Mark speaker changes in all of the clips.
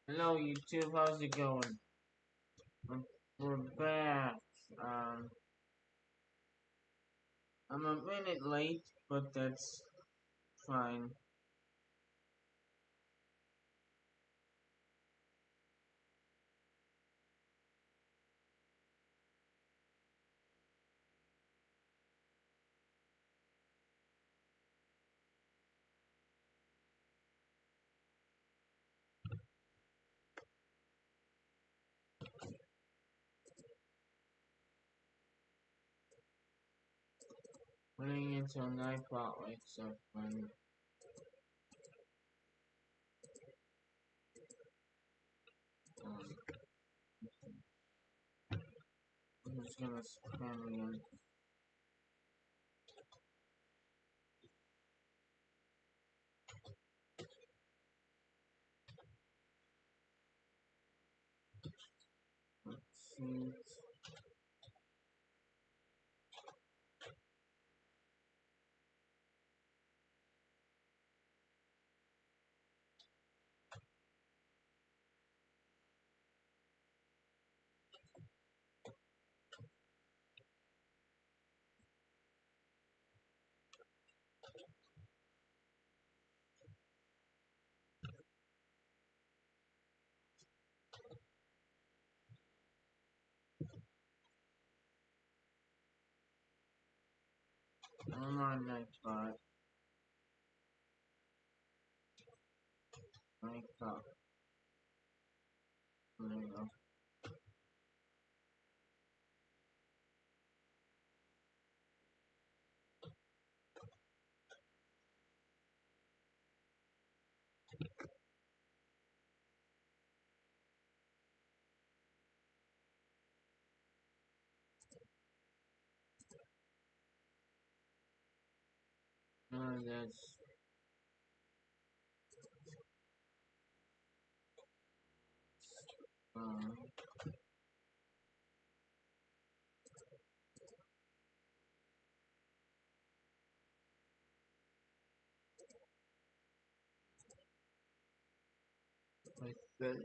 Speaker 1: Hello YouTube, how's it going? We're back. Um, I'm a minute late, but that's fine. Running into a knife out like so fun. Um, I'm just gonna spam again. Let's see. I'm on knife spot. Knife out. There you go. That's um, like that.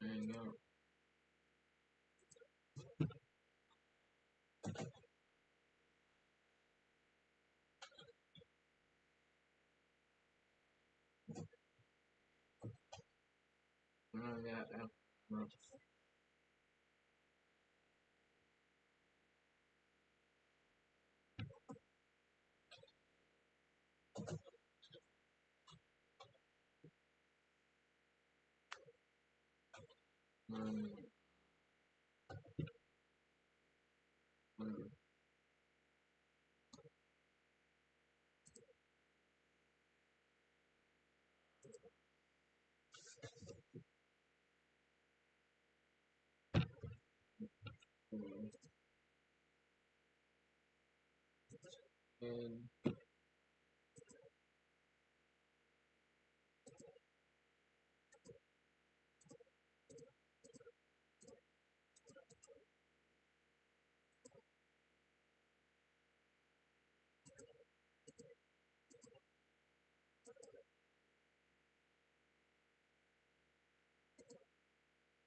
Speaker 1: There you go. That. Um, um, and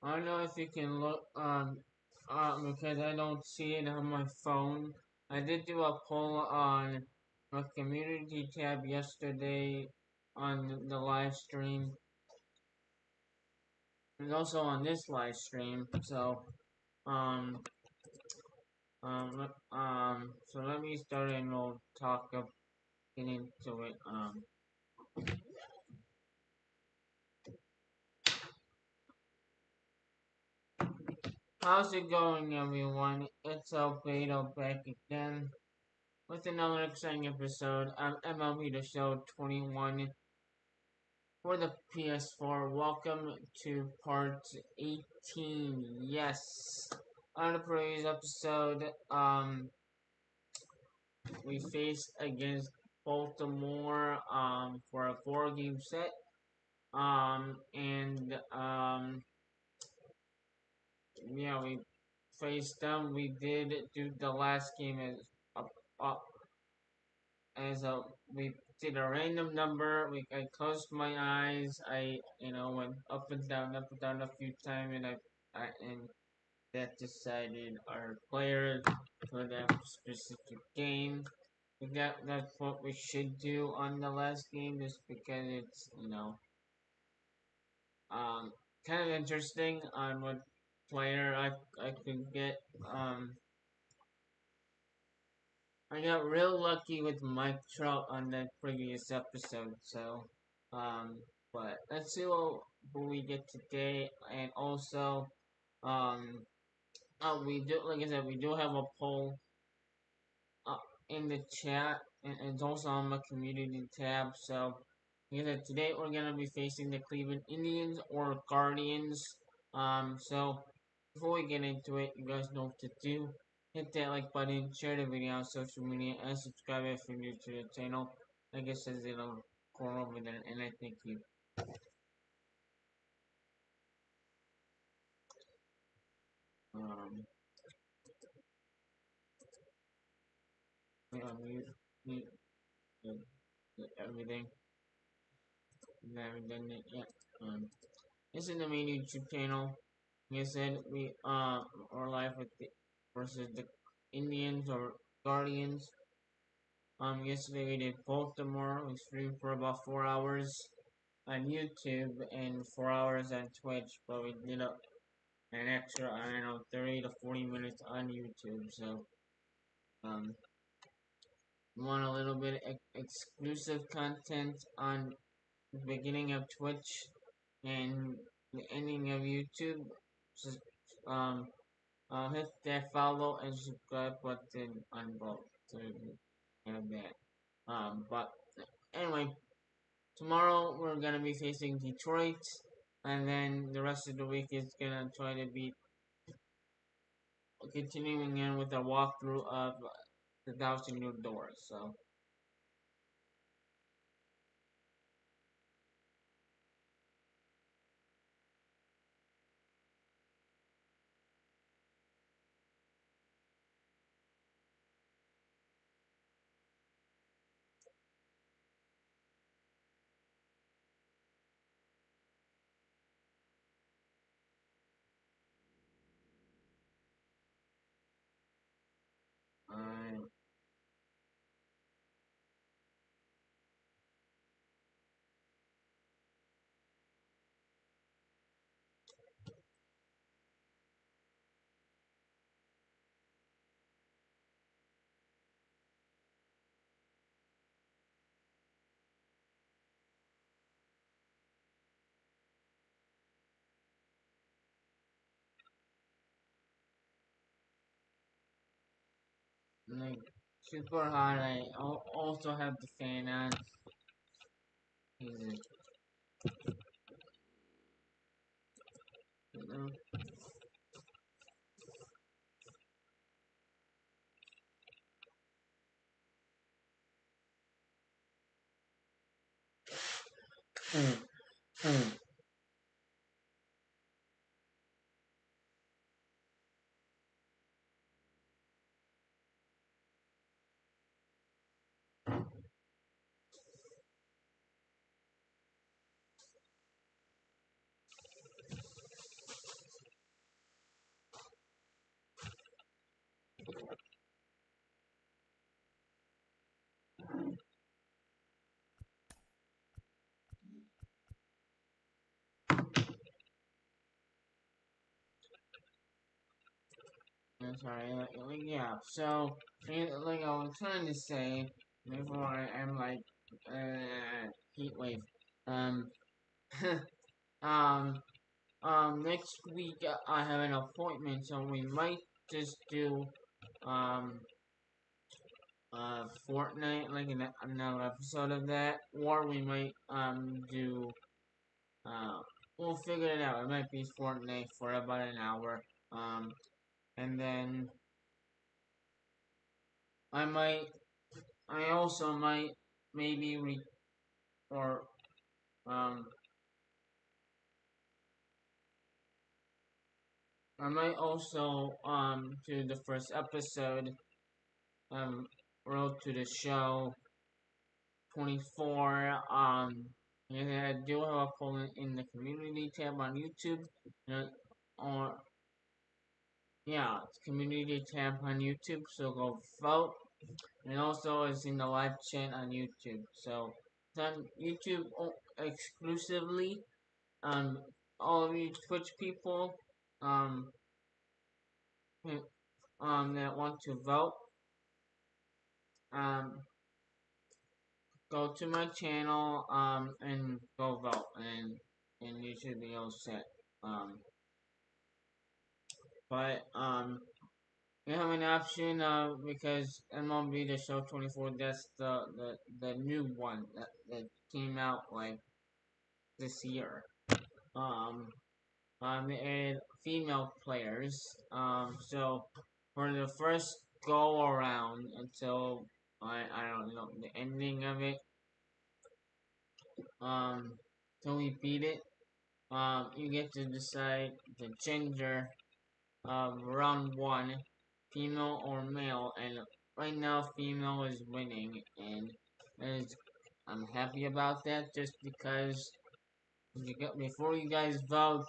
Speaker 1: I don't know if you can look because I don't see it on my phone. I did do a poll on a community tab yesterday on the live stream and also on this live stream. So um so let me start and we'll get into it. How's it going, everyone? It's Albedo back again with another exciting episode of MLB The Show 21 for the PS4. Welcome to part 18. Yes. On the previous episode, we faced against Baltimore for a 4 game set. And yeah, we face them. We did do the last game uh, uh, as a we did a random number. I closed my eyes. I went up and down a few times, and and that decided our player for that specific game. That's what we should do on the last game, just because it's um kind of interesting on what player I could get. Um, I got real lucky with Mike Trout on that previous episode, so but let's see what we get today, and also um, we do like I said, we do have a poll uh, in the chat, and it's also on my community tab. So, like I said, today we're gonna be facing the Cleveland Indians or Guardians. So before we get into it, you guys know what to do. Hit that like button, share the video on social media, and subscribe if you're new to the channel. Like it says in the corner over there, and I thank you. Um, mute, mute, everything. I haven't done it yet. This is the main YouTube channel. Like I said, we are live with the versus the Indians or Guardians. Yesterday we did Baltimore. We streamed for about 4 hours on YouTube and 4 hours on Twitch, but we did an extra, I don't know, 30 to 40 minutes on YouTube. So, um, you want a little bit of exclusive content on the beginning of Twitch and the ending of YouTube. Just, um, hit that follow and subscribe button on both to have that. But anyway, tomorrow we're gonna be facing Detroit, and then the rest of the week is gonna try to be continuing in with a walkthrough of the Thousand New Doors. So, uh, like super hot. I also have the fan on. Easy. You know? I'm sorry. Yeah. So, like I was trying to say before, I'm like, heat wave. Um, um, next week I have an appointment, so we might just do um Fortnite, like another episode of that, or we might do uh we'll figure it out. It might be Fortnite for about an hour. Um, and then I might I also might maybe or um I might also do the first episode um Road to the Show 24. And I do have a poll in the community tab on YouTube. Uh, or yeah, it's community tab on YouTube, so go vote. And also it's in the live chat on YouTube. So it's on YouTube exclusively. Um, all of you Twitch people, um, that want to vote, um, go to my channel, and go vote, and you should be all set. Um, but you have an option, because MLB The Show 24, that's the new one that came out like this year. Um, and female players. So for the first go around until I don't know the ending of it, um, till we beat it, you get to decide the gender of round one, female or male, and right now female is winning, and is I'm happy about that just because before you guys vote,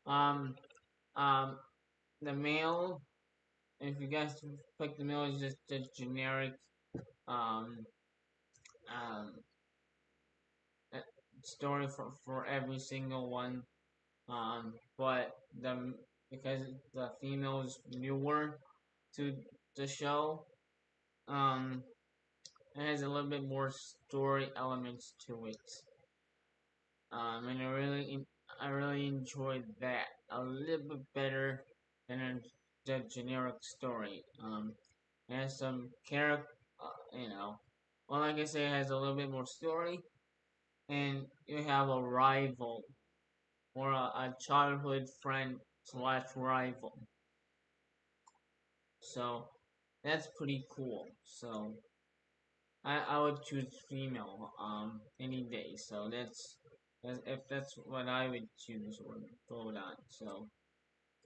Speaker 1: um, um, the male. If you guys pick the male, is just a generic um um uh, story for every single one. But the because the female is newer to the show, um, it has a little bit more story elements to it. And I really enjoyed that a little bit better than the generic story. It has some character, you know. Well, like I say, it has a little bit more story, and you have a rival or a childhood friend slash rival. So that's pretty cool. So I would choose female any day. So that's if that's what I would choose or vote on.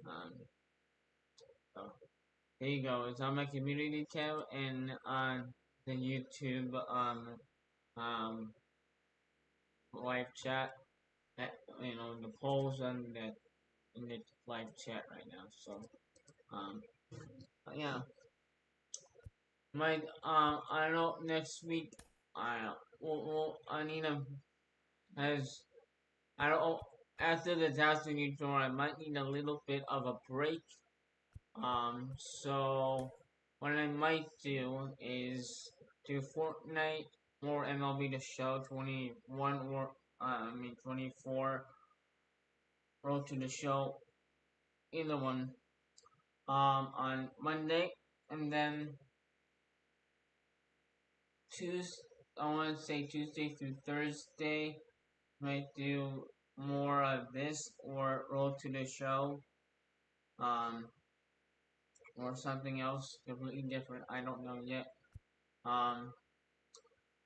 Speaker 1: Um so there you go. It's on my community tab and on the YouTube um live chat. That, the polls on that in the live chat right now. So um yeah, I don't know next week. Anina has I don't know, after the Thousand Year Door, I might need a little bit of a break. So what I might do is do Fortnite, more MLB The Show 21 or 24 Road to the Show, either one, on Monday, and then Tuesday. I want to say Tuesday through Thursday. Might do more of this or Road to the Show, um, or something else completely different. I don't know yet. Um,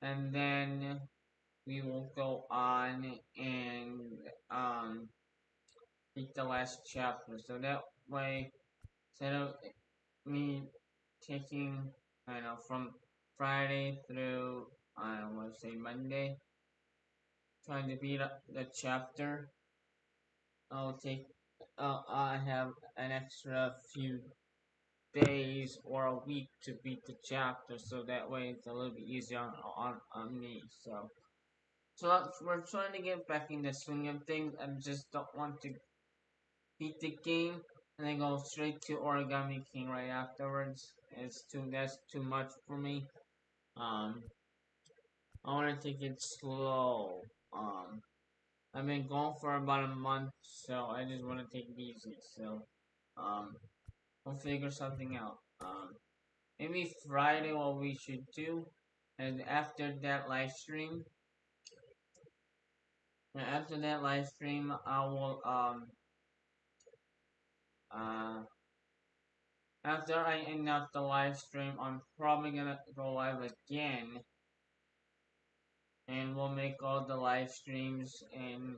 Speaker 1: and then we will go on and read the last chapter. So that way, instead of me taking, I don't know, from Friday through, I don't want to say Monday, trying to beat up the chapter, I'll take, I have an extra few days or a week to beat the chapter, so that way it's a little bit easier on me. So we're trying to get back in the swing of things. I just don't want to beat the game and then go straight to Origami King right afterwards. That's too much for me. Um, I want to take it slow. Um, I've been gone for about a month, so I just want to take it easy. So, um, we'll figure something out. Maybe Friday what we should do, and after that live stream, I will uh after I end up the live stream, I'm probably gonna go live again, and we'll make all the live streams in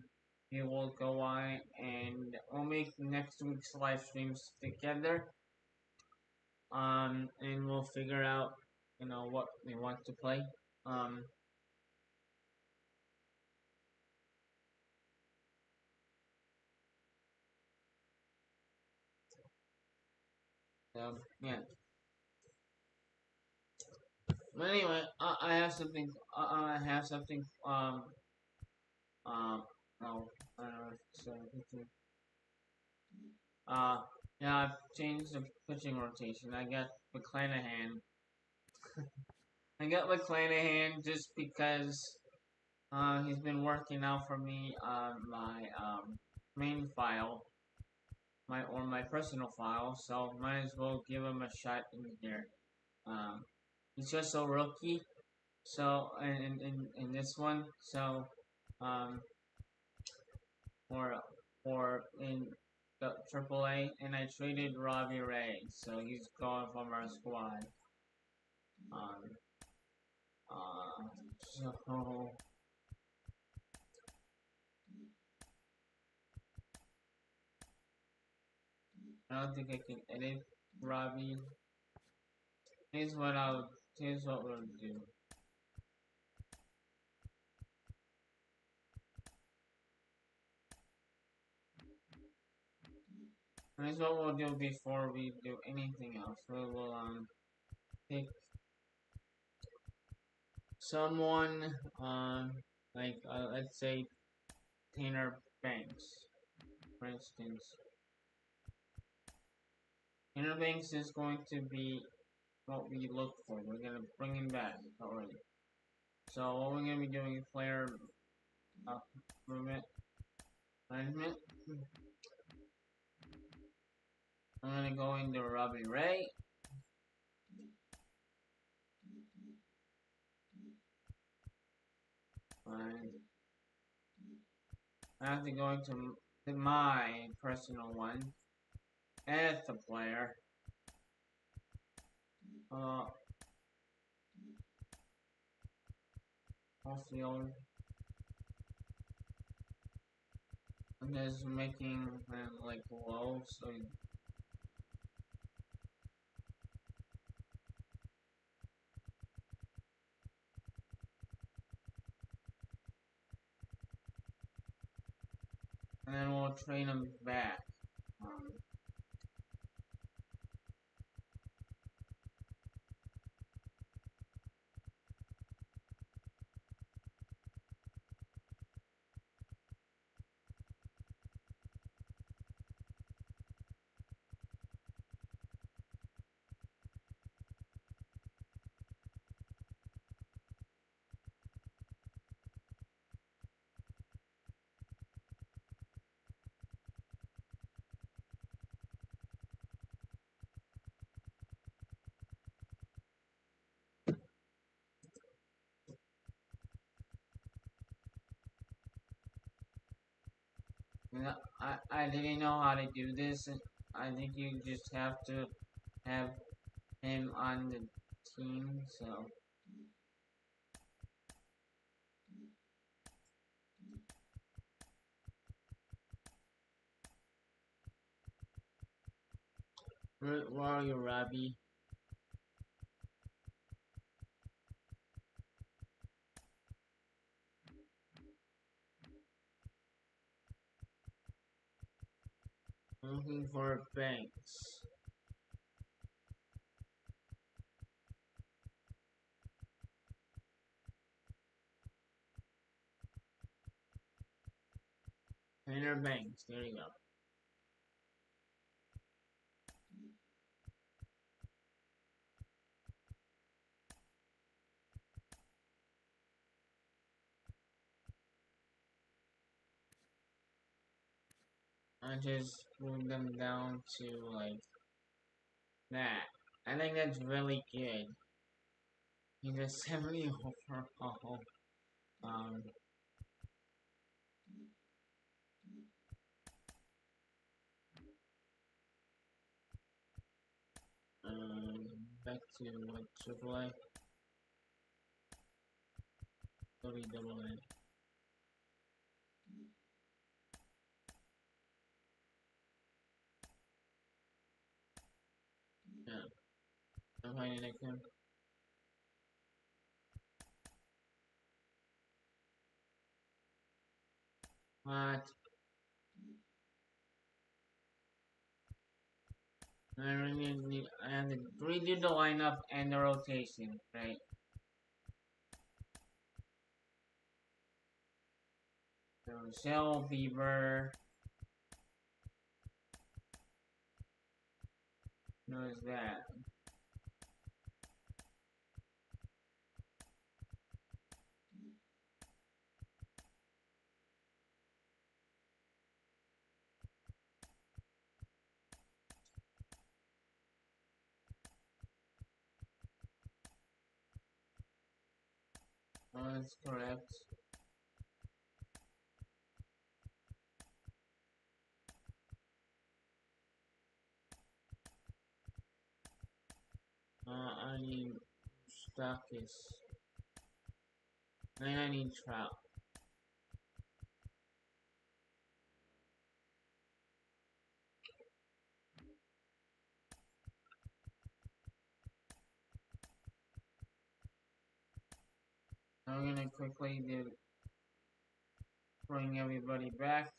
Speaker 1: we will go on and we'll make next week's live streams together. And we'll figure out, what we want to play. Um, yeah. But anyway, I have something. I have something. Um. No. So, uh. Yeah, I've changed the pitching rotation. I got McClanahan just because he's been working out for me on my main file, my personal file. So might as well give him a shot in here. Um, he's just a rookie. So in this one, so um for in the AAA, and I traded Robbie Ray, so he's going from our squad. Um, so I don't think I can edit Robbie. Here's what I'll. Here's what we'll do. Here's what we'll do before we do anything else. We will pick someone like let's say Tanner Banks, for instance. Tanner Banks is going to be what we look for. We're gonna bring him back already. So what we're gonna be doing is player improvement management. I'm gonna go into Robbie Ray. And I have to go into my personal one. Edit the player. Field. I'm just making him like low, so and then we'll train him back. I didn't know how to do this. I think you just have to have him on the team, so. Where are you, Robbie? I'm looking for Banks. Tanner Banks, there you go. I just moved them down to like that. I think that's really good. He's a 70 overall. Um, back to what AAA. Anakin. What? I have to redo the lineup and the rotation, right? So Shell, Bieber, knows that. That's correct. I need Stuckis. And I need Trout. I'm gonna quickly bring everybody back.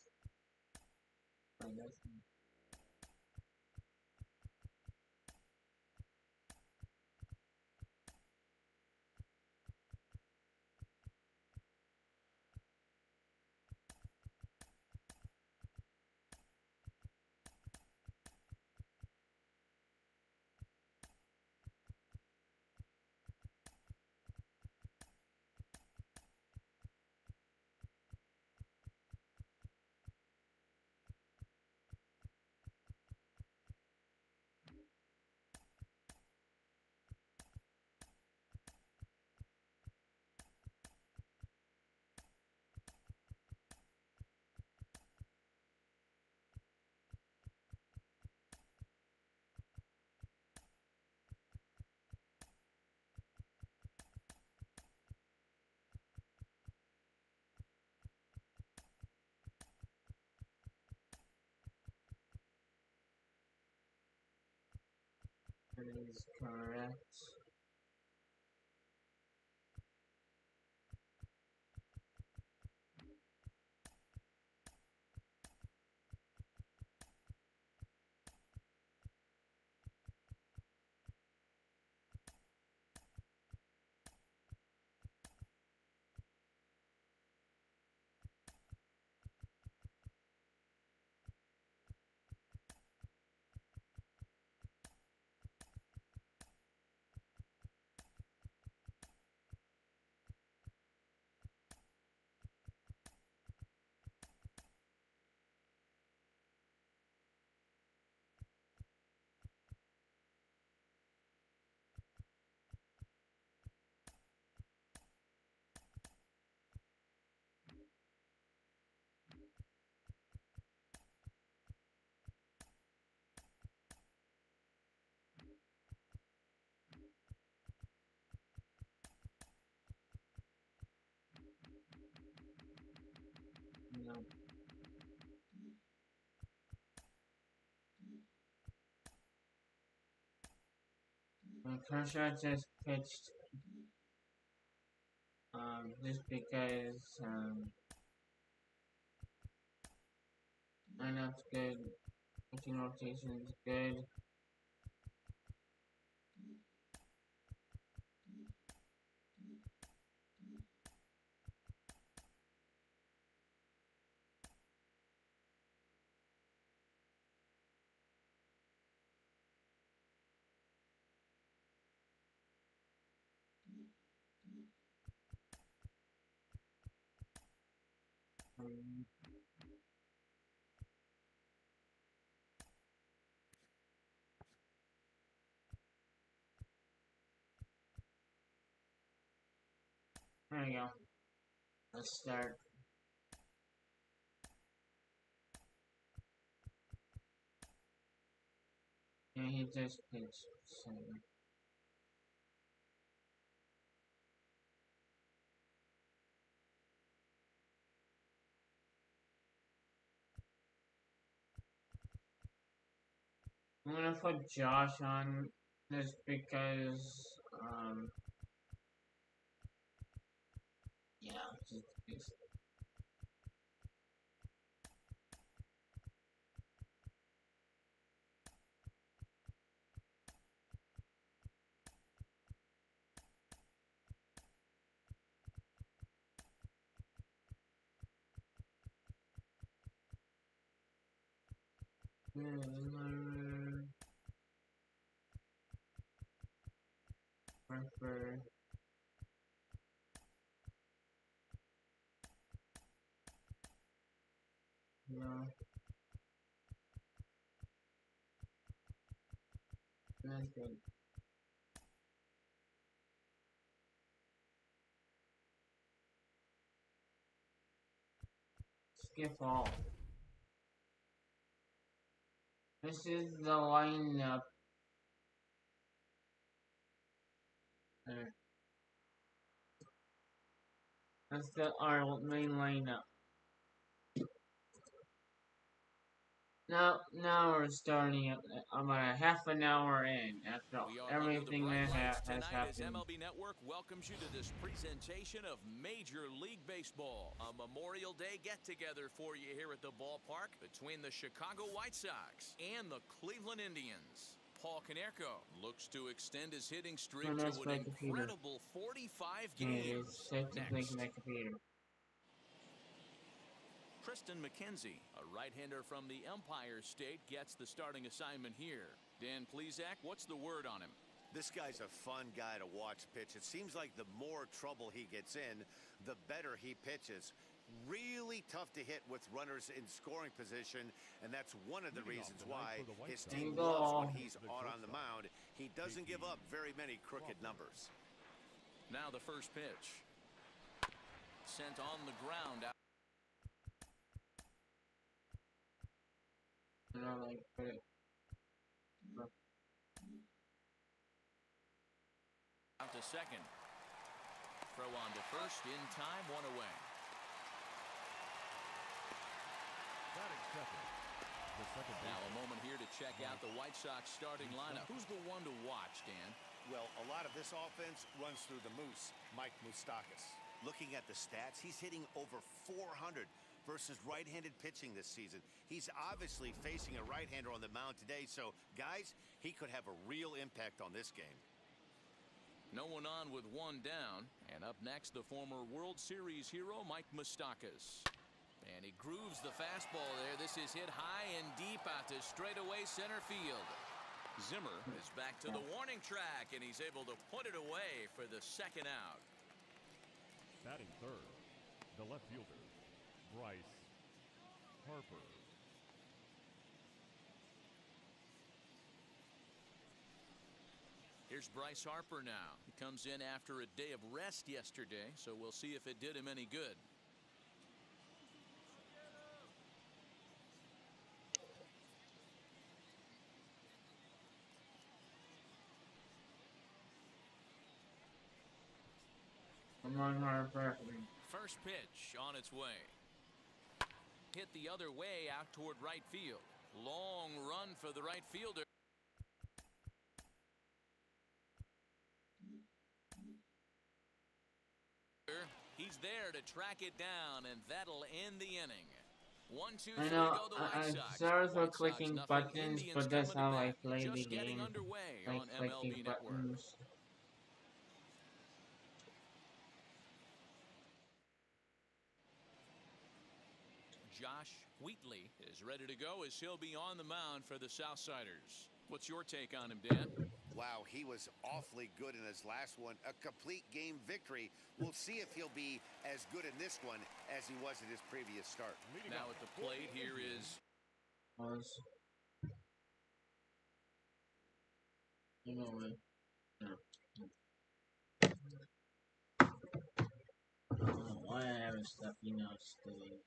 Speaker 1: That is correct. No. Kershaw just pitched just because lineup's good, pitching rotation's good. Um, there we go. Let's start. Yeah, he just pitched. So. I'm gonna put Josh on just because, yeah, just prefer, no, nothing. Skip all. This is the lineup. Uh, That's our main lineup. Now we're starting at about a half an hour in after
Speaker 2: We are under the
Speaker 1: everything
Speaker 2: bright
Speaker 1: that
Speaker 2: lights
Speaker 1: has
Speaker 2: tonight as
Speaker 1: happened.
Speaker 2: MLB Network welcomes you to this presentation of Major League Baseball. A Memorial Day get-together for you here at the ballpark between the Chicago White Sox and the Cleveland Indians. Paul Konerko looks to extend his hitting streak
Speaker 1: Turn
Speaker 2: to
Speaker 1: us
Speaker 2: an
Speaker 1: my computer.
Speaker 2: incredible 45
Speaker 1: Okay, it is
Speaker 2: games.
Speaker 1: set to play
Speaker 2: Next,
Speaker 1: my computer.
Speaker 2: Tristan McKenzie, a right-hander from the Empire State, gets the starting assignment here. Dan Plesac, what's the word on him?
Speaker 3: This guy's a fun guy to watch pitch. It seems like the more trouble he gets in, the better he pitches. Really tough to hit with runners in scoring position, and that's one of the reasons why his team loves when he's out on the mound. He doesn't give up very many crooked numbers.
Speaker 2: Now the first pitch. Sent on the ground.
Speaker 1: I don't like it.
Speaker 2: Out to second. Throw on to first in time, one away. Now a moment here to check out the White Sox starting lineup. Who's the one to watch, Dan?
Speaker 3: Well, a lot of this offense runs through the Moose, Mike Moustakas. Looking at the stats, he's hitting over 400 versus right-handed pitching this season. He's obviously facing a right-hander on the mound today, so guys, he could have a real impact on this game.
Speaker 2: No one on with one down, and up next the former World Series hero Mike Moustakas. And he grooves the fastball there. This is hit high and deep out to straightaway center field. Zimmer is back to the warning track, and he's able to put it away for the second out.
Speaker 4: Batting third, the left fielder, Bryce Harper.
Speaker 2: Here's Bryce Harper now. He comes in after a day of rest yesterday, so we'll see if it did him any good.
Speaker 1: Come on, Harper.
Speaker 2: First pitch on its way. Hit the other way out toward right field. Long run for the right fielder. He's there to track it down, and that'll end the inning. 1, 2, 3
Speaker 1: I know,
Speaker 2: go the White
Speaker 1: I'm
Speaker 2: Sox.
Speaker 1: sorry for
Speaker 2: White Sox
Speaker 1: clicking
Speaker 2: nothing.
Speaker 1: buttons,
Speaker 2: Indians
Speaker 1: but that's
Speaker 2: coming to
Speaker 1: how I
Speaker 2: bat.
Speaker 1: play the
Speaker 2: Just getting
Speaker 1: game.
Speaker 2: underway
Speaker 1: Like
Speaker 2: on
Speaker 1: clicking
Speaker 2: MLB Network.
Speaker 1: buttons.
Speaker 2: Josh Wheatley is ready to go as he'll be on the mound for the Southsiders. What's your take on him, Dan?
Speaker 3: Wow, he was awfully good in his last one. A complete game victory. We'll see if he'll be as good in this one as he was in his previous start.
Speaker 2: Now at the plate here is
Speaker 1: You know what? No. Why I have stuff, today.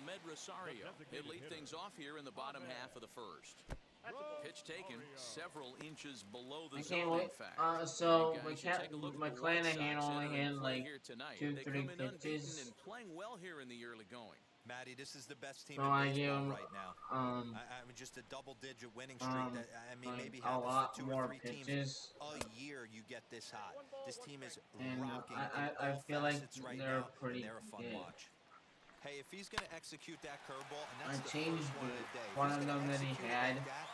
Speaker 2: Ahmed Rosario. He'll lead things off here in the bottom half of the first. Pitch taken several inches below the
Speaker 1: I
Speaker 2: zone,
Speaker 1: can't wait.
Speaker 2: in fact.
Speaker 1: So
Speaker 2: And guys, you take a look at the White
Speaker 1: McClanahan
Speaker 2: Sox
Speaker 1: only
Speaker 2: entering
Speaker 1: had
Speaker 2: play
Speaker 1: like
Speaker 2: here tonight.
Speaker 1: two,
Speaker 2: They
Speaker 1: three
Speaker 2: come in unbeaten
Speaker 1: pitches.
Speaker 2: and playing well here in the early going.
Speaker 5: Matty, this is the best team
Speaker 1: So
Speaker 5: in
Speaker 1: I give
Speaker 5: baseball
Speaker 1: him
Speaker 5: right now. I mean, just a double-digit winning streak. That I mean,
Speaker 1: like
Speaker 5: maybe
Speaker 1: a
Speaker 5: happens
Speaker 1: lot
Speaker 5: to 2 or
Speaker 1: more
Speaker 5: 3 teams
Speaker 1: pitches.
Speaker 5: a year. You get this hot. This team is
Speaker 1: And
Speaker 5: rocking in
Speaker 1: I
Speaker 5: all
Speaker 1: feel like
Speaker 5: facets right
Speaker 1: they're
Speaker 5: now,
Speaker 1: pretty
Speaker 5: and they're a fun
Speaker 1: good.
Speaker 5: watch. Hey, if he's going to execute that curveball, and
Speaker 1: I
Speaker 5: that's the
Speaker 1: changed
Speaker 5: first one of the day,
Speaker 1: one
Speaker 5: if
Speaker 1: of
Speaker 5: he's going
Speaker 1: them
Speaker 5: to
Speaker 1: that he
Speaker 5: execute it
Speaker 1: had
Speaker 5: like that,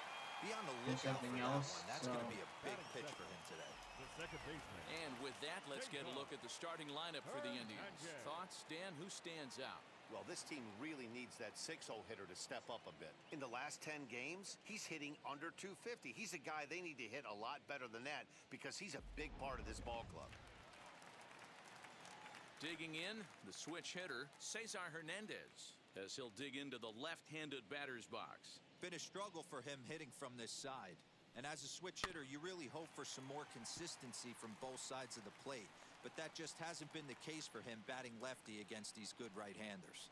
Speaker 5: be on the
Speaker 1: to
Speaker 5: lookout
Speaker 1: something
Speaker 5: for that
Speaker 1: else.
Speaker 5: one. That's
Speaker 1: So
Speaker 5: going to be a big pitch for him today.
Speaker 4: The second baseman.
Speaker 2: And with that, let's get a look at the starting lineup for the Indians. Thoughts, Dan? Who stands out?
Speaker 3: Well, this team really needs that 6-0 hitter to step up a bit. In the last 10 games, he's hitting under 250. He's a guy they need to hit a lot better than that because he's a big part of this ball club.
Speaker 2: Digging in, the switch hitter, Cesar Hernandez, as he'll dig into the left-handed batter's box.
Speaker 5: Been a struggle for him hitting from this side. And as a switch hitter, you really hope for some more consistency from both sides of the plate. But that just hasn't been the case for him batting lefty against these good right-handers.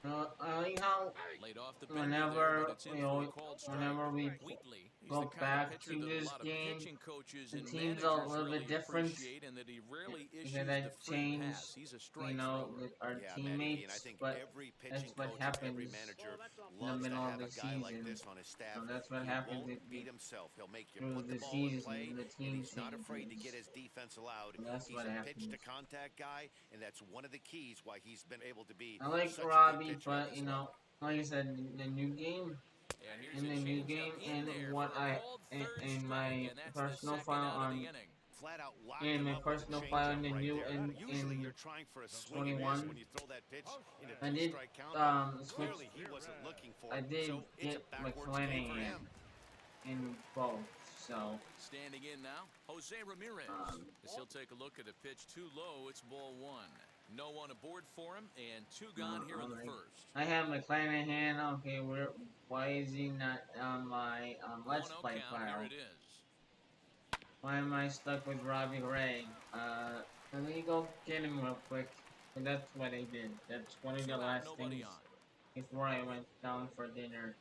Speaker 1: I like how
Speaker 2: Laid off the bender
Speaker 1: whenever
Speaker 2: there, but it's in for a called strike.
Speaker 1: whenever we
Speaker 2: Wheatley, he's
Speaker 1: go
Speaker 2: the kind of
Speaker 1: back
Speaker 2: pitcher
Speaker 1: to
Speaker 2: that a
Speaker 1: this
Speaker 2: lot of
Speaker 1: game,
Speaker 2: pitching coaches
Speaker 1: the
Speaker 2: and
Speaker 1: team's
Speaker 2: managers
Speaker 1: a little
Speaker 2: really
Speaker 1: bit different.
Speaker 2: appreciate, and that he rarely issues
Speaker 1: Because
Speaker 2: the
Speaker 1: I
Speaker 2: free
Speaker 1: changed,
Speaker 2: pass. He's a strike
Speaker 1: you know,
Speaker 2: thrower.
Speaker 1: our
Speaker 3: Yeah, Matty,
Speaker 1: teammates,
Speaker 3: and I think
Speaker 1: but
Speaker 3: every
Speaker 1: that's
Speaker 3: pitching
Speaker 1: what
Speaker 3: coach,
Speaker 1: happens
Speaker 3: every manager
Speaker 1: in the
Speaker 3: loves to
Speaker 1: middle of
Speaker 3: have
Speaker 1: the
Speaker 3: a guy like
Speaker 1: season.
Speaker 3: this on his staff.
Speaker 1: So that's what
Speaker 3: He
Speaker 1: happens
Speaker 3: won't beat himself. He'll make you
Speaker 1: through
Speaker 3: put the
Speaker 1: the
Speaker 3: ball in
Speaker 1: season.
Speaker 3: play,
Speaker 1: The
Speaker 3: and
Speaker 1: team
Speaker 3: he's not afraid to
Speaker 1: changes.
Speaker 3: get his defense allowed.
Speaker 1: So that's
Speaker 3: He's
Speaker 1: what
Speaker 3: a
Speaker 1: happens.
Speaker 3: pitch-to-contact guy, and that's one of the keys why he's been able to be
Speaker 1: I like
Speaker 3: such a good
Speaker 1: Robbie,
Speaker 3: pitcher at
Speaker 1: but
Speaker 3: this
Speaker 1: you
Speaker 3: level.
Speaker 1: know, like I said, the new game,
Speaker 2: And here's
Speaker 1: in
Speaker 2: a
Speaker 1: the new
Speaker 2: changeup
Speaker 1: game,
Speaker 2: in
Speaker 1: and
Speaker 2: there
Speaker 1: what
Speaker 2: for a
Speaker 1: I
Speaker 2: called third
Speaker 1: in
Speaker 2: strike,
Speaker 1: my
Speaker 2: and that's the
Speaker 1: personal
Speaker 2: second
Speaker 1: file
Speaker 2: out of the
Speaker 1: on
Speaker 2: inning.
Speaker 3: Flat out locked
Speaker 1: in
Speaker 3: him
Speaker 1: my
Speaker 3: up with a
Speaker 1: personal file in
Speaker 3: changeup
Speaker 1: the
Speaker 3: right
Speaker 1: new
Speaker 3: there. Usually
Speaker 1: in
Speaker 3: you're trying for a swing and miss
Speaker 1: 21.
Speaker 3: when you throw that pitch in a
Speaker 1: I did
Speaker 3: two-strike count. But
Speaker 1: switch.
Speaker 3: clearly he wasn't looking for
Speaker 1: I
Speaker 3: it,
Speaker 1: did
Speaker 3: so it's
Speaker 1: get
Speaker 3: a backwards game for
Speaker 1: McClanahan
Speaker 3: him.
Speaker 1: in both. So
Speaker 2: Standing in now, Jose Ramirez. As he'll take a look at a pitch too low, it's ball one. No one aboard for him, and two gone here in the first.
Speaker 1: I have McClanahan. Okay, why is he not on my Let's
Speaker 2: 1-0
Speaker 1: Play
Speaker 2: count,
Speaker 1: file?
Speaker 2: here it is.
Speaker 1: Why am I stuck with Robbie Ray? Let me go get him real quick. And that's what I did. That's one of the last things before I went down for dinner.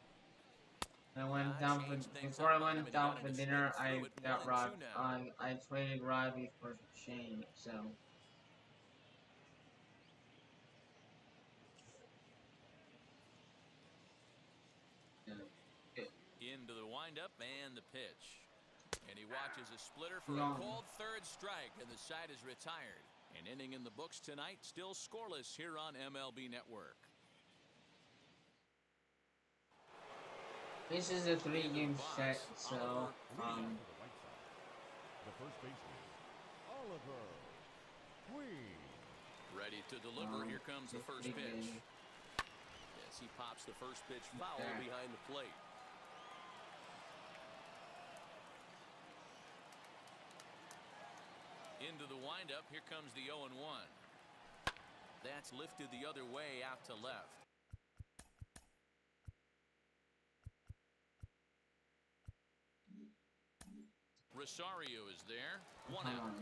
Speaker 1: Before I went down for dinner, I got robbed. I traded Robbie for Shane, so.
Speaker 2: Into the windup and the pitch. And he watches a splitter for
Speaker 1: No.
Speaker 2: a called third strike, and the side is retired. An inning in the books tonight, still scoreless here on MLB Network.
Speaker 1: This is a 3-game set, so
Speaker 4: The White Sox. The first baseman, Oliver Queen.
Speaker 2: Ready to deliver. Here comes the first pitch.
Speaker 1: game.
Speaker 2: As he pops the first pitch foul behind the plate. Into the windup. Here comes the 0-1. That's lifted the other way out to left. Rosario is there. One out.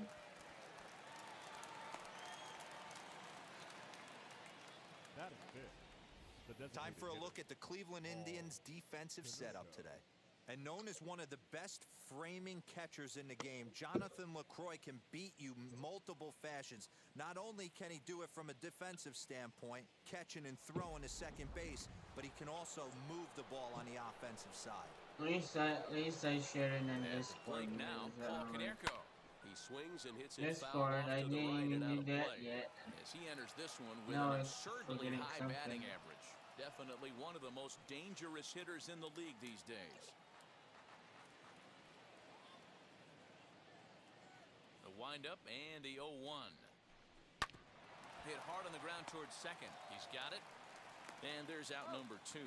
Speaker 4: That is fifth.
Speaker 5: Time for a look at the Cleveland Indians' defensive setup today. And known as one of the best framing catchers in the game, Jonathan LaCroix can beat you multiple fashions. Not only can he do it from a defensive standpoint, catching and throwing to second base, but he can also move the ball on the offensive side.
Speaker 1: At least I shared it in Discord.
Speaker 2: Now, Paul Konerko. He swings and hits it
Speaker 1: Discord,
Speaker 2: foul off
Speaker 1: I
Speaker 2: to the
Speaker 1: didn't
Speaker 2: right
Speaker 1: even
Speaker 2: and out
Speaker 1: do
Speaker 2: of
Speaker 1: that
Speaker 2: play.
Speaker 1: yet.
Speaker 2: As he enters this one with
Speaker 1: No,
Speaker 2: an
Speaker 1: it's
Speaker 2: absurdly
Speaker 1: forgetting
Speaker 2: high
Speaker 1: something.
Speaker 2: batting average. Definitely one of the most dangerous hitters in the league these days. The windup and the 0-1. Hit hard on the ground towards second. He's got it. And there's out number 2.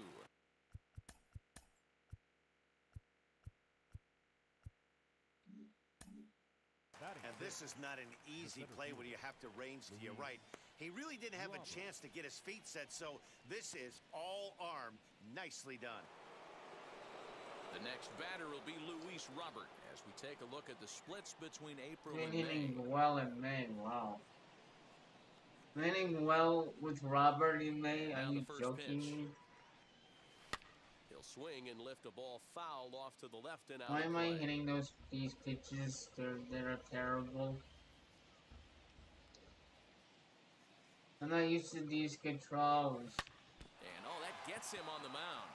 Speaker 3: And this is not an easy play when you have to range to your right. He really didn't have a chance to get his feet set, so this is all arm. Nicely done.
Speaker 2: The next batter will be Luis Robert as we take a look at the splits between April
Speaker 1: Been
Speaker 2: and May.
Speaker 1: hitting well in May. Wow. Landing well with Robert in May. Are
Speaker 2: Now the
Speaker 1: you
Speaker 2: first
Speaker 1: joking
Speaker 2: pitch.
Speaker 1: me?
Speaker 2: He'll swing and lift a ball foul off to the left and out
Speaker 1: Why
Speaker 2: of
Speaker 1: am I
Speaker 2: play.
Speaker 1: hitting these pitches? They're terrible. I'm not used to these controls.
Speaker 2: And oh, that gets him on the mound.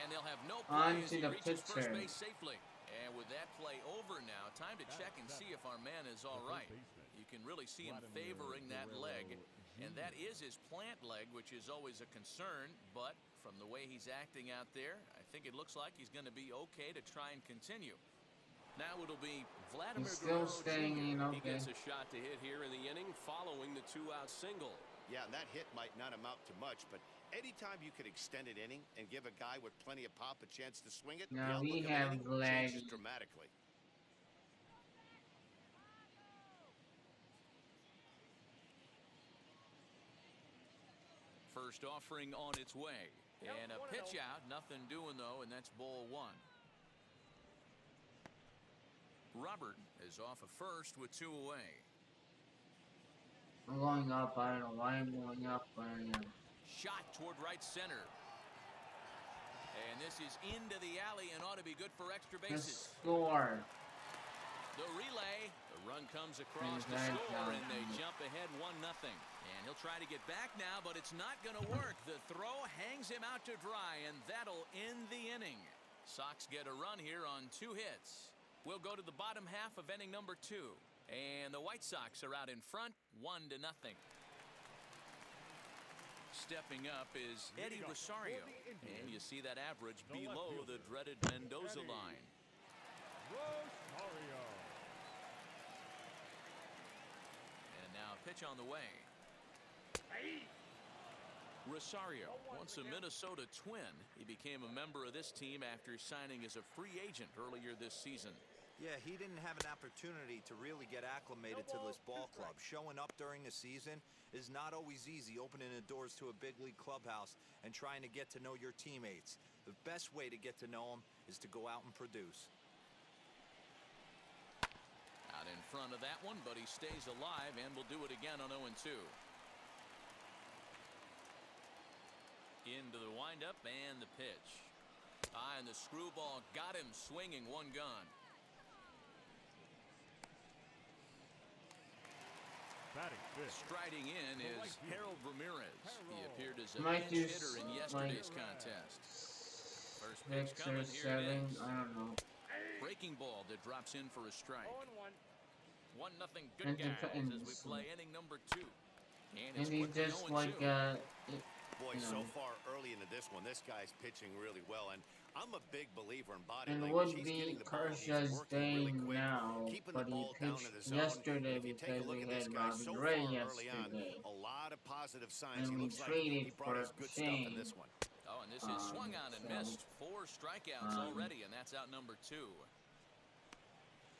Speaker 2: And they'll have no play
Speaker 1: On
Speaker 2: as
Speaker 1: to
Speaker 2: he
Speaker 1: the
Speaker 2: reaches first
Speaker 1: pitcher.
Speaker 2: base safely. And with that play over now, time to check and see if our man is all right. You can really see him favoring that leg. And that is his plant leg, which is always a concern. But from the way he's acting out there, I think it looks like he's going to be okay to try and continue. Now it'll be Vladimir
Speaker 1: He's still
Speaker 2: Guerrero
Speaker 1: staying
Speaker 2: Jr.
Speaker 1: in,
Speaker 2: He
Speaker 1: okay.
Speaker 2: gets a shot to hit here in the inning following the two-out single.
Speaker 3: Yeah, and that hit might not amount to much, but anytime you could extend an inning and give a guy with plenty of pop a chance to swing it,
Speaker 1: Now
Speaker 3: the
Speaker 1: we
Speaker 3: outlook of
Speaker 1: have
Speaker 3: an inning changes
Speaker 1: Vladdy.
Speaker 3: dramatically.
Speaker 2: First offering on its way. And a pitch out, nothing doing though, and that's ball one. Robert is off of first with two away.
Speaker 1: I'm going up. I don't know why I'm going up, but I am.
Speaker 2: Shot toward right center. And this is into the alley and ought to be good for extra
Speaker 1: Let's
Speaker 2: bases.
Speaker 1: score.
Speaker 2: The relay. The run comes across the
Speaker 1: Exactly.
Speaker 2: score, and they jump ahead 1-0. And he'll try to get back now, but it's not going to work. The throw hangs him out to dry, and that'll end the inning. Sox get a run here on 2 hits. We'll go to the bottom half of inning number 2. And the White Sox are out in front, 1-0. Stepping up is Eddie Rosario. And you see that average below the dreaded Mendoza line.
Speaker 4: Rosario.
Speaker 2: And now pitch on the way. Rosario, once a Minnesota Twin, he became a member of this team after signing as a free agent earlier this season.
Speaker 5: Yeah, he didn't have an opportunity to really get acclimated to this ball club. Showing up during the season is not always easy, opening the doors to a big league clubhouse and trying to get to know your teammates. The best way to get to know them is to go out and produce.
Speaker 2: Out in front of that one, but he stays alive and will do it again on 0-2. Into the windup and the pitch. And the screwball got him swinging, one gone. Striding in is Harold Ramirez. He appeared as a
Speaker 1: Might
Speaker 2: pinch
Speaker 1: use,
Speaker 2: hitter in yesterday's contest. First
Speaker 1: 6
Speaker 2: pitch
Speaker 1: or
Speaker 2: coming, here it
Speaker 1: 7.
Speaker 2: is.
Speaker 1: I don't know.
Speaker 2: Breaking ball that drops in for a strike. 1-0 good
Speaker 1: And
Speaker 2: guys as we play inning number 2.
Speaker 1: And
Speaker 2: it's
Speaker 1: he's
Speaker 2: quickly
Speaker 1: just
Speaker 2: 0-2.
Speaker 1: like
Speaker 3: Boy,
Speaker 1: you
Speaker 3: so
Speaker 1: know.
Speaker 3: far early into this one, this guy's pitching really well, and I'm a big believer in body
Speaker 1: And
Speaker 3: language.
Speaker 1: would
Speaker 3: He's
Speaker 1: be
Speaker 3: getting the ball, he's
Speaker 1: Kersha's
Speaker 3: working really
Speaker 1: day
Speaker 3: quick,
Speaker 1: now,
Speaker 3: keeping
Speaker 1: but
Speaker 3: the
Speaker 1: he
Speaker 3: ball down in
Speaker 1: pitched
Speaker 3: the zone.
Speaker 1: yesterday
Speaker 3: If you take
Speaker 1: because
Speaker 3: a look
Speaker 1: we
Speaker 3: at this
Speaker 1: had
Speaker 3: guy
Speaker 1: Robbie
Speaker 3: so
Speaker 1: Ray
Speaker 3: far early on,
Speaker 1: yesterday.
Speaker 3: a lot of positive signs.
Speaker 1: And
Speaker 3: He
Speaker 1: we
Speaker 3: looks like
Speaker 1: traded
Speaker 3: he brought
Speaker 1: for
Speaker 3: his good stuff in
Speaker 1: Shane.
Speaker 3: this one.
Speaker 2: Oh, and this is swung on and missed. 4 strikeouts already, and that's out number 2.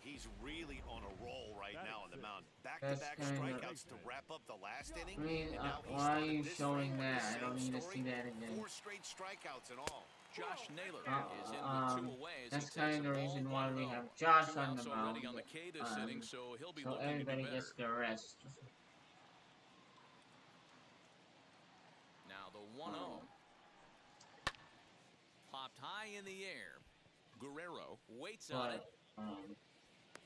Speaker 3: He's really on a roll right now on the mound.
Speaker 1: That's
Speaker 3: Back-to-back
Speaker 1: kinda-
Speaker 3: strikeouts to wrap up the last inning.
Speaker 1: I mean,
Speaker 3: and now he
Speaker 1: why are
Speaker 3: started
Speaker 1: you
Speaker 3: this
Speaker 1: showing
Speaker 3: frame with the
Speaker 1: that? I
Speaker 3: same
Speaker 1: don't need to
Speaker 3: story.
Speaker 1: see that again.
Speaker 3: 4 straight strikeouts in all.
Speaker 2: Josh Naylor is in with 2 away as
Speaker 1: That's
Speaker 2: he takes
Speaker 1: kind
Speaker 2: a
Speaker 1: of the
Speaker 2: ball
Speaker 1: reason why we
Speaker 2: 1-0.
Speaker 1: have Josh
Speaker 2: 2
Speaker 1: on the
Speaker 2: outs already
Speaker 1: mound.
Speaker 2: on the K this inning, so he'll be
Speaker 1: So
Speaker 2: looking to do
Speaker 1: everybody
Speaker 2: better.
Speaker 1: gets the rest.
Speaker 2: Now the 1-0. Popped high in the air. Guerrero waits on it,
Speaker 1: But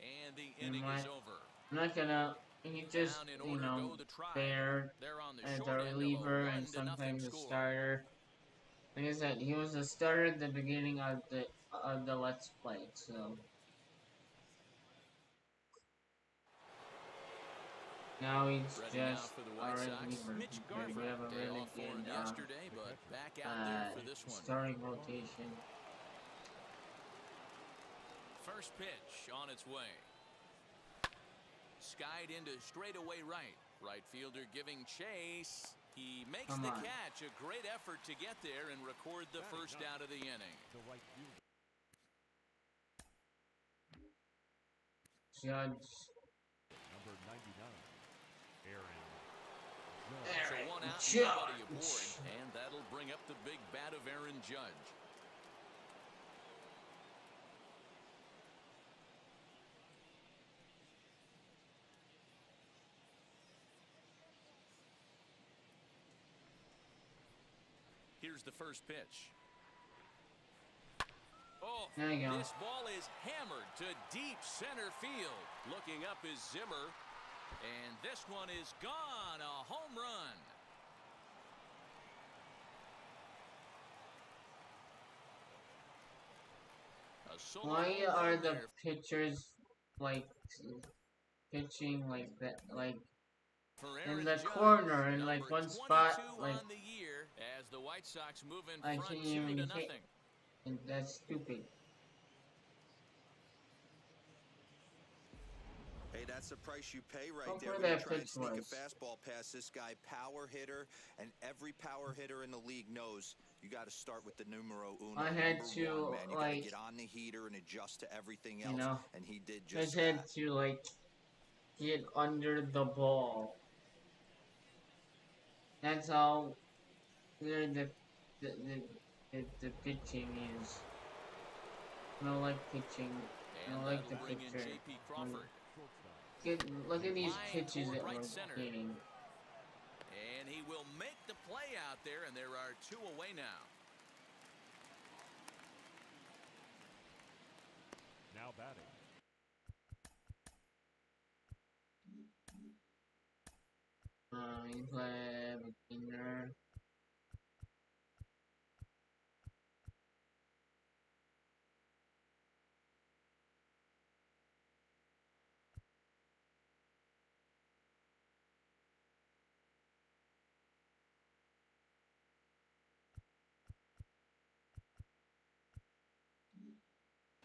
Speaker 2: and the inning is over.
Speaker 1: I'm not gonna. He just,
Speaker 2: Down in
Speaker 1: you
Speaker 2: order
Speaker 1: know,
Speaker 2: go the Tribe.
Speaker 1: there
Speaker 2: They're on the
Speaker 1: as
Speaker 2: short
Speaker 1: a
Speaker 2: end of a
Speaker 1: reliever and
Speaker 2: 1-0
Speaker 1: sometimes a
Speaker 2: score.
Speaker 1: starter. Like I said, he was a starter at the beginning of the Let's Play, so. Now he's
Speaker 2: Ready now
Speaker 1: just
Speaker 2: for the
Speaker 1: a
Speaker 2: White Sox.
Speaker 1: reliever.
Speaker 2: Mitch
Speaker 1: because we have a
Speaker 2: Garver, day
Speaker 1: really
Speaker 2: off for him
Speaker 1: good
Speaker 2: yesterday, but back out there for this one.
Speaker 1: starting rotation.
Speaker 2: First pitch on its way. Skied into straightaway right. Right fielder giving chase. He makes
Speaker 1: Come
Speaker 2: the
Speaker 1: on.
Speaker 2: catch. A great effort to get there and record the first out of the inning.
Speaker 1: Judge.
Speaker 4: Number 99, Aaron.
Speaker 2: So 1 out,
Speaker 1: Judge.
Speaker 2: nobody aboard, and that'll bring up the big bat of Aaron Judge. here's the first pitch. Oh,
Speaker 1: There you go.
Speaker 2: this ball is hammered to deep center field. Looking up is Zimmer. And this one is gone. A home run. A solo
Speaker 1: Why
Speaker 2: home
Speaker 1: are
Speaker 2: run
Speaker 1: the
Speaker 2: there.
Speaker 1: pitchers like pitching like that, like
Speaker 2: For
Speaker 1: in
Speaker 2: Aaron
Speaker 1: the
Speaker 2: Judge,
Speaker 1: corner in like
Speaker 2: number
Speaker 1: one
Speaker 2: 22
Speaker 1: spot? Like
Speaker 2: on the year as the White Sox move in
Speaker 1: I
Speaker 2: front
Speaker 1: can't
Speaker 2: 2-0.
Speaker 1: even hit, and that's stupid.
Speaker 5: Hey, that's the price you pay right
Speaker 1: How
Speaker 5: there
Speaker 1: far
Speaker 5: when you
Speaker 1: that
Speaker 5: try and
Speaker 1: pitch
Speaker 5: sneak a
Speaker 1: was.
Speaker 5: fastball past this guy. Power hitter, and every power hitter in the league knows you got to start with the numero uno.
Speaker 1: I had
Speaker 5: Number
Speaker 1: to
Speaker 5: one, man. You got to
Speaker 1: like,
Speaker 5: get on the heater and adjust to everything
Speaker 1: you
Speaker 5: else,
Speaker 1: know,
Speaker 5: and he did
Speaker 1: I
Speaker 5: just
Speaker 1: had
Speaker 5: that.
Speaker 1: to like get under the ball. That's how good the pitching is. I don't like pitching. I
Speaker 2: And
Speaker 1: don't like the
Speaker 2: that'll bring in
Speaker 1: pitcher.
Speaker 2: J.P. Crawford.
Speaker 1: Look at these
Speaker 2: Line
Speaker 1: pitches
Speaker 2: toward
Speaker 1: that
Speaker 2: right
Speaker 1: we're
Speaker 2: center.
Speaker 1: getting.
Speaker 2: And he will make the play out there, and there are 2 away now.
Speaker 4: Now batting.
Speaker 1: You play beginner.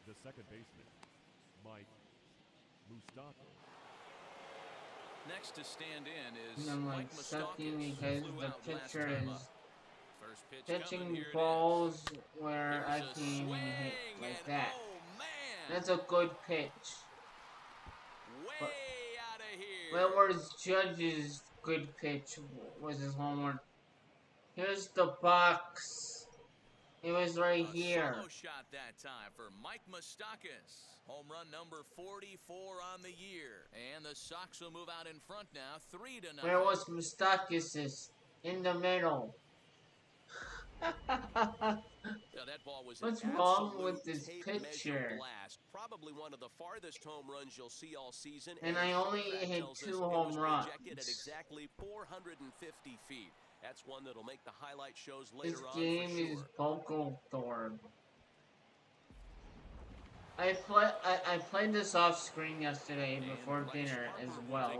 Speaker 4: The second baseman, Mike Moustakas.
Speaker 2: Next to stand in is
Speaker 1: And I'm like
Speaker 2: Mike
Speaker 1: sucking
Speaker 2: Moustakas,
Speaker 1: because
Speaker 2: who flew
Speaker 1: the
Speaker 2: out last
Speaker 1: pitcher
Speaker 2: time
Speaker 1: is
Speaker 2: up. First pitch coming,
Speaker 1: pitching
Speaker 2: here it
Speaker 1: balls
Speaker 2: is.
Speaker 1: where I
Speaker 2: Here's
Speaker 1: can't
Speaker 2: a
Speaker 1: even
Speaker 2: swing,
Speaker 1: hit like
Speaker 2: and
Speaker 1: that.
Speaker 2: oh man,
Speaker 1: That's a good pitch. But
Speaker 2: way out of here.
Speaker 1: where was Judge's good pitch? Was his home run? Here's the box. It was right
Speaker 2: A
Speaker 1: here.
Speaker 2: solo shot that time for Mike Moustakas. Home run number 44 on the year. And the Sox will move out in front now, 3-0.
Speaker 1: Where was Moustakas? In the middle.
Speaker 6: Now that ball was an
Speaker 1: What's wrong
Speaker 6: absolute
Speaker 1: with this
Speaker 6: tape measure
Speaker 1: pitcher?
Speaker 6: blast. Probably one of the farthest home runs you'll see all season.
Speaker 1: And I only
Speaker 6: Track
Speaker 1: hit
Speaker 6: tells us
Speaker 1: 2
Speaker 6: it
Speaker 1: home
Speaker 6: was
Speaker 1: runs.
Speaker 6: projected at exactly 450 feet. That's one that'll make the highlight shows
Speaker 1: This
Speaker 6: later on
Speaker 1: game
Speaker 6: for
Speaker 1: is
Speaker 6: sure.
Speaker 1: Vogelthorpe. I played this off screen yesterday before dinner as well.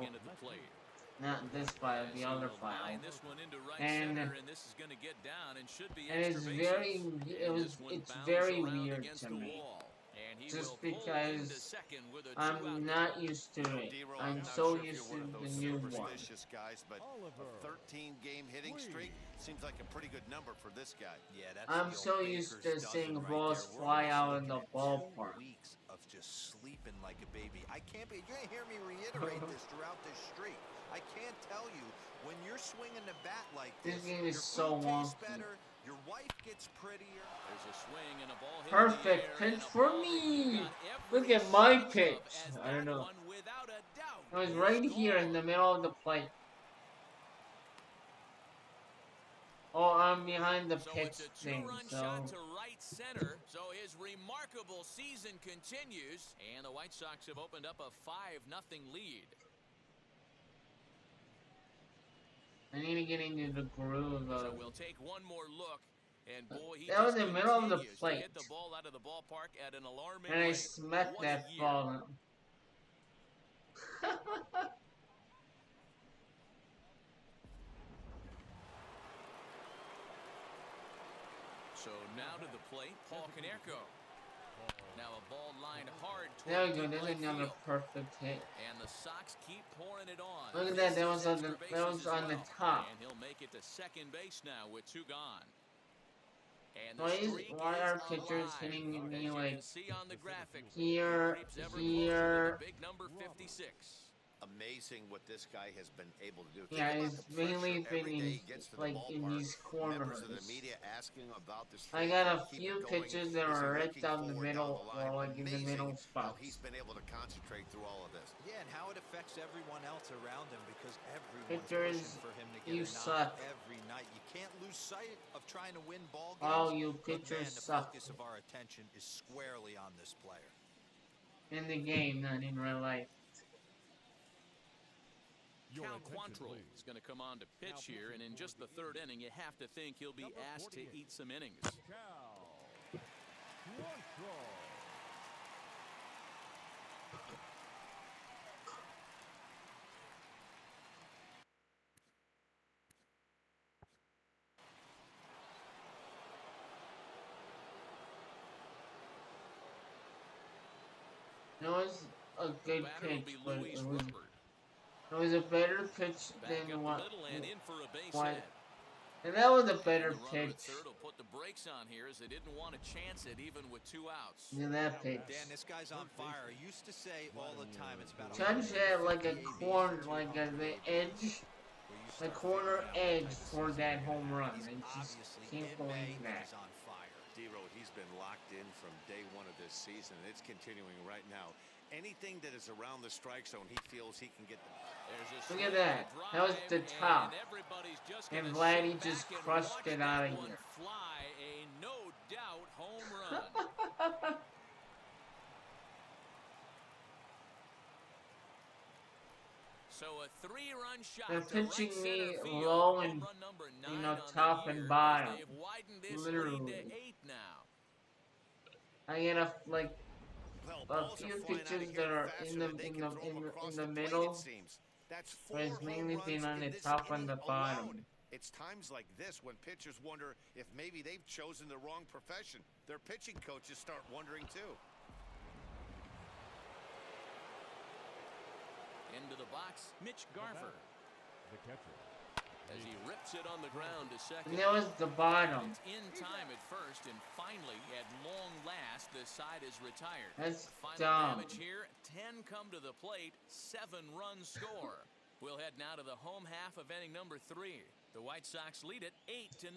Speaker 1: Not this file, the other file. And
Speaker 2: this is going to get down and should be
Speaker 1: it's
Speaker 2: extra
Speaker 1: very
Speaker 2: bases.
Speaker 1: it's very
Speaker 2: around
Speaker 1: weird
Speaker 2: against
Speaker 1: to
Speaker 2: the
Speaker 1: me.
Speaker 2: wall. And he
Speaker 1: Just
Speaker 2: will pull into
Speaker 1: because
Speaker 2: second with a
Speaker 1: I'm
Speaker 2: two-out
Speaker 1: not
Speaker 2: double.
Speaker 1: used to it.
Speaker 3: D-Roll,
Speaker 1: I'm
Speaker 3: not
Speaker 1: so
Speaker 3: sure if
Speaker 1: used
Speaker 3: you're
Speaker 1: to
Speaker 3: one of
Speaker 1: the
Speaker 3: those
Speaker 1: new one.
Speaker 3: superstitious guys, but a 13-game hitting streak seems like a pretty good number for this guy.
Speaker 5: Yeah, that's
Speaker 1: I'm
Speaker 5: the
Speaker 1: so
Speaker 5: old
Speaker 1: used
Speaker 5: Baker's
Speaker 1: to seeing
Speaker 5: dozen right
Speaker 1: balls
Speaker 5: there. We're
Speaker 1: fly
Speaker 5: almost
Speaker 1: out in the
Speaker 5: looking at 2
Speaker 1: ballpark.
Speaker 5: weeks of just sleeping like a baby. I can't be. You're gonna hear me reiterate this throughout this streak. I can't tell you when you're swinging the bat like
Speaker 1: This
Speaker 5: this.
Speaker 1: game is
Speaker 5: your
Speaker 1: so
Speaker 5: food tastes
Speaker 1: wonky.
Speaker 5: better. Your wife gets prettier.
Speaker 2: There's a swing and a ball hit
Speaker 1: Perfect
Speaker 2: in the air,
Speaker 1: pitch
Speaker 2: and a
Speaker 1: for
Speaker 2: ball that you
Speaker 1: me.
Speaker 2: got
Speaker 1: Look
Speaker 2: every
Speaker 1: at my
Speaker 2: sense of
Speaker 1: pitch.
Speaker 2: as
Speaker 1: I don't
Speaker 2: that
Speaker 1: know.
Speaker 2: one, without a doubt,
Speaker 1: It was
Speaker 2: is
Speaker 1: right here in
Speaker 2: gone.
Speaker 1: the middle of the plate. Oh, I'm behind the
Speaker 2: So
Speaker 1: pitch
Speaker 2: it's a
Speaker 1: thing,
Speaker 2: two-run
Speaker 1: so
Speaker 2: shot to right center. So his remarkable season continues, and the White Sox have opened up a 5-0 lead.
Speaker 1: I need to get into the groove
Speaker 2: So
Speaker 1: of.
Speaker 2: we'll take one more look. And boy, he
Speaker 1: That was
Speaker 2: just
Speaker 1: in the middle of the
Speaker 2: continues to
Speaker 1: plate.
Speaker 2: hit the ball out of the ballpark at an alarming
Speaker 1: And I
Speaker 2: rate.
Speaker 1: smacked
Speaker 2: What a
Speaker 1: that
Speaker 2: year.
Speaker 1: ball.
Speaker 2: So now to the plate, Paul Konerko. Now a ball lined hard
Speaker 1: There we
Speaker 2: toward
Speaker 1: go.
Speaker 2: deep
Speaker 1: There's
Speaker 2: right
Speaker 1: another
Speaker 2: field.
Speaker 1: perfect hit.
Speaker 2: And the Sox keep pouring it on.
Speaker 1: Look at that. That was
Speaker 2: Misses
Speaker 1: on the
Speaker 2: extra
Speaker 1: that was
Speaker 2: bases
Speaker 1: on
Speaker 2: as
Speaker 1: the
Speaker 2: well.
Speaker 1: top.
Speaker 2: And he'll make it to second base now with 2 gone. And the
Speaker 1: Why
Speaker 2: streak
Speaker 1: why are
Speaker 2: is
Speaker 1: pitchers
Speaker 2: alive.
Speaker 1: hitting
Speaker 2: As
Speaker 1: me
Speaker 2: you
Speaker 1: like
Speaker 2: can see on the graphic,
Speaker 1: here,
Speaker 2: he creeps ever closer to
Speaker 1: here?
Speaker 2: the big number 56.
Speaker 3: amazing what this guy has been able to do.
Speaker 1: Yeah,
Speaker 3: Think about
Speaker 1: it's
Speaker 3: the
Speaker 1: mainly
Speaker 3: pressure
Speaker 1: been
Speaker 3: every day he gets to the
Speaker 1: like in
Speaker 3: ballpark.
Speaker 1: these
Speaker 3: Members of the
Speaker 1: corners.
Speaker 3: media asking about the
Speaker 1: I
Speaker 3: strength.
Speaker 1: got
Speaker 3: Can
Speaker 1: a
Speaker 3: he keep it
Speaker 1: few
Speaker 3: going?
Speaker 1: pitches that
Speaker 3: Is he
Speaker 1: are right
Speaker 3: looking
Speaker 1: down the
Speaker 3: forward down the
Speaker 1: middle
Speaker 3: line?
Speaker 1: or like in the
Speaker 3: Amazing
Speaker 1: middle
Speaker 3: how he's
Speaker 1: spots.
Speaker 3: been able to concentrate through all of this.
Speaker 5: Yeah, and how it affects everyone else around him because everyone's pushing
Speaker 1: Pitchers,
Speaker 5: for him to get
Speaker 1: you
Speaker 5: a knock
Speaker 1: suck.
Speaker 5: every night. You can't lose sight of trying to win ball
Speaker 1: All
Speaker 5: games,
Speaker 1: you
Speaker 5: but
Speaker 1: pitchers
Speaker 5: man, the
Speaker 1: suck.
Speaker 5: focus of our attention is squarely on this player.
Speaker 1: In the game, not in real life.
Speaker 4: Your
Speaker 2: Cal
Speaker 4: attention,
Speaker 2: Quantrill
Speaker 4: please.
Speaker 2: is going to come on to pitch here, and in just the third inning, you have to think he'll be
Speaker 4: Number
Speaker 2: asked to
Speaker 4: 48.
Speaker 2: eat some innings.
Speaker 4: Cal Quantrill.
Speaker 1: It was a
Speaker 2: The
Speaker 1: good
Speaker 2: batter will
Speaker 1: pitch,
Speaker 2: be
Speaker 1: but
Speaker 2: Luis
Speaker 1: it
Speaker 2: Robert.
Speaker 1: was a better pitch
Speaker 2: Back
Speaker 1: than
Speaker 2: up
Speaker 1: what.
Speaker 2: the middle and in for a base
Speaker 1: what
Speaker 2: hit.
Speaker 1: and that was a
Speaker 2: And
Speaker 1: better
Speaker 2: the runner at
Speaker 1: pitch
Speaker 2: third will put the brakes on here as they didn't want to chance it even with 2 outs.
Speaker 1: than that pitch.
Speaker 5: Dan, this guy's on fire. I used to say all the time it's about
Speaker 1: Judge had like a
Speaker 5: 150
Speaker 1: corner,
Speaker 5: ABs to
Speaker 1: like
Speaker 5: 200
Speaker 1: the
Speaker 5: ABs,
Speaker 1: edge,
Speaker 5: where you
Speaker 1: the
Speaker 5: start
Speaker 1: corner
Speaker 5: figuring out what
Speaker 1: edge
Speaker 5: type of
Speaker 1: for
Speaker 5: season
Speaker 1: that
Speaker 5: you're
Speaker 1: home
Speaker 5: gonna have.
Speaker 1: run.
Speaker 5: He's
Speaker 1: I just
Speaker 5: obviously
Speaker 1: can't
Speaker 5: in
Speaker 1: believe
Speaker 5: May, and
Speaker 1: that.
Speaker 5: he's on fire.
Speaker 3: D-Road, he's been locked in from day one of this season, and it's continuing right now. Anything that is around the strike zone, he feels he can get them.
Speaker 2: There's a
Speaker 1: Look at
Speaker 2: swing,
Speaker 1: that.
Speaker 2: a
Speaker 1: That was the
Speaker 2: drive,
Speaker 1: top.
Speaker 2: and everybody's just
Speaker 1: And
Speaker 2: gonna
Speaker 1: Vladdy
Speaker 2: sit
Speaker 1: just
Speaker 2: back and
Speaker 1: crushed
Speaker 2: watch
Speaker 1: it
Speaker 2: that
Speaker 1: out of
Speaker 2: one
Speaker 1: here.
Speaker 2: fly. A no doubt home run. So a 3-run shot.
Speaker 1: They're
Speaker 2: to right
Speaker 1: pitching me
Speaker 2: center field.
Speaker 1: low
Speaker 2: Home
Speaker 1: and,
Speaker 2: run number 9 on
Speaker 1: top
Speaker 2: the
Speaker 1: and
Speaker 2: year,
Speaker 1: bottom.
Speaker 2: as they've widened this lead
Speaker 1: Literally.
Speaker 2: to 8 now.
Speaker 1: I get
Speaker 3: Well,
Speaker 1: a
Speaker 3: balls
Speaker 1: few
Speaker 3: are flying out of
Speaker 1: pitches
Speaker 3: here
Speaker 1: that are
Speaker 3: faster than they can throw them across
Speaker 1: in the
Speaker 3: the plate,
Speaker 1: middle,
Speaker 3: it seems. That's
Speaker 1: but
Speaker 3: 4
Speaker 1: it's mainly
Speaker 3: home
Speaker 1: been
Speaker 3: runs
Speaker 1: on
Speaker 3: in
Speaker 1: the
Speaker 3: this
Speaker 1: top and
Speaker 3: inning
Speaker 1: the
Speaker 3: alone.
Speaker 1: bottom.
Speaker 3: It's times like this when pitchers wonder if maybe they've chosen the wrong profession. Their pitching coaches start wondering too.
Speaker 2: Into the box, Mitch Garver.
Speaker 4: The catcher.
Speaker 2: As he rips it on the ground to second.
Speaker 1: And that was the bottom.
Speaker 2: It's in time at first, and finally, at long last, the side is retired.
Speaker 1: That's
Speaker 2: Final
Speaker 1: dumb.
Speaker 2: damage here, 10 come to the plate, 7 runs score. We'll head now to the home half of inning number 3. The White Sox lead it 8-0.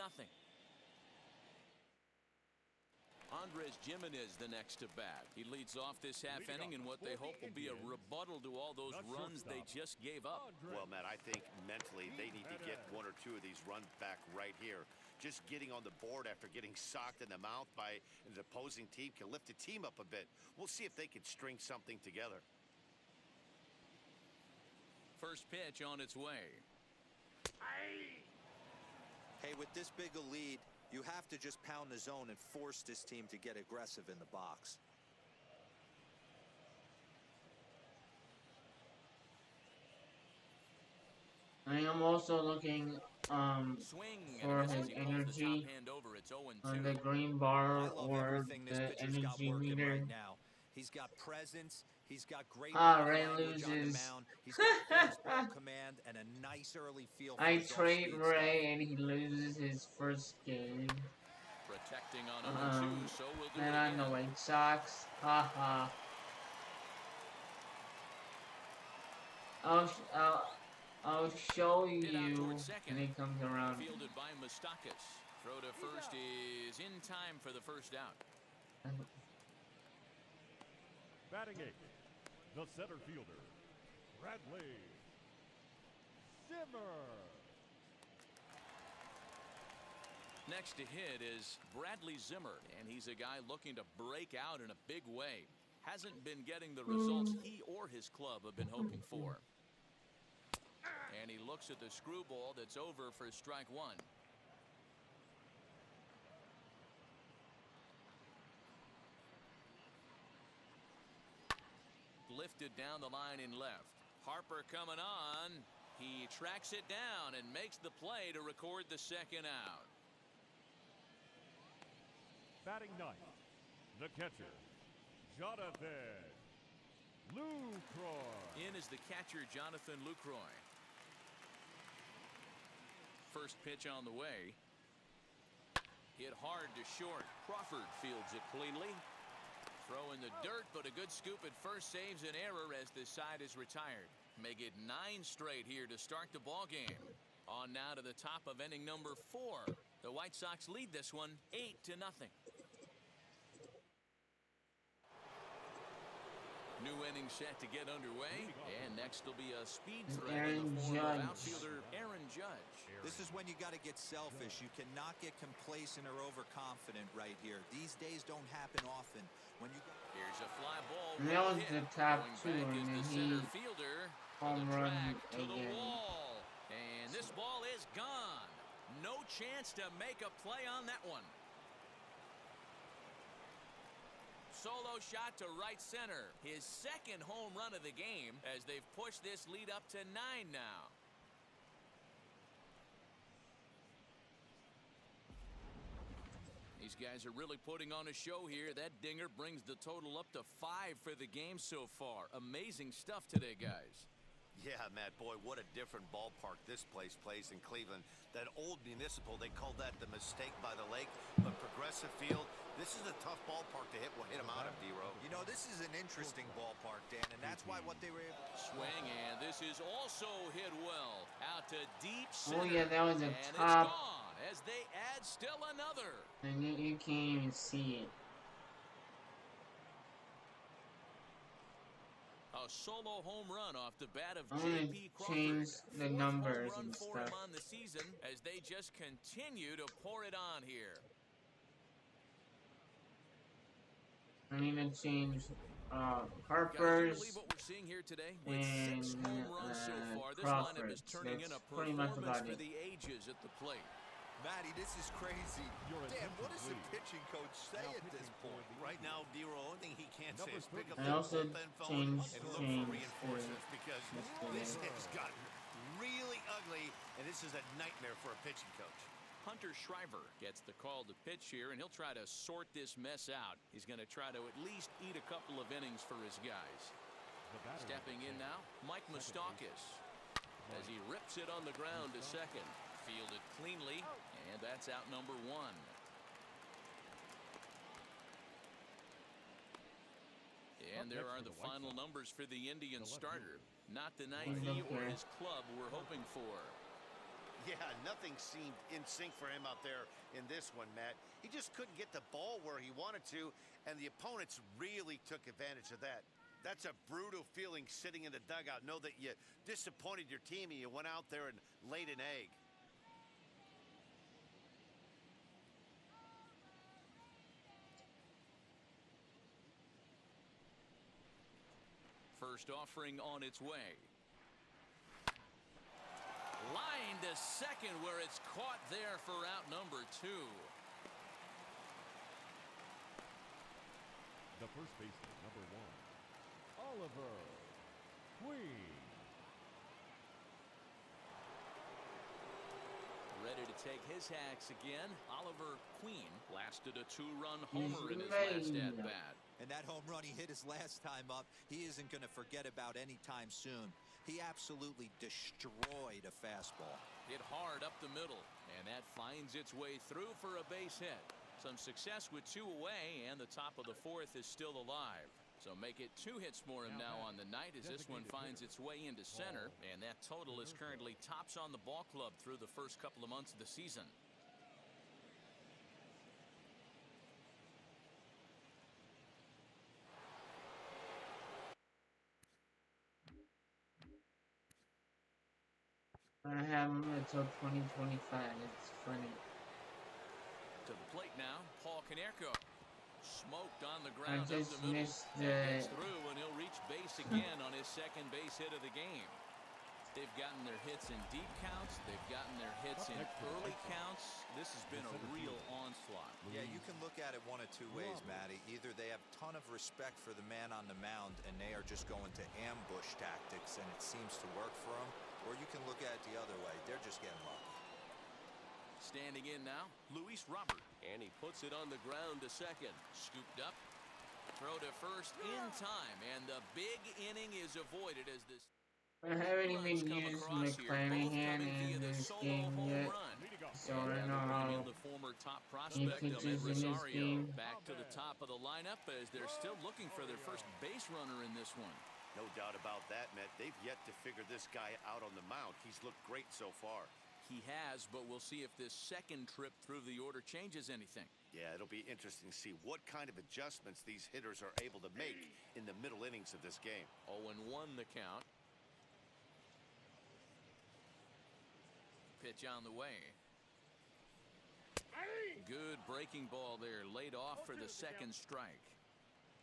Speaker 2: Andres Gimenez the next to bat. He leads off this half inning in what they hope will be a rebuttal to all those runs they just gave up.
Speaker 3: Well, Matt, I think mentally they need to get 1 or 2 of these runs back right here. Just getting on the board after getting socked in the mouth by an opposing team can lift the team up a bit. We'll see if they can string something together.
Speaker 2: First pitch on its way.
Speaker 5: Hey, with this big a lead, you have to just pound the zone and force this team to get aggressive in the box.
Speaker 1: I am also looking
Speaker 2: Swing
Speaker 1: for
Speaker 2: and a miss
Speaker 1: his
Speaker 2: as he pulls the top
Speaker 1: energy
Speaker 2: hand over. It's 0-2.
Speaker 1: on the green bar
Speaker 5: I love
Speaker 1: or
Speaker 5: everything this
Speaker 1: the
Speaker 5: pitcher's got
Speaker 1: energy
Speaker 5: working
Speaker 1: meter.
Speaker 5: right now. He's got presence. He's got great
Speaker 1: Ray
Speaker 5: language on the
Speaker 1: loses.
Speaker 5: mound. He's got fastball command and a nice early feel for
Speaker 1: I
Speaker 5: his
Speaker 1: trade
Speaker 5: off-speed
Speaker 1: Ray
Speaker 5: stuff.
Speaker 1: and he loses his first game.
Speaker 2: Protecting on 0-2, so we'll do
Speaker 1: And
Speaker 2: it
Speaker 1: on
Speaker 2: again.
Speaker 1: the White Sox. Haha. I'll show
Speaker 2: Hit out
Speaker 1: you
Speaker 2: towards second.
Speaker 1: when he comes around.
Speaker 2: Fielded by Moustakas. Throw to first is in time for the first out.
Speaker 4: Batting 8. The center fielder, Bradley Zimmer.
Speaker 2: Next to hit is Bradley Zimmer, and he's a guy looking to break out in a big way. Hasn't been getting the results he or his club have been hoping for. And he looks at the screwball that's over for strike 1. Lifted down the line in left. Harper coming on. He tracks it down and makes the play to record the second out.
Speaker 4: Batting 9th, the catcher, Jonathan Lucroy.
Speaker 2: In is the catcher, Jonathan Lucroy. First pitch on the way. Hit hard to short. Crawford fields it cleanly. Throw in the dirt, but a good scoop at first saves an error as this side is retired. Make it 9 straight here to start the ball game. On now to the top of inning number 4. The White Sox lead this one 8-0. New inning set to get underway, and next will be a speed threat in the form of outfielder Aaron Judge.
Speaker 5: This is when you got to get selfish. You cannot get complacent or overconfident right here. These days don't happen often. When you
Speaker 2: Here's a fly ball.
Speaker 1: And that was the top
Speaker 2: Going
Speaker 1: 2,
Speaker 2: back
Speaker 1: and
Speaker 2: is
Speaker 1: then
Speaker 2: the
Speaker 1: he
Speaker 2: center fielder for the
Speaker 1: home run
Speaker 2: track to the
Speaker 1: again.
Speaker 2: wall. And this ball is gone. No chance to make a play on that one. Solo shot to right center. His second home run of the game as they've pushed this lead up to 9 now. These guys are really putting on a show here. That dinger brings the total up to 5 for the game so far. Amazing stuff today, guys.
Speaker 3: Yeah, Matt, boy, what a different ballpark this place plays in Cleveland. That old Municipal, they called that the mistake by the lake, but Progressive Field, this is a tough ballpark to hit him out of, D-Row.
Speaker 5: You know, this is an interesting ballpark, Dan, and that's why what they were able to
Speaker 2: Swing, and this is also hit well. Out to deep center.
Speaker 1: Oh yeah, that was a
Speaker 2: and it's
Speaker 1: top,
Speaker 2: gone as they add still another.
Speaker 1: and you can't even see it.
Speaker 2: A solo home run off the bat of
Speaker 1: I'm gonna
Speaker 2: J.P. Crawford.
Speaker 1: change the
Speaker 2: 4th
Speaker 1: numbers
Speaker 2: home run
Speaker 1: and
Speaker 2: for
Speaker 1: stuff.
Speaker 2: him on the season as they just continue to pour it on here.
Speaker 1: I'm gonna change
Speaker 2: Guys, you
Speaker 1: Harper's
Speaker 2: believe what we're seeing here today? With
Speaker 1: and
Speaker 2: 6 home runs so far, this lineup is
Speaker 1: Crawford's.
Speaker 2: turning in a
Speaker 1: That's pretty much
Speaker 2: performance
Speaker 1: about
Speaker 2: for
Speaker 1: it.
Speaker 2: the ages at the plate.
Speaker 5: Matty, this is crazy.
Speaker 4: Your
Speaker 5: Dan, what
Speaker 4: attention,
Speaker 5: does the
Speaker 4: please.
Speaker 5: pitching coach say
Speaker 4: Now
Speaker 5: at this
Speaker 4: pitching for
Speaker 5: point?
Speaker 4: the
Speaker 3: Right now, D-Row, only thing he can't say
Speaker 4: Number
Speaker 3: is pick up
Speaker 1: I
Speaker 3: the
Speaker 1: also
Speaker 3: bullpen phone
Speaker 1: changed
Speaker 3: and look for
Speaker 1: change
Speaker 3: reinforcements because
Speaker 1: Mr.
Speaker 3: this
Speaker 1: Ray.
Speaker 3: has gotten really ugly, and this is a nightmare for a pitching coach.
Speaker 2: Hunter Schreiber gets the call to pitch here, and he'll try to sort this mess out. He's going to try to at least eat a couple of innings for his guys.
Speaker 4: The batter
Speaker 2: Stepping in now, Mike Moustakas as he rips it on the ground to second. Fielded cleanly, and that's out number 1. And there are the final numbers for the Indian starter. Not the night he or his club were hoping for.
Speaker 3: Yeah, nothing seemed in sync for him out there in this one, Matt. He just couldn't get the ball where he wanted to, and the opponents really took advantage of that. That's a brutal feeling sitting in the dugout. Know that you disappointed your team and you went out there and laid an egg.
Speaker 2: First offering on its way. Line to second where it's caught there for out number 2.
Speaker 4: The first baseman, number 1, Oliver Queen.
Speaker 2: Ready to take his hacks again. Oliver Queen blasted a 2-run homer in his
Speaker 1: He's
Speaker 2: last
Speaker 1: ready.
Speaker 2: at-bat.
Speaker 5: And that home run he hit his last time up, he isn't going to forget about any time soon. He absolutely destroyed a fastball.
Speaker 2: Hit hard up the middle, and that finds its way through for a base hit. Some success with 2 away, and the top of the 4th is still alive. So make it 2 hits for him now on the night as this one finds its way into center, and that total is currently tops on the ball club through the first couple of months of the season.
Speaker 1: I have him until 2025. It's funny.
Speaker 2: To the plate now, Paul Konerko. Smoked on the
Speaker 1: I
Speaker 2: ground up
Speaker 1: just
Speaker 2: the middle.
Speaker 1: missed
Speaker 2: Gets
Speaker 1: the.
Speaker 2: through, and he'll reach base again on his second base hit of the game. They've gotten their hits in deep counts. They've gotten their hits in early counts. This has been a real onslaught.
Speaker 5: Yeah, you can look at it one of 2 ways, Matty. Either they have a ton of respect for the man on the mound and they are just going to ambush tactics and it seems to work for them, or you can look at it the other way. They're just getting lucky.
Speaker 2: Standing in now, Luis Robert. And he puts it on the ground to second. Scooped up. Throw to first in time. And the big inning is avoided as this
Speaker 1: I haven't
Speaker 2: runs
Speaker 1: even
Speaker 2: come
Speaker 1: used
Speaker 2: across here, both
Speaker 1: McClanahan
Speaker 2: coming via
Speaker 1: in
Speaker 2: the
Speaker 1: this
Speaker 2: solo
Speaker 1: game
Speaker 2: home
Speaker 1: yet.
Speaker 2: run.
Speaker 1: So
Speaker 2: And
Speaker 1: I don't
Speaker 2: now
Speaker 1: know
Speaker 2: they bring
Speaker 1: how
Speaker 2: in the former top
Speaker 1: he
Speaker 2: prospect,
Speaker 1: pitches in this
Speaker 2: Rosario,
Speaker 1: game.
Speaker 2: back to the top of the lineup as they're still looking for their first base runner in this one.
Speaker 3: No doubt about that, Matt. They've yet to figure this guy out on the mound. He's looked great so far.
Speaker 2: He has, but we'll see if this second trip through the order changes anything.
Speaker 3: Yeah, it'll be interesting to see what kind of adjustments these hitters are able to make in the middle innings of this game.
Speaker 2: 0-1 the count. Pitch on the way. Good breaking ball there, laid off for the second strike.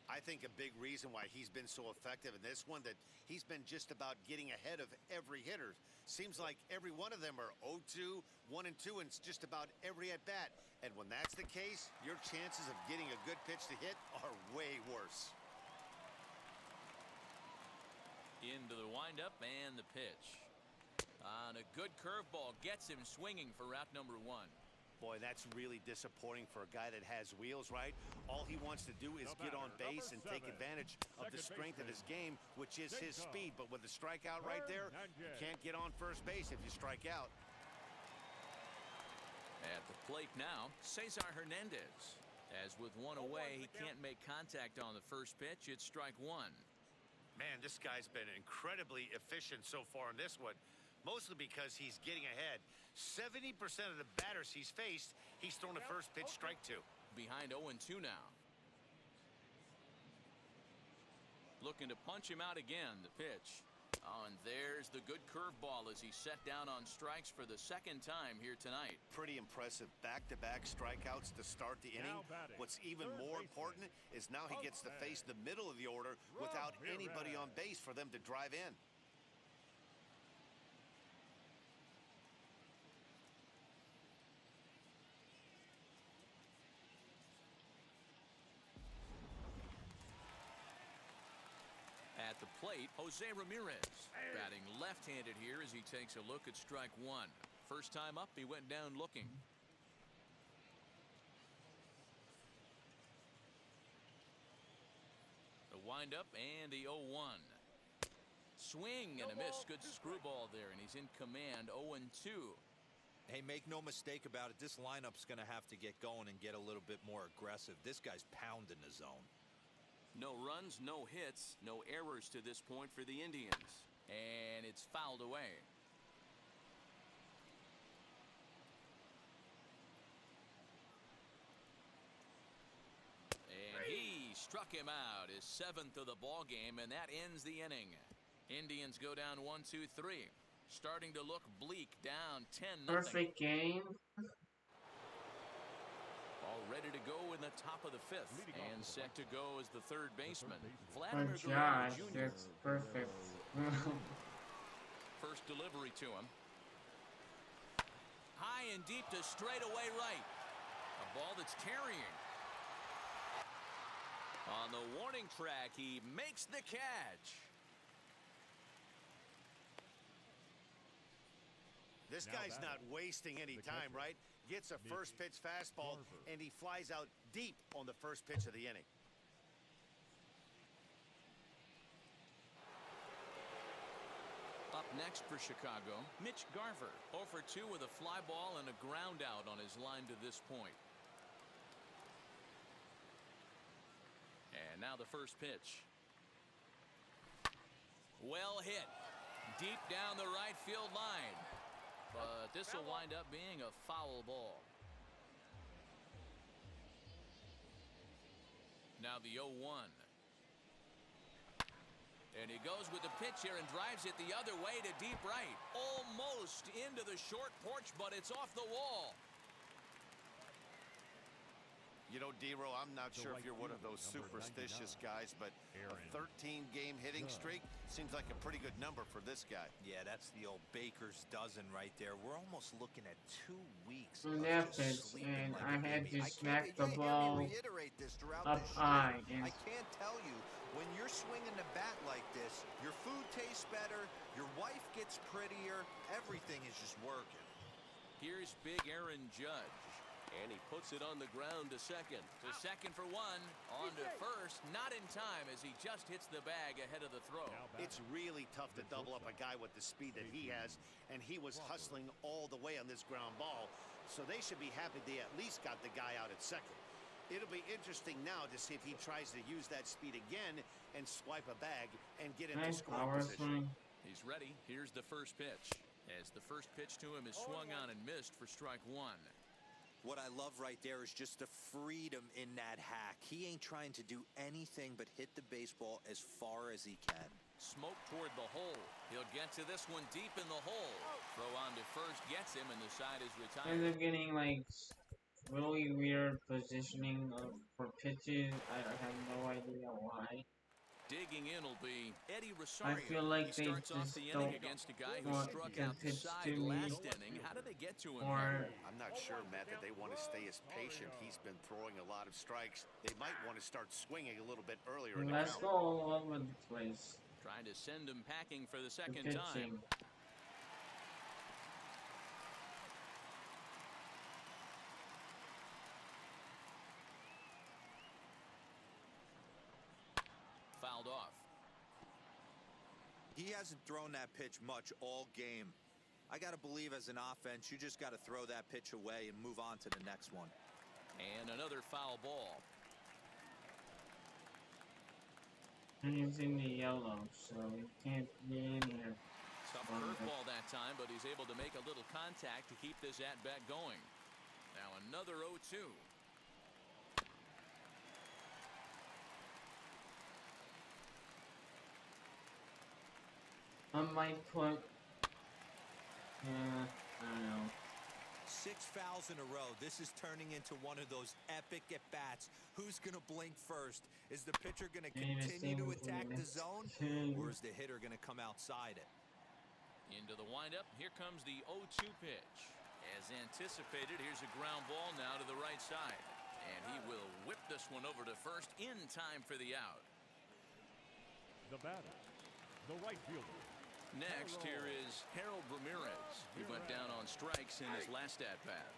Speaker 3: I think a big reason why he's been so effective in this one that he's been just about getting ahead of every hitter. Seems like every one of them are 0-2, 1-2, and just about every at bat. And when that's the case, your chances of getting a good pitch to hit are way worse.
Speaker 2: Into the windup and the pitch. On a good curveball, gets him swinging for route number 1.
Speaker 3: Boy, that's really disappointing for a guy that has wheels, right? All he wants to do is get on base and take advantage of the strength of his game, which is his speed. But with the strikeout right there, you can't get on first base if you strike out.
Speaker 2: At the plate now, Cesar Hernandez. As with one away, he can't make contact on the first pitch. It's strike 1.
Speaker 3: Man, this guy's been incredibly efficient so far in this one. Mostly because he's getting ahead. 70% of the batters he's faced, he's thrown a first pitch strike to.
Speaker 2: Behind 0-2 now. Looking to punch him out again, the pitch. Oh, and there's the good curveball as he set down on strikes for the second time here tonight.
Speaker 3: Pretty impressive back-to-back strikeouts to start the inning. What's even more important is now he gets to face the middle of the order without anybody on base for them to drive in.
Speaker 2: At the plate, Jose Ramirez batting left-handed here as he takes a look at strike 1. First time up, he went down looking. The windup and the 0-1. Swing and a miss. Good screwball there, and he's in command. 0-2.
Speaker 5: Hey, make no mistake about it. This lineup's going to have to get going and get a little bit more aggressive. This guy's pounding the zone.
Speaker 2: No runs, no hits, no errors to this point for the Indians. And it's fouled away. And he struck him out, his 7th of the ball game, and that ends the inning. Indians go down 1-2-3. Starting to look bleak, down 10-0.
Speaker 1: Perfect game.
Speaker 2: All ready to go in the top of the 5th. And set to go as the third baseman.
Speaker 1: Oh
Speaker 2: Vladimir
Speaker 1: gosh,
Speaker 2: Guerrero Jr.
Speaker 1: that's perfect.
Speaker 2: First delivery to him. High and deep to straightaway right. A ball that's carrying. On the warning track, he makes the catch.
Speaker 3: This guy's not wasting any time, right? Gets a first pitch fastball, and he flies out deep on the first pitch of the inning.
Speaker 2: Up next for Chicago, Mitch Garver. 0 for 2 with a fly ball and a ground out on his line to this point. And now the first pitch. Well hit. Deep down the right field line. But this will wind up being a foul ball. Now the 0-1. And he goes with the pitch here and drives it the other way to deep right. Almost into the short porch, but it's off the wall.
Speaker 3: You know, D-Row, I'm not sure if you're one of those superstitious guys, but a 13-game hitting streak seems like a pretty good number for this guy.
Speaker 5: Yeah, that's the old baker's dozen right there. We're almost looking at 2 weeks
Speaker 1: And
Speaker 5: of
Speaker 1: that
Speaker 5: just
Speaker 1: pitch,
Speaker 5: sleeping
Speaker 1: and
Speaker 5: like
Speaker 1: I
Speaker 5: a
Speaker 1: had
Speaker 5: baby.
Speaker 1: to
Speaker 5: I
Speaker 1: smack
Speaker 5: can't-
Speaker 1: the
Speaker 5: you
Speaker 1: ball
Speaker 5: hear me reiterate this throughout
Speaker 1: up
Speaker 5: this
Speaker 1: high.
Speaker 5: stream.
Speaker 1: And
Speaker 5: I can't tell you, when you're swinging the bat like this, your food tastes better, your wife gets prettier, everything is just working.
Speaker 2: Here's big Aaron Judge. And he puts it on the ground to second. To second for 1. On to first. Not in time as he just hits the bag ahead of the throw.
Speaker 3: It's really tough to double up a guy with the speed that he has, and he was hustling all the way on this ground ball. so they should be happy they at least got the guy out at second. It'll be interesting now to see if he tries to use that speed again and swipe a bag and get into
Speaker 1: Nice
Speaker 3: scoring
Speaker 1: power
Speaker 3: position.
Speaker 1: swing.
Speaker 2: He's ready. Here's the first pitch. As the first pitch to him is swung on and missed for strike one.
Speaker 5: What I love right there is just the freedom in that hack. He ain't trying to do anything but hit the baseball as far as he can.
Speaker 2: Smoke toward the hole. He'll get to this one deep in the hole. Throw on to first gets him, and the side is
Speaker 1: Ends
Speaker 2: retired.
Speaker 1: up getting like really weird positioning for pitches. I have no idea why.
Speaker 2: Digging in will be Eddie
Speaker 1: I
Speaker 2: Rosario.
Speaker 1: feel like
Speaker 2: He
Speaker 1: they
Speaker 2: starts off
Speaker 1: just
Speaker 2: the
Speaker 1: don't
Speaker 2: inning against a guy who
Speaker 1: want
Speaker 2: struck
Speaker 1: to
Speaker 2: out the
Speaker 1: pitch
Speaker 2: side
Speaker 1: to me,
Speaker 2: last inning. How do they get to him
Speaker 1: or
Speaker 2: here?
Speaker 3: I'm not sure, Matt, that they want to stay as patient. He's been throwing a lot of strikes. They might want to start swinging a little bit earlier in the
Speaker 1: let's
Speaker 3: count.
Speaker 1: go all over the place.
Speaker 2: Trying to send him packing for the
Speaker 1: The
Speaker 2: second time.
Speaker 1: pitching.
Speaker 2: Fouled off.
Speaker 5: He hasn't thrown that pitch much all game. I got to believe as an offense, you just got to throw that pitch away and move on to the next one.
Speaker 2: And another foul ball.
Speaker 1: And he's in the yellow, so he can't get in here.
Speaker 2: Tough curveball that time, but he's able to make a little contact to keep this at-bat going. Now another 0-2.
Speaker 1: I might put, I don't know.
Speaker 5: 6 fouls in a row. This is turning into one of those epic at-bats. Who's going to blink first? Is the pitcher going to continue to attack the zone, or is the hitter going to come outside it?
Speaker 2: Into the windup. Here comes the 0-2 pitch. As anticipated, here's a ground ball now to the right side. And he will whip this one over to first in time for the out.
Speaker 4: The batter, the right fielder.
Speaker 2: Next, here is Harold Ramirez. He went down on strikes in his last at-bat.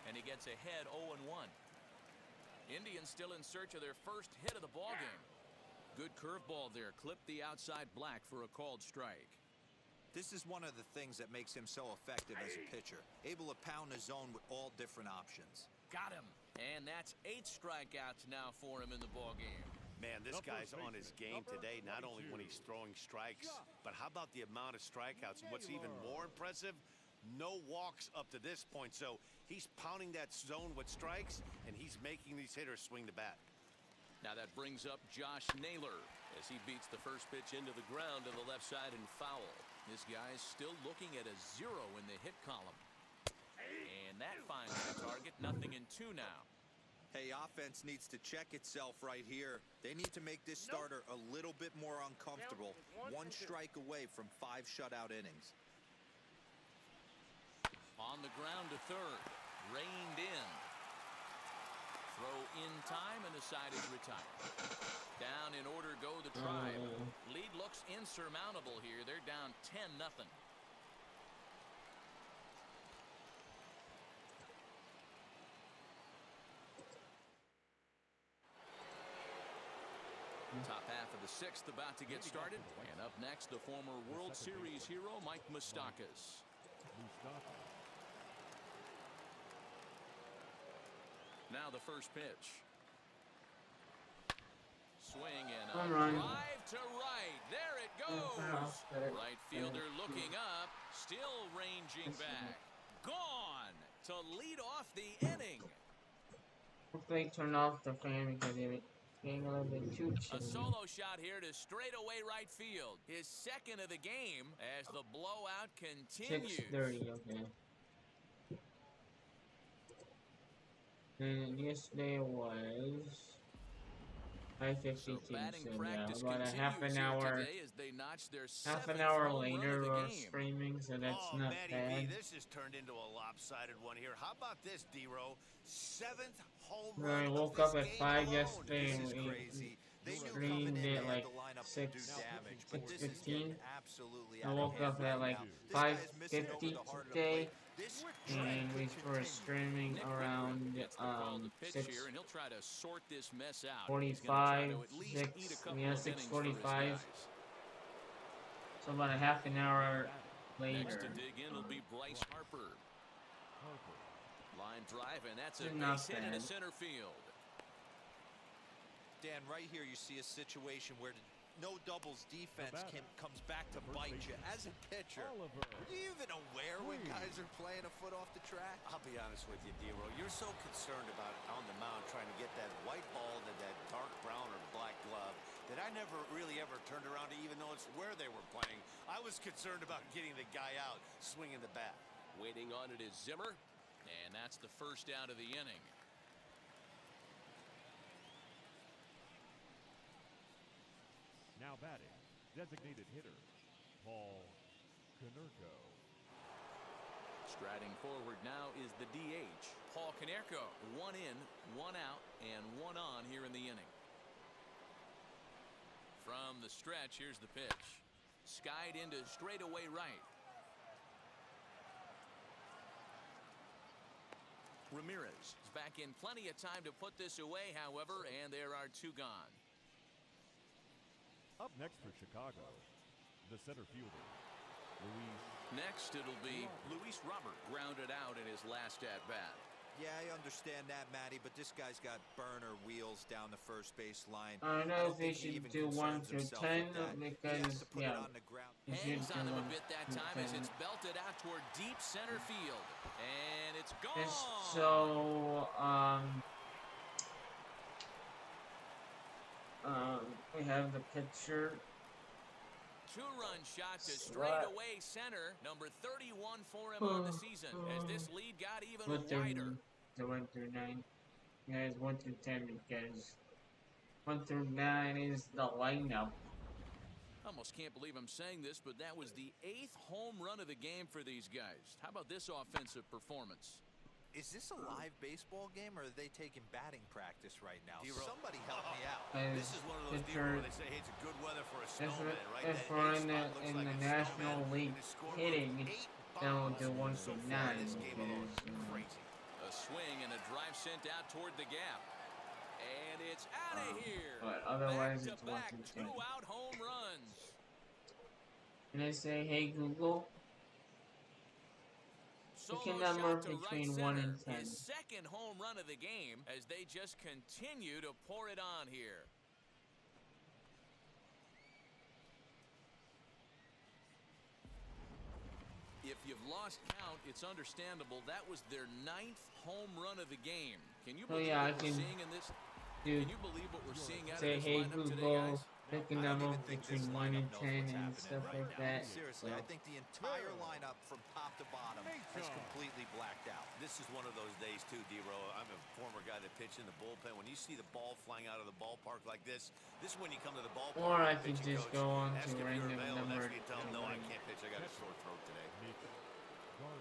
Speaker 2: And he gets ahead 0-1. Indians still in search of their first hit of the ballgame. Good curveball there. Clipped the outside black for a called strike.
Speaker 5: This is one of the things that makes him so effective as a pitcher. Able to pound the zone with all different options.
Speaker 2: Got him. And that's 8 strikeouts now for him in the ballgame.
Speaker 3: Man, this guy's on his game today, not only when he's throwing strikes, but how about the amount of strikeouts? And what's even more impressive, no walks up to this point. So he's pounding that zone with strikes, and he's making these hitters swing the bat.
Speaker 2: Now that brings up Josh Naylor as he beats the first pitch into the ground to the left side and foul. This guy's still looking at a 0 in the hit column. And that finds the target, 0-2 now.
Speaker 5: Hey, offense needs to check itself right here. They need to make this starter a little bit more uncomfortable. 1 strike away from 5 shutout innings.
Speaker 2: On the ground to third. Reined in. Throw in time, and the side is retired. Down in order go the Tribe. Lead looks insurmountable here. They're down 10-0. Top half of the 6th about to get started. And up next, the former World Series hero, Mike Moustakas. Now the first pitch. Swing and a drive to right. There it goes. Right fielder looking up. Still ranging back. Gone to lead off the inning.
Speaker 1: Hopefully turn off the fan because it's getting a little bit too chilly.
Speaker 2: A solo shot here to straightaway right field. His second of the game as the blowout continues.
Speaker 1: 6:30, okay. And yesterday was 5:52,
Speaker 2: So batting
Speaker 1: so yeah,
Speaker 2: practice
Speaker 1: about a
Speaker 2: continues
Speaker 1: half an
Speaker 2: here
Speaker 1: hour.
Speaker 2: today as they notch their
Speaker 1: Half an
Speaker 2: 7th
Speaker 1: hour
Speaker 2: home run of
Speaker 1: later,
Speaker 2: the
Speaker 1: we're
Speaker 2: game.
Speaker 1: streaming, so that's not
Speaker 3: Matty
Speaker 1: bad.
Speaker 3: B, this has turned into a lopsided one here. How about this, D-Row? 7th home
Speaker 1: When
Speaker 3: run
Speaker 1: I
Speaker 3: of
Speaker 1: woke
Speaker 3: this
Speaker 1: up at
Speaker 3: game
Speaker 1: 5
Speaker 3: alone.
Speaker 1: yesterday
Speaker 5: This
Speaker 1: and
Speaker 5: is
Speaker 1: we
Speaker 5: crazy. They knew coming
Speaker 1: streamed
Speaker 5: in
Speaker 1: it
Speaker 5: they had
Speaker 1: like
Speaker 5: to line up to do
Speaker 1: 6,
Speaker 5: damage, but this is
Speaker 1: 6:15.
Speaker 5: getting absolutely
Speaker 1: I
Speaker 5: out of
Speaker 1: woke
Speaker 5: hand
Speaker 1: up
Speaker 5: right
Speaker 1: at like
Speaker 5: now. This guy is missing over
Speaker 1: 5:50
Speaker 5: the heart of the
Speaker 1: today,
Speaker 5: plate. This trend
Speaker 1: and we
Speaker 5: could
Speaker 1: were
Speaker 5: continue.
Speaker 1: streaming
Speaker 2: Nick
Speaker 1: around
Speaker 2: Whitworth gets the call to pitch
Speaker 1: 6.
Speaker 2: here, and he'll try to sort this mess out.
Speaker 1: 45,
Speaker 2: He's gonna try to at least
Speaker 1: 6,
Speaker 2: eat a couple
Speaker 1: yeah,
Speaker 2: of innings for his
Speaker 1: 6:45.
Speaker 2: guys.
Speaker 1: So about a half an hour
Speaker 2: Next to
Speaker 1: later.
Speaker 2: dig in will be Bryce Harper. Line drive, and that's a
Speaker 1: It's not
Speaker 2: base hit into
Speaker 1: bad.
Speaker 2: center field.
Speaker 5: Dan, right here you see a situation where the no doubles defense comes back to bite you. As a pitcher,
Speaker 4: Oliver.
Speaker 5: are you even aware when guys are playing a foot off the track?
Speaker 3: I'll be honest with you, D-Row. You're so concerned about on the mound trying to get that white ball to that dark brown or black glove that I never really ever turned around to even notice where they were playing. I was concerned about getting the guy out swinging the bat.
Speaker 2: Waiting on it is Zimmer, and that's the first out of the inning.
Speaker 4: Now batting, designated hitter, Paul Konerko.
Speaker 2: Striding forward now is the DH, Paul Konerko. 1 in, 1 out, and 1 on here in the inning. From the stretch, here's the pitch. Skied into straightaway right. Ramirez is back in plenty of time to put this away, however, and there are 2 gone.
Speaker 4: Up next for Chicago, the center fielder, Luis.
Speaker 2: Next, it'll be Luis Robert, grounded out in his last at-bat.
Speaker 5: Yeah, I understand that, Matty, but this guy's got burner wheels down the first base line.
Speaker 1: I don't know if they
Speaker 5: think he
Speaker 1: should
Speaker 5: even
Speaker 1: do 1
Speaker 5: concerns
Speaker 1: through
Speaker 5: himself
Speaker 1: 10
Speaker 5: with that. He has
Speaker 1: because,
Speaker 5: to put it
Speaker 1: yeah,
Speaker 5: on the ground.
Speaker 1: you should
Speaker 2: Hangs
Speaker 1: do
Speaker 2: on him a
Speaker 1: 1
Speaker 2: bit that
Speaker 1: through
Speaker 2: time as
Speaker 1: 10.
Speaker 2: it's belted out toward deep center field. And it's gone.
Speaker 1: It's so, we have the picture.
Speaker 2: 2-run shot to straightaway center. Number 31 for him on the season as this lead got even wider.
Speaker 1: The 1 through 9. Guys, 1 through 10 because 1 through 9 is the lineup.
Speaker 2: Almost can't believe I'm saying this, but that was the 8th home run of the game for these guys. How about this offensive performance?
Speaker 5: Is this a live baseball game, or are they taking batting practice right now?
Speaker 3: D-Row.
Speaker 5: Somebody help me out.
Speaker 3: This is one of those deals where they say, hey, it's a good weather for a snowman, right?
Speaker 1: If
Speaker 3: That
Speaker 1: we're
Speaker 3: eight
Speaker 1: in the,
Speaker 3: spot looks
Speaker 1: in
Speaker 3: like
Speaker 1: the
Speaker 3: a
Speaker 1: National
Speaker 3: snowman,
Speaker 1: League
Speaker 3: and his scorebook,
Speaker 1: hitting,
Speaker 3: 8
Speaker 1: then we'll
Speaker 3: bombs
Speaker 1: do 1
Speaker 3: so
Speaker 1: through
Speaker 3: far
Speaker 1: 9
Speaker 3: this game alone.
Speaker 1: because,
Speaker 3: Crazy.
Speaker 2: A swing and a drive sent out toward the gap. And it's out of here.
Speaker 1: but otherwise it's 1
Speaker 2: Back-to-back
Speaker 1: through 10.
Speaker 2: 2-out home runs.
Speaker 1: And I say, hey Google, pick a
Speaker 2: Solo
Speaker 1: number
Speaker 2: shot to
Speaker 1: between
Speaker 2: right
Speaker 1: 1
Speaker 2: center.
Speaker 1: and 10.
Speaker 2: His second home run of the game as they just continue to pour it on here. If you've lost count, it's understandable. That was their 9th home run of the game. Can you believe
Speaker 1: yeah, I
Speaker 2: what we're
Speaker 1: can
Speaker 2: seeing in this?
Speaker 1: do
Speaker 2: Can you believe what we're seeing out of
Speaker 1: say,
Speaker 2: this
Speaker 1: hey
Speaker 2: lineup today,
Speaker 1: Google,
Speaker 2: guys?
Speaker 1: pick a
Speaker 5: I don't
Speaker 1: number
Speaker 5: even think this
Speaker 1: between 1 and
Speaker 5: lineup knows
Speaker 1: 10
Speaker 5: what's
Speaker 1: and
Speaker 5: happening
Speaker 1: stuff
Speaker 5: right
Speaker 1: like
Speaker 5: now.
Speaker 1: that.
Speaker 5: Seriously, I think the entire lineup from top to bottom is completely blacked out.
Speaker 3: This is one of those days, too, D-Row. I'm a former guy that pitched in the bullpen. When you see the ball flying out of the ballpark like this is when you come to the ballpark.
Speaker 1: Or I
Speaker 3: pitching
Speaker 1: could just
Speaker 3: coach,
Speaker 1: go on
Speaker 3: ask
Speaker 1: to
Speaker 3: if you're
Speaker 1: random
Speaker 3: available, and
Speaker 1: number.
Speaker 3: that's when you tell them, no, I can't pitch. I got a sore throat today.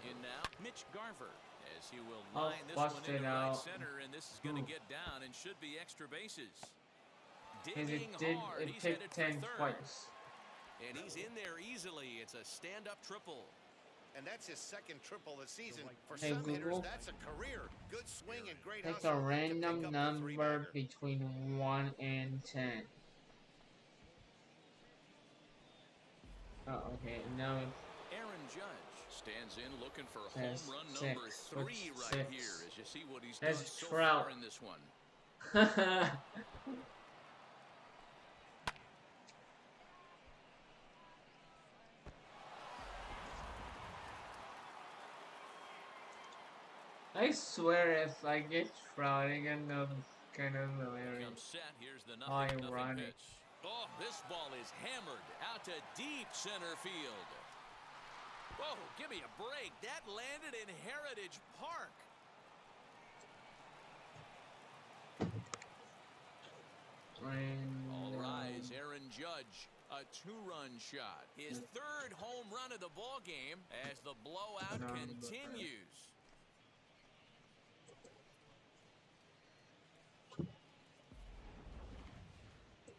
Speaker 2: In now, Mitch Garver, as he will
Speaker 1: Oh,
Speaker 2: line this one
Speaker 1: busted
Speaker 2: into right
Speaker 1: out.
Speaker 2: center, and this is going to get down and should be extra bases.
Speaker 1: Because
Speaker 2: Digging
Speaker 1: it
Speaker 2: hard, he's
Speaker 1: picked
Speaker 2: headed
Speaker 1: 10
Speaker 2: for third.
Speaker 1: twice.
Speaker 2: And he's in there easily. It's a stand-up triple.
Speaker 3: And that's his second triple this season. For
Speaker 1: Hey,
Speaker 3: some hitters,
Speaker 1: Google.
Speaker 3: that's a career. Good swing and great
Speaker 1: Pick
Speaker 3: hustle
Speaker 1: a
Speaker 3: to
Speaker 1: random
Speaker 3: pick up the
Speaker 1: number
Speaker 3: three-bagger.
Speaker 1: between 1 and 10. Oh, okay, and now
Speaker 2: Aaron Judge stands in looking for
Speaker 1: That's
Speaker 2: home run
Speaker 1: 6.
Speaker 2: number 3
Speaker 1: What's
Speaker 2: right
Speaker 1: 6?
Speaker 2: here as you see what he's
Speaker 1: That's
Speaker 2: done so
Speaker 1: Trout.
Speaker 2: far in this one.
Speaker 1: I swear if I get Trout, I'm gonna kind of hilarious.
Speaker 2: Comes set. Here's the nothing
Speaker 1: Ironic.
Speaker 2: pitch. Oh, this ball is hammered out to deep center field. Whoa, give me a break. That landed in Heritage Park. All rise, Aaron Judge, a 2-run shot. His 3rd home run of the ball game as the blowout continues.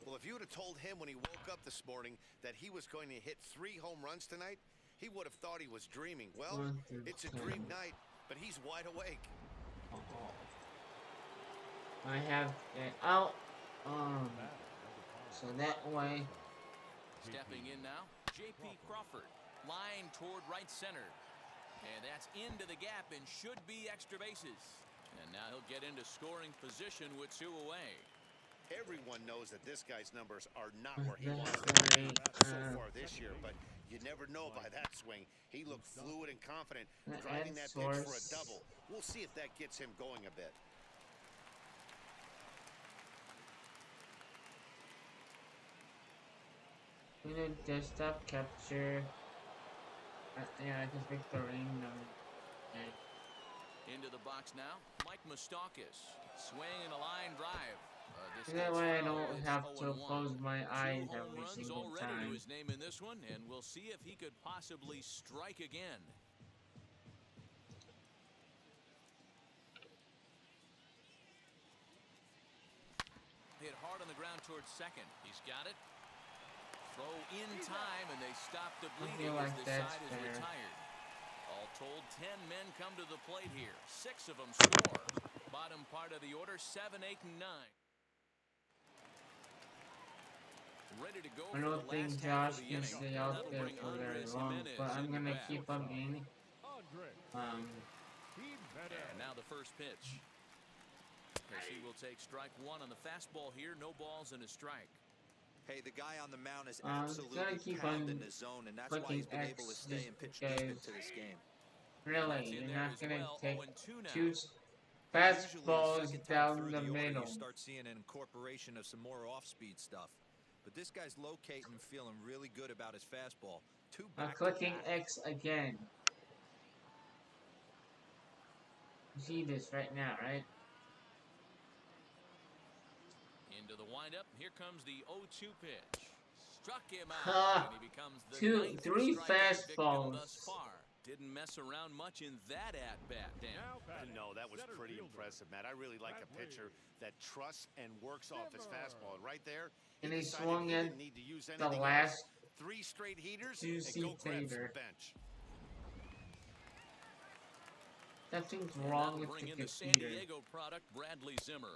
Speaker 3: Well, if you would have told him when he woke up this morning that he was going to hit 3 home runs tonight, he would have thought he was dreaming. Well,
Speaker 1: 1 through
Speaker 3: it's a
Speaker 1: 10.
Speaker 3: dream night, but he's wide awake.
Speaker 1: I have it out. So that way,
Speaker 2: Stepping in now, J.P. Crawford. Line toward right center. And that's into the gap and should be extra bases. And now he'll get into scoring position with 2 away.
Speaker 3: Everyone knows that this guy's numbers are not where he
Speaker 1: That's
Speaker 3: wants them to be
Speaker 1: great.
Speaker 3: so far this year, but you never know by that swing. He looked fluid and confident, driving that pitch for a double. We'll see if that gets him going a bit.
Speaker 1: You know, desktop capture. Yeah, I can pick the ring number. Okay.
Speaker 2: Into the box now, Mike Moustakas. Swing and a line drive.
Speaker 1: That way I don't have to close my eyes every single
Speaker 2: already
Speaker 1: time.
Speaker 2: to his name in this one, and we'll see if he could possibly strike again. Hit hard on the ground towards second. He's got it. Throw in time, and they stop the bleeding as the side is retired. All told, 10 men come to the plate here. 6 of them score. Bottom part of the order, 7, 8, and 9. Ready to go.
Speaker 1: I don't think Josh can stay out there for very long, but I'm gonna keep him in.
Speaker 2: And now the first pitch. As he will take strike 1 on the fastball here. No balls and a strike.
Speaker 5: Hey, the guy on the mound is
Speaker 1: gonna
Speaker 5: absolutely
Speaker 1: keep
Speaker 5: pounding
Speaker 1: on
Speaker 5: the zone, and that's why he's been able to stay and pitch deep into this game.
Speaker 1: Really, you're not gonna take 2
Speaker 5: Usually
Speaker 1: fastballs
Speaker 5: second time
Speaker 1: down
Speaker 5: through
Speaker 1: the
Speaker 5: order,
Speaker 1: middle.
Speaker 5: You start seeing an incorporation of some more off-speed stuff. But this guy's locating and feeling really good about his fastball. 2
Speaker 1: I'm
Speaker 5: back-to-back.
Speaker 1: clicking X again. You see this right now, right?
Speaker 2: Into the windup. Here comes the 0-2 pitch. Struck him out, and he becomes the
Speaker 1: 3
Speaker 2: fastballs
Speaker 1: fastballs.
Speaker 2: thus far. Didn't mess around much in that at-bat, Dan.
Speaker 3: No, that was pretty impressive, Matt. I really like a pitcher that trusts and works off his fastball. And right there,
Speaker 1: And he
Speaker 3: decided
Speaker 1: swung
Speaker 3: he
Speaker 1: in
Speaker 3: didn't need to use
Speaker 1: the
Speaker 3: anything
Speaker 1: last
Speaker 3: else. 3 straight heaters and
Speaker 1: juicy
Speaker 3: go grab some
Speaker 1: tater.
Speaker 3: bench.
Speaker 1: Nothing's
Speaker 2: And
Speaker 1: wrong
Speaker 2: that'll
Speaker 1: with
Speaker 2: bring
Speaker 1: the
Speaker 2: in the San
Speaker 1: computer.
Speaker 2: Diego product, Bradley Zimmer,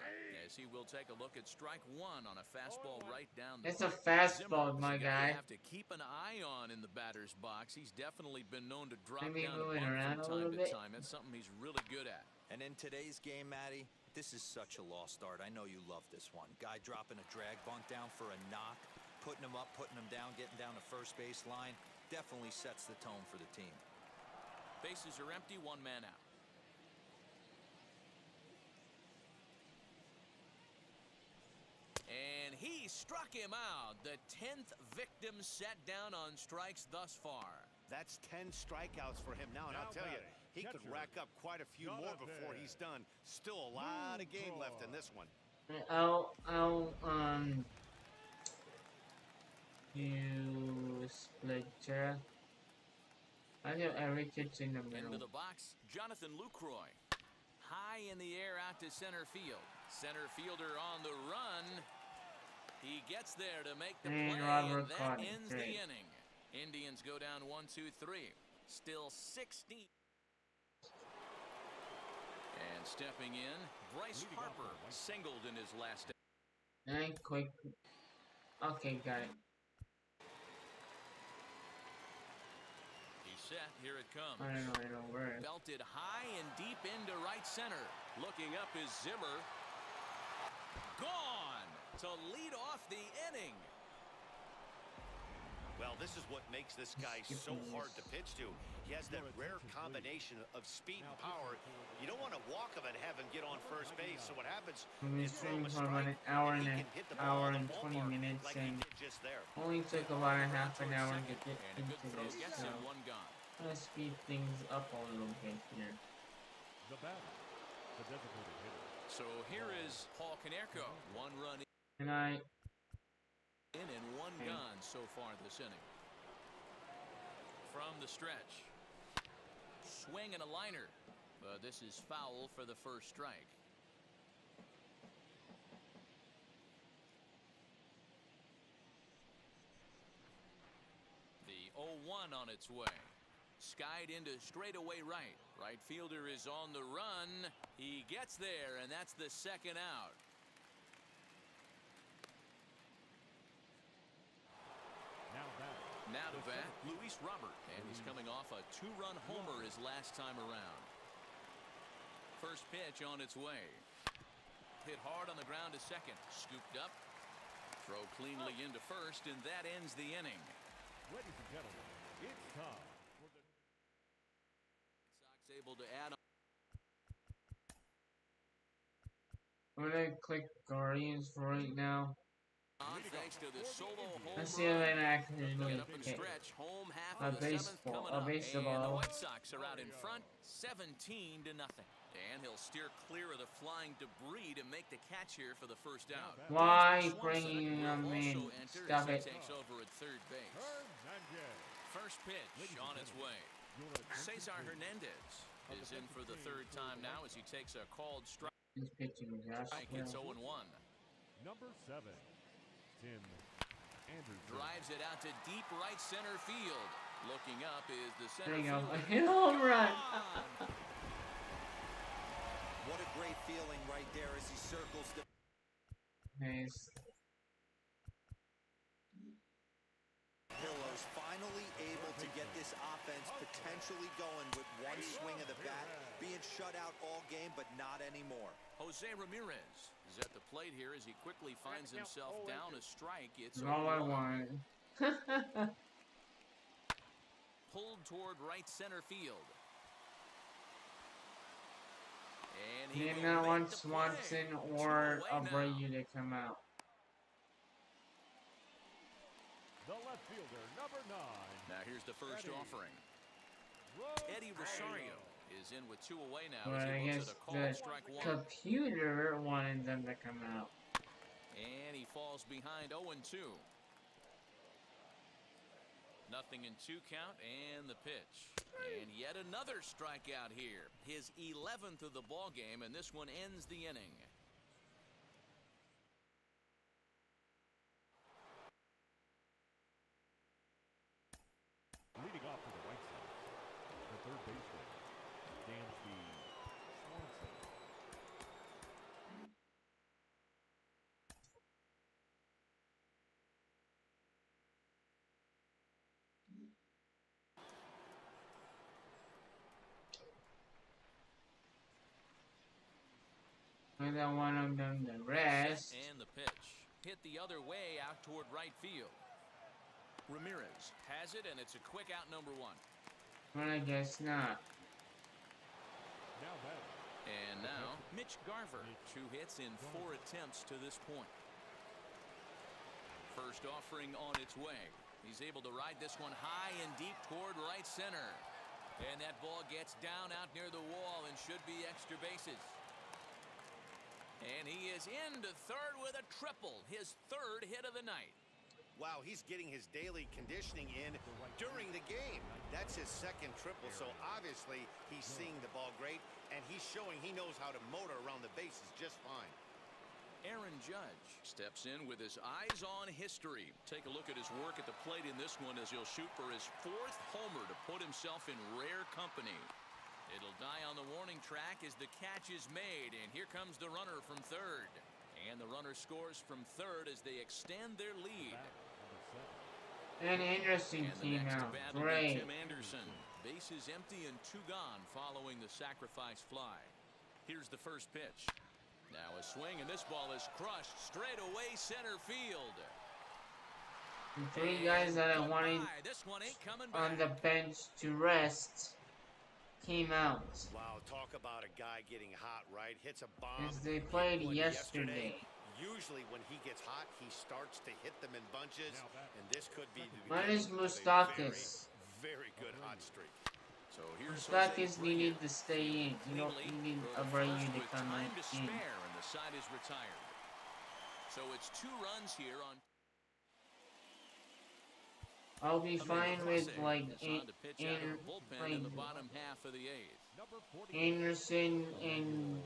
Speaker 2: as he will take a look at strike 1 on a fastball right down the
Speaker 1: It's a
Speaker 2: pipe.
Speaker 1: fastball,
Speaker 2: Zimmer
Speaker 1: my
Speaker 2: is a
Speaker 1: guy.
Speaker 2: You have to keep an eye on in the batter's box. He's definitely been known to drop
Speaker 1: Maybe
Speaker 2: down a
Speaker 1: moving
Speaker 2: bunt
Speaker 1: around a
Speaker 2: from
Speaker 1: little
Speaker 2: time to
Speaker 1: bit.
Speaker 2: time. That's something he's really good at.
Speaker 5: And in today's game, Matty, this is such a lost art. I know you love this one. Guy dropping a drag bunt down for a knock, putting him up, putting him down, getting down the first base line. Definitely sets the tone for the team.
Speaker 2: Bases are empty, 1 man out. And he struck him out. The 10th victim set down on strikes thus far.
Speaker 3: That's 10 strikeouts for him now, and I'll tell you, he could rack up quite a few more before he's done. Still a lot of game left in this one.
Speaker 1: I'll use Splitter. I have every pitch in the
Speaker 2: Into
Speaker 1: middle.
Speaker 2: the box, Jonathan Lucroy. High in the air out to center field. Center fielder on the run. He gets there to make the
Speaker 1: And
Speaker 2: play,
Speaker 1: Robert
Speaker 2: and that
Speaker 1: caught it.
Speaker 2: ends
Speaker 1: Great.
Speaker 2: the inning. Indians go down 1, 2, 3. Still 16. And stepping in, Bryce Harper singled in his last.
Speaker 1: And quick. Okay, got it.
Speaker 2: He's set. Here it comes.
Speaker 1: I don't know where.
Speaker 2: Belted high and deep into right center. Looking up is Zimmer. Gone to lead off the inning.
Speaker 3: Well, this is what makes this guy so hard to pitch to. He has that rare combination of speed and power. You don't want to walk him and have him get on first base. So what happens
Speaker 1: We've been
Speaker 3: is throw him
Speaker 1: streaming
Speaker 3: a
Speaker 1: for about
Speaker 3: strike,
Speaker 1: an hour
Speaker 3: and he
Speaker 1: and
Speaker 3: can hit the
Speaker 1: an
Speaker 3: ball
Speaker 1: hour
Speaker 3: in
Speaker 1: and
Speaker 3: the
Speaker 1: 20
Speaker 3: ballpark
Speaker 1: minutes,
Speaker 3: like he
Speaker 1: and
Speaker 3: did just there.
Speaker 1: only took about a half an hour to get
Speaker 2: And a
Speaker 1: into
Speaker 2: good throw
Speaker 1: this.
Speaker 2: gets
Speaker 1: So
Speaker 2: him 1 gone.
Speaker 1: I'm gonna speed things up a little bit here.
Speaker 4: The batter, the designated hitter.
Speaker 2: So here is Paul Konerko. 1 run
Speaker 1: And I
Speaker 2: in and 1 gone so far this inning. From the stretch. Swing and a liner. This is foul for the first strike. The 0-1 on its way. Skied into straightaway right. Right fielder is on the run. He gets there, and that's the 2nd out.
Speaker 4: Now batting.
Speaker 2: Now to bat, Luis Robert, and he's coming off a 2-run homer his last time around. First pitch on its way. Hit hard on the ground to second. Scooped up. Throw cleanly into first, and that ends the inning.
Speaker 4: Ladies and gentlemen, it's time for the
Speaker 2: Sox able to add on.
Speaker 1: I'm gonna click Guardians for right now.
Speaker 2: Thanks to the solo home
Speaker 1: Let's see if I
Speaker 2: run.
Speaker 1: can actually
Speaker 2: Get up and
Speaker 1: get
Speaker 2: stretch. Home half
Speaker 1: a
Speaker 2: of the seventh
Speaker 1: baseball.
Speaker 2: coming
Speaker 1: A
Speaker 2: up. And the
Speaker 1: baseball.
Speaker 2: White Sox are out in front, 17-0. And he'll steer clear of the flying debris to make the catch here for the first out.
Speaker 1: Why bringing them in? Stop it.
Speaker 2: Takes over at third base.
Speaker 4: Hernandez.
Speaker 2: First pitch on its way. Cesar Hernandez is in for the third time now as he takes a called strike.
Speaker 1: He's pitching Josh.
Speaker 2: It's 0-1.
Speaker 4: Number 7, Tim Anderson.
Speaker 2: Drives it out to deep right center field. Looking up is the center
Speaker 1: There you go.
Speaker 2: fielder.
Speaker 1: A home run.
Speaker 5: What a great feeling right there as he circles the...
Speaker 1: Nice.
Speaker 5: Pillows finally able to get this offense potentially going with one swing of the bat, being shut out all game, but not anymore.
Speaker 2: Jose Ramirez is at the plate here as he quickly finds himself down a strike. It's
Speaker 1: All I
Speaker 2: 0-1.
Speaker 1: want.
Speaker 2: Pulled toward right center field. And he
Speaker 1: Did
Speaker 2: will
Speaker 1: not
Speaker 2: make
Speaker 1: want
Speaker 2: the
Speaker 1: Swanson
Speaker 2: play.
Speaker 1: or
Speaker 2: 2 away now.
Speaker 1: Abreu to come out.
Speaker 4: The left fielder, number 9.
Speaker 2: Now here's the first
Speaker 4: Eddie.
Speaker 2: offering. Eddie Rosario is in with 2 away now
Speaker 1: But
Speaker 2: as
Speaker 1: I
Speaker 2: he looks
Speaker 1: guess
Speaker 2: at a call
Speaker 1: the
Speaker 2: strike one.
Speaker 1: computer wanted them to come out.
Speaker 2: And he falls behind 0-2. Nothing in 2 count and the pitch. And yet another strikeout here. His 11th of the ball game, and this one ends the inning.
Speaker 4: Leading off to the right side, the third baseman, Dansby Swanson.
Speaker 1: I don't want them to rest.
Speaker 2: And the pitch. Hit the other way out toward right field. Ramirez has it, and it's a quick out, number 1.
Speaker 1: But I guess not.
Speaker 4: Now batting,
Speaker 2: And now, Mitch Garver. 2 hits in 4 attempts to this point. First offering on its way. He's able to ride this one high and deep toward right center. And that ball gets down out near the wall and should be extra bases. And he is into third with a triple, his 3rd hit of the night.
Speaker 3: Wow, he's getting his daily conditioning in during the game. That's his 2nd triple, so obviously he's seeing the ball great, and he's showing he knows how to motor around the bases just fine.
Speaker 2: Aaron Judge steps in with his eyes on history. Take a look at his work at the plate in this one as he'll shoot for his 4th homer to put himself in rare company. It'll die on the warning track as the catch is made, and here comes the runner from third. And the runner scores from third as they extend their lead.
Speaker 1: An interesting
Speaker 2: And the
Speaker 1: team
Speaker 2: next
Speaker 1: out.
Speaker 2: to bat will be
Speaker 1: Great.
Speaker 2: Tim Anderson. Bases empty and 2 gone following the sacrifice fly. Here's the first pitch. Now a swing, and this ball is crushed straight away center field.
Speaker 1: The 3 guys that I wanted
Speaker 2: This one ain't coming
Speaker 1: on
Speaker 2: back.
Speaker 1: the bench to rest came out.
Speaker 3: Wow, talk about a guy getting hot, right? Hits a bomb.
Speaker 1: As they
Speaker 3: Hit
Speaker 1: played
Speaker 3: one
Speaker 1: yesterday.
Speaker 3: Usually when he gets hot, he starts to hit them in bunches, and this could be the
Speaker 1: Minus
Speaker 3: beginning of a
Speaker 1: Moustakas.
Speaker 3: very good hot streak.
Speaker 2: So here's
Speaker 1: Moustakas
Speaker 2: Jose
Speaker 1: needed to stay in. You don't need Abreu to come
Speaker 2: time to
Speaker 1: in.
Speaker 2: spare, and the side is retired. So it's 2 runs here on.
Speaker 1: I'll be fine with like
Speaker 2: in the bottom half of the 8th.
Speaker 4: number 48,
Speaker 1: Anderson and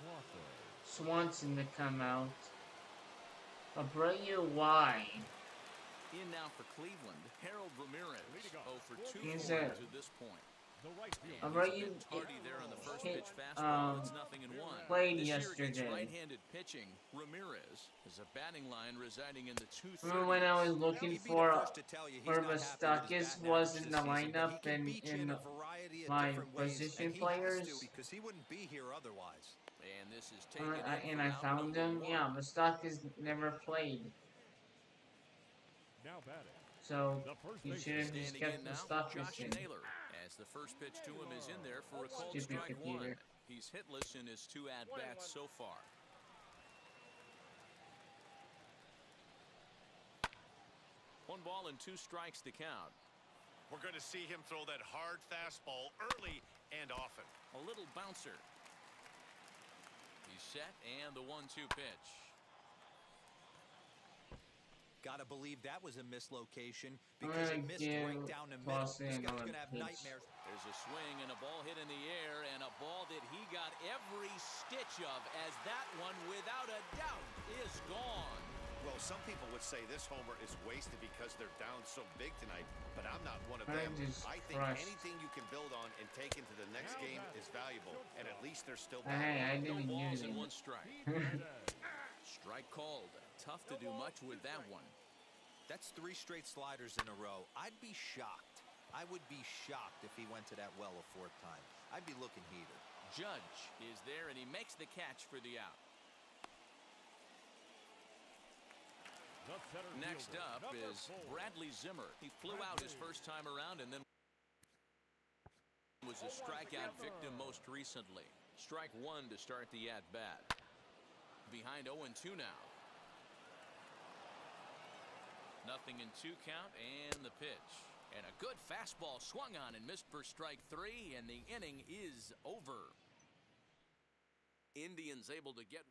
Speaker 4: Crawford.
Speaker 1: Swanson to come out. Abreu, why?
Speaker 2: In now for Cleveland, Harold Ramirez. 0 for 2
Speaker 1: He's
Speaker 2: to
Speaker 1: a-
Speaker 2: this point.
Speaker 4: The right fielder.
Speaker 1: How
Speaker 2: And
Speaker 1: about
Speaker 2: he's a
Speaker 1: you
Speaker 2: bit tardy there on the first
Speaker 1: hit,
Speaker 2: pitch fastball. It's 0-1.
Speaker 1: played
Speaker 2: This year against
Speaker 1: yesterday?
Speaker 2: right-handed pitching, Ramirez is a batting line residing in the 230s.
Speaker 1: Remember when I was looking
Speaker 5: He'd be the first to tell you he's not happy with his
Speaker 1: Mustakis
Speaker 5: batting
Speaker 1: was
Speaker 5: average
Speaker 1: in
Speaker 5: this
Speaker 1: the
Speaker 5: season, but he
Speaker 1: lineup
Speaker 5: can
Speaker 1: and
Speaker 5: beat you
Speaker 1: in
Speaker 5: in a variety of
Speaker 1: my
Speaker 5: different ways,
Speaker 1: position
Speaker 5: and he
Speaker 1: players?
Speaker 5: has to because he wouldn't be here otherwise.
Speaker 2: And this is taken
Speaker 1: And I found him. Yeah, Mustakis never played,
Speaker 4: Now batting.
Speaker 1: so
Speaker 4: The first
Speaker 1: you
Speaker 4: baseman.
Speaker 1: should have just
Speaker 2: Standing
Speaker 1: kept
Speaker 2: in now,
Speaker 1: Mustakis
Speaker 2: Josh
Speaker 1: in.
Speaker 2: Naylor, as the first pitch to him is in there for a called
Speaker 1: Stupid
Speaker 2: strike one.
Speaker 1: computer.
Speaker 2: He's hitless in his 2 at-bats so far. One ball and 2 strikes to count.
Speaker 3: We're going to see him throw that hard fastball early and often.
Speaker 2: A little bouncer. He's set, and the 1-2 pitch.
Speaker 5: Gotta believe that was a mislocation
Speaker 1: I'm
Speaker 5: because it
Speaker 1: gonna
Speaker 5: missed
Speaker 1: give
Speaker 5: right down the middle.
Speaker 1: Clausen
Speaker 5: This guy's
Speaker 1: another
Speaker 5: gonna have
Speaker 1: pitch.
Speaker 5: nightmares.
Speaker 2: There's a swing and a ball hit in the air, and a ball that he got every stitch of, as that one, without a doubt, is gone.
Speaker 3: Well, some people would say this homer is wasted because they're down so big tonight, but I'm not one of
Speaker 1: I'm
Speaker 3: them.
Speaker 1: just
Speaker 3: I think
Speaker 1: crushed.
Speaker 3: anything you can build on and take into the next game is valuable, and at least they're still
Speaker 1: Hey, I
Speaker 2: No
Speaker 1: didn't
Speaker 2: balls
Speaker 1: use
Speaker 2: and
Speaker 1: it.
Speaker 2: 1 strike. Strike called. Tough to do much with that one.
Speaker 5: That's 3 straight sliders in a row. I'd be shocked. I would be shocked if he went to that well a 4th time. I'd be looking heated.
Speaker 2: Judge is there, and he makes the catch for the out.
Speaker 4: The center
Speaker 2: Next
Speaker 4: fielder,
Speaker 2: up
Speaker 4: number
Speaker 2: is
Speaker 4: 4.
Speaker 2: Bradley Zimmer. He flew out his first time around and then was a strikeout victim most recently. Strike 1 to start the at-bat. Behind 0-2 now. Nothing in 2 count, and the pitch. And a good fastball swung on and missed for strike 3, and the inning is over. Indians able to get...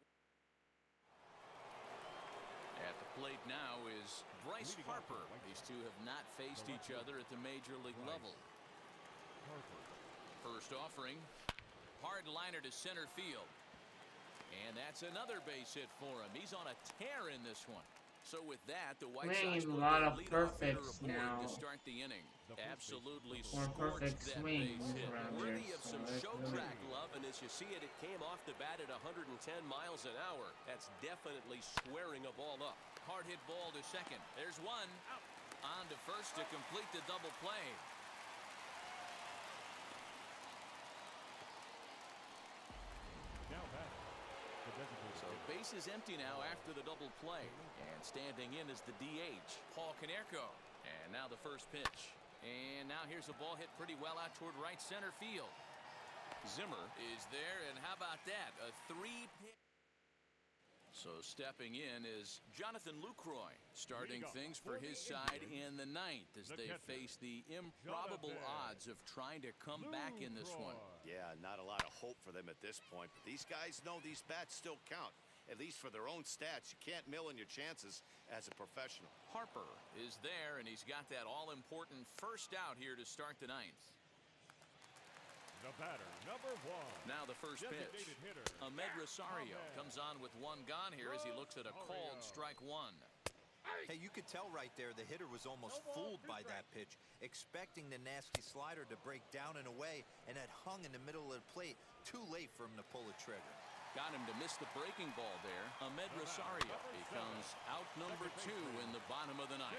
Speaker 2: At the plate now is Bryce Harper. These two have not faced each other at the major league level. First offering, hard liner to center field. And that's another base hit for him. He's on a tear in this one. So with that, the White Sox
Speaker 1: Playing a
Speaker 2: put
Speaker 1: lot
Speaker 2: their
Speaker 1: of
Speaker 2: leadoff hitter
Speaker 1: perfects
Speaker 2: aboard
Speaker 1: now.
Speaker 2: to start the inning. Absolutely
Speaker 1: More
Speaker 2: scorched
Speaker 1: perfect
Speaker 2: that
Speaker 1: swings
Speaker 2: base hit.
Speaker 1: around
Speaker 6: Worthy
Speaker 1: here,
Speaker 6: of
Speaker 1: so
Speaker 6: some
Speaker 1: that's
Speaker 6: show
Speaker 1: really
Speaker 6: track love, and as you see it, it came off the bat at 110 miles an hour. That's definitely squaring a ball up.
Speaker 2: Hard hit ball to second. There's one. On to first to complete the double play.
Speaker 4: Now batting. The designated
Speaker 2: So
Speaker 4: hitter.
Speaker 2: base is empty now after the double play. And standing in is the DH, Paul Konerko. And now the first pitch. And now here's a ball hit pretty well out toward right center field. Zimmer is there, and how about that? A 3-pitch. So stepping in is Jonathan Lucroy, starting things for his side in the 9th as they face the improbable odds of trying to come back in this one.
Speaker 3: Yeah, not a lot of hope for them at this point, but these guys know these bats still count, at least for their own stats. You can't mill in your chances as a professional.
Speaker 2: Harper is there, and he's got that all-important first out here to start the 9th.
Speaker 4: The batter, number 1.
Speaker 2: Now the first pitch.
Speaker 4: Designated hitter.
Speaker 2: Ahmed Rosario comes on with 1 gone here as he looks at a called strike 1.
Speaker 5: Hey, you could tell right there the hitter was almost fooled by that pitch, expecting the nasty slider to break down and away, and had hung in the middle of the plate. Too late for him to pull the trigger.
Speaker 2: Got him to miss the breaking ball there. Ahmed Rosario becomes out number 2 in the bottom of the 9th.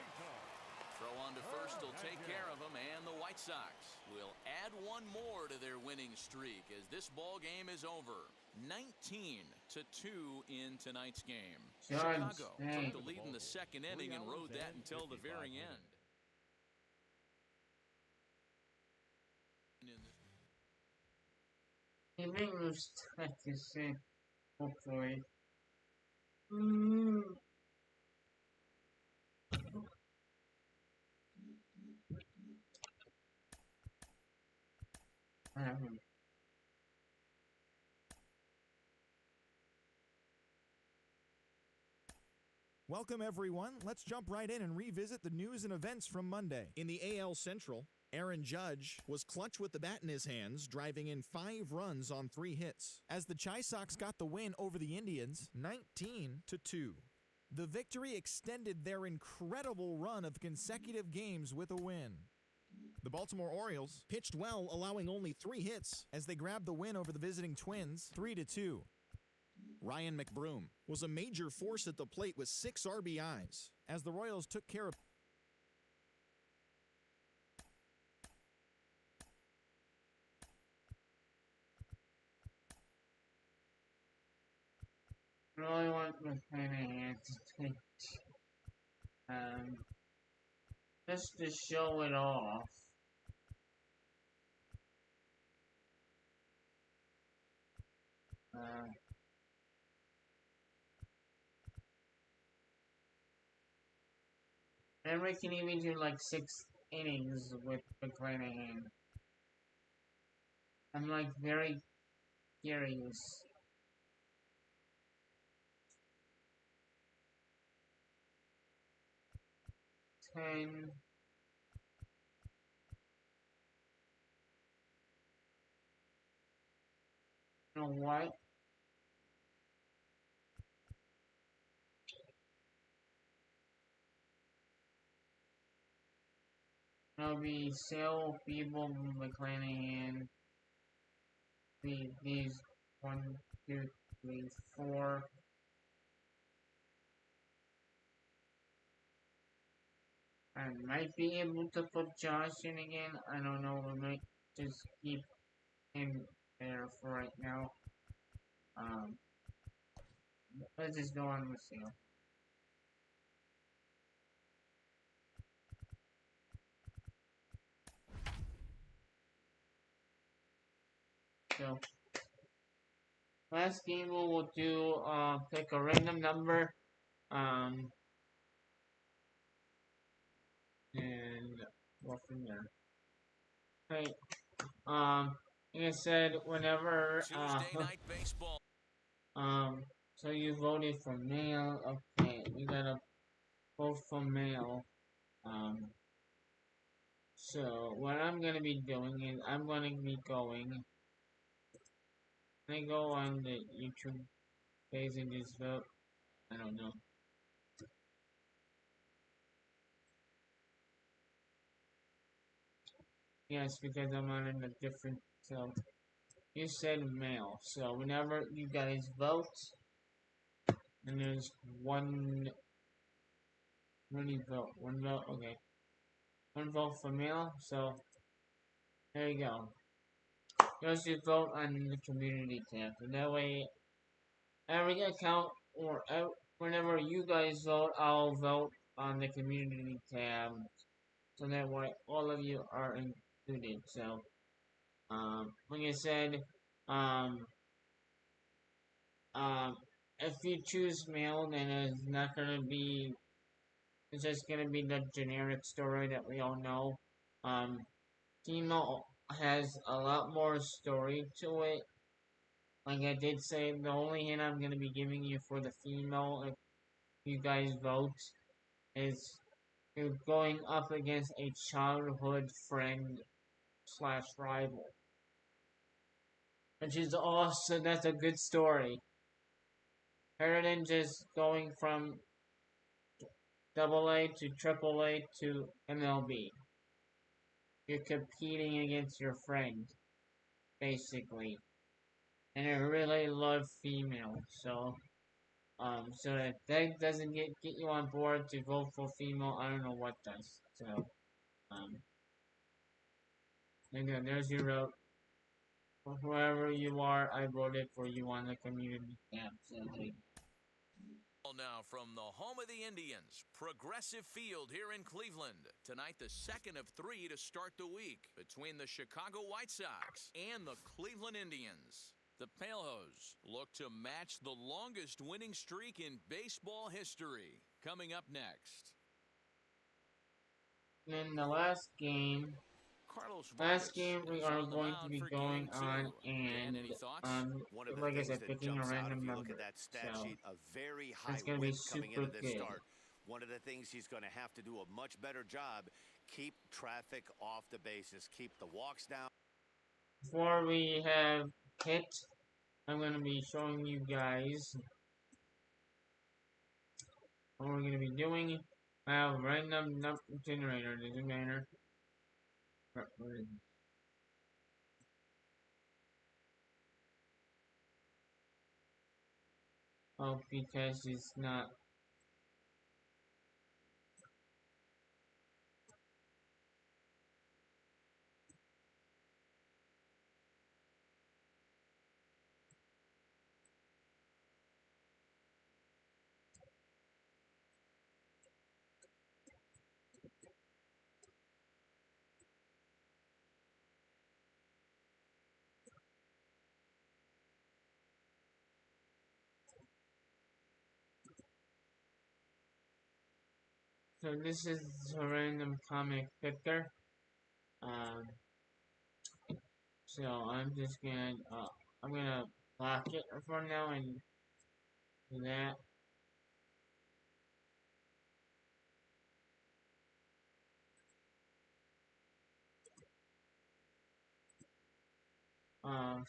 Speaker 2: Throw on to first will take care of him, and the White Sox will add 1 more to their winning streak as this ball game is over. 19-2 in tonight's game. Chicago took the lead in the 2nd inning and rode that until the very end.
Speaker 1: He made mistakes, hopefully.
Speaker 7: Welcome, everyone. Let's jump right in and revisit the news and events from Monday. In the AL Central, Aaron Judge was clutch with the bat in his hands, driving in 5 runs on 3 hits, as the Chi Sox got the win over the Indians 19-2. The victory extended their incredible run of consecutive games with a win. The Baltimore Orioles pitched well, allowing only 3 hits as they grabbed the win over the visiting Twins 3-2. Ryan McBroom was a major force at the plate with 6 RBIs as the Royals took care of
Speaker 1: really want McClanahan to take, just to show it off. And we can even do like 6 innings with McClanahan. I'm like very curious. You know what? It'll be Sale, Feeble, McClanahan. These 1, 2, 3, 4. I might be able to put Josh in again. I don't know. We might just keep him there for right now. Let's just go on with Sale. So, last game we will do, pick a random number, and go from there. Okay, like I said, whenever,
Speaker 2: Tuesday night baseball.
Speaker 1: so you voted for male, okay, we gotta vote for male, so what I'm gonna be doing is, I'm gonna be going, I go on the YouTube page and just vote, I don't know. Yes, because I'm on a different, so, you said male, so whenever you guys vote, and there's one vote, okay. One vote for male, so, there you go. Just you vote on the community tab, and that way, every account, or whenever you guys vote, I'll vote on the community tab, so that way all of you are included, so, like I said, if you choose male, then it's not gonna be, it's just gonna be the generic story that we all know. Female has a lot more story to it. Like I did say, the only hint I'm gonna be giving you for the female, if you guys vote, is you're going up against a childhood friend slash rival. Which is also, that's a good story. Better than just going from AA to AAA to MLB. You're competing against your friend, basically. And I really love female, so so if that doesn't get you on board to vote for female, I don't know what does. So again, there's your vote. For whoever you are, I voted for you on the community tab. So
Speaker 2: Now from the home of the Indians, Progressive Field here in Cleveland. Tonight, the second of 3 to start the week between the Chicago White Sox and the Cleveland Indians. The Palehose look to match the longest winning streak in baseball history. Coming up next.
Speaker 1: in the last game we are going to be going on, and
Speaker 3: One of the
Speaker 1: like I
Speaker 3: things
Speaker 1: said,
Speaker 3: that
Speaker 1: picking a
Speaker 3: jumps out
Speaker 1: random
Speaker 3: if you
Speaker 1: number.
Speaker 3: look at that stat
Speaker 1: So
Speaker 3: sheet, a very high
Speaker 1: it's gonna be
Speaker 3: whip coming
Speaker 1: super
Speaker 3: into this
Speaker 1: good.
Speaker 3: start. One of the things he's going to have to do a much better job, keep traffic off the bases, keep the walks down.
Speaker 1: Before we have hit, I'm going to be showing you guys what we're going to be doing. I have random number generator, the generator. Oh, because it's not. So this is a random comic picker. Um, so I'm gonna lock it for now and do that.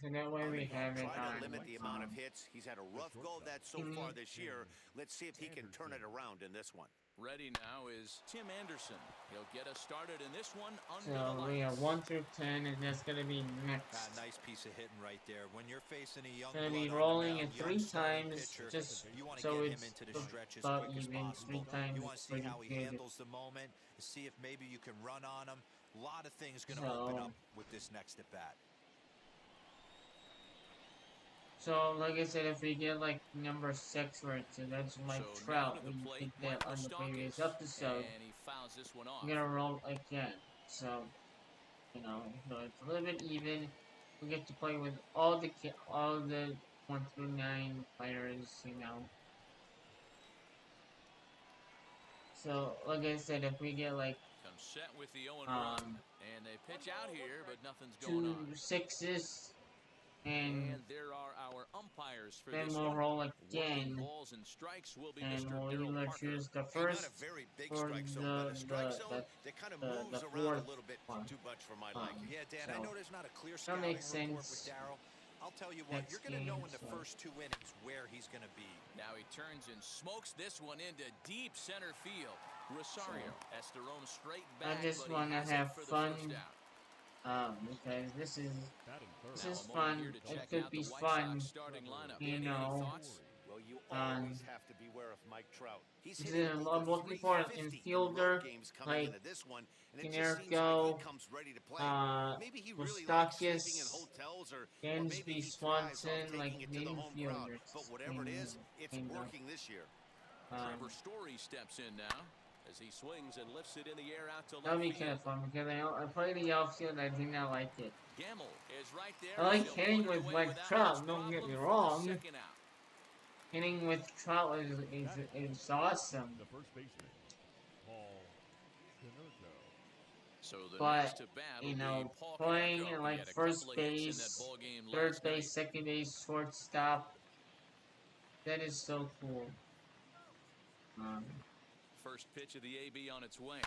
Speaker 1: So that way we have it
Speaker 3: Try to
Speaker 1: on.
Speaker 3: limit the amount of hits. He's had a rough go of that so far this year. Let's see if he can turn it around in this one.
Speaker 2: Ready now is Tim Anderson. He'll get us started in this one under
Speaker 1: So
Speaker 2: the
Speaker 1: we have
Speaker 2: lights.
Speaker 1: 1 through 10, and that's gonna be next.
Speaker 5: Nice piece of hitting right there. When you're facing a young
Speaker 1: Gonna
Speaker 5: blood
Speaker 1: be
Speaker 5: on the
Speaker 1: rolling
Speaker 5: mound,
Speaker 1: it
Speaker 5: young
Speaker 1: 3
Speaker 5: starting
Speaker 1: times,
Speaker 5: pitcher,
Speaker 1: just
Speaker 5: you want to
Speaker 1: so
Speaker 5: get him
Speaker 1: it's
Speaker 5: into the stretch as
Speaker 1: about
Speaker 5: quick as
Speaker 1: even.
Speaker 5: possible.
Speaker 1: 3 times
Speaker 5: You
Speaker 1: is
Speaker 5: want to see
Speaker 1: pretty
Speaker 5: how he
Speaker 1: good.
Speaker 5: handles the moment, see if maybe you can run on him. A lot of things going to
Speaker 1: So-
Speaker 5: open up with this next at bat.
Speaker 1: So, like I said, if we get like number 6 right, so that's like
Speaker 2: So now
Speaker 1: Trout.
Speaker 2: to the
Speaker 1: We
Speaker 2: plate,
Speaker 1: did that
Speaker 2: Mike
Speaker 1: on the previous
Speaker 2: Moustakas.
Speaker 1: episode.
Speaker 2: And he fouls this one off.
Speaker 1: I'm gonna roll again. So, so it's a little bit even. We get to play with all the 1 through 9 players. So, like I said, if we get like
Speaker 2: Comes set with the 0-1. And they pitch out here, but nothing's going
Speaker 1: 2
Speaker 2: on.
Speaker 1: 6s, and
Speaker 2: And there are our umpires for
Speaker 1: then
Speaker 2: this
Speaker 1: we'll
Speaker 2: one.
Speaker 1: roll
Speaker 2: Working
Speaker 1: again,
Speaker 2: balls and strikes will be
Speaker 1: and
Speaker 2: Mr.
Speaker 1: we'll
Speaker 2: Daryl
Speaker 1: either
Speaker 2: Parker.
Speaker 1: choose the
Speaker 3: Hey, not
Speaker 1: first
Speaker 3: a very big
Speaker 1: or
Speaker 3: strike zone, but a strike zone that kind of moves
Speaker 1: the
Speaker 3: around a
Speaker 1: fourth
Speaker 3: little bit
Speaker 1: one.
Speaker 3: too much for my liking.
Speaker 5: Yeah, Dan, I
Speaker 1: So,
Speaker 5: know there's not a clear
Speaker 1: that
Speaker 5: scouting
Speaker 1: makes
Speaker 5: report with
Speaker 1: sense.
Speaker 5: Darryl. I'll tell you what,
Speaker 1: Next
Speaker 5: you're going to know
Speaker 1: game,
Speaker 5: in the
Speaker 1: so.
Speaker 5: first 2 innings where he's going to be.
Speaker 2: Now he turns and smokes this one into deep center field. Rosario has to roam straight back,
Speaker 1: just
Speaker 2: but he
Speaker 1: wanna
Speaker 2: has
Speaker 1: have
Speaker 2: it for the
Speaker 1: fun.
Speaker 2: first out.
Speaker 1: Because this is
Speaker 2: Now a moment
Speaker 1: fun.
Speaker 2: here to
Speaker 1: It
Speaker 2: check
Speaker 1: could
Speaker 2: out
Speaker 1: be
Speaker 2: the White
Speaker 1: fun.
Speaker 2: Sox starting lineup.
Speaker 1: You
Speaker 2: Any
Speaker 1: know.
Speaker 2: thoughts?
Speaker 3: Well, you
Speaker 1: Um,
Speaker 3: always have to beware of Mike Trout. He's
Speaker 1: This
Speaker 3: hitting
Speaker 1: is-
Speaker 3: over
Speaker 1: I'm looking for an
Speaker 3: 350 in road
Speaker 1: infielder,
Speaker 3: games coming
Speaker 1: like
Speaker 3: into this one, and it just seems like
Speaker 1: Kinerico,
Speaker 3: he comes ready to play. Maybe he really likes
Speaker 1: Moustakas,
Speaker 3: sleeping in hotels, or
Speaker 1: Dansby
Speaker 3: maybe he thrives
Speaker 1: Swanson,
Speaker 3: off taking
Speaker 1: like
Speaker 3: it to the home crowd.
Speaker 1: infielders.
Speaker 3: But whatever it is, it's
Speaker 1: And,
Speaker 3: working this year.
Speaker 2: Trevor Story steps in now as he swings and lifts it in the air out to
Speaker 1: that'll
Speaker 2: left
Speaker 1: be kind
Speaker 2: field.
Speaker 1: of fun because I played the outfield and I did not like it.
Speaker 2: Gamble is right there.
Speaker 1: I like
Speaker 2: He'll
Speaker 1: hitting
Speaker 2: put it
Speaker 1: with
Speaker 2: away
Speaker 1: like
Speaker 2: without
Speaker 1: Trout,
Speaker 2: much
Speaker 1: don't get me
Speaker 2: problem for the
Speaker 1: wrong.
Speaker 2: second out.
Speaker 1: Hitting with Trout is awesome.
Speaker 4: The first baseman, Paul Canerco.
Speaker 2: So the
Speaker 1: But,
Speaker 2: next to bat will be Paul
Speaker 1: playing
Speaker 2: Canerco.
Speaker 1: in
Speaker 2: He
Speaker 1: like
Speaker 2: had a
Speaker 1: first
Speaker 2: couple of hits in that
Speaker 1: base,
Speaker 2: ball game
Speaker 1: third
Speaker 2: last night.
Speaker 1: base, second base, shortstop. That is so cool.
Speaker 2: First pitch of the AB on its way.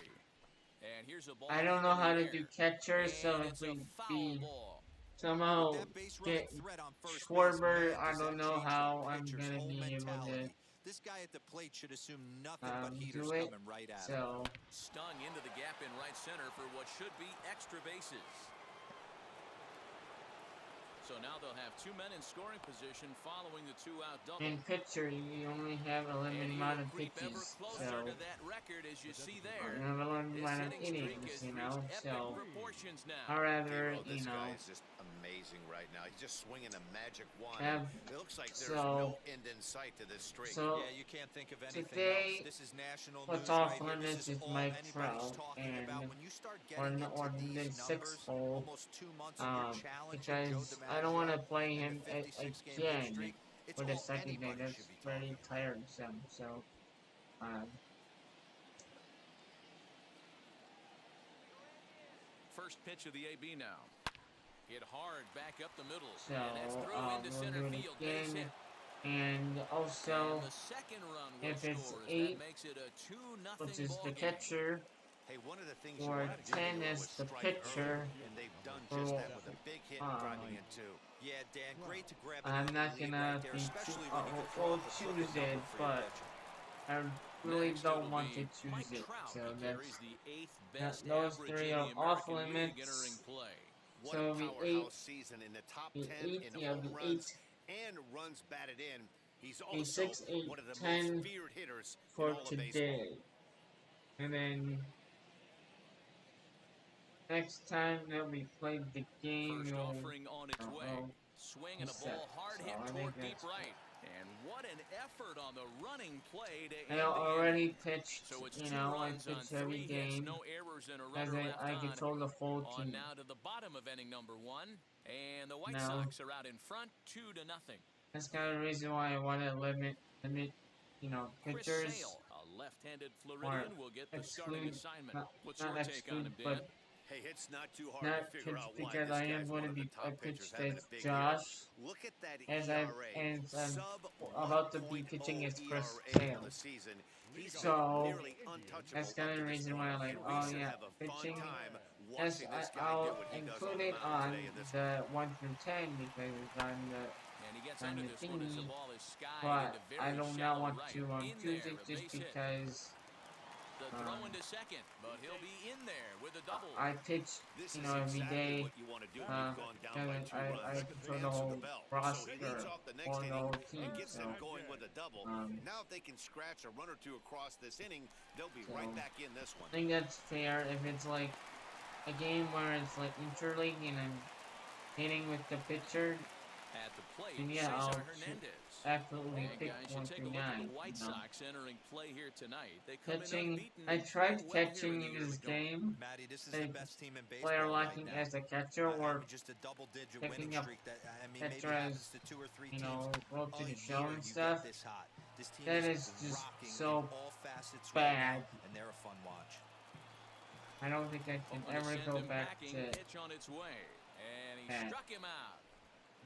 Speaker 2: And here's a ball
Speaker 1: I don't know
Speaker 2: in the
Speaker 1: how to
Speaker 2: air.
Speaker 1: do catcher, so
Speaker 2: And
Speaker 1: if
Speaker 2: it's a
Speaker 1: we
Speaker 2: foul ball.
Speaker 1: somehow
Speaker 5: With that base running
Speaker 1: get
Speaker 5: threat on first base,
Speaker 1: Schwarber,
Speaker 5: man,
Speaker 1: I
Speaker 5: does
Speaker 1: don't
Speaker 5: that
Speaker 1: know
Speaker 5: change the
Speaker 1: how I'm
Speaker 5: pitcher's
Speaker 1: gonna
Speaker 5: whole
Speaker 1: be able to
Speaker 5: mentality. This guy at the plate should assume nothing but heaters
Speaker 1: do it.
Speaker 5: coming right at him.
Speaker 1: So
Speaker 2: Stung into the gap in right center for what should be extra bases. So now they'll have 2 men in scoring position following the 2-out double.
Speaker 1: in pitcher, you only have a
Speaker 2: And
Speaker 1: limited
Speaker 2: he
Speaker 1: amount
Speaker 2: will
Speaker 1: of
Speaker 2: creep ever
Speaker 1: pitches.
Speaker 2: closer
Speaker 1: So
Speaker 2: to that record as you see
Speaker 1: you
Speaker 2: there.
Speaker 1: have a limited
Speaker 2: This
Speaker 1: amount of
Speaker 2: hitting streak
Speaker 1: innings,
Speaker 2: has
Speaker 1: you
Speaker 2: reached
Speaker 1: know.
Speaker 2: epic
Speaker 1: So
Speaker 2: proportions now.
Speaker 1: I'd rather,
Speaker 3: Hero, this guy is just amazing right now. He's just swinging a magic wand.
Speaker 1: Have-
Speaker 3: It looks like there's
Speaker 1: so-
Speaker 3: no end in sight to this streak.
Speaker 1: So
Speaker 5: Yeah, you can't think of anything
Speaker 1: today,
Speaker 5: else. This is national
Speaker 1: what's
Speaker 5: news
Speaker 1: off
Speaker 5: right here.
Speaker 1: limits
Speaker 5: This
Speaker 1: is
Speaker 5: all
Speaker 1: Mike
Speaker 5: anybody's
Speaker 1: Trout
Speaker 5: talking about.
Speaker 1: and
Speaker 5: When you start getting into
Speaker 1: or
Speaker 5: these
Speaker 1: the
Speaker 5: numbers,
Speaker 1: 6 hole.
Speaker 5: almost 2 months of your challenge,
Speaker 1: Because I don't want to play him again
Speaker 5: it's
Speaker 1: for the
Speaker 5: all
Speaker 1: second day.
Speaker 5: anybody
Speaker 1: That's
Speaker 5: should be
Speaker 1: very
Speaker 5: talking about.
Speaker 1: tiresome. So,
Speaker 2: First pitch of the AB now. Hit hard back up the middle.
Speaker 1: so
Speaker 2: And that's through into
Speaker 1: we'll
Speaker 2: center
Speaker 1: do it
Speaker 2: field. Base
Speaker 1: again.
Speaker 2: hit.
Speaker 1: And also,
Speaker 2: And the second run will
Speaker 1: if it's
Speaker 2: score as
Speaker 1: 8,
Speaker 2: that makes it a 2-0
Speaker 1: which is
Speaker 2: ball
Speaker 1: the
Speaker 2: game.
Speaker 1: catcher,
Speaker 3: Hey, one of the things you
Speaker 1: or
Speaker 3: want to do
Speaker 1: 10
Speaker 3: here
Speaker 1: is
Speaker 3: was
Speaker 1: the
Speaker 3: strike
Speaker 1: pitcher.
Speaker 3: early, and they've done just that with a big hit driving in 2.
Speaker 5: Yeah, Dan, great to grab an
Speaker 1: I'm
Speaker 5: early
Speaker 1: not
Speaker 5: lead
Speaker 1: gonna
Speaker 5: right there,
Speaker 1: be
Speaker 5: especially when you can throw
Speaker 1: we'll
Speaker 5: up a good
Speaker 1: choose
Speaker 5: number
Speaker 1: it,
Speaker 5: for your
Speaker 1: but
Speaker 5: pitcher.
Speaker 1: really
Speaker 2: Next,
Speaker 1: don't
Speaker 2: it'll
Speaker 1: want to
Speaker 2: be Mike
Speaker 1: choose it.
Speaker 2: Trout.
Speaker 1: So
Speaker 2: He carries
Speaker 1: that's
Speaker 2: the 8th best
Speaker 1: those
Speaker 2: average
Speaker 1: three
Speaker 2: in
Speaker 1: are
Speaker 2: the
Speaker 1: off
Speaker 2: American League entering
Speaker 1: limits.
Speaker 2: play.
Speaker 3: What
Speaker 1: So
Speaker 3: a
Speaker 1: it'll be
Speaker 3: powerhouse season in the top 10 in
Speaker 1: the
Speaker 3: home
Speaker 1: eight,
Speaker 3: runs and runs batted in. He's
Speaker 1: a
Speaker 3: also
Speaker 1: 6, 8,
Speaker 3: one of the most
Speaker 1: 10
Speaker 3: feared hitters in
Speaker 1: for
Speaker 3: all of baseball.
Speaker 1: today. And then next time that we play the game,
Speaker 2: First
Speaker 1: you'll
Speaker 2: offering on its way. Swing and a
Speaker 1: set.
Speaker 2: ball hard
Speaker 1: So
Speaker 2: hit
Speaker 1: I think
Speaker 2: toward deep
Speaker 1: that's
Speaker 2: right. And what an effort on the running play to
Speaker 1: I
Speaker 2: end the
Speaker 1: already
Speaker 2: inning.
Speaker 1: pitched,
Speaker 2: So it's
Speaker 1: you
Speaker 2: 2
Speaker 1: know, I
Speaker 2: runs on
Speaker 1: pitch every
Speaker 2: 3 hits,
Speaker 1: game
Speaker 2: no errors, and a
Speaker 1: as
Speaker 2: runner left
Speaker 1: I
Speaker 2: on.
Speaker 1: control the full
Speaker 2: On
Speaker 1: team.
Speaker 2: now to the bottom of inning number 1, and the White
Speaker 1: No.
Speaker 2: Sox are out in front, 2-0.
Speaker 1: That's kind of the reason why I want to limit, you know,
Speaker 2: Chris
Speaker 1: pitchers
Speaker 2: Sale, a left-handed
Speaker 1: or
Speaker 2: Floridian, will get the starting
Speaker 1: exclude,
Speaker 2: assignment.
Speaker 1: not,
Speaker 2: What's
Speaker 1: not
Speaker 2: your take on
Speaker 1: exclude,
Speaker 2: him, Dan?
Speaker 1: but
Speaker 3: Hey, it's not too hard
Speaker 1: not
Speaker 3: to figure
Speaker 1: pitch
Speaker 3: out why
Speaker 1: because
Speaker 3: this
Speaker 1: I am
Speaker 3: guy's
Speaker 1: going
Speaker 3: one
Speaker 1: to
Speaker 3: of the
Speaker 1: be
Speaker 3: top
Speaker 1: pitch
Speaker 3: pitchers having
Speaker 1: against
Speaker 3: a big
Speaker 1: Josh,
Speaker 3: year. Look at that
Speaker 1: as I'm
Speaker 3: sub
Speaker 1: about to be
Speaker 3: 1.0
Speaker 1: pitching against Chris
Speaker 3: ERA
Speaker 1: Sale.
Speaker 3: for the season. He's
Speaker 1: So
Speaker 3: nearly untouchable
Speaker 1: that's
Speaker 3: up
Speaker 1: kind of
Speaker 3: to
Speaker 1: the
Speaker 3: this
Speaker 1: reason
Speaker 3: point.
Speaker 1: why I'm like,
Speaker 3: And we
Speaker 1: oh
Speaker 3: should
Speaker 1: yeah,
Speaker 3: have a fun
Speaker 1: pitching.
Speaker 3: time
Speaker 1: Yes,
Speaker 3: watching this guy do
Speaker 1: I'll
Speaker 3: what he does
Speaker 1: include
Speaker 3: on the
Speaker 1: it
Speaker 3: mound
Speaker 1: on
Speaker 3: today in this
Speaker 1: the 1 through 10 because it's on
Speaker 2: And he gets
Speaker 1: on
Speaker 2: under
Speaker 1: the
Speaker 2: this one as the
Speaker 1: thingy,
Speaker 2: ball is skied
Speaker 1: but
Speaker 2: into
Speaker 1: I
Speaker 2: very
Speaker 1: do not
Speaker 2: shallow
Speaker 1: want
Speaker 2: right.
Speaker 1: to
Speaker 2: In
Speaker 1: choose
Speaker 2: there,
Speaker 1: it
Speaker 2: a
Speaker 1: just
Speaker 2: base hit.
Speaker 1: because
Speaker 2: The throw into second, but he'll be in there with a double.
Speaker 1: I pitch,
Speaker 3: This
Speaker 1: you
Speaker 3: is
Speaker 1: know, every
Speaker 3: exactly
Speaker 1: day.
Speaker 3: what you want to do when you've gone down by 2
Speaker 1: I
Speaker 3: runs.
Speaker 1: control the
Speaker 3: Answer
Speaker 1: whole
Speaker 3: the bell. So
Speaker 1: roster
Speaker 3: he leads off the next
Speaker 1: or the
Speaker 3: inning
Speaker 1: whole
Speaker 3: and
Speaker 1: team.
Speaker 3: gets
Speaker 1: So,
Speaker 3: them going with a double. Now if they can scratch a run or two across this inning, they'll be right back in this one.
Speaker 1: I think that's fair. If it's like a game where it's like interleague and I'm hitting with the pitcher,
Speaker 2: At the plate,
Speaker 1: then yeah, I'll
Speaker 2: Cesar Hernandez.
Speaker 1: absolutely
Speaker 2: And
Speaker 1: pick
Speaker 2: guys,
Speaker 1: 1
Speaker 2: you take a
Speaker 1: through
Speaker 2: look at
Speaker 1: 9.
Speaker 2: the White
Speaker 1: You know.
Speaker 2: Sox entering play here tonight. They come in
Speaker 1: Catching,
Speaker 2: unbeaten
Speaker 1: I
Speaker 2: and
Speaker 1: tried
Speaker 2: playing well here
Speaker 1: catching
Speaker 2: in the
Speaker 1: in
Speaker 2: early
Speaker 1: this
Speaker 2: going.
Speaker 1: game.
Speaker 5: Matty, this is
Speaker 1: A
Speaker 5: the best team in baseball
Speaker 1: player
Speaker 5: right
Speaker 1: lacking
Speaker 5: now.
Speaker 1: as a catcher or
Speaker 5: Just a double-digit
Speaker 1: picking
Speaker 5: winning
Speaker 1: up
Speaker 5: streak. That maybe
Speaker 1: catcher
Speaker 5: happens
Speaker 1: as,
Speaker 5: to 2 or 3
Speaker 1: you
Speaker 5: teams
Speaker 1: know, road to
Speaker 5: a
Speaker 1: the
Speaker 5: year.
Speaker 1: show and
Speaker 5: You
Speaker 1: stuff.
Speaker 5: get this hot. This team
Speaker 1: That
Speaker 5: is
Speaker 1: is just
Speaker 5: rocking
Speaker 1: so
Speaker 5: in all facets
Speaker 1: bad.
Speaker 5: right now, and they're a fun watch.
Speaker 1: I don't think I can
Speaker 2: Hoping to
Speaker 1: ever
Speaker 2: send
Speaker 1: go
Speaker 2: him
Speaker 1: back
Speaker 2: packing,
Speaker 1: to
Speaker 2: pitch on its way. And he
Speaker 1: bad.
Speaker 2: struck him out.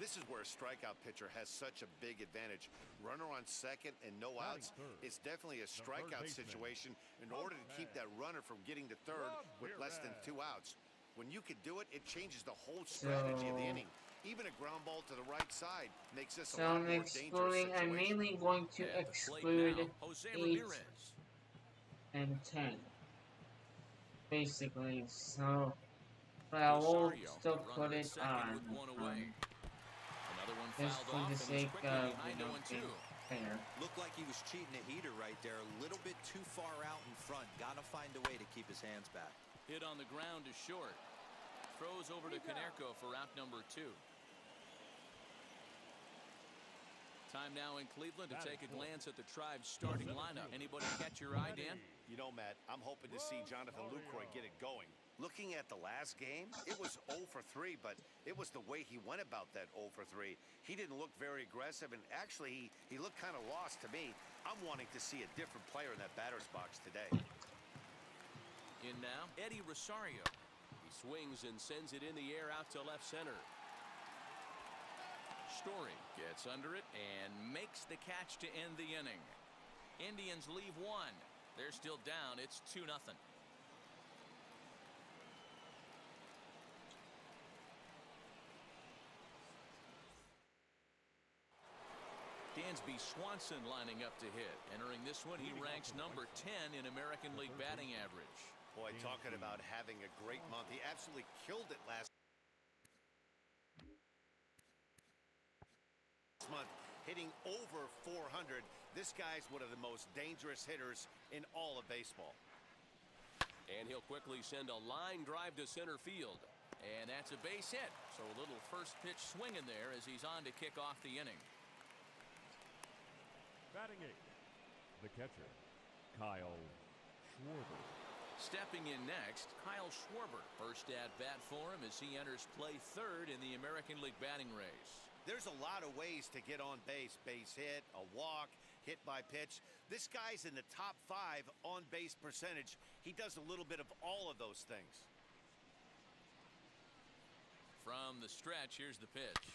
Speaker 3: This is where a strikeout pitcher has such a big advantage. Runner on second and no outs. It's definitely a strikeout situation in order to keep that runner from getting to third with less than 2 outs. When you can do it, it changes the whole strategy of the inning. Even a ground ball to the right side makes this a
Speaker 1: So
Speaker 3: lot
Speaker 1: I'm
Speaker 3: more dangerous
Speaker 1: excluding, I'm
Speaker 3: situation.
Speaker 1: mainly going to
Speaker 2: At the plate
Speaker 1: exclude
Speaker 2: now, Jose
Speaker 1: 8
Speaker 2: Ramirez.
Speaker 1: and 10. Basically, so, but I will
Speaker 2: Rosario,
Speaker 1: still
Speaker 2: the
Speaker 1: put
Speaker 2: runner at
Speaker 1: it
Speaker 2: second
Speaker 1: on,
Speaker 2: with one away. Another one
Speaker 1: just
Speaker 2: fouled
Speaker 1: for
Speaker 2: off
Speaker 1: the
Speaker 2: and he's
Speaker 1: sake
Speaker 2: quickly
Speaker 1: of,
Speaker 2: behind
Speaker 1: you know,
Speaker 2: 0-2.
Speaker 1: being fair.
Speaker 5: Looked like he was cheating a heater right there. A little bit too far out in front. Got to find a way to keep his hands back.
Speaker 2: Hit on the ground is short. Throws over to Konerko for out number 2. Time now in Cleveland to take a glance at the Tribe's starting lineup. Anybody catch your eye, Dan?
Speaker 3: You know, Matt, I'm hoping to see Jonathan Lucroy get it going. Looking at the last game, it was 0 for 3, but it was the way he went about that 0 for 3. He didn't look very aggressive, and actually, he looked kind of lost to me. I'm wanting to see a different player in that batter's box today.
Speaker 2: In now, Eddie Rosario. He swings and sends it in the air out to left center. Story gets under it and makes the catch to end the inning. Indians leave 1. They're still down. It's 2-0. Dansby Swanson lining up to hit. Entering this one, he ranks number 10 in American League batting average.
Speaker 3: Boy, talking about having a great month. He absolutely killed it last month, hitting over 400. This guy's one of the most dangerous hitters in all of baseball.
Speaker 2: And he'll quickly send a line drive to center field. And that's a base hit. So a little first pitch swing in there as he's on to kick off the inning.
Speaker 4: Batting 8, the catcher, Kyle Schwarber.
Speaker 2: Stepping in next, Kyle Schwarber. First at bat for him as he enters play third in the American League batting race.
Speaker 3: There's a lot of ways to get on base. Base hit, a walk, hit by pitch. This guy's in the top 5 on base percentage. He does a little bit of all of those things.
Speaker 2: From the stretch, here's the pitch.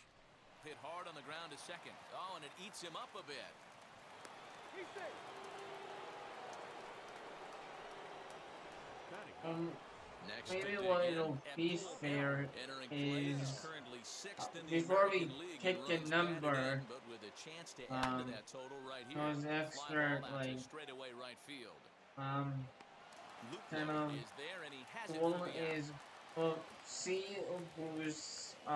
Speaker 2: Hit hard on the ground to second. Oh, and it eats him up a bit.
Speaker 4: Batting
Speaker 2: Next
Speaker 1: maybe
Speaker 2: to
Speaker 1: what
Speaker 2: dig in
Speaker 1: it'll
Speaker 2: at
Speaker 1: be
Speaker 2: full
Speaker 1: fair
Speaker 2: count. Entering play, he's
Speaker 1: is
Speaker 2: currently 6th in the
Speaker 1: before we
Speaker 2: American League in
Speaker 1: pick a
Speaker 2: runs batted
Speaker 1: number,
Speaker 2: in, but with a chance to add to that total right here.
Speaker 1: those
Speaker 2: Fly
Speaker 1: extra
Speaker 2: ball out to
Speaker 1: like
Speaker 2: straightaway right field.
Speaker 1: kind
Speaker 2: Lucroy
Speaker 1: of
Speaker 2: is there, and he has it for
Speaker 1: cool
Speaker 2: the out.
Speaker 1: is we'll see who's
Speaker 4: The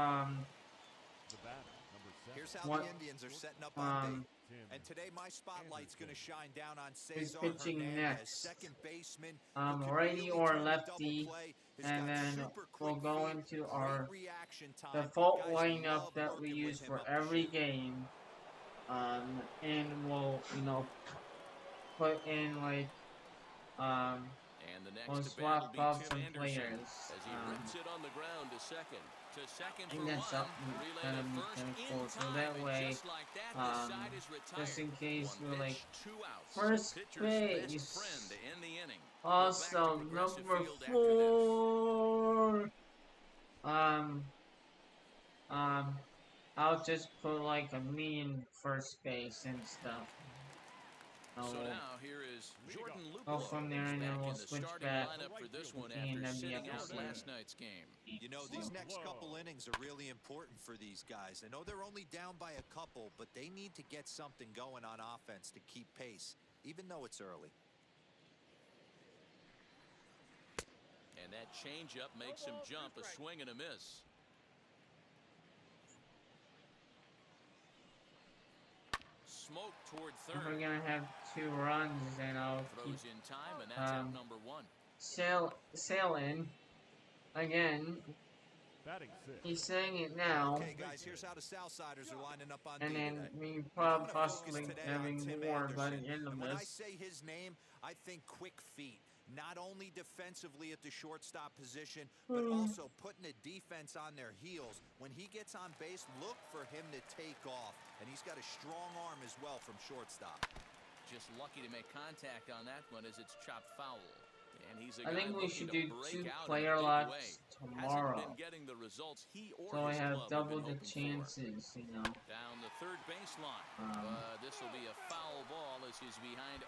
Speaker 4: batter, number 7.
Speaker 5: Here's how
Speaker 1: what
Speaker 5: the Indians are setting up on bait.
Speaker 4: Tim
Speaker 5: And today my spotlight's going to shine down on
Speaker 1: is
Speaker 5: Cesar
Speaker 1: pitching
Speaker 5: Hernandez,
Speaker 1: next.
Speaker 5: second baseman, who can
Speaker 1: Righty
Speaker 5: really
Speaker 1: or
Speaker 5: turn the double
Speaker 1: lefty,
Speaker 5: play. Has
Speaker 1: and
Speaker 5: got
Speaker 1: then
Speaker 5: super
Speaker 1: we'll
Speaker 5: quick
Speaker 1: go
Speaker 5: feet,
Speaker 1: into
Speaker 5: great
Speaker 1: our
Speaker 5: reaction time.
Speaker 1: default
Speaker 5: Guys
Speaker 1: lineup
Speaker 5: love
Speaker 1: that we
Speaker 5: working with
Speaker 1: use
Speaker 5: him
Speaker 1: for
Speaker 5: up the
Speaker 1: every
Speaker 5: chute.
Speaker 1: game. And we'll put in like
Speaker 2: And the
Speaker 1: we'll
Speaker 2: next to bat will
Speaker 1: swap
Speaker 2: be
Speaker 1: off
Speaker 2: Tim
Speaker 1: some
Speaker 2: Anderson
Speaker 1: players.
Speaker 2: as he rips it on the ground to second. To second
Speaker 1: I
Speaker 2: for
Speaker 1: think that's
Speaker 2: one.
Speaker 1: up
Speaker 2: Relay
Speaker 1: gonna
Speaker 2: to
Speaker 1: be
Speaker 2: first
Speaker 1: kind of
Speaker 2: in
Speaker 1: cool. So
Speaker 2: time,
Speaker 1: that
Speaker 2: and
Speaker 1: way,
Speaker 2: just like that, the side is
Speaker 1: just
Speaker 2: retired.
Speaker 1: in case
Speaker 2: One
Speaker 1: we're like
Speaker 2: pitch, 2 outs.
Speaker 1: first
Speaker 2: Pitcher's best
Speaker 1: base.
Speaker 2: friend to end the inning.
Speaker 1: Also,
Speaker 2: Progressive
Speaker 1: number
Speaker 2: Field after this.
Speaker 1: 4. I'll just put like a me in first base and stuff.
Speaker 2: So now here is Jordan
Speaker 1: Go
Speaker 2: Luplow.
Speaker 1: from there,
Speaker 2: He's
Speaker 1: and then
Speaker 2: back
Speaker 1: we'll
Speaker 2: in the
Speaker 1: switch
Speaker 2: starting
Speaker 1: back
Speaker 2: lineup for this one
Speaker 1: to
Speaker 2: after
Speaker 1: the
Speaker 2: sitting out
Speaker 1: episode.
Speaker 2: last night's game.
Speaker 5: You know, these next couple innings are really important for these guys. I know they're only down by a couple, but they need to get something going on offense to keep pace, even though it's early.
Speaker 2: And that changeup makes him jump, a swing and a miss. Smoke toward
Speaker 1: If we're
Speaker 2: third.
Speaker 1: gonna have 2 runs, then I'll keep
Speaker 2: Throws in time, and that's out number 1.
Speaker 1: sail in again.
Speaker 4: batting 6.
Speaker 1: He's saying it now,
Speaker 5: Okay, guys, here's how the Southsiders are lining up on
Speaker 1: and
Speaker 5: D
Speaker 1: then
Speaker 5: today.
Speaker 1: we
Speaker 5: And I'm gonna
Speaker 1: possibly
Speaker 5: focus today on
Speaker 1: having
Speaker 5: Tim
Speaker 1: more by
Speaker 5: Anderson.
Speaker 1: the end of
Speaker 5: And when I
Speaker 1: this.
Speaker 5: say his name, I think quick feet. Not only defensively at the shortstop position, but also putting the defense on their heels. When he gets on base, look for him to take off. And he's got a strong arm as well from shortstop.
Speaker 2: Just lucky to make contact on that one as it's chopped foul. And he's a
Speaker 1: I
Speaker 2: guy
Speaker 1: think we
Speaker 2: looking
Speaker 1: should
Speaker 2: to
Speaker 1: do
Speaker 2: break
Speaker 1: 2
Speaker 2: out in a
Speaker 1: player
Speaker 2: big
Speaker 1: lots
Speaker 2: way.
Speaker 1: tomorrow,
Speaker 2: Hasn't been getting the results he or
Speaker 1: so I
Speaker 2: his
Speaker 1: have
Speaker 2: club
Speaker 1: double
Speaker 2: been
Speaker 1: the
Speaker 2: hoping for.
Speaker 1: chances,
Speaker 2: Down the third baseline. This will be a foul ball as he's behind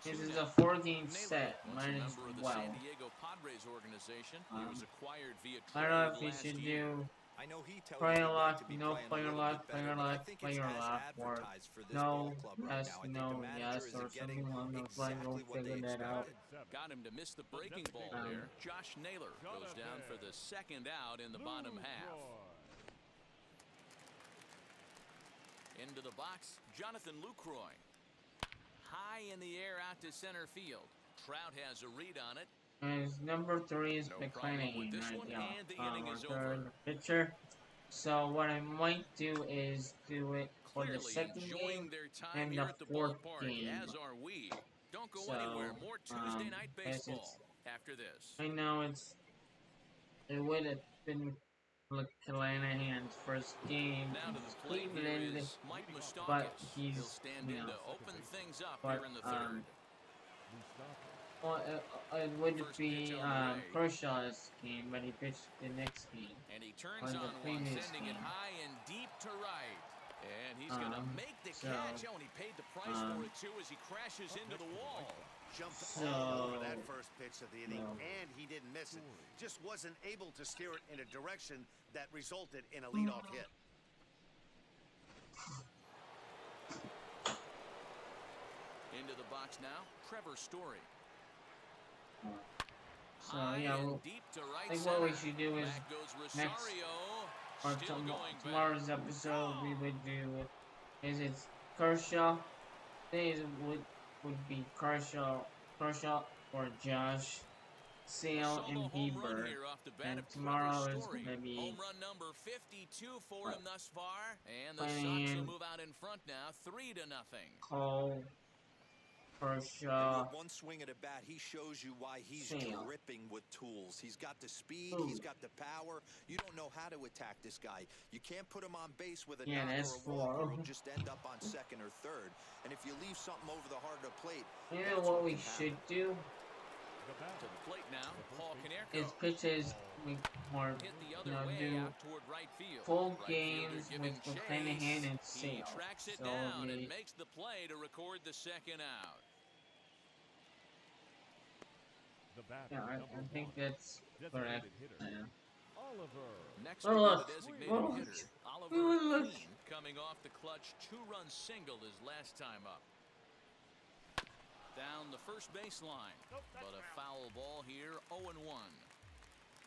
Speaker 2: 0-2
Speaker 1: This is
Speaker 2: now.
Speaker 1: a 4-game
Speaker 2: Naylor,
Speaker 1: set,
Speaker 2: once a
Speaker 1: might as
Speaker 2: member of the
Speaker 1: well.
Speaker 2: San Diego Padres organization, he was acquired via
Speaker 1: I don't know
Speaker 2: trade
Speaker 1: if we
Speaker 2: last
Speaker 1: should
Speaker 2: year.
Speaker 1: do
Speaker 5: I know he tells
Speaker 1: player
Speaker 5: you he'd like
Speaker 1: lock,
Speaker 5: to be
Speaker 1: no
Speaker 5: playing a
Speaker 1: player
Speaker 5: little
Speaker 1: lock,
Speaker 5: bit better,
Speaker 1: player
Speaker 5: but I
Speaker 1: lock,
Speaker 5: think
Speaker 1: player
Speaker 5: it's as
Speaker 1: lock, or
Speaker 5: advertised for this
Speaker 1: no,
Speaker 5: ball club right
Speaker 1: yes,
Speaker 5: now. I think
Speaker 1: no,
Speaker 5: the
Speaker 1: yes,
Speaker 5: managers
Speaker 1: or
Speaker 5: are getting
Speaker 1: something along those lines.
Speaker 5: exactly
Speaker 1: We'll
Speaker 5: what they
Speaker 1: figure that out.
Speaker 5: expected.
Speaker 2: Got him to miss the breaking ball there. Josh Naylor goes down for the second out in the bottom half. Into the box, Jonathan Lucroy. High in the air out to center field. Trout has a read on it.
Speaker 1: And his number 3 is
Speaker 2: No problem with
Speaker 1: McClanahan
Speaker 2: this
Speaker 1: right
Speaker 2: one,
Speaker 1: now.
Speaker 2: and the inning is
Speaker 1: Our
Speaker 2: over.
Speaker 1: third pitcher. So what I might do is do it for the
Speaker 2: Clearly
Speaker 1: second
Speaker 2: enjoying
Speaker 1: game
Speaker 2: their time
Speaker 1: and
Speaker 2: here
Speaker 1: the
Speaker 2: at the
Speaker 1: 4th
Speaker 2: ballpark,
Speaker 1: game.
Speaker 2: as are we. Don't go
Speaker 1: So,
Speaker 2: anywhere. More Tuesday night
Speaker 1: as
Speaker 2: baseball after this.
Speaker 1: I know it would have been McClanahan's first game
Speaker 2: Now to
Speaker 1: in
Speaker 2: the plate here
Speaker 1: Cleveland,
Speaker 2: is Mike
Speaker 1: but
Speaker 2: Moustakas.
Speaker 1: he's,
Speaker 2: He'll stand
Speaker 1: you
Speaker 2: in
Speaker 1: know,
Speaker 2: to open things up
Speaker 1: but,
Speaker 2: here in the third.
Speaker 1: well, it would
Speaker 2: First
Speaker 1: be
Speaker 2: pitch on the way.
Speaker 1: Kershaw's game, but he pitched the next game.
Speaker 2: And he turns
Speaker 1: on the
Speaker 2: on one,
Speaker 1: previous
Speaker 2: sending it
Speaker 1: game.
Speaker 2: high and deep to right. And he's going to make the
Speaker 1: so,
Speaker 2: catch. Oh, and he paid the price for it, too, as he crashes into the wall.
Speaker 3: Jumped
Speaker 1: So,
Speaker 3: all over that first pitch of the inning,
Speaker 1: no.
Speaker 3: and he didn't miss it. Just wasn't able to steer it in a direction that resulted in a leadoff hit.
Speaker 2: Into the box now, Trevor Story.
Speaker 1: So
Speaker 2: High
Speaker 1: yeah,
Speaker 2: and deep to right
Speaker 1: I think what we
Speaker 2: center.
Speaker 1: should do is
Speaker 2: Back goes
Speaker 1: next
Speaker 2: Rosario.
Speaker 1: or
Speaker 2: Still going back.
Speaker 1: tomorrow's episode we would do is it's Kershaw. Days would be Kershaw or Josh, Sale, and
Speaker 2: Solo home run
Speaker 1: Bieber.
Speaker 2: here off the bat
Speaker 1: And
Speaker 2: of
Speaker 1: tomorrow
Speaker 2: Trevor
Speaker 1: is
Speaker 2: Story.
Speaker 1: gonna be
Speaker 2: Home run number 52 for him thus far. And the
Speaker 1: playing
Speaker 2: Sox will move out in front now, 3-0.
Speaker 1: Cole,
Speaker 5: And
Speaker 1: Kershaw.
Speaker 5: with one swing at a bat, he shows you why he's
Speaker 1: Sale.
Speaker 5: dripping with tools. He's got the speed,
Speaker 1: Ooh.
Speaker 5: he's got the power. You don't know how to attack this guy. You can't put him on base with a
Speaker 1: Yeah,
Speaker 5: knock
Speaker 1: that's
Speaker 5: or a walk, or
Speaker 1: four.
Speaker 5: he'll just end up on second or third. And if you leave something over the heart of the plate,
Speaker 1: You
Speaker 5: that's
Speaker 1: know what we
Speaker 5: can happen.
Speaker 1: should do
Speaker 2: To the plate now, Paul
Speaker 1: is
Speaker 2: Konerko.
Speaker 1: pitches more,
Speaker 2: Hit the other way
Speaker 1: do
Speaker 2: out toward right field.
Speaker 1: full
Speaker 2: Right
Speaker 1: games
Speaker 2: fielder giving
Speaker 1: with McClanahan and
Speaker 2: chase. He
Speaker 1: Sale.
Speaker 2: tracks it
Speaker 1: So
Speaker 2: down
Speaker 1: we-
Speaker 2: and makes the play to record the second out.
Speaker 4: The bat
Speaker 1: Yeah,
Speaker 4: for
Speaker 1: I
Speaker 4: number
Speaker 1: think
Speaker 4: 1,
Speaker 1: that's correct.
Speaker 4: designated hitter,
Speaker 1: Yeah.
Speaker 4: Oliver.
Speaker 2: Next
Speaker 1: Oh
Speaker 2: will be
Speaker 1: look,
Speaker 2: the designated
Speaker 1: oh,
Speaker 2: hitter,
Speaker 1: look,
Speaker 2: Oliver
Speaker 1: look.
Speaker 2: Queen, coming off the clutch 2-run single his last time up. Down the first baseline, but a foul ball here, 0-1.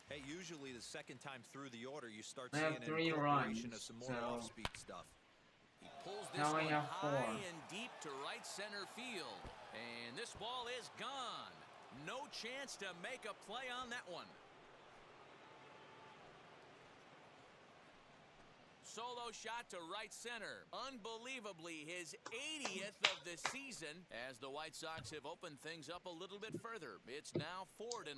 Speaker 5: Hey, usually the second time through the order, you start
Speaker 1: I
Speaker 5: seeing
Speaker 1: have
Speaker 5: an
Speaker 1: 3
Speaker 5: incorporation
Speaker 1: runs,
Speaker 5: of some more
Speaker 1: so
Speaker 5: off-speed stuff.
Speaker 2: He pulls this
Speaker 1: now I
Speaker 2: one
Speaker 1: have
Speaker 2: high
Speaker 1: 4.
Speaker 2: and deep to right center field. And this ball is gone. No chance to make a play on that one. Solo shot to right center. Unbelievably, his 80th of the season as the White Sox have opened things up a little bit further. It's now 4-0.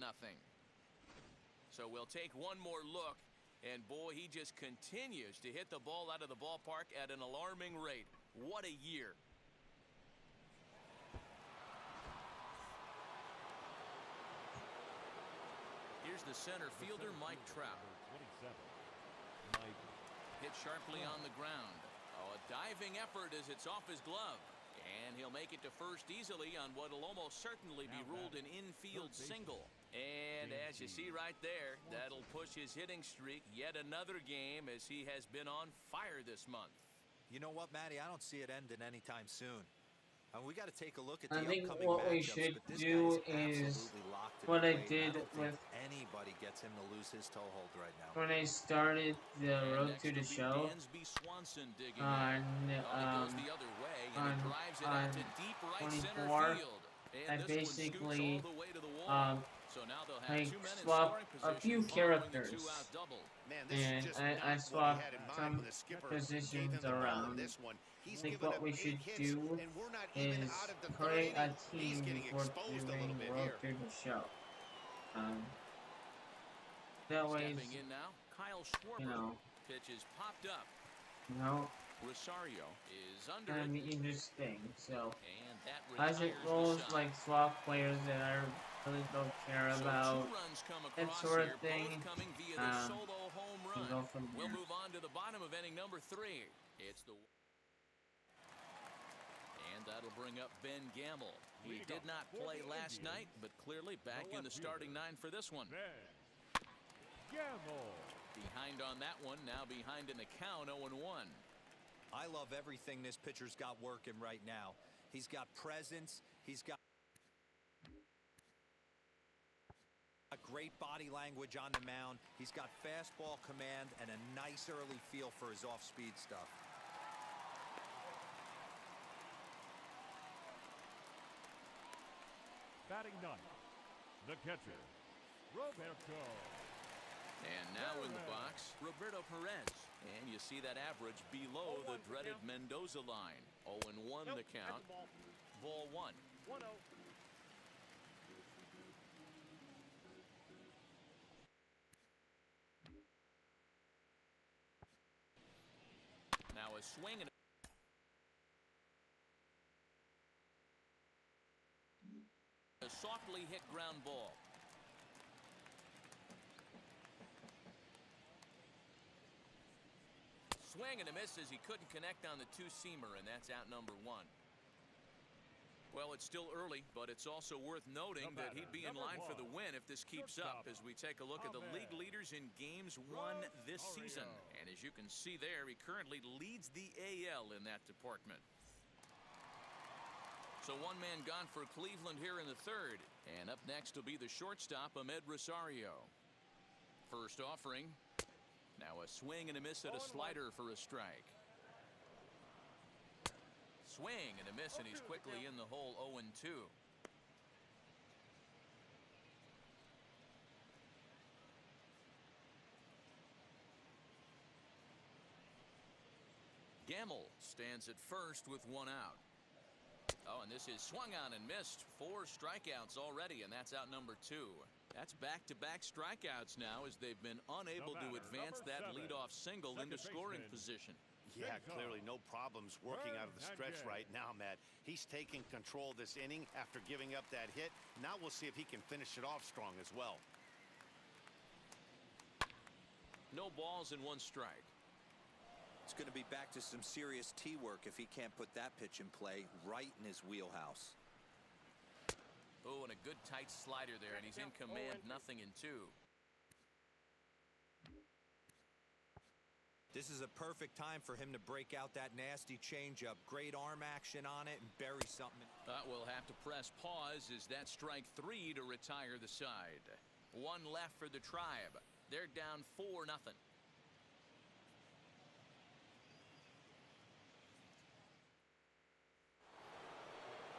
Speaker 2: So we'll take one more look. And boy, he just continues to hit the ball out of the ballpark at an alarming rate. What a year. Here's the center fielder, Mike Trout.
Speaker 4: 27, Mike.
Speaker 2: Hit sharply on the ground. Oh, a diving effort as it's off his glove. And he'll make it to first easily on what will almost certainly be ruled an infield single. And as you see right there, that'll push his hitting streak yet another game as he has been on fire this month.
Speaker 5: You know what, Matty? I don't see it ending anytime soon. We got to take a look at
Speaker 1: I
Speaker 5: the
Speaker 1: think
Speaker 5: upcoming
Speaker 1: what we
Speaker 5: matchups,
Speaker 1: should
Speaker 5: but this
Speaker 1: do
Speaker 5: guy's
Speaker 1: is
Speaker 5: absolutely locked in
Speaker 1: what I
Speaker 5: the weight, and
Speaker 1: did
Speaker 5: don't
Speaker 1: with
Speaker 5: think anybody gets him to lose his toehold right now.
Speaker 1: when I started the
Speaker 2: And
Speaker 1: road
Speaker 2: next
Speaker 1: to the
Speaker 2: will be
Speaker 1: show
Speaker 2: Dansby Swanson digging
Speaker 1: on
Speaker 2: in. Oh, it goes the other way, and it drives it out to deep right center
Speaker 1: 24,
Speaker 2: field. And
Speaker 1: I
Speaker 2: this one
Speaker 1: basically
Speaker 2: scoots all the way to the wall. So now they'll have
Speaker 1: I
Speaker 2: 2 men in
Speaker 1: swapped
Speaker 2: scoring
Speaker 1: a
Speaker 2: position
Speaker 1: few
Speaker 2: following the
Speaker 1: characters.
Speaker 2: 2-out double.
Speaker 3: Man, this is
Speaker 1: And
Speaker 3: just
Speaker 1: I
Speaker 3: not what he
Speaker 1: swapped
Speaker 3: had in mind
Speaker 1: some
Speaker 3: when the skipper gave
Speaker 1: positions
Speaker 3: him the ball in
Speaker 1: around.
Speaker 3: this one. He's
Speaker 1: I think
Speaker 3: given
Speaker 1: what
Speaker 3: up
Speaker 1: we
Speaker 3: 8
Speaker 1: should
Speaker 3: hits,
Speaker 1: do
Speaker 3: and we're not even
Speaker 1: is
Speaker 3: out of the 3rd
Speaker 1: create a
Speaker 3: inning. He's
Speaker 1: team
Speaker 3: getting
Speaker 1: before
Speaker 3: exposed a
Speaker 1: doing
Speaker 3: little bit
Speaker 1: road
Speaker 3: here.
Speaker 1: to the show. That way,
Speaker 2: Stepping in now, Kyle Schwarber.
Speaker 1: you know,
Speaker 2: Pitch is popped up.
Speaker 6: Rosario
Speaker 2: Is under
Speaker 1: gonna
Speaker 2: it.
Speaker 1: be interesting. So
Speaker 2: And that
Speaker 1: as it
Speaker 2: retires the
Speaker 1: rolls,
Speaker 2: side.
Speaker 1: like swap players that I really don't care
Speaker 2: So
Speaker 1: about,
Speaker 2: 2 runs come
Speaker 1: that
Speaker 2: across
Speaker 1: sort of
Speaker 2: here,
Speaker 1: thing,
Speaker 2: both coming via the solo home
Speaker 1: and
Speaker 2: run.
Speaker 1: go from
Speaker 2: We'll
Speaker 1: there.
Speaker 2: move on to the bottom of inning number 3. It's the... And that'll bring up Ben Gamble. He did not play last night, but clearly back in the starting 9 for this one.
Speaker 4: Gamble.
Speaker 2: Behind on that one, now behind in the count, 0-1.
Speaker 5: I love everything this pitcher's got working right now. He's got presence. He's got a great body language on the mound. He's got fastball command and a nice early feel for his off-speed stuff.
Speaker 4: Batting ninth, the catcher, Roberto.
Speaker 2: And now in the box, Roberto Perez. And you see that average below the dreaded Mendoza line. 0-1 the count. Ball 1.
Speaker 4: 1-0.
Speaker 2: Now a swing and a softly hit ground ball. Swing and a miss as he couldn't connect on the 2-seamer, and that's out number 1. Well, it's still early, but it's also worth noting that he'd be in line for the win if this keeps up as we take a look at the league leaders in games won this season. And as you can see there, he currently leads the AL in that department. So 1 man gone for Cleveland here in the 3rd. And up next will be the shortstop, Ahmed Rosario. First offering. Now a swing and a miss at a slider for a strike. Swing and a miss, and he's quickly in the hole. 0-2. Gamble stands at first with 1 out. Oh, and this is swung on and missed. 4 strikeouts already, and that's out number 2. That's back-to-back strikeouts now as they've been unable to advance that leadoff single into scoring position.
Speaker 3: Yeah, clearly no problems working out of the stretch right now, Matt. He's taking control of this inning after giving up that hit. Now we'll see if he can finish it off strong as well.
Speaker 2: No balls and 1 strike.
Speaker 5: It's going to be back to some serious tee work if he can't put that pitch in play right in his wheelhouse.
Speaker 2: Oh, and a good tight slider there, and he's in command, 0-2.
Speaker 5: This is a perfect time for him to break out that nasty changeup. Great arm action on it and bury something.
Speaker 2: We'll have to press pause as that strike 3 to retire the side. One left for the Tribe. They're down 4-0.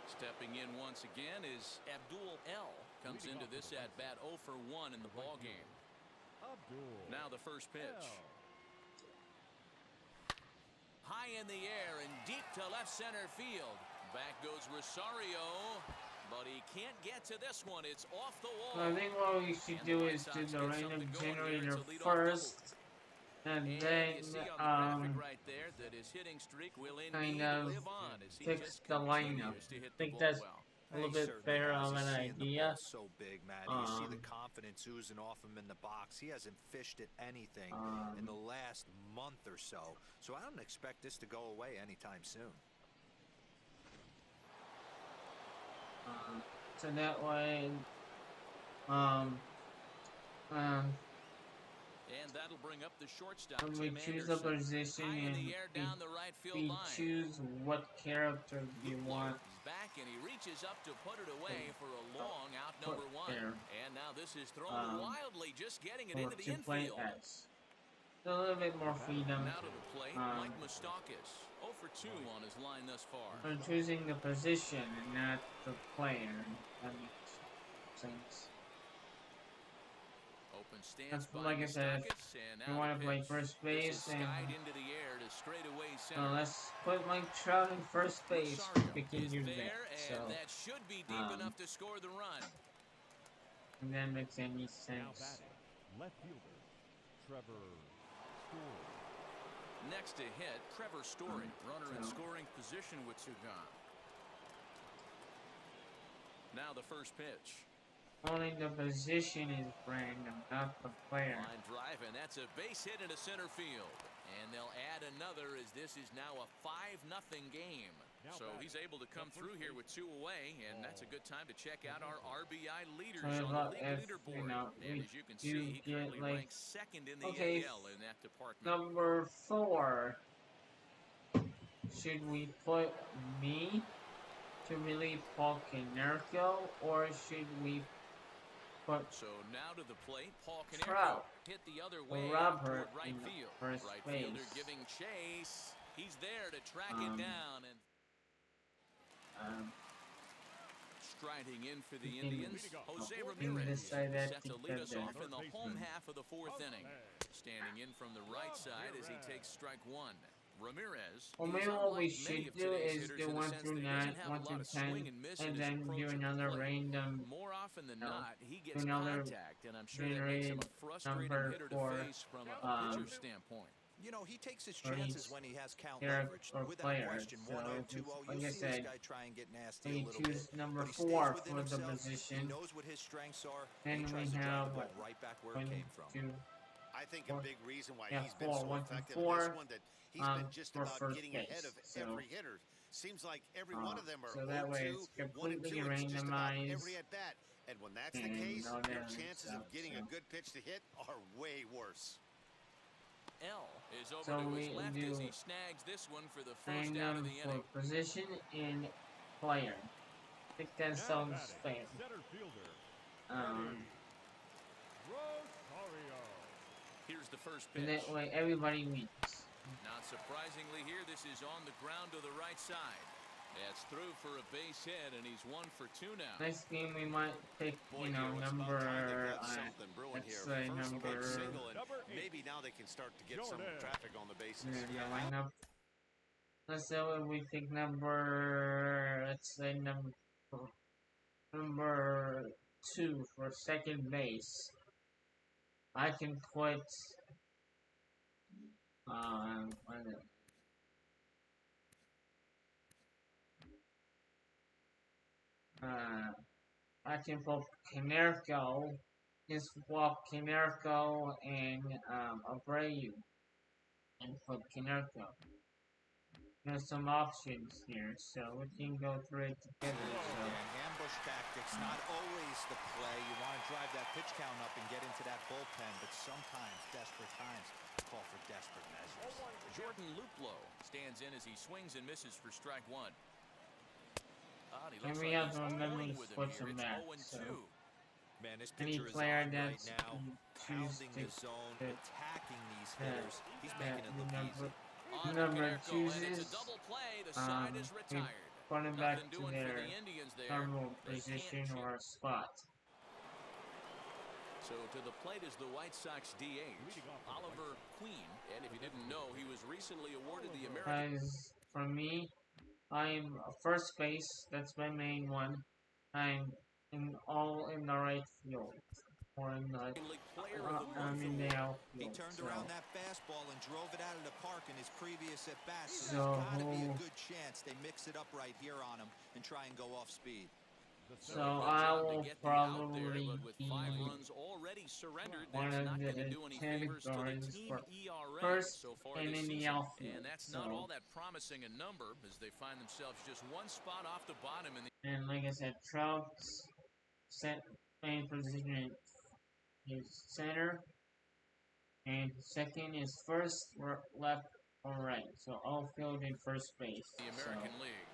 Speaker 2: Stepping in once again is Abdul L. Comes into this at bat 0 for 1 in the ball game. Now the first pitch. High in the air and deep to left center field. Back goes Rosario, but he can't get to this one. It's off the wall.
Speaker 1: I think what we should do is do the random generator first, and then
Speaker 2: right there that his hitting streak will
Speaker 1: kind
Speaker 2: indeed
Speaker 1: of
Speaker 2: live on as he
Speaker 1: fix
Speaker 2: just
Speaker 1: the lineup.
Speaker 2: continues to hit
Speaker 1: I think
Speaker 2: the ball
Speaker 1: that's
Speaker 2: well.
Speaker 1: a little bit better of an idea.
Speaker 5: So big, man. You see the confidence oozing off him in the box. He hasn't fished at anything in the last month or so. So I don't expect this to go away anytime soon.
Speaker 1: So that way,
Speaker 2: and that'll bring up the shortstop.
Speaker 1: when we choose a position and we choose what character we want.
Speaker 2: Back and he reaches up to put it away for a long out number 1. And now this is thrown wildly, just getting it into the infield.
Speaker 1: A little bit more freedom.
Speaker 2: Now to the plate, Mike Moustakas, 0 for 2 on his line thus far.
Speaker 1: I'm choosing the position and not the player. That makes sense.
Speaker 2: Open stance by
Speaker 1: Like I said,
Speaker 2: Moustakas,
Speaker 1: you want to play first base, and
Speaker 2: into the air to straightaway center.
Speaker 1: let's put Mike Trout in first base. We can do that. So
Speaker 2: that should be deep enough to score the run.
Speaker 1: And that makes any
Speaker 4: Now
Speaker 1: sense.
Speaker 4: batting, left fielder, Trevor Story.
Speaker 2: Next to hit, Trevor Story, runner in scoring position with 2 gone. Now the first pitch.
Speaker 1: Only the position is random, not the player.
Speaker 2: Line drive, and that's a base hit into center field. And they'll add another as this is now a 5-0 game. So he's able to come through here with 2 away, and that's a good time to check out our RBI leaders on the league leaderboard. And as you can see, he currently ranks 2nd in the AL in that department.
Speaker 1: Number 4. Should we put me to relieve Paul Konerko, or should we put
Speaker 2: So now to the plate, Paul
Speaker 1: Trout,
Speaker 2: Konerko hit the other way
Speaker 1: Robert
Speaker 2: toward right
Speaker 1: in
Speaker 2: field.
Speaker 1: first
Speaker 2: Right
Speaker 1: base.
Speaker 2: fielder giving chase. He's there to track it down and striding in for the Indians. Jose Ramirez set to lead us off in the home half of the 4th inning. Standing in from the right side as he takes strike 1. Ramirez.
Speaker 1: Well, maybe what we should do is do 1 through 9, 1 through 10, and then do another random,
Speaker 2: More often than not, he gets
Speaker 1: another
Speaker 2: contact, and I'm sure that makes him a frustrating
Speaker 1: number
Speaker 2: hitter to
Speaker 1: 4,
Speaker 2: face from a pitcher's standpoint.
Speaker 5: You know, he takes his
Speaker 1: for
Speaker 5: chances
Speaker 1: each
Speaker 5: when he has count
Speaker 1: character
Speaker 5: leverage.
Speaker 1: or
Speaker 5: Without
Speaker 1: player.
Speaker 5: question,
Speaker 1: So
Speaker 5: 1-0,
Speaker 1: if
Speaker 5: 2-0,
Speaker 1: it's, like
Speaker 5: you'll
Speaker 1: I
Speaker 5: see this
Speaker 1: said,
Speaker 5: guy try and get nasty
Speaker 1: we
Speaker 5: a little
Speaker 1: choose
Speaker 5: bit.
Speaker 1: number
Speaker 5: But he stays
Speaker 1: 4
Speaker 5: within
Speaker 1: for the
Speaker 5: himself. He
Speaker 1: position.
Speaker 5: knows what his strengths are.
Speaker 1: Then
Speaker 5: He
Speaker 1: we
Speaker 5: tries to drive
Speaker 1: have
Speaker 5: the ball right back where it
Speaker 1: 1,
Speaker 5: came from.
Speaker 1: 2,
Speaker 3: I think
Speaker 1: Four.
Speaker 3: a big reason why
Speaker 1: Yeah,
Speaker 3: he's been
Speaker 1: 4,
Speaker 3: so
Speaker 1: 1 through
Speaker 3: effective in
Speaker 1: 4,
Speaker 3: this one that he's been just
Speaker 1: for
Speaker 3: about
Speaker 1: first
Speaker 3: getting
Speaker 1: base.
Speaker 3: ahead of
Speaker 1: So,
Speaker 3: every hitter. Seems like every one of them are
Speaker 1: so that way
Speaker 3: 0-2,
Speaker 1: it's
Speaker 3: 1 and 2.
Speaker 1: completely
Speaker 3: It's just about
Speaker 1: randomized.
Speaker 3: every at bat. And when that's the
Speaker 1: And
Speaker 3: case,
Speaker 1: no
Speaker 3: your
Speaker 1: damage
Speaker 3: chances
Speaker 1: stuff,
Speaker 3: of getting a good pitch to hit are way worse.
Speaker 2: L is over
Speaker 1: So
Speaker 2: to
Speaker 1: we
Speaker 2: his left
Speaker 1: do
Speaker 2: as he snags this one for the first out of
Speaker 1: random
Speaker 2: the
Speaker 1: for
Speaker 2: inning.
Speaker 1: position and player. I think that
Speaker 4: Now
Speaker 1: sounds
Speaker 4: batting,
Speaker 1: fair.
Speaker 4: center fielder, Rosario.
Speaker 2: Here's the first
Speaker 1: And
Speaker 2: pitch.
Speaker 1: that way everybody wins.
Speaker 2: Not surprisingly here, this is on the ground to the right side. That's through for a base hit, and he's 1 for 2 now.
Speaker 1: Next game we might pick,
Speaker 3: Boy,
Speaker 1: you know,
Speaker 3: it's about
Speaker 1: number,
Speaker 3: time they've got something brewing
Speaker 1: let's
Speaker 3: here.
Speaker 1: say
Speaker 3: First
Speaker 1: number,
Speaker 3: pitch single, and
Speaker 4: Number 8.
Speaker 3: maybe now they can start to get some
Speaker 4: Jordan.
Speaker 3: traffic on the bases.
Speaker 1: yeah, lineup. Let's say we pick number, let's say number 2 for second base. I can put, what is it? I can put Konerko, just swap Konerko and Abreu, and put Konerko. there's some options here, so we can go through it together. So
Speaker 5: And ambush tactics, not always the play. You want to drive that pitch count up and get into that bullpen, but sometimes desperate times call for desperate measures.
Speaker 2: Jordan Luplow stands in as he swings and misses for strike one. He
Speaker 1: and
Speaker 2: looks
Speaker 1: we
Speaker 2: like
Speaker 1: have
Speaker 2: he's
Speaker 1: to remember
Speaker 2: toying
Speaker 1: to
Speaker 2: with him
Speaker 1: switch
Speaker 2: here.
Speaker 1: them
Speaker 2: It's
Speaker 1: back.
Speaker 2: 0-2.
Speaker 1: So
Speaker 5: Man, this
Speaker 1: any
Speaker 5: pitcher is
Speaker 1: player
Speaker 5: on right
Speaker 1: that's
Speaker 5: now,
Speaker 1: choose
Speaker 5: pounding
Speaker 1: to
Speaker 5: the zone,
Speaker 1: that,
Speaker 5: attacking these hitters. He's
Speaker 1: that
Speaker 5: making it look easy.
Speaker 2: On to
Speaker 1: number
Speaker 2: Konerko, and it's a
Speaker 1: chooses,
Speaker 2: double play. The side is
Speaker 1: we
Speaker 2: retired.
Speaker 1: put them back
Speaker 2: Nothing
Speaker 1: to
Speaker 2: doing for
Speaker 1: their
Speaker 2: the Indians there.
Speaker 1: normal
Speaker 2: They can't
Speaker 1: position
Speaker 2: chip.
Speaker 1: or spot.
Speaker 2: So to the plate is the White Sox DH, Oliver Queen. And if you didn't know, he was recently awarded the American...
Speaker 1: As for me, I'm first base. That's my main one. I'm in the right field. Or in the,
Speaker 2: League Player of the
Speaker 1: I'm
Speaker 2: Month
Speaker 1: in the
Speaker 2: award.
Speaker 5: He
Speaker 1: outfield.
Speaker 5: turned
Speaker 1: So,
Speaker 5: around that fastball and drove it out of the park in his previous at-bat. So
Speaker 1: So,
Speaker 5: there's got to be a good chance they mix it up right here on him and try and go off speed.
Speaker 1: so I will probably
Speaker 2: But with
Speaker 1: be
Speaker 2: 5 runs already surrendered,
Speaker 1: one
Speaker 2: that's
Speaker 1: of
Speaker 2: not going to
Speaker 1: the
Speaker 2: do any
Speaker 1: 10
Speaker 2: favors to the
Speaker 1: guards
Speaker 2: team
Speaker 1: for
Speaker 2: ERA
Speaker 1: first
Speaker 2: so far
Speaker 1: and
Speaker 2: this
Speaker 1: in the
Speaker 2: season.
Speaker 1: outfield.
Speaker 2: And that's
Speaker 1: So,
Speaker 2: not all that promising a number as they find themselves just one spot off the bottom in the...
Speaker 1: and like I said, Trout's main position is center, and second is first, left, or right. So outfield and first base.
Speaker 2: The American
Speaker 1: so,
Speaker 2: League.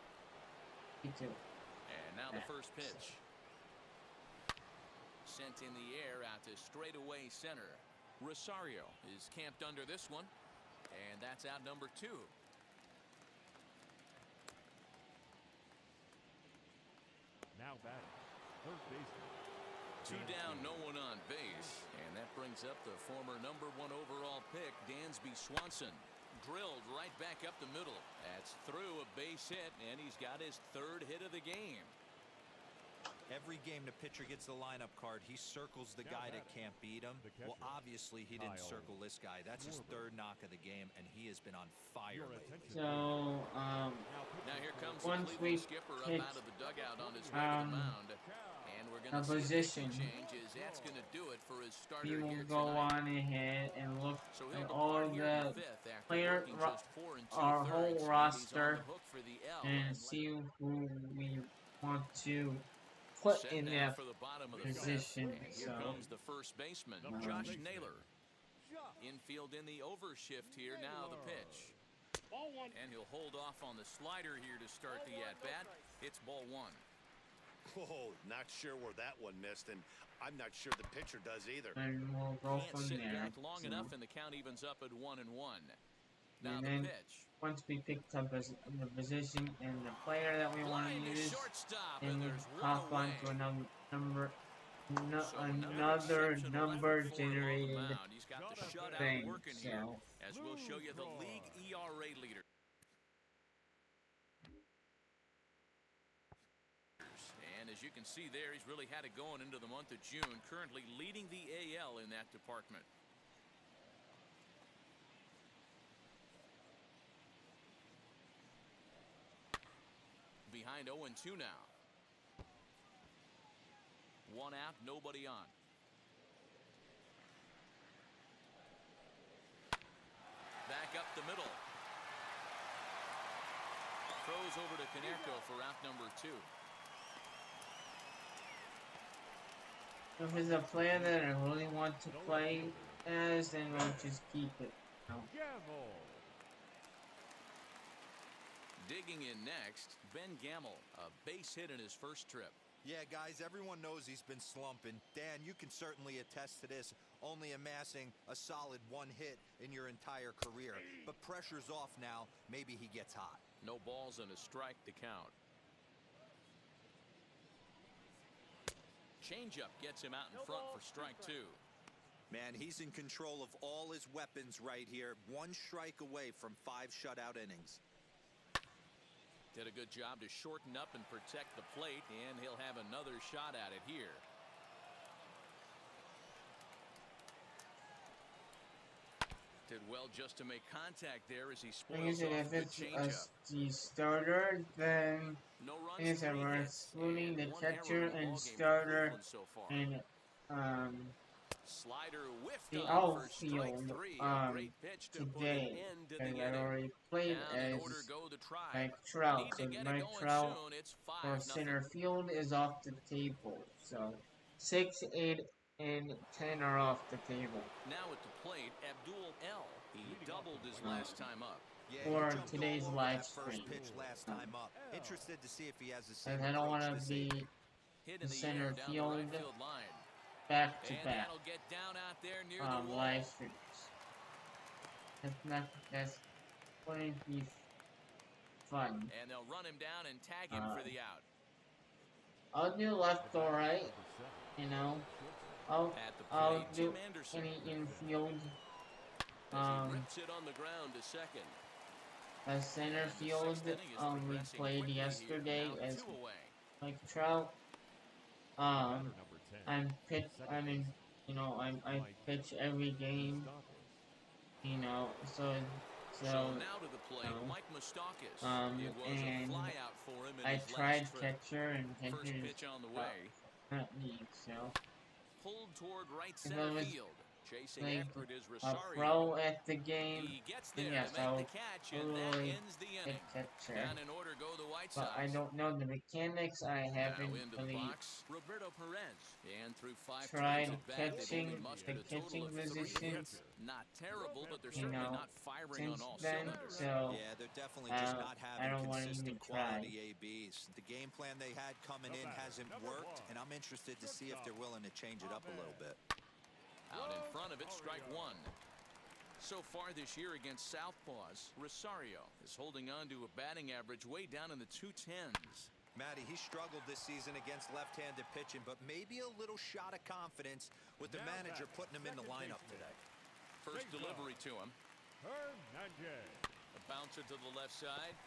Speaker 1: me too.
Speaker 2: And now the first pitch. Sent in the air out to straightaway center. Rosario is camped under this one. And that's out number 2.
Speaker 4: Now batting, third baseman.
Speaker 2: 2 down, no one on base. And that brings up the former #1 overall pick, Dansby Swanson. Drilled right back up the middle. That's through a base hit, and he's got his 3rd hit of the game.
Speaker 5: Every game the pitcher gets the lineup card, he circles the guy that can't beat him. Well, obviously he didn't circle this guy. That's his 3rd knock of the game, and he has been on fire lately.
Speaker 1: So,
Speaker 2: Now here comes the
Speaker 1: once
Speaker 2: Cleveland
Speaker 1: we
Speaker 2: skipper up
Speaker 1: pick,
Speaker 2: out of the dugout on his way to the mound. And we're going
Speaker 1: a
Speaker 2: to see a
Speaker 1: position,
Speaker 2: pitching change as that's going to do it for his starter
Speaker 1: he will
Speaker 2: here
Speaker 1: go
Speaker 2: tonight.
Speaker 1: on ahead and look
Speaker 2: So
Speaker 1: at
Speaker 2: he'll
Speaker 1: all
Speaker 2: depart here in
Speaker 1: the
Speaker 2: the 5th after
Speaker 1: player,
Speaker 2: working just 4 and 2/3,
Speaker 1: our whole
Speaker 2: and he's on
Speaker 1: roster,
Speaker 2: the hook for the L.
Speaker 1: and see who we want to put
Speaker 2: Set
Speaker 1: in
Speaker 2: now
Speaker 1: that
Speaker 2: for the bottom of the 5th.
Speaker 1: position.
Speaker 2: And here
Speaker 1: So,
Speaker 2: comes the first baseman, Josh Naylor. Infield in the overshift here. Now the pitch. And he'll hold off on the slider here to start the at-bat. It's ball 1.
Speaker 3: Whoa, not sure where that one missed, and I'm not sure the pitcher does either.
Speaker 1: and we'll go
Speaker 2: Can't
Speaker 1: from
Speaker 2: sit
Speaker 1: there.
Speaker 2: back long
Speaker 1: So,
Speaker 2: enough, and the count evens up at 1-1. Now
Speaker 1: and
Speaker 2: the
Speaker 1: then
Speaker 2: pitch.
Speaker 1: once we picked up the position and the player that we want to
Speaker 2: Line to
Speaker 1: use,
Speaker 2: shortstop,
Speaker 1: and
Speaker 2: and
Speaker 1: we
Speaker 2: there's one
Speaker 1: hop
Speaker 2: away.
Speaker 1: onto another number,
Speaker 2: So
Speaker 1: another
Speaker 2: exceptional
Speaker 1: number
Speaker 2: effort for him on the
Speaker 1: generated
Speaker 2: mound. He's got the shutout
Speaker 1: thing.
Speaker 2: working here,
Speaker 1: So,
Speaker 2: as we'll show you the league ERA leader. And as you can see there, he's really had it going into the month of June, currently leading the AL in that department. Behind 0-2 now. 1 out, nobody on. Back up the middle. Throws over to Konerko for out number 2.
Speaker 1: if it's a player that I really want to play as, then we'll just keep it.
Speaker 4: Gamble.
Speaker 2: Digging in next, Ben Gamble, a base hit in his first trip.
Speaker 5: Yeah, guys, everyone knows he's been slumping. Dan, you can certainly attest to this, only amassing a solid 1 hit in your entire career. But pressure's off now. Maybe he gets hot.
Speaker 2: No balls and a strike to count. Changeup gets him out in front for strike 2.
Speaker 5: Man, he's in control of all his weapons right here. 1 strike away from 5 shutout innings.
Speaker 2: Did a good job to shorten up and protect the plate, and he'll have another shot at it here. Did well just to make contact there as he
Speaker 1: Like I
Speaker 2: spoils
Speaker 1: said,
Speaker 2: off
Speaker 1: if
Speaker 2: the
Speaker 1: it's
Speaker 2: changeup.
Speaker 1: the starter, then
Speaker 2: No runs,
Speaker 1: like I said,
Speaker 2: 3
Speaker 1: we're
Speaker 2: hits,
Speaker 1: excluding
Speaker 2: and
Speaker 1: the
Speaker 2: 1 error
Speaker 1: catcher
Speaker 2: in the
Speaker 1: and
Speaker 2: ballgame for
Speaker 1: starter
Speaker 2: Cleveland so far.
Speaker 1: and
Speaker 6: Slider whiffed
Speaker 1: the
Speaker 6: on for strike
Speaker 1: outfield
Speaker 6: three. A great pitch to put an
Speaker 1: today,
Speaker 6: end to
Speaker 1: because
Speaker 6: the
Speaker 1: I
Speaker 6: inning.
Speaker 1: already played
Speaker 6: Down in
Speaker 1: as
Speaker 6: order go the Tribe.
Speaker 1: Mike Trout.
Speaker 6: Need
Speaker 1: So
Speaker 6: to get it
Speaker 1: Mike
Speaker 6: going
Speaker 1: Trout
Speaker 6: soon. It's
Speaker 1: for
Speaker 6: 5-0.
Speaker 1: center field is off the table. So 6, 8, and 10 are off the table
Speaker 6: Now at the plate, Abdul L. He doubled his last time up.
Speaker 5: Yeah,
Speaker 1: for
Speaker 5: he jumped
Speaker 1: today's
Speaker 5: all over
Speaker 1: live
Speaker 5: that first
Speaker 1: stream.
Speaker 5: pitch last time up. Interested to see if he has the same
Speaker 1: And I don't
Speaker 5: approach
Speaker 1: want to
Speaker 5: this
Speaker 1: be
Speaker 5: evening.
Speaker 6: Hit
Speaker 1: the
Speaker 6: in the
Speaker 1: center
Speaker 6: air down the right
Speaker 1: field
Speaker 6: field line.
Speaker 1: back to
Speaker 6: And
Speaker 1: back
Speaker 6: that'll get down out there near the wall.
Speaker 1: live streams. That's wouldn't be fun.
Speaker 6: And they'll run him down and tag him for the out.
Speaker 1: I'll do left or right, you know.
Speaker 6: At the
Speaker 1: I'll
Speaker 6: plate,
Speaker 1: do
Speaker 6: Tim Anderson.
Speaker 1: any infield.
Speaker 6: As he rips it on the ground to second.
Speaker 1: As center
Speaker 6: And the
Speaker 1: field,
Speaker 6: sixth inning is
Speaker 1: we
Speaker 6: progressing
Speaker 1: played
Speaker 6: quickly here.
Speaker 1: yesterday
Speaker 6: Now
Speaker 1: as
Speaker 6: 2 away.
Speaker 1: Mike Trout. I pitch every game, you know, so
Speaker 6: So now to the plate, Mike Moustakas. It was a
Speaker 1: and
Speaker 6: flyout for him in
Speaker 1: I
Speaker 6: his
Speaker 1: tried
Speaker 6: last trip.
Speaker 1: catcher and
Speaker 6: First
Speaker 1: catcher
Speaker 6: pitch on the way.
Speaker 1: not me, so
Speaker 6: Pulled toward right
Speaker 1: if I
Speaker 6: center
Speaker 1: was
Speaker 6: field. Chasing
Speaker 1: like
Speaker 6: after it is
Speaker 1: a
Speaker 6: Rosario.
Speaker 1: pro at the game,
Speaker 6: He gets there
Speaker 1: yes,
Speaker 6: to
Speaker 1: I'll
Speaker 6: make the catch, and that
Speaker 1: totally
Speaker 6: ends the inning.
Speaker 1: catcher.
Speaker 6: Down in order go the White Sox.
Speaker 1: But I don't know the mechanics. I haven't
Speaker 6: Now into the
Speaker 1: really
Speaker 6: box, Roberto Perez. And through 5
Speaker 1: tried
Speaker 6: turns at bat, they've
Speaker 1: catching
Speaker 6: only mustered
Speaker 1: the
Speaker 6: a total
Speaker 1: catching
Speaker 6: of 3
Speaker 1: position,
Speaker 6: hits. Not terrible, but they're
Speaker 1: you
Speaker 6: certainly
Speaker 1: know,
Speaker 6: not firing on
Speaker 1: since
Speaker 6: all
Speaker 1: then.
Speaker 6: cylinders.
Speaker 1: So
Speaker 5: Yeah, they're definitely just not
Speaker 1: I
Speaker 5: having
Speaker 1: don't want to even
Speaker 5: consistent
Speaker 1: try.
Speaker 5: quality ABs. The game plan they had coming in hasn't worked, and I'm interested to see if they're willing to change it up a little bit.
Speaker 6: Out in front of it, strike one. So far this year against Southpaws, Rosario is holding on to a batting average way down in the 210s.
Speaker 5: Matty, he struggled this season against left-handed pitching, but maybe a little shot of confidence with the manager putting him in the lineup today.
Speaker 6: First delivery to him. A bouncer to the left side.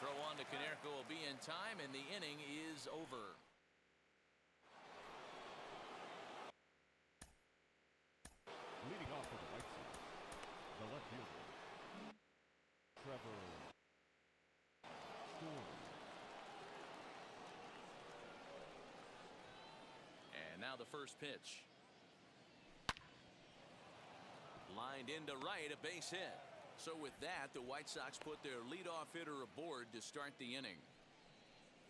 Speaker 6: Throw on to Konerko will be in time, and the inning is over.
Speaker 4: Leading off for the White Sox, the left fielder, Trevor Story.
Speaker 6: And now the first pitch. Lined into right, a base hit. So with that, the White Sox put their leadoff hitter aboard to start the inning.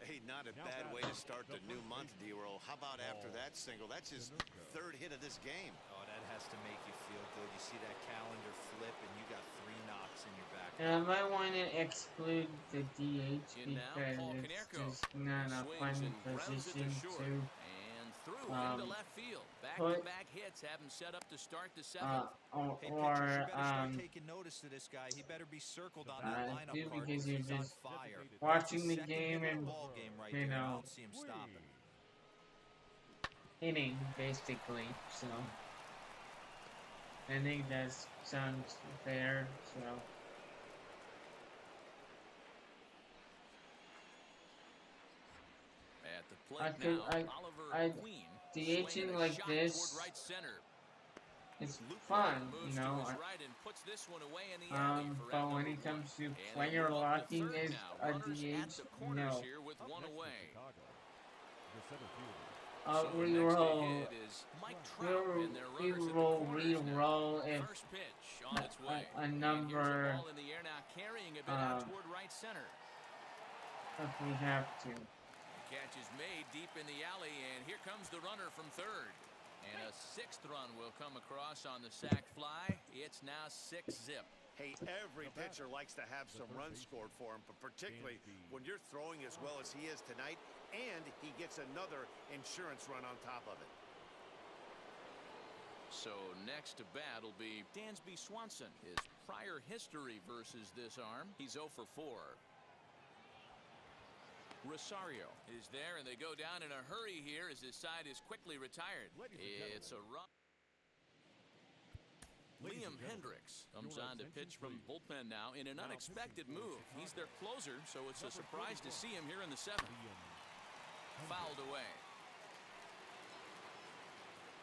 Speaker 3: Hey, not a bad way to start the new month, D-Roll. How about after that single? That's his 3rd hit of this game.
Speaker 5: Oh, that has to make you feel good. You see that calendar flip, and you got 3 knocks in your back.
Speaker 1: And I might want to exclude the DH
Speaker 6: In now,
Speaker 1: because
Speaker 6: Paul
Speaker 1: it's
Speaker 6: Konerko.
Speaker 1: just not a
Speaker 6: Swings
Speaker 1: fun
Speaker 6: and grounds it
Speaker 1: position
Speaker 6: short.
Speaker 1: to
Speaker 6: And through into left field. Back-to-back hits have him set up to start the 7th.
Speaker 5: Hey, pitchers, you better start taking notice of this guy. He better be circled on that lineup card
Speaker 1: because you're
Speaker 5: he's on
Speaker 1: just
Speaker 5: fire.
Speaker 1: watching the
Speaker 5: Second
Speaker 1: game
Speaker 5: hit of
Speaker 1: and
Speaker 5: the ball game right
Speaker 1: you
Speaker 5: there. I
Speaker 1: know,
Speaker 5: don't see him stopping.
Speaker 1: inning basically. So I think that sounds fair. So.
Speaker 6: At the plate now, Oliver Queen
Speaker 1: DHing like this,
Speaker 6: right center.
Speaker 1: it's fun, you know.
Speaker 6: Right and puts this one away in the alley for
Speaker 1: But
Speaker 6: round
Speaker 1: when
Speaker 6: number
Speaker 1: it comes to
Speaker 6: one.
Speaker 1: player
Speaker 6: And
Speaker 1: locking
Speaker 6: third
Speaker 1: as
Speaker 6: now.
Speaker 1: a
Speaker 6: Runners at
Speaker 1: DH,
Speaker 6: the corners
Speaker 1: no.
Speaker 6: here with
Speaker 4: Up
Speaker 6: one
Speaker 4: next for
Speaker 6: away.
Speaker 4: Chicago, the center fielder,
Speaker 6: So next to
Speaker 1: Reroll,
Speaker 6: hit is Mike Trout, and their runners at the
Speaker 1: reroll,
Speaker 6: corners now.
Speaker 1: reroll if
Speaker 6: First pitch on its way.
Speaker 1: a
Speaker 6: And
Speaker 1: number,
Speaker 6: here's a ball in the air now, carrying a bit out toward right center.
Speaker 1: if we have to.
Speaker 6: Catch is made deep in the alley, and here comes the runner from third. And a 6th run will come across on the sac fly. It's now 6-zip.
Speaker 3: Hey, every pitcher likes to have some runs scored for him, but particularly when you're throwing as well as he is tonight, and he gets another insurance run on top of it.
Speaker 6: So next to bat will be Dansby Swanson. His prior history versus this arm, he's 0 for 4. Rosario is there, and they go down in a hurry here as his side is quickly retired. It's a run. Liam Hendricks comes on to pitch from bullpen now in an unexpected move. He's their closer, so it's a surprise to see him here in the 7th. Fouled away.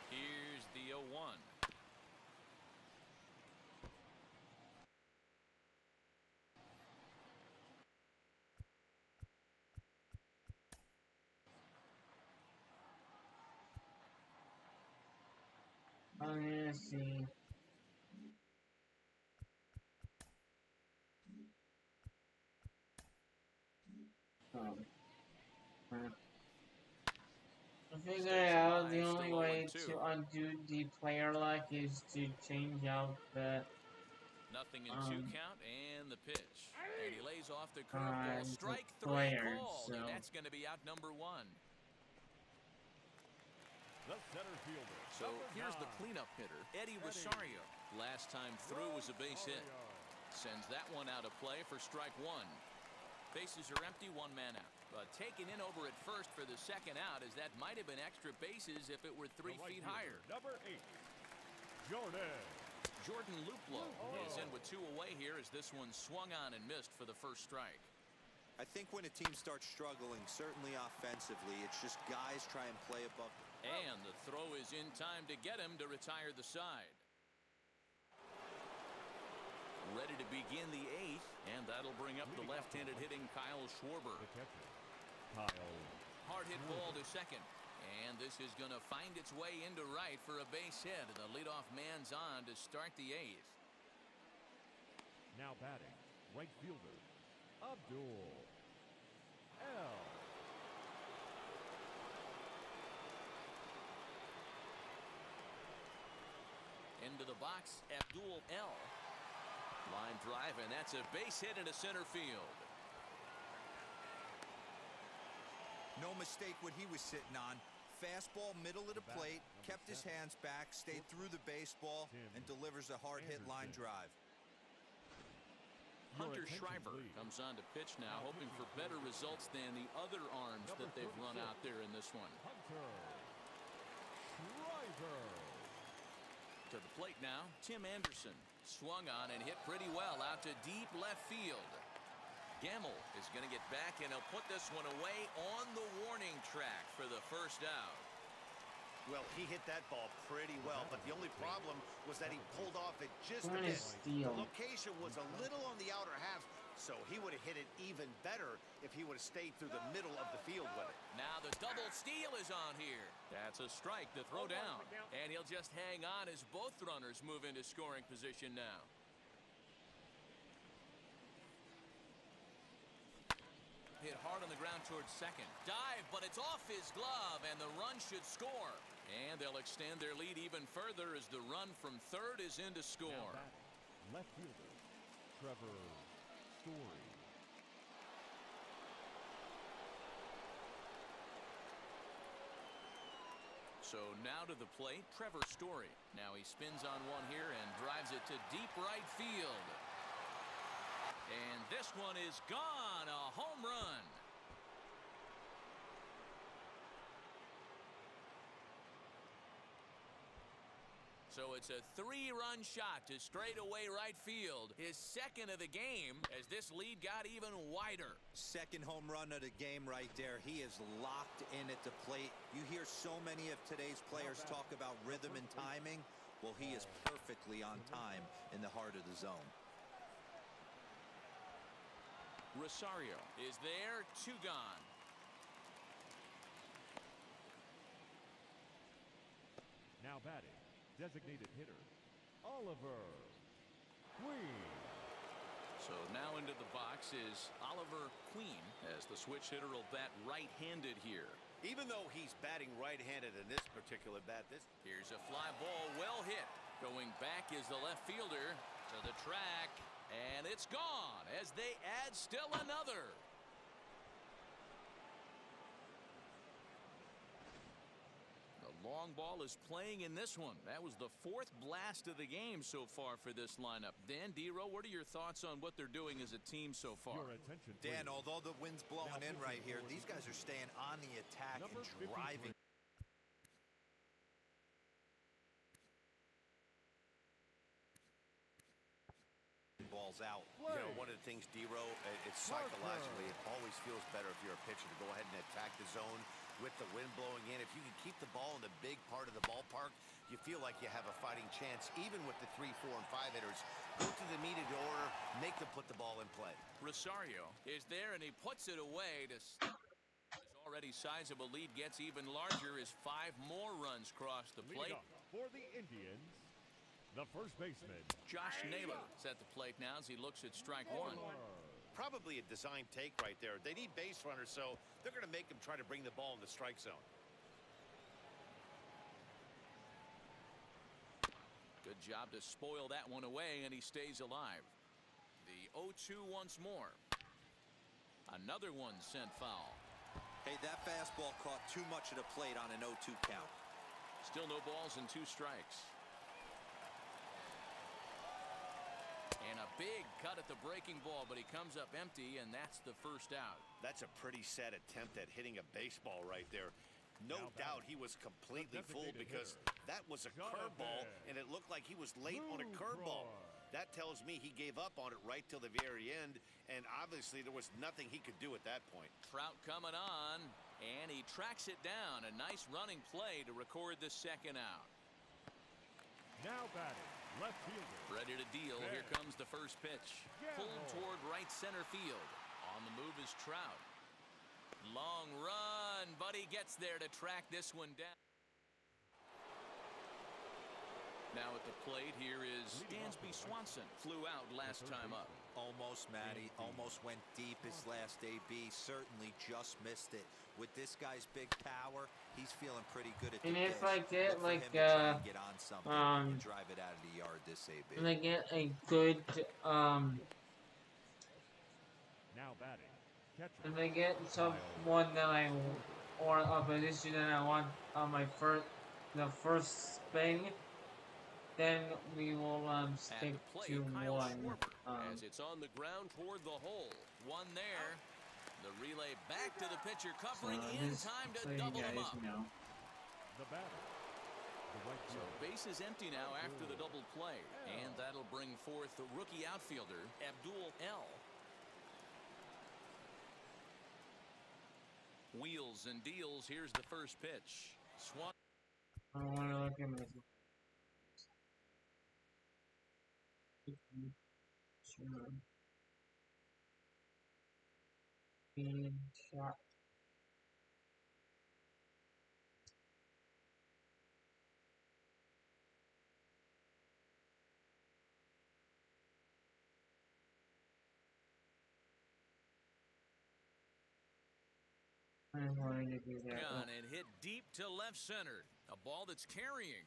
Speaker 6: Here's the 0-1.
Speaker 1: Let's see. Um, I figured out the only way to undo the player lock is to change out the
Speaker 2: Nothing in 2 count and the pitch. And he lays off the curveball.
Speaker 1: the
Speaker 2: Strike 3
Speaker 1: player.
Speaker 2: called,
Speaker 1: So
Speaker 2: and that's going to be out number 1.
Speaker 4: The center fielder.
Speaker 2: So here's the cleanup hitter, Eddie Rosario. Last time through was a base hit. Sends that one out of play for strike 1. Bases are empty, 1 man out. But taken in over at first for the second out, as that might have been extra bases if it were 3 feet higher.
Speaker 4: Number 8, Jordan.
Speaker 2: Jordan Luplow is in with 2 away here as this one swung on and missed for the first strike.
Speaker 5: I think when a team starts struggling, certainly offensively, it's just guys try and play above.
Speaker 2: And the throw is in time to get him to retire the side. Ready to begin the 8th, and that'll bring up the left-handed hitting Kyle Schwarber.
Speaker 4: The catcher, Kyle.
Speaker 2: Hard hit ball to second. And this is going to find its way into right for a base hit. The leadoff man's on to start the 8th.
Speaker 4: Now batting, right fielder, Abdul L.
Speaker 2: Into the box, Abdul L. Line drive, and that's a base hit into center field.
Speaker 5: No mistake what he was sitting on. Fastball, middle of the plate, kept his hands back, stayed through the baseball, and delivers a hard hit line drive.
Speaker 2: Hunter Shriver comes on to pitch now, hoping for better results than the other arms that they've run out there in this one.
Speaker 4: Hunter Shriver.
Speaker 2: To the plate now, Tim Anderson. Swung on and hit pretty well out to deep left field. Gamble is going to get back, and he'll put this one away on the warning track for the first out.
Speaker 3: Well, he hit that ball pretty well, but the only problem was that he pulled off it just a
Speaker 1: What
Speaker 3: bit.
Speaker 1: is steal?
Speaker 3: The location was a little on the outer half, so he would have hit it even better if he would have stayed through the middle of the field with it.
Speaker 2: Now the double steal is on here. That's a strike to throw down. And he'll just hang on as both runners move into scoring position now. Hit hard on the ground towards second. Dive, but it's off his glove, and the run should score. And they'll extend their lead even further as the run from third is in to score.
Speaker 4: Now batting, left fielder, Trevor Story.
Speaker 2: So now to the plate, Trevor Story. Now he spins on one here and drives it to deep right field. And this one is gone, a home run. So it's a 3-run shot to straightaway right field. His second of the game as this lead got even wider.
Speaker 5: Second home run of the game right there. He is locked in at the plate. You hear so many of today's players talk about rhythm and timing. Well, he is perfectly on time in the heart of the zone.
Speaker 2: Rosario is there, 2 gone.
Speaker 4: Now batting, designated hitter, Oliver Queen.
Speaker 2: So now into the box is Oliver Queen as the switch hitter will bat right-handed here.
Speaker 3: Even though he's batting right-handed in this particular bat,
Speaker 2: Here's a fly ball, well hit. Going back is the left fielder to the track, and it's gone as they add still another. The long ball is playing in this one. That was the 4th blast of the game so far for this lineup. Dan Dero, what are your thoughts on what they're doing as a team so far?
Speaker 4: Your attention,
Speaker 5: Dan,
Speaker 4: please.
Speaker 5: although the wind's blowing in right here, these guys are staying on the attack
Speaker 4: Number
Speaker 5: and driving. Balls out.
Speaker 3: you know, one of the things, Dero, it's psychologically, it always feels better if you're a pitcher to go ahead and attack the zone with the wind blowing in. If you can keep the ball in the big part of the ballpark, you feel like you have a fighting chance, even with the 3, 4, and 5 hitters. Go to the needed order, make them put the ball in play.
Speaker 2: Rosario is there, and he puts it away to stop. He's Already sizable lead gets even larger as 5 more runs cross the plate.
Speaker 4: Leading off for the Indians, the first baseman,
Speaker 2: Josh Naylor is at the plate now as he looks at strike one.
Speaker 3: Probably a design take right there. They need base runners, so they're going to make him try to bring the ball in the strike zone.
Speaker 2: Good job to spoil that one away, and he stays alive. The 0-2 once more. Another one sent foul.
Speaker 5: Hey, that fastball caught too much of the plate on an 0-2 count.
Speaker 2: Still no balls and 2 strikes. And a big cut at the breaking ball, but he comes up empty, and that's the first out.
Speaker 3: That's a pretty sad attempt at hitting a baseball right there. No doubt he was completely fooled because that was a curveball, and it looked like he was late on a curveball. That tells me he gave up on it right till the very end, and obviously there was nothing he could do at that point.
Speaker 2: Trout coming on, and he tracks it down. A nice running play to record the second out.
Speaker 4: now batting, left fielder.
Speaker 2: Ready to deal. Here comes the first pitch. Pulled toward right center field. On the move is Trout. Long run, but he gets there to track this one down. Now at the plate here is Dansby Swanson. Flew out last time up.
Speaker 5: Almost, Matty. Almost went deep his last AB. Certainly just missed it. With this guy's big power, he's feeling pretty good at the
Speaker 1: And
Speaker 5: dish.
Speaker 1: if I get
Speaker 5: Look for
Speaker 1: like
Speaker 5: him to try and get on something and drive it out of the yard this AB.
Speaker 1: and I get a good
Speaker 4: Now batting, catcher.
Speaker 1: and I get someone that I or a position that I want on my first thing, then we will stick
Speaker 2: At the plate,
Speaker 1: to
Speaker 2: Kyle
Speaker 1: one.
Speaker 2: Schwarber, as it's on the ground toward the hole. One there. The relay back to the pitcher, covering in time to double him up.
Speaker 4: The batter, the right
Speaker 2: So
Speaker 4: fielder.
Speaker 2: base is empty now after the double play, and that'll bring forth the rookie outfielder Abdul L. Wheels and deals. Here's the first pitch. Swan.
Speaker 1: I want to look at my shot. I'm going to do that.
Speaker 2: Gun and hit deep to left center. A ball that's carrying.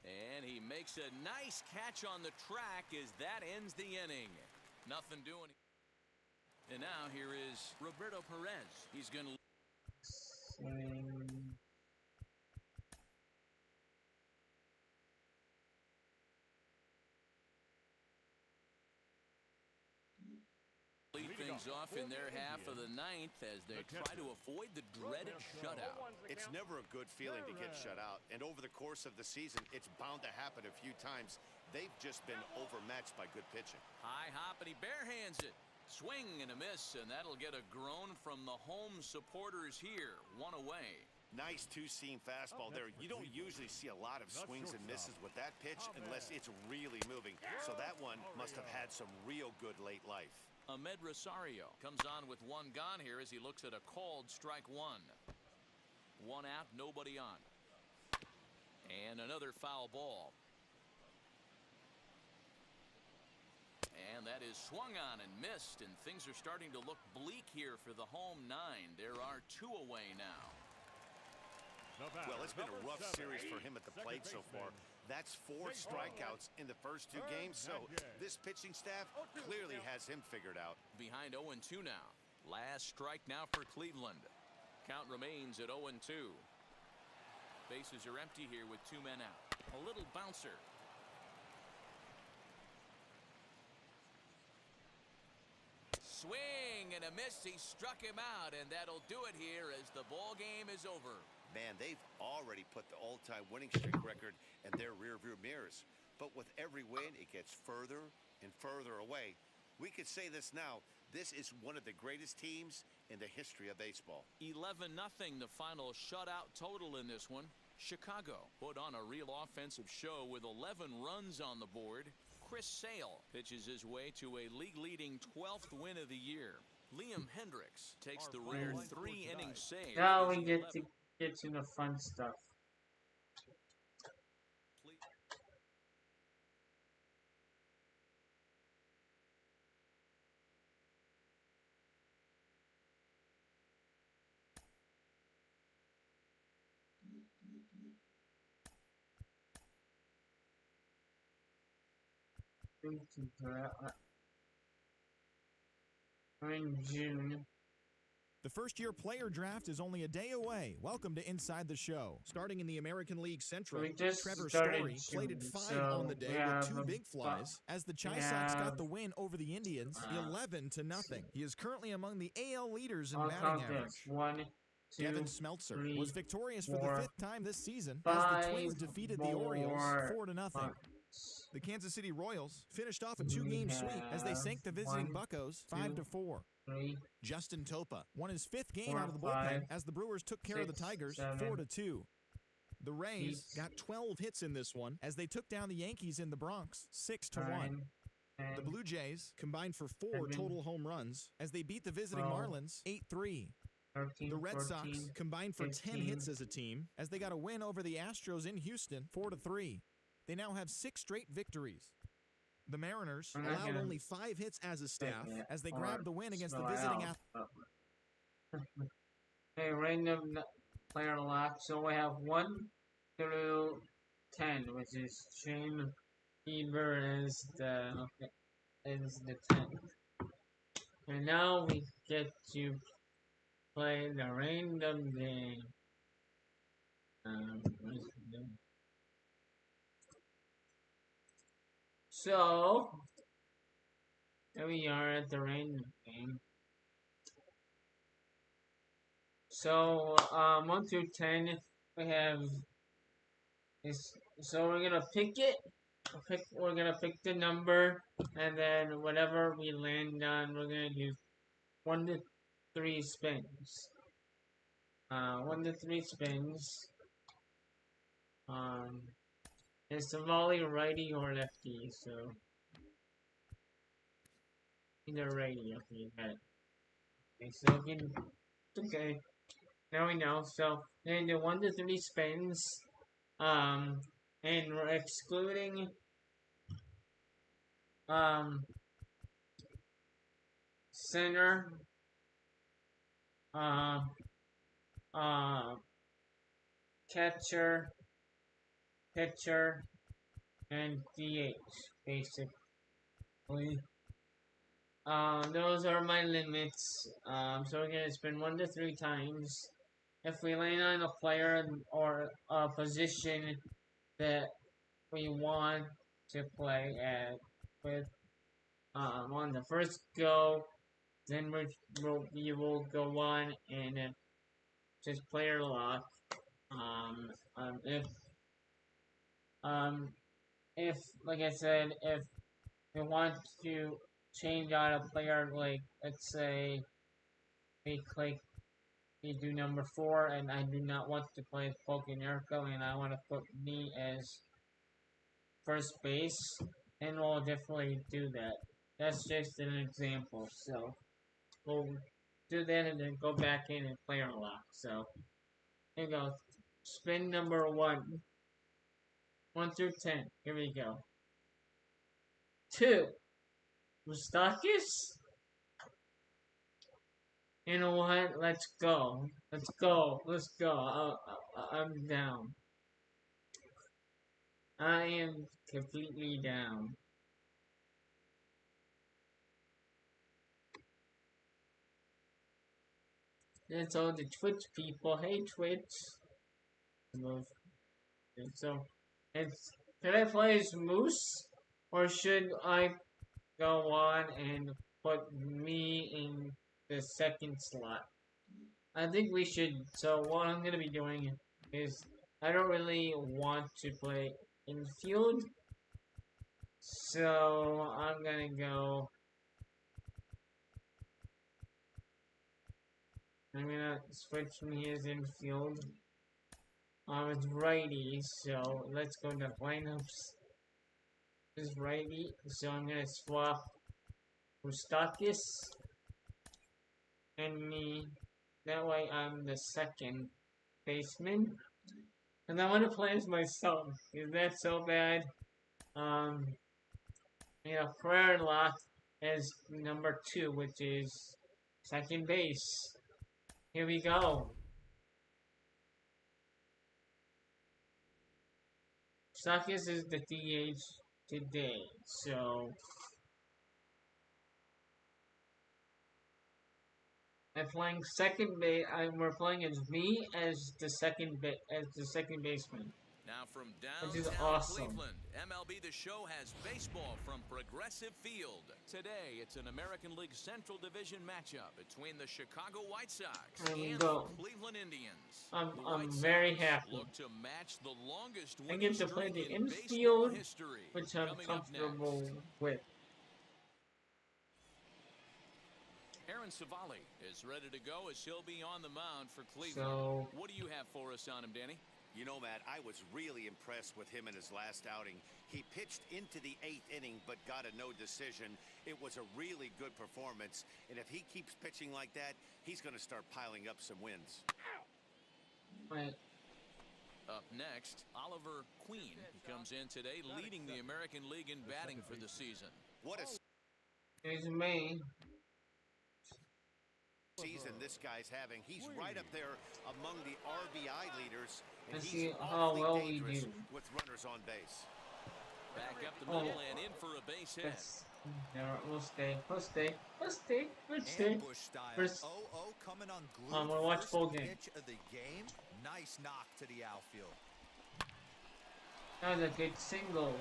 Speaker 2: And he makes a nice catch on the track as that ends the inning. Nothing doing. And now here is Roberto Perez. He's going to. Lead things off in their half of the ninth as they try to avoid the dreaded shutout.
Speaker 3: It's never a good feeling to get shut out, and over the course of the season, it's bound to happen a few times. They've just been overmatched by good pitching.
Speaker 2: High hop, and he barehands it. Swing and a miss, and that'll get a groan from the home supporters here. One away.
Speaker 3: Nice two-seam fastball there. You don't usually see a lot of swings and misses with that pitch unless it's really moving. So that one must have had some real good late life.
Speaker 2: Ahmed Rosario comes on with one gone here as he looks at a called strike one. One out, nobody on. And another foul ball. And that is swung on and missed, and things are starting to look bleak here for the home nine. There are 2 away now.
Speaker 3: Well, it's been a rough series for him at the plate so far. That's 4 strikeouts in the first 2 games, so this pitching staff clearly has him figured out.
Speaker 2: Behind 0-2 now. Last strike now for Cleveland. Count remains at 0-2. Bases are empty here with 2 men out. A little bouncer. Swing and a miss. He struck him out, and that'll do it here as the ball game is over.
Speaker 3: Man, they've already put the all-time winning streak record in their rearview mirrors. But with every win, it gets further and further away. We could say this now. This is one of the greatest teams in the history of baseball.
Speaker 2: 11-0 the final shutout total in this one. Chicago put on a real offensive show with 11 runs on the board. Chris Sale pitches his way to a league-leading 12th win of the year. Liam Hendricks takes the rare 3-inning save.
Speaker 1: Now
Speaker 2: as
Speaker 1: we
Speaker 2: the
Speaker 1: get to the fun stuff. We're in June.
Speaker 7: The first-year player draft is only a day away. Welcome to Inside the Show. Starting in the American League Central,
Speaker 1: We just
Speaker 7: Trevor
Speaker 1: started
Speaker 7: Story plated
Speaker 1: June,
Speaker 7: 5
Speaker 1: so
Speaker 7: on the day
Speaker 1: we
Speaker 7: with
Speaker 1: have
Speaker 7: 2 big flies, as the Chi Sox got the win over the Indians 11-0. He is currently among the AL leaders in
Speaker 1: I'll
Speaker 7: batting
Speaker 1: count
Speaker 7: average.
Speaker 1: this. 1, 2,
Speaker 7: Kevin Smeltzer
Speaker 1: 3,
Speaker 7: was victorious for
Speaker 1: 4,
Speaker 7: the 5th time this season
Speaker 1: 5
Speaker 7: as the Twins defeated the Orioles
Speaker 1: more
Speaker 7: 4-0.
Speaker 1: months.
Speaker 7: The Kansas City Royals finished off a 2-game sweep as they sank the visiting Buccos 5-4.
Speaker 1: 3,
Speaker 7: Justin Topa won his 5th game
Speaker 1: 4,
Speaker 7: out of the
Speaker 1: 5,
Speaker 7: bullpen as the Brewers took care of the
Speaker 1: 6,
Speaker 7: Tigers
Speaker 1: 7,
Speaker 7: 4-2. The Rays
Speaker 1: 8,
Speaker 7: got 12 hits in this one as they took down the Yankees in the Bronx 6-1.
Speaker 1: 9,
Speaker 7: The
Speaker 1: 10,
Speaker 7: Blue Jays combined for 4
Speaker 1: 7,
Speaker 7: total home runs as they beat the visiting
Speaker 1: 12,
Speaker 7: Marlins 8-3.
Speaker 1: 13,
Speaker 7: The Red Sox
Speaker 1: 14,
Speaker 7: combined for 10
Speaker 1: 15.
Speaker 7: hits as a team as they got a win over the Astros in Houston 4-3. They now have 6 straight victories. The Mariners
Speaker 1: I'm not
Speaker 7: allowed
Speaker 1: gonna
Speaker 7: only 5 hits as a staff
Speaker 1: take it
Speaker 7: as they
Speaker 1: or
Speaker 7: grabbed the win against the
Speaker 1: spell it
Speaker 7: visiting
Speaker 1: out.
Speaker 7: Athletics.
Speaker 1: Okay, random player lock. So we have 1 through 10, which is Shane Bieber is the 10th. And now we get to play the random game. Where's the game? So here we are at the random game. So 1 through 10, we have is so we're gonna pick it. We're gonna pick the number, and then whatever we land on, we're gonna do 1 to 3 spins. 1 to 3 spins. It's the volley righty or lefty, so either righty. Okay, got it. Okay, so we can, okay. Now we know. So we're gonna do 1 to 3 spins. And we're excluding center, catcher, pitcher, and DH, basically. Those are my limits. So we're gonna spin 1 to 3 times. If we land on a player or a position that we want to play at with on the first go, then we will go on and just player lock. If like I said, if we want to change out a player, like let's say we do number 4, and I do not want to play Pokénerco, and I want to put me as first base, and we'll definitely do that. That's just an example, so we'll do that and then go back in and player lock. So here we go. Spin number 1. 1 through 10. Here we go. 2. Mustakis? You know what? Let's go. Let's go. Let's go. I'm down. I am completely down. That's all the Twitch people. Hey, Twitch. So, should I play as Moose? Or should I go on and put me in the second slot? I think we should. So what I'm gonna be doing is I don't really want to play infield, so I'm gonna go. I'm gonna switch me as infield. It's righty, so let's go to lineups. This is righty, so I'm gonna swap Mustakis and me. That way I'm the second baseman. And I want to play as myself. Is that so bad? Um, Prayer Lock is number 2, which is second base. Here we go. Sakis is the DH today, so I'm playing second base. We're playing as me as the second baseman,
Speaker 2: Now from
Speaker 1: which is
Speaker 2: downtown
Speaker 1: awesome.
Speaker 2: Cleveland, MLB The Show has baseball from Progressive Field. Today, it's an American League Central Division matchup between the Chicago White Sox
Speaker 1: There we
Speaker 2: and
Speaker 1: go.
Speaker 2: the Cleveland Indians.
Speaker 1: I'm
Speaker 2: The White
Speaker 1: very
Speaker 2: Sox
Speaker 1: happy.
Speaker 2: look to match the longest
Speaker 1: I
Speaker 2: winning
Speaker 1: get to play
Speaker 2: streak
Speaker 1: the
Speaker 2: in baseball
Speaker 1: infield,
Speaker 2: history.
Speaker 1: which I'm
Speaker 2: Coming up
Speaker 1: comfortable
Speaker 2: next,
Speaker 1: with.
Speaker 2: Aaron Savali is ready to go as he'll be on the mound for Cleveland.
Speaker 1: So
Speaker 2: What do you have for us on him, Danny?
Speaker 3: You know, Matt, I was really impressed with him in his last outing. He pitched into the 8th inning, but got a no decision. It was a really good performance. And if he keeps pitching like that, he's going to start piling up some wins.
Speaker 1: right.
Speaker 2: Up next, Oliver Queen comes in today leading the American League in batting for the season.
Speaker 3: What a
Speaker 1: Here's me.
Speaker 3: season this guy's having. He's right up there among the RBI leaders, and
Speaker 1: Let's
Speaker 3: he's
Speaker 1: see how
Speaker 3: awfully
Speaker 1: well we
Speaker 3: dangerous
Speaker 1: do.
Speaker 3: with runners on base.
Speaker 2: Back up the
Speaker 1: Oh.
Speaker 2: middle and in for a base hit.
Speaker 1: That's, there, we'll stay. We'll stay. We'll stay. We'll stay.
Speaker 5: Ambush style.
Speaker 1: First-
Speaker 5: 0-0 coming unglued.
Speaker 1: I'm gonna watch
Speaker 5: First
Speaker 1: full game.
Speaker 5: pitch of the game. Nice knock to the outfield.
Speaker 1: That was a good single.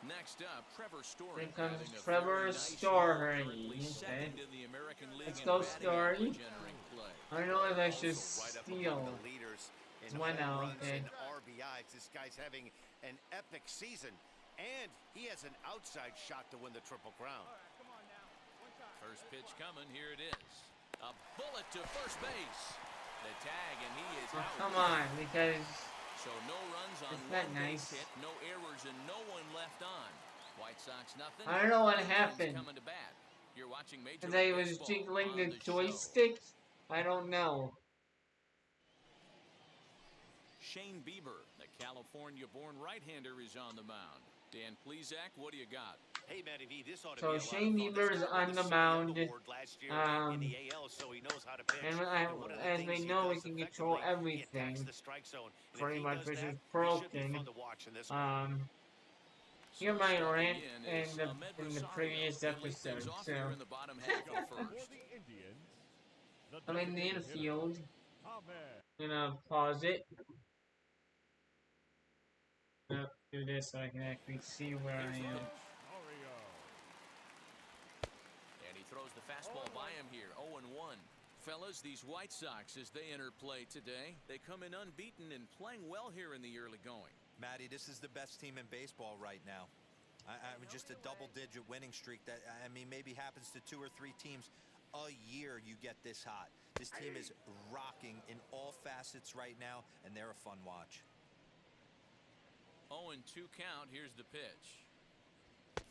Speaker 2: Next up, Trevor Story.
Speaker 1: Here comes
Speaker 2: having a
Speaker 1: Trevor
Speaker 2: very nice year,
Speaker 1: Story.
Speaker 2: currently
Speaker 1: Okay.
Speaker 2: second in the American League
Speaker 1: Let's
Speaker 2: in
Speaker 1: go,
Speaker 2: batting
Speaker 1: Story.
Speaker 2: average entering play.
Speaker 1: I don't know if I should
Speaker 3: Also right up
Speaker 1: steal.
Speaker 3: among the leaders in
Speaker 1: Why
Speaker 3: home
Speaker 1: now?
Speaker 3: runs
Speaker 1: Okay.
Speaker 3: and RBIs. This guy's having an epic season, and he has an outside shot to win the Triple Crown.
Speaker 2: First pitch coming, here it is. A bullet to first base. The tag, and he is
Speaker 1: Oh,
Speaker 2: out.
Speaker 1: come on, because
Speaker 2: So no runs on
Speaker 1: Isn't that
Speaker 2: one
Speaker 1: nice?
Speaker 2: base hit, no errors, and no one left on. White Sox nothing.
Speaker 1: I don't know what
Speaker 2: Indians
Speaker 1: happened.
Speaker 2: Coming to bat. You're watching Major
Speaker 1: because I
Speaker 2: League
Speaker 1: was
Speaker 2: Baseball
Speaker 1: jiggling
Speaker 2: on
Speaker 1: the
Speaker 2: the show.
Speaker 1: joystick. I don't know.
Speaker 2: Shane Bieber, the California-born right-hander, is on the mound. Dan Plesac, what do you got?
Speaker 3: Hey, Matty V, this ought to
Speaker 1: So
Speaker 3: be a lot
Speaker 1: Shane
Speaker 3: of fun.
Speaker 1: Bieber
Speaker 3: This
Speaker 1: is
Speaker 3: guy won
Speaker 1: on the
Speaker 3: Cy Young
Speaker 1: mound,
Speaker 3: Award last year in the AL, so he knows how to pitch.
Speaker 1: and
Speaker 3: one of the
Speaker 1: as
Speaker 3: things
Speaker 1: we
Speaker 3: he
Speaker 1: know, we
Speaker 3: does
Speaker 1: can control
Speaker 3: effectively, he attacks
Speaker 1: everything.
Speaker 3: the strike zone. And if
Speaker 1: Pretty
Speaker 3: he
Speaker 1: much,
Speaker 3: does
Speaker 1: which
Speaker 3: that,
Speaker 1: is
Speaker 3: he should be
Speaker 1: broken.
Speaker 3: fun to watch in this one.
Speaker 1: Hear
Speaker 2: So
Speaker 1: my
Speaker 2: stepping
Speaker 1: rant
Speaker 2: in is
Speaker 1: in the
Speaker 2: Ahmed
Speaker 1: previous
Speaker 2: Rosario. He'll lead things
Speaker 1: episode.
Speaker 2: off
Speaker 1: So
Speaker 2: here in the bottom half of the
Speaker 4: For
Speaker 2: first.
Speaker 4: the Indians, the
Speaker 1: I'm in the
Speaker 4: designated hitter,
Speaker 1: infield.
Speaker 4: Ahmed.
Speaker 1: I'm gonna pause it. Do this so I can actually see where I
Speaker 2: Here's the
Speaker 1: am.
Speaker 2: pitch.
Speaker 4: Mario.
Speaker 2: And he throws the fastball by him here, 0-1. Fellas, these White Sox, as they enter play today, they come in unbeaten and playing well here in the early going.
Speaker 5: Matty, this is the best team in baseball right now. I mean, just a double-digit winning streak that, I mean, maybe happens to 2 or 3 teams a year you get this hot. This team is rocking in all facets right now, and they're a fun watch.
Speaker 2: 0-2 count. Here's the pitch.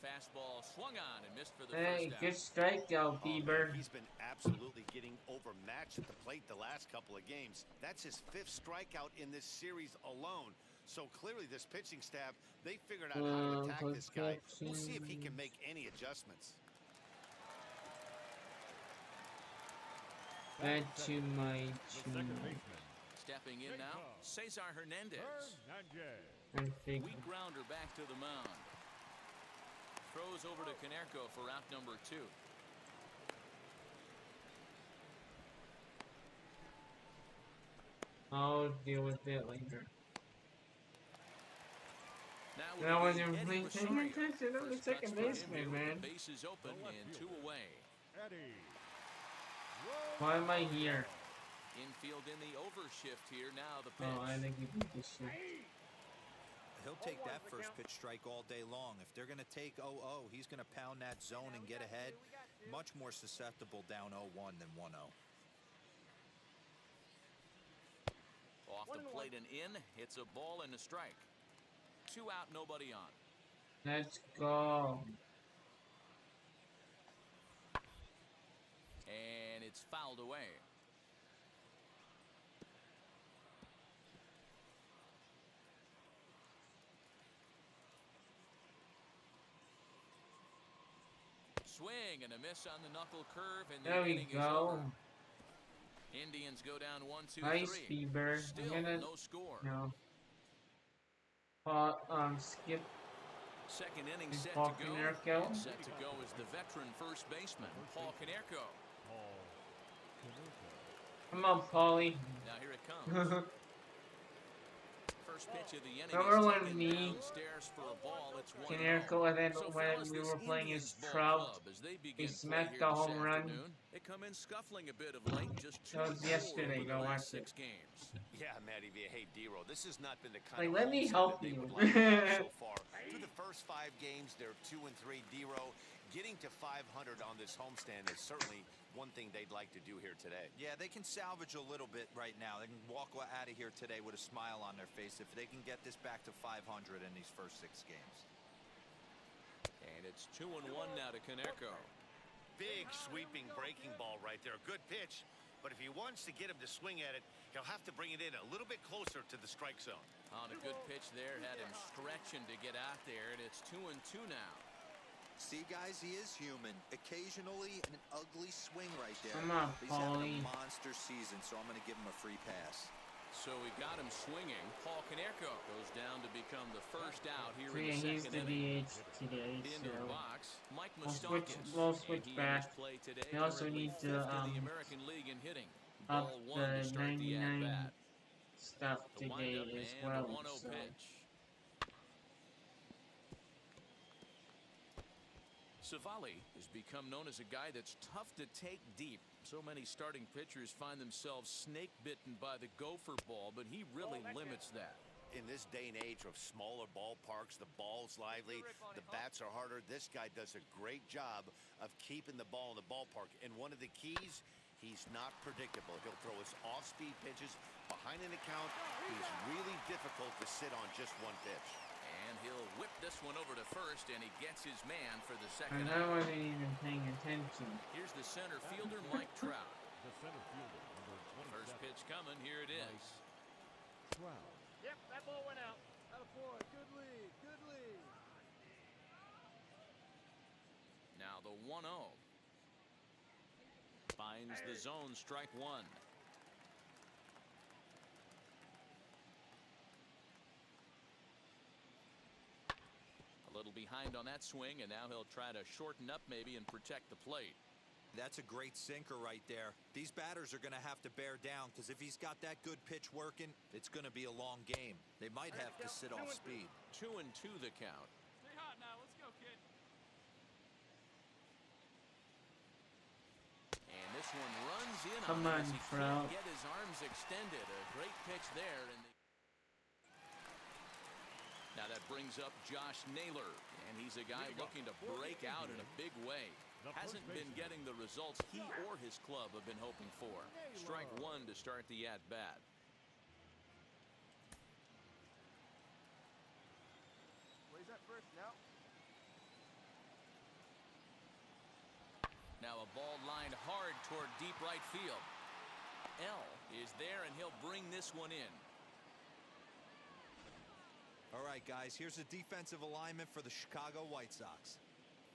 Speaker 2: Fastball swung on and missed for the
Speaker 1: Hey,
Speaker 2: first
Speaker 1: good
Speaker 2: out.
Speaker 1: strikeout, Bieber.
Speaker 3: He's been absolutely getting overmatched at the plate the last couple of games. That's his 5th strikeout in this series alone. So clearly this pitching staff, they figured out how to attack this guy. We'll see if he can make any adjustments.
Speaker 1: Back to my
Speaker 4: The second
Speaker 1: team.
Speaker 4: baseman,
Speaker 2: Stepping in now, Cesar Hernandez.
Speaker 4: Hernandez.
Speaker 1: I think
Speaker 2: Weak grounder back to the mound. Throws over to Canerco for out number 2.
Speaker 1: I'll deal with it later.
Speaker 2: Now
Speaker 1: And I
Speaker 2: will be
Speaker 1: wasn't
Speaker 2: Eddie
Speaker 1: paying
Speaker 2: Rosario.
Speaker 1: attention. I'm the
Speaker 2: First
Speaker 1: second
Speaker 2: touch for him
Speaker 1: baseman,
Speaker 2: here with
Speaker 1: man.
Speaker 2: the bases open and 2 away.
Speaker 4: Eddie.
Speaker 1: Why am I here?
Speaker 2: Infield in the overshift here. Now the
Speaker 1: Oh, I
Speaker 2: pitch.
Speaker 1: think you did this shit.
Speaker 5: He'll take that first pitch strike all day long. If they're going to take 0-0, he's going to pound that zone and get ahead. Much more susceptible down 0-1 than 1-0.
Speaker 2: Off the plate and in. Hits a ball and a strike. 2 out, nobody on.
Speaker 1: Let's go.
Speaker 2: And it's fouled away. Swing and a miss on the knuckle curve, and the
Speaker 1: There we
Speaker 2: inning is
Speaker 1: go.
Speaker 2: over. Indians go down 1-2-3.
Speaker 1: Nice, Bieber.
Speaker 2: Still
Speaker 1: I'm gonna
Speaker 2: no score.
Speaker 1: no. Skip
Speaker 2: Second inning
Speaker 1: is
Speaker 2: set
Speaker 1: Paul
Speaker 2: to go.
Speaker 1: Konerko.
Speaker 2: And set to go is the veteran first baseman, Paul Konerko.
Speaker 4: Paul Konerko.
Speaker 1: Come on, Paulie.
Speaker 2: Now here it comes. First pitch of the inning
Speaker 1: Remember
Speaker 2: is
Speaker 1: when
Speaker 2: taken
Speaker 1: me,
Speaker 2: downstairs for a ball. It's 1-0.
Speaker 1: Konerko, and then
Speaker 2: So
Speaker 1: when
Speaker 2: fellas,
Speaker 1: we
Speaker 2: this
Speaker 1: were playing
Speaker 2: Indians
Speaker 1: his
Speaker 2: ball
Speaker 1: Trout,
Speaker 2: club, as they
Speaker 1: he
Speaker 2: begin play
Speaker 1: smacked
Speaker 2: here
Speaker 1: the
Speaker 2: this
Speaker 1: home run.
Speaker 2: afternoon, they come in scuffling a bit of late, just 2
Speaker 1: That was yesterday.
Speaker 2: over the
Speaker 1: Go
Speaker 2: last
Speaker 1: watch it.
Speaker 2: 6 games.
Speaker 3: Yeah, Matty V. Hey, D-Roll, this has not been the kind
Speaker 1: Like,
Speaker 3: of
Speaker 1: let me
Speaker 3: homestand
Speaker 1: help
Speaker 3: that they
Speaker 1: you.
Speaker 3: would like to have so far. Through the first 5 games, they're 2-3. D-Roll, getting to 500 on this homestand is certainly one thing they'd like to do here today.
Speaker 5: Yeah, they can salvage a little bit right now. They can walk out of here today with a smile on their face if they can get this back to 500 in these first 6 games.
Speaker 2: And it's 2-1 now to Konerko.
Speaker 3: Big sweeping breaking ball right there. Good pitch. But if he wants to get him to swing at it, he'll have to bring it in a little bit closer to the strike zone.
Speaker 2: On a good pitch there, had him stretching to get out there, and it's 2-2 now.
Speaker 5: See, guys, he is human. Occasionally, an ugly swing right there.
Speaker 1: Come on,
Speaker 5: He's having
Speaker 1: Paulie.
Speaker 5: a monster season, so I'm going to give him a free pass.
Speaker 2: So we got him swinging. Paul Konerko goes down to become the first out here
Speaker 1: So
Speaker 2: in
Speaker 1: yeah,
Speaker 2: the
Speaker 1: he's
Speaker 2: second
Speaker 1: the
Speaker 2: inning.
Speaker 1: DH today,
Speaker 2: Into the
Speaker 1: so
Speaker 2: box, Mike
Speaker 1: we'll
Speaker 2: Moustakas.
Speaker 1: switch
Speaker 2: And he
Speaker 1: back.
Speaker 2: must play today,
Speaker 1: We also
Speaker 2: currently
Speaker 1: need to,
Speaker 2: fifth in the American League in hitting.
Speaker 1: up
Speaker 2: Ball 1 to
Speaker 1: the
Speaker 2: start the
Speaker 1: 99
Speaker 2: at-bat.
Speaker 1: stuff
Speaker 2: The
Speaker 1: today
Speaker 2: windup
Speaker 1: as
Speaker 2: and
Speaker 1: well.
Speaker 2: a 1-0
Speaker 1: So.
Speaker 2: pitch. Savali has become known as a guy that's tough to take deep. So many starting pitchers find themselves snake bitten by the gopher ball, but he really limits that.
Speaker 3: In this day and age of smaller ballparks, the ball's lively, the bats are harder. This guy does a great job of keeping the ball in the ballpark. And one of the keys, he's not predictable. He'll throw his off-speed pitches behind an account. He's really difficult to sit on just one pitch.
Speaker 2: And he'll whip this one over to first, and he gets his man for the second
Speaker 1: And I wasn't even paying attention.
Speaker 2: Here's the center fielder, Mike Trout.
Speaker 4: The center fielder, number 27.
Speaker 2: First pitch coming. Here it is.
Speaker 4: Trout.
Speaker 8: Yep, that ball went out. Attaboy, good lead, good lead.
Speaker 2: Now the 1-0. Finds the zone, strike 1. A little behind on that swing, and now he'll try to shorten up maybe and protect the plate.
Speaker 5: That's a great sinker right there. These batters are going to have to bear down because if he's got that good pitch working, it's going to be a long game. They might have to sit off speed.
Speaker 2: 2-2 the count.
Speaker 8: Stay hot now, let's go, kid.
Speaker 2: And this one runs in
Speaker 1: Come
Speaker 2: on him
Speaker 1: on,
Speaker 2: as he
Speaker 1: Trout.
Speaker 2: can't get his arms extended. A great pitch there. And now that brings up Josh Naylor, and he's a guy looking to break out in a big way. Hasn't been getting the results he or his club have been hoping for. Strike 1 to start the at-bat.
Speaker 8: Where's that first now?
Speaker 2: Now a ball lined hard toward deep right field. L is there, and he'll bring this one in.
Speaker 5: All right, guys, here's the defensive alignment for the Chicago White Sox.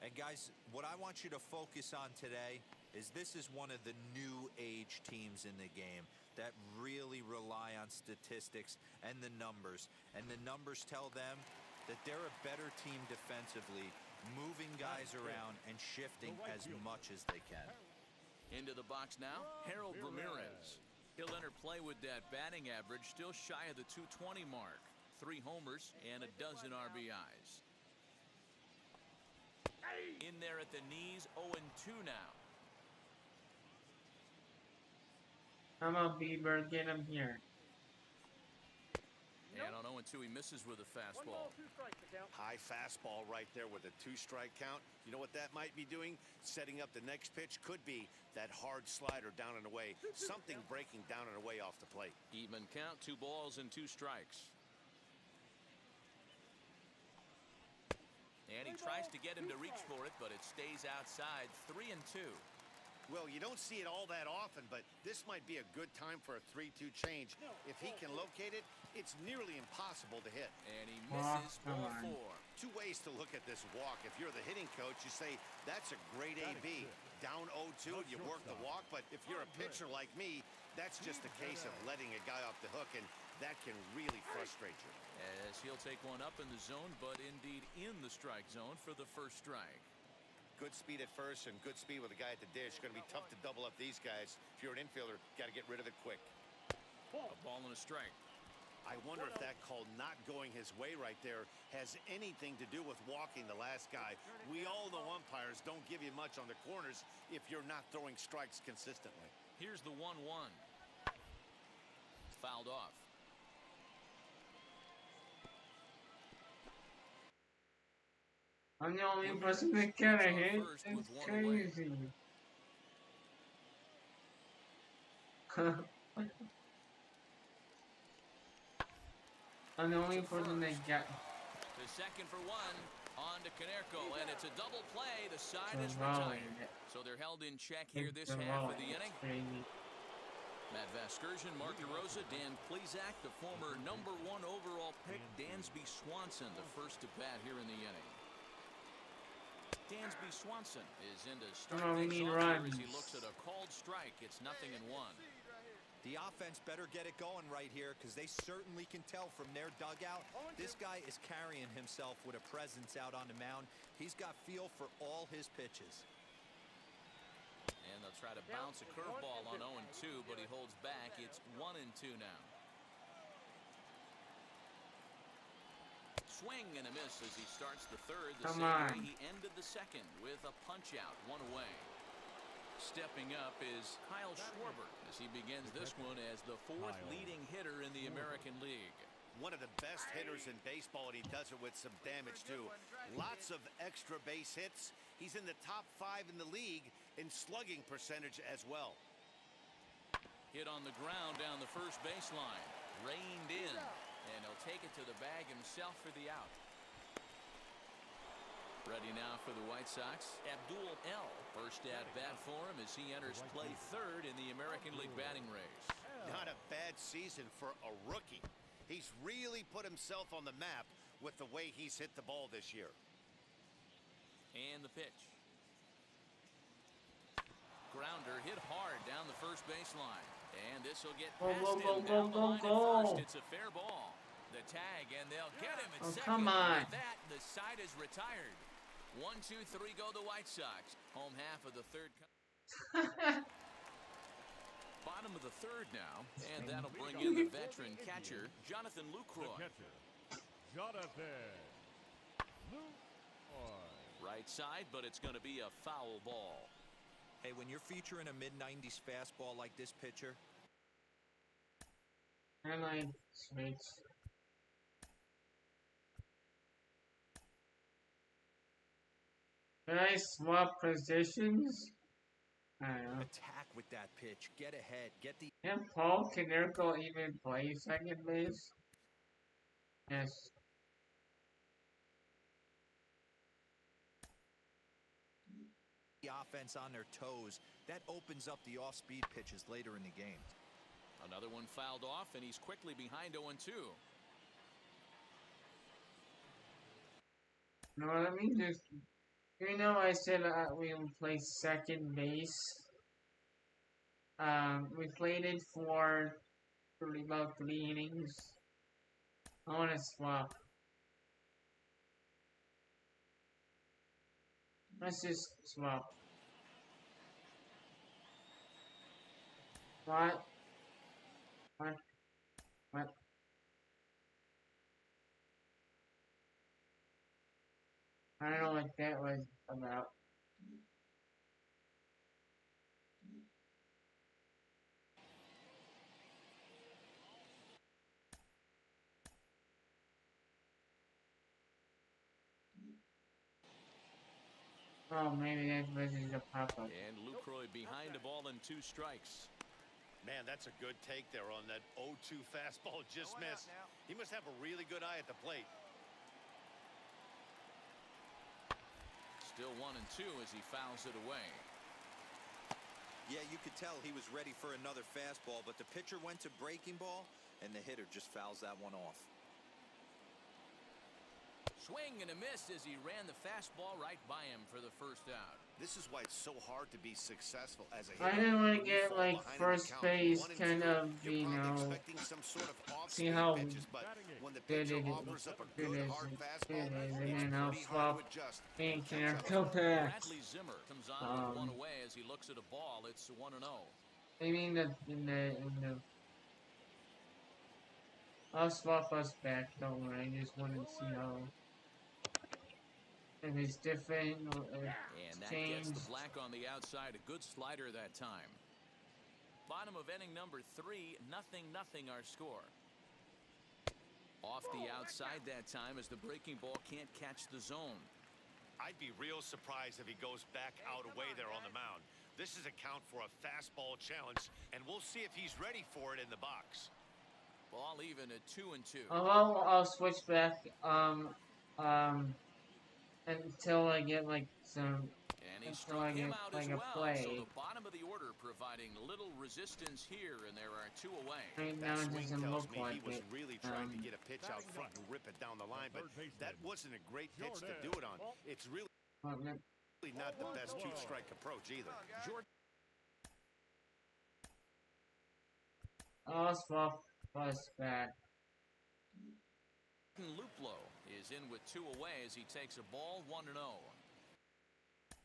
Speaker 5: And guys, what I want you to focus on today is this is one of the new age teams in the game that really rely on statistics and the numbers. And the numbers tell them that they're a better team defensively, moving guys around and shifting as much as they can.
Speaker 2: Into the box now, Harold Ramirez. He'll enter play with that batting average still shy of the 220 mark. 3 homers and a dozen RBIs. In there at the knees, 0-2 now.
Speaker 1: Come on, Bieber, get him here.
Speaker 2: And on 0-2, he misses with a
Speaker 8: One
Speaker 2: fastball.
Speaker 8: ball, 2 strikes, the count.
Speaker 3: High fastball right there with a 2-strike count. You know what that might be doing? Setting up the next pitch. Could be that hard slider down and away. Something breaking down and away off the plate.
Speaker 2: Even count, 2 balls and 2 strikes. And he tries to get him to reach for it, but it stays outside. 3-2.
Speaker 3: Well, you don't see it all that often, but this might be a good time for a 3-2 change. If he can locate it, it's nearly impossible to hit.
Speaker 2: And he misses ball 4.
Speaker 3: Two ways to look at this walk. If you're the hitting coach, you say, that's a great AB. Down 0-2, you work the walk, but if you're a pitcher like me, that's just a case of letting a guy off the hook, and that can really frustrate you.
Speaker 2: As he'll take one up in the zone, but indeed in the strike zone for the first strike.
Speaker 3: Good speed at first and good speed with a guy at the dish. Going to be tough to double up these guys. If you're an infielder, got to get rid of it quick.
Speaker 2: A ball and a strike.
Speaker 3: I wonder if that call not going his way right there has anything to do with walking the last guy. We all know umpires don't give you much on the corners if you're not throwing strikes consistently.
Speaker 2: Here's the 1-1. Fouled off.
Speaker 1: I'm the only person that can hit. It's crazy. I'm the only person that got.
Speaker 2: The second for 1. On to Canerco, and it's a double play. The side is retired. So they're held in check here this half of the inning. Matt Vasgersian, Mark DeRosa, Dan Plesac, the former #1 overall pick, Dansby Swanson, the first to bat here in the inning. Dansby Swanson is into start things off here as he looks at a called strike. It's 0-1.
Speaker 5: The offense better get it going right here because they certainly can tell from their dugout. This guy is carrying himself with a presence out on the mound. He's got feel for all his pitches.
Speaker 2: And they'll try to bounce a curveball on 0-2, but he holds back. It's 1-2 now. Swing and a miss as he starts the third. The same way he ended the second with a punch out, 1 away. Stepping up is Kyle Schwarber as he begins this one as the 4th leading hitter in the American League.
Speaker 3: One of the best hitters in baseball, and he does it with some damage too. Lots of extra base hits. He's in the top 5 in the league in slugging percentage as well.
Speaker 2: Hit on the ground down the first baseline. Reined in. And he'll take it to the bag himself for the out. Ready now for the White Sox, Abdul L. First at bat for him as he enters play third in the American League batting race.
Speaker 3: Not a bad season for a rookie. He's really put himself on the map with the way he's hit the ball this year.
Speaker 2: And the pitch. Grounder hit hard down the first baseline. And this will get past him down the line at first. It's a fair ball. The tag, and they'll get him at second.
Speaker 1: Come on.
Speaker 2: With that, the side is retired. 1, 2, 3 go the White Sox. Home half of the third. Bottom of the third now, and that'll bring in the veteran catcher, Jonathan Lucroy.
Speaker 4: Jonathan Lucroy.
Speaker 2: Right side, but it's going to be a foul ball.
Speaker 5: Hey, when you're featuring a mid-90s fastball like this pitcher.
Speaker 1: I like switch. Can I swap positions? I don't know.
Speaker 5: Attack with that pitch. Get ahead. Get the.
Speaker 1: Can Paul Canerco even play second base? Yes.
Speaker 5: The offense on their toes. That opens up the off-speed pitches later in the game.
Speaker 2: Another one fouled off, and he's quickly behind 0-2.
Speaker 1: No, let me just. You know, I said we would play second base. We played it for about 3 innings. I want to swap. Let's just swap. What? What? What? I don't know what that was about. Oh, maybe that was just a pop-up.
Speaker 2: And Lucroy behind the ball and 2 strikes.
Speaker 3: Man, that's a good take there on that 0-2 fastball just missed. He must have a really good eye at the plate.
Speaker 2: Still 1-2 as he fouls it away.
Speaker 5: Yeah, you could tell he was ready for another fastball, but the pitcher went to breaking ball, and the hitter just fouls that one off.
Speaker 2: Swing and a miss as he ran the fastball right by him for the first out.
Speaker 3: This is why it's so hard to be successful as a
Speaker 1: I
Speaker 3: hitter.
Speaker 1: didn't want
Speaker 3: When
Speaker 1: to
Speaker 3: you
Speaker 1: get
Speaker 3: fall
Speaker 1: like
Speaker 3: behind in the
Speaker 1: first
Speaker 3: count,
Speaker 1: base
Speaker 3: 1 and
Speaker 1: kind
Speaker 3: 2,
Speaker 1: of,
Speaker 3: you're
Speaker 1: you
Speaker 3: probably
Speaker 1: know,
Speaker 3: expecting some sort of
Speaker 1: see
Speaker 3: off-speed
Speaker 1: how
Speaker 3: pitches, but when the
Speaker 1: good
Speaker 3: pitcher
Speaker 1: it
Speaker 3: offers up a
Speaker 1: good
Speaker 3: good
Speaker 1: is,
Speaker 3: hard
Speaker 1: good
Speaker 3: fastball,
Speaker 1: it is, and
Speaker 3: it's
Speaker 1: then I'll
Speaker 3: pretty hard to
Speaker 1: swap
Speaker 3: adjust
Speaker 1: and
Speaker 3: and
Speaker 1: can
Speaker 3: catch up.
Speaker 1: go back.
Speaker 2: Bradley Zimmer comes on with one away as he looks at a ball. It's 1-0.
Speaker 1: I mean in the I'll swap us back, don't worry, I just want to see how if it's different or if
Speaker 2: And
Speaker 1: it's
Speaker 2: that gets
Speaker 1: changed.
Speaker 2: the black on the outside. A good slider that time. Bottom of inning number 3, 0-0 our score. Off the outside that time as the breaking ball can't catch the zone.
Speaker 3: I'd be real surprised if he goes back out away there on the mound. This is a count for a fastball challenge, and we'll see if he's ready for it in the box.
Speaker 2: Ball even at 2-2.
Speaker 1: I'll switch back until I get like some
Speaker 2: And he
Speaker 1: until
Speaker 2: struck
Speaker 1: I
Speaker 2: him
Speaker 1: get
Speaker 2: out
Speaker 1: like
Speaker 2: as
Speaker 1: a
Speaker 2: well.
Speaker 1: play.
Speaker 2: So the bottom of the order providing little resistance here, and there are 2 away.
Speaker 1: Right
Speaker 3: That
Speaker 1: now it
Speaker 3: swing
Speaker 1: doesn't
Speaker 3: tells
Speaker 1: look
Speaker 3: me
Speaker 1: like
Speaker 3: he was
Speaker 1: it.
Speaker 3: really trying to get a pitch out front and rip it down the line, but that wasn't a great pitch to do it on. It's really not the best two-strike approach either.
Speaker 1: I'll swap us back.
Speaker 2: Luplo is in with 2 away as he takes a ball 1-0.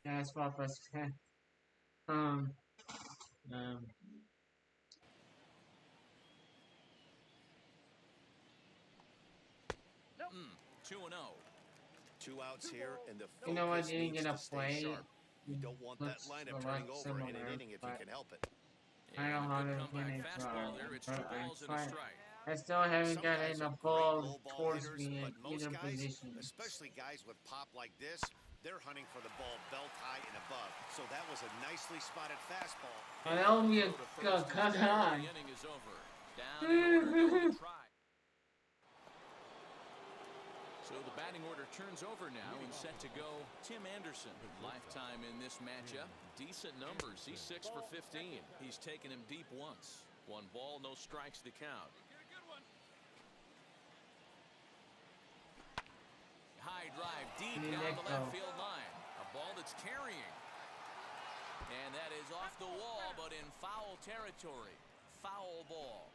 Speaker 1: Yeah, swap us back.
Speaker 2: 2-0.
Speaker 3: 2 outs here, and the
Speaker 1: You know what,
Speaker 3: focus
Speaker 1: you didn't
Speaker 3: needs
Speaker 1: get
Speaker 3: to
Speaker 1: a
Speaker 3: stay
Speaker 1: play.
Speaker 3: sharp. You don't want that
Speaker 1: Looks
Speaker 3: lineup
Speaker 1: a lot
Speaker 3: turning over in an
Speaker 1: similar,
Speaker 3: inning if you
Speaker 1: but
Speaker 3: can help it.
Speaker 1: I don't know how
Speaker 2: And a
Speaker 1: to
Speaker 2: good comeback
Speaker 1: get it
Speaker 2: fastball there. It's 2 balls and a strike.
Speaker 1: I still haven't
Speaker 3: Some
Speaker 1: gotten
Speaker 3: guys
Speaker 1: the
Speaker 3: are great
Speaker 1: ball
Speaker 3: low ball
Speaker 1: towards
Speaker 3: hitters,
Speaker 1: me
Speaker 3: but
Speaker 1: in
Speaker 3: most
Speaker 1: either
Speaker 3: guys,
Speaker 1: position.
Speaker 3: especially guys with pop like this, they're hunting for the ball belt high and above. So that was a nicely spotted fastball.
Speaker 1: And that would be a
Speaker 2: Throw to first
Speaker 1: cut
Speaker 2: instead,
Speaker 1: on.
Speaker 2: The inning is over. Down in order to try. So the batting order turns over now and set to go Tim Anderson. Lifetime in this matchup. Decent numbers. He's 6 for 15. He's taken him deep once. 1 ball, no strikes to count. High drive deep down the left field line. A ball that's carrying. And that is off the wall, but in foul territory. Foul ball.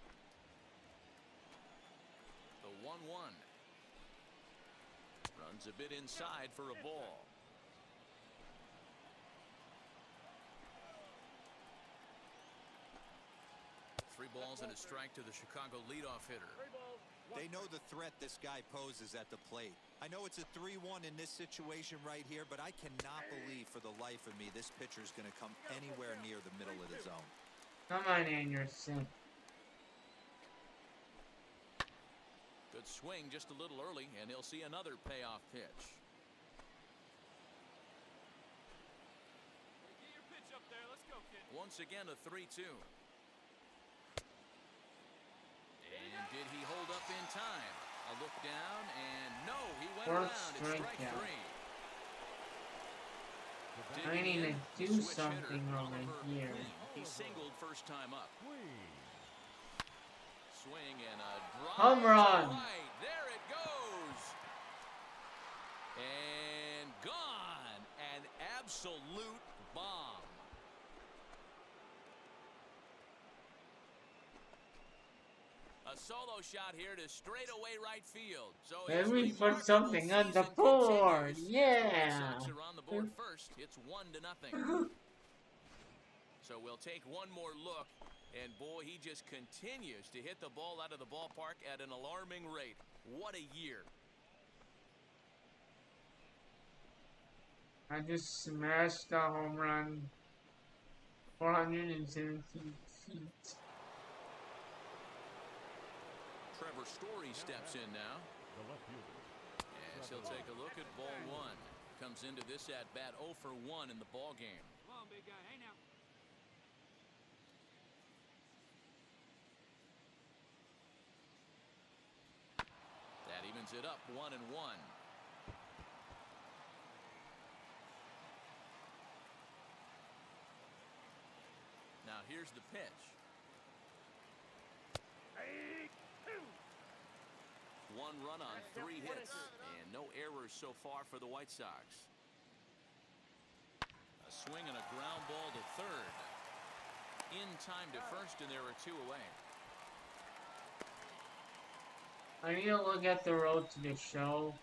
Speaker 2: The 1-1. Runs a bit inside for a ball. Three balls and a strike to the Chicago leadoff hitter.
Speaker 5: They know the threat this guy poses at the plate. I know it's a 3-1 in this situation right here, but I cannot believe for the life of me this pitcher is going to come anywhere near the middle of the zone.
Speaker 1: Come on, Anderson.
Speaker 2: Good swing just a little early, and he'll see another payoff pitch.
Speaker 8: Get your pitch up there. Let's go, kid.
Speaker 2: Once again, a 3-2. And did he hold up in time? A look down, and no, he went around. It's strike 3.
Speaker 1: I need to do something over here.
Speaker 2: He singled first time up. Swing and a drive.
Speaker 1: Home run.
Speaker 2: Right, there it goes. And gone. An absolute bomb. A solo shot here to straightaway right field. So
Speaker 1: Let
Speaker 2: his
Speaker 1: me put
Speaker 2: remarkable
Speaker 1: something on the
Speaker 2: season
Speaker 1: board.
Speaker 2: continues.
Speaker 1: Yeah.
Speaker 2: Sox are on the board first. It's 1-0. So we'll take one more look. And boy, he just continues to hit the ball out of the ballpark at an alarming rate. What a year.
Speaker 1: I just smashed a home run. 417 feet.
Speaker 2: Trevor Story steps in now. As he'll take a look at ball 1. Comes into this at-bat 0 for 1 in the ball game.
Speaker 8: Come on, big guy. Hey, now.
Speaker 2: That evens it up 1-1. here's the pitch. One run on 3 hits, and no errors so far for the White Sox. A swing and a ground ball to third. In time to first, and there are 2 away.
Speaker 1: I need to look at the road to the show.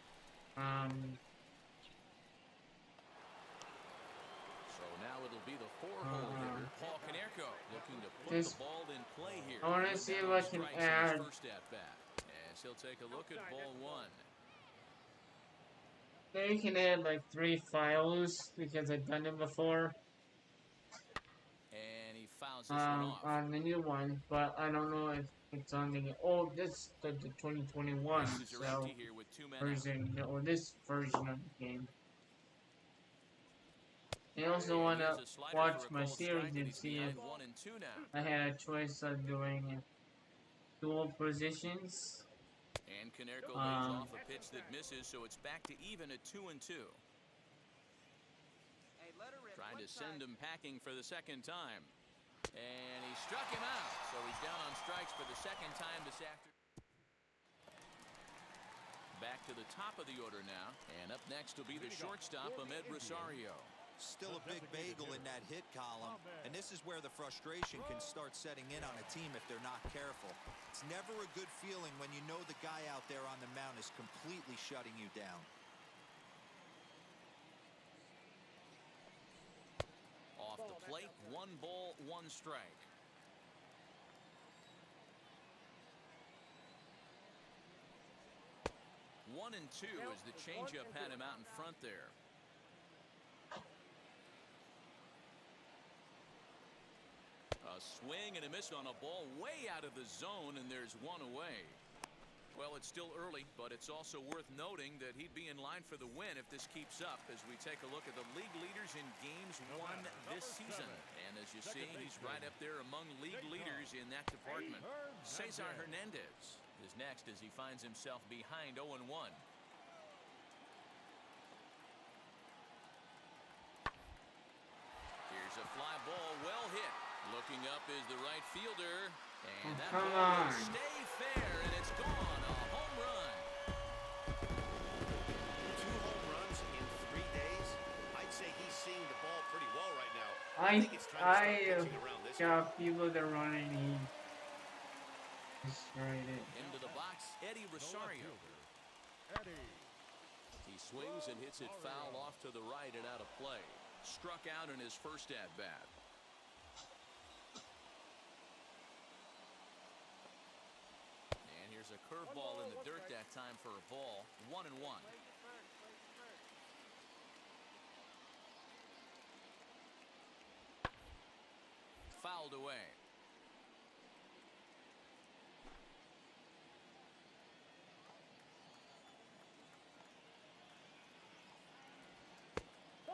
Speaker 2: So now it'll be the 4-hole hitter, Paul Konerko, looking to put the ball in play here.
Speaker 1: I want to see if I can add.
Speaker 2: First at bat. As he'll take a look at ball 1.
Speaker 1: Maybe you can add like 3 files because I've done it before.
Speaker 2: And he fouls this one off.
Speaker 1: On the new one, but I don't know if it's on the this the 2021 so
Speaker 2: here with 2 men
Speaker 1: version or this version of the game. I also want to watch my series and see if I had a choice of doing dual positions.
Speaker 2: And Konerko lays off a pitch that misses, so it's back to even at 2-2. Trying to send him packing for the second time. And he struck him out, so he's down on strikes for the second time this afternoon. Back to the top of the order now, and up next will be the shortstop, Ahmed Rosario.
Speaker 5: Still a big bagel in that hit column, and this is where the frustration can start setting in on a team if they're not careful. It's never a good feeling when you know the guy out there on the mound is completely shutting you down.
Speaker 2: Off the plate, 1 ball, 1 strike. One and 2 as the changeup had him out in front there. A swing and a miss on a ball way out of the zone, and there's 1 away. Well, it's still early, but it's also worth noting that he'd be in line for the win if this keeps up as we take a look at the league leaders in games won this season. And as you see, he's right up there among league leaders in that department. Cesar Hernandez is next as he finds himself behind 0-1. Here's a fly ball, well hit. Looking up is the right fielder. And that ball will stay fair, and it's gone. A home run.
Speaker 3: 2 home runs in 3 days. I'd say he's seeing the ball pretty well right now.
Speaker 1: I
Speaker 3: think it's time to start pitching around this
Speaker 1: got people that are running. He destroyed it.
Speaker 2: Into the box, Eddie Rosario. He swings and hits it foul off to the right and out of play. Struck out in his first at bat. Here's a curveball in the dirt that time for a ball. 1-1. Fouled away.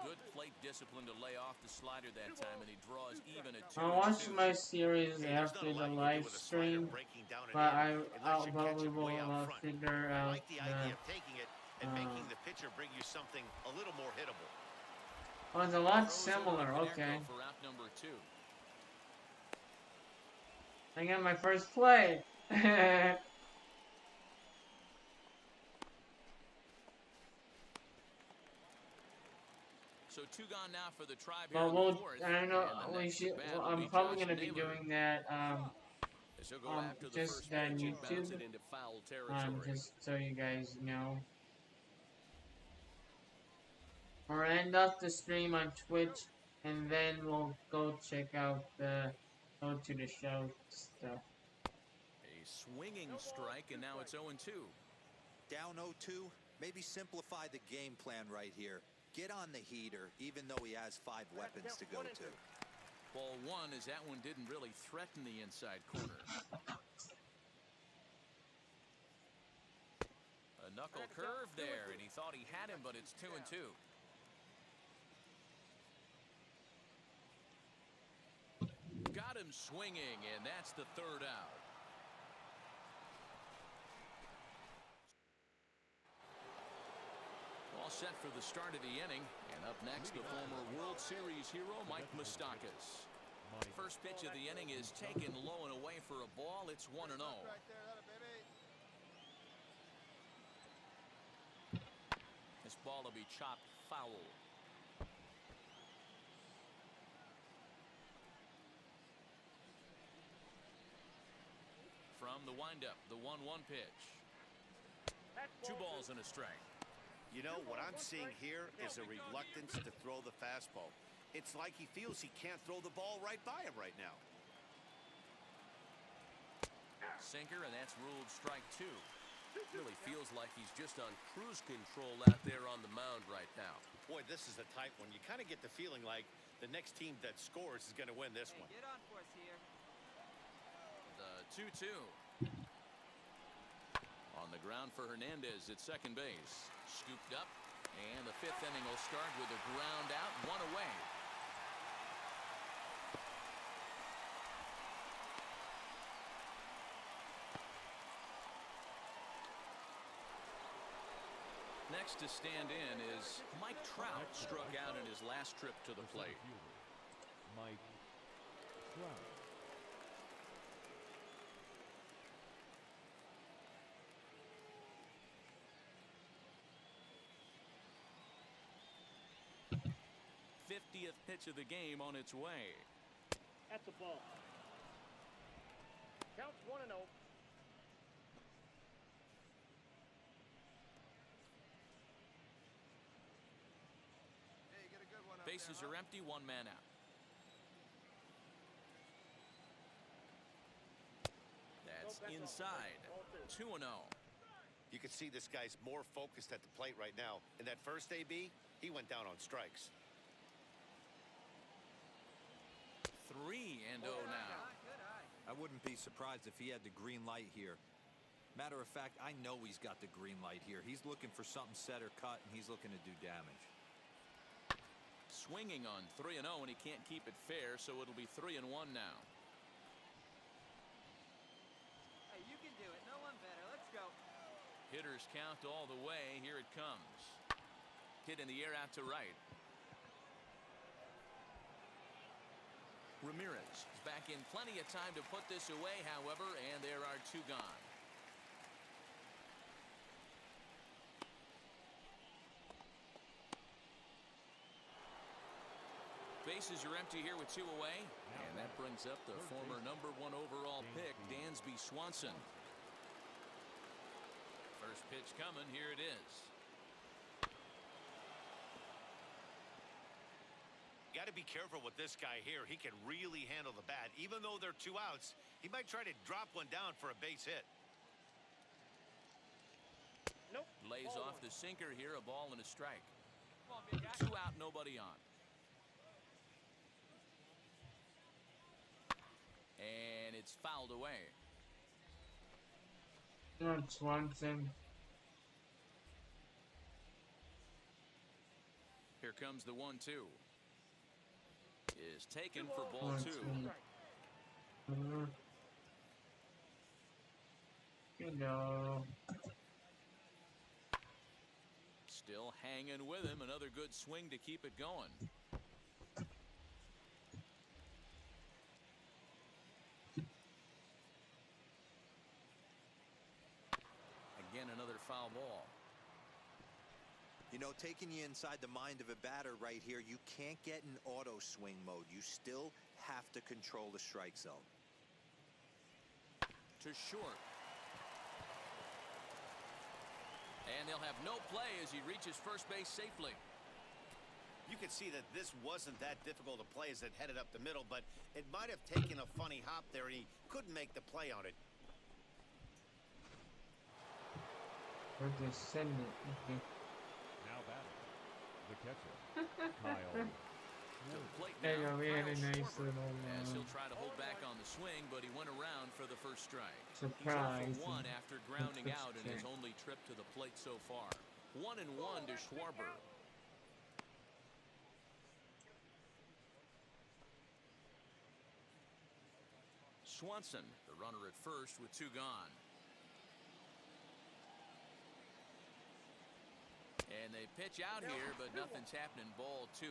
Speaker 2: Good plate discipline to lay off the slider that time, and he draws even at 2-2.
Speaker 1: I'll watch my series after the live stream, but I'll probably will figure out
Speaker 3: like the idea of taking it and making the pitcher bring you something a little more hittable.
Speaker 1: Oh, it's a lot similar. Okay.
Speaker 2: For out number 2.
Speaker 1: I got my first play.
Speaker 2: So 2 gone now for the Tribe here
Speaker 1: Well,
Speaker 2: in the fourth.
Speaker 1: I don't know.
Speaker 2: We should,
Speaker 1: I'm probably gonna be doing that. Just on YouTube. Just so you guys know. Or end up the stream on Twitch, and then we'll go check out go to the show stuff.
Speaker 2: A swinging strike, and now it's 0-2.
Speaker 5: Down 0-2, maybe simplify the game plan right here. Get on the heater, even though he has 5 weapons to go to.
Speaker 2: Ball 1, as that one didn't really threaten the inside corner. A knuckle curve there, and he thought he had him, but it's 2-2. Got him swinging, and that's the 3rd out. All set for the start of the inning, and up next, the former World Series hero, Mike Moustakas. First pitch of the inning is taken low and away for a ball. It's 1-0.
Speaker 8: Right there, that a baby.
Speaker 2: This ball will be chopped foul. From the windup, the 1-1 pitch. 2 balls and a strike.
Speaker 3: You know, what I'm seeing here is a reluctance to throw the fastball. It's like he feels he can't throw the ball right by him right now.
Speaker 2: Sinker, and that's ruled strike 2.
Speaker 6: Really feels like he's just on cruise control out there on the mound right now.
Speaker 3: Boy, this is a tight one. You kind of get the feeling like the next team that scores is going to win this one.
Speaker 9: Get on for us here.
Speaker 2: The 2-2. On the ground for Hernandez at second base. Scooped up, and the 5th inning will start with a ground out, 1 away. Next to stand in is Mike Trout, struck out in his last trip to the plate.
Speaker 4: Mike Trout.
Speaker 2: '50th pitch of the game on its way.
Speaker 8: That's a ball. Counts 1-0. Hey, get a good one out
Speaker 2: Bases
Speaker 8: there,
Speaker 2: are empty, 1 man out. That's inside. 2-0.
Speaker 3: You can see this guy's more focused at the plate right now. In that first AB, he went down on strikes.
Speaker 2: 3-0 now.
Speaker 9: Good eye.
Speaker 5: I wouldn't be surprised if he had the green light here. Matter of fact, I know he's got the green light here. He's looking for something set or cut, and he's looking to do damage.
Speaker 2: Swinging on 3-0, and he can't keep it fair, so it'll be 3-1 now.
Speaker 9: Hey, you can do it. No one better. Let's go.
Speaker 2: Hitters count all the way. Here it comes. Hit in the air out to right. Ramirez is back in plenty of time to put this away, however, and there are 2 gone. Bases are empty here with 2 away, and that brings up the former #1 overall pick, Dansby Swanson. First pitch coming. Here it is.
Speaker 3: Got to be careful with this guy here. He can really handle the bat. Even though they're 2 outs, he might try to drop one down for a base hit.
Speaker 8: Nope.
Speaker 2: Lays
Speaker 8: Ball
Speaker 2: off
Speaker 8: one.
Speaker 2: the sinker here, a ball and a strike.
Speaker 9: Come on, big guy.
Speaker 2: 2 out, nobody on. And it's fouled away.
Speaker 1: Swanson.
Speaker 2: Here comes the 1-2. Is taken for ball 2.
Speaker 1: You know.
Speaker 2: Still hanging with him. Another good swing to keep it going. Again, another foul ball.
Speaker 5: You know, taking you inside the mind of a batter right here, you can't get in auto swing mode. You still have to control the strike zone.
Speaker 2: To short. And they'll have no play as he reaches first base safely.
Speaker 3: You could see that this wasn't that difficult a play as it headed up the middle, but it might have taken a funny hop there, and he couldn't make the play on it.
Speaker 1: Or just send it.
Speaker 4: Now batting, the catcher, Kyle.
Speaker 2: To the plate
Speaker 1: There you
Speaker 2: now,
Speaker 1: go, we had a
Speaker 2: Kyle
Speaker 1: nice
Speaker 2: Schwarber,
Speaker 1: little,
Speaker 2: as he'll try to hold back on the swing, but he went around for the first strike.
Speaker 1: Surprise.
Speaker 2: He's 0 for 1 after grounding
Speaker 1: First
Speaker 2: out in his
Speaker 1: strike.
Speaker 2: only trip to the plate so far. 1-1 to Schwarber. Swanson, the runner at first with 2 gone. And they pitch out here, but nothing's happening. Ball 2.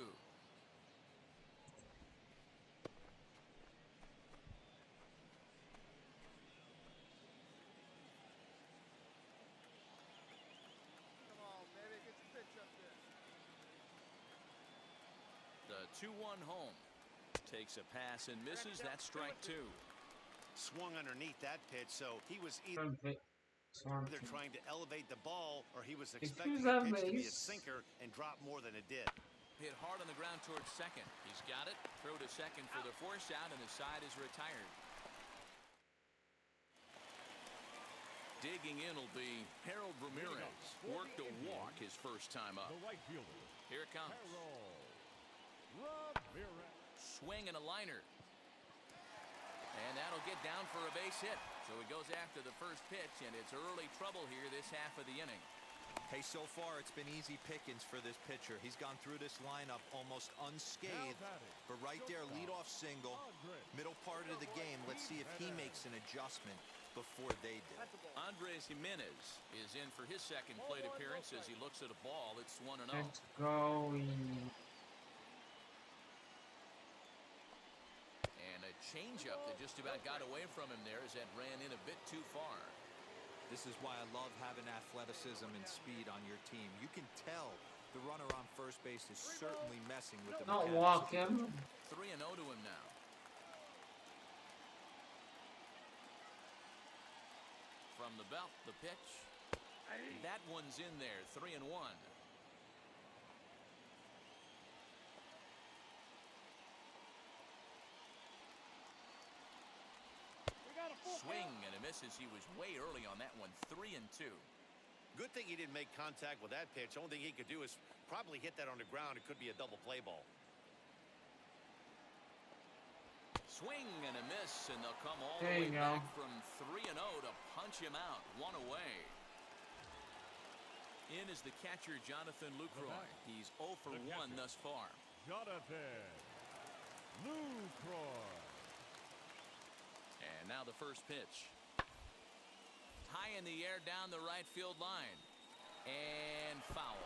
Speaker 2: The 2-1 home. Takes a pass and misses. That's strike two.
Speaker 3: Swung underneath that pitch, so he was either trying to elevate the ball or he was expecting the pitch to be a sinker and drop more than it did.
Speaker 2: Hit hard on the ground towards second. He's got it. Throw to second for the force out, and the side is retired. Digging in will be Harold Ramirez. Worked a walk his first time up.
Speaker 4: The right fielder.
Speaker 2: Here it comes.
Speaker 4: Ramirez.
Speaker 2: Swing and a liner. And that'll get down for a base hit. So he goes after the first pitch, and it's early trouble here this half of the inning.
Speaker 5: Hey, so far it's been easy pickings for this pitcher. He's gone through this lineup almost unscathed. But right there, leadoff single, middle part of the game. Let's see if he makes an adjustment before they do.
Speaker 2: Andres Jimenez is in for his second plate appearance as he looks at a ball. It's 1-0.
Speaker 1: Let's go.
Speaker 2: Changeup that just about got away from him there as that ran in a bit too far.
Speaker 5: This is why I love having athleticism and speed on your team. You can tell the runner on first base is certainly messing with the
Speaker 1: Don't walk him.
Speaker 2: 3-0 to him now. From the belt, the pitch. That one's in there, 3-1. Swing and a miss as he was way early on that one. 3-2.
Speaker 3: Good thing he didn't make contact with that pitch. Only thing he could do is probably hit that on the ground. It could be a double play ball.
Speaker 2: Swing and a miss, and they'll come all
Speaker 1: there
Speaker 2: the way
Speaker 1: you
Speaker 2: back
Speaker 1: go.
Speaker 2: from 3-0 to punch him out. One away. In is the catcher, Jonathan Lucroy. He's 0 for 1 thus far.
Speaker 4: Jonathan Lucroy.
Speaker 2: And now the first pitch. High in the air down the right field line. And foul.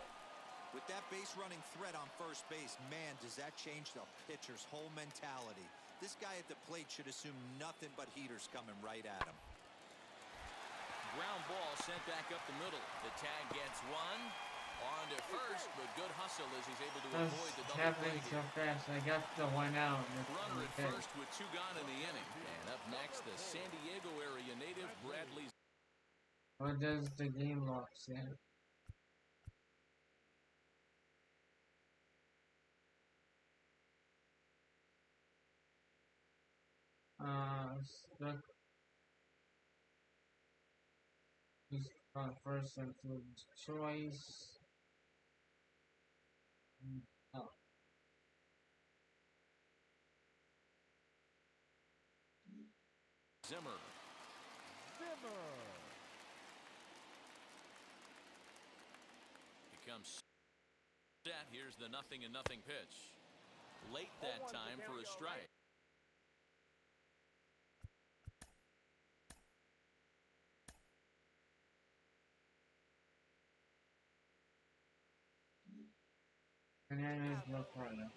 Speaker 5: With that base running threat on first base, man, does that change the pitcher's whole mentality. This guy at the plate should assume nothing but heaters coming right at him.
Speaker 2: Ground ball sent back up the middle. The tag gets one. On to first, but good hustle as he's able to avoid the double
Speaker 1: happening
Speaker 2: play.
Speaker 1: so fast. I got the one out.
Speaker 2: Runner at first with 2 gone in the inning. And up next, the San Diego area native Bradley.
Speaker 1: What does the game log say? Stuck. He's on first and choice. Oh.
Speaker 2: Zimmer. He comes set. Here's the 0-0 pitch. Late that time for a strike.
Speaker 1: And then there's no problem.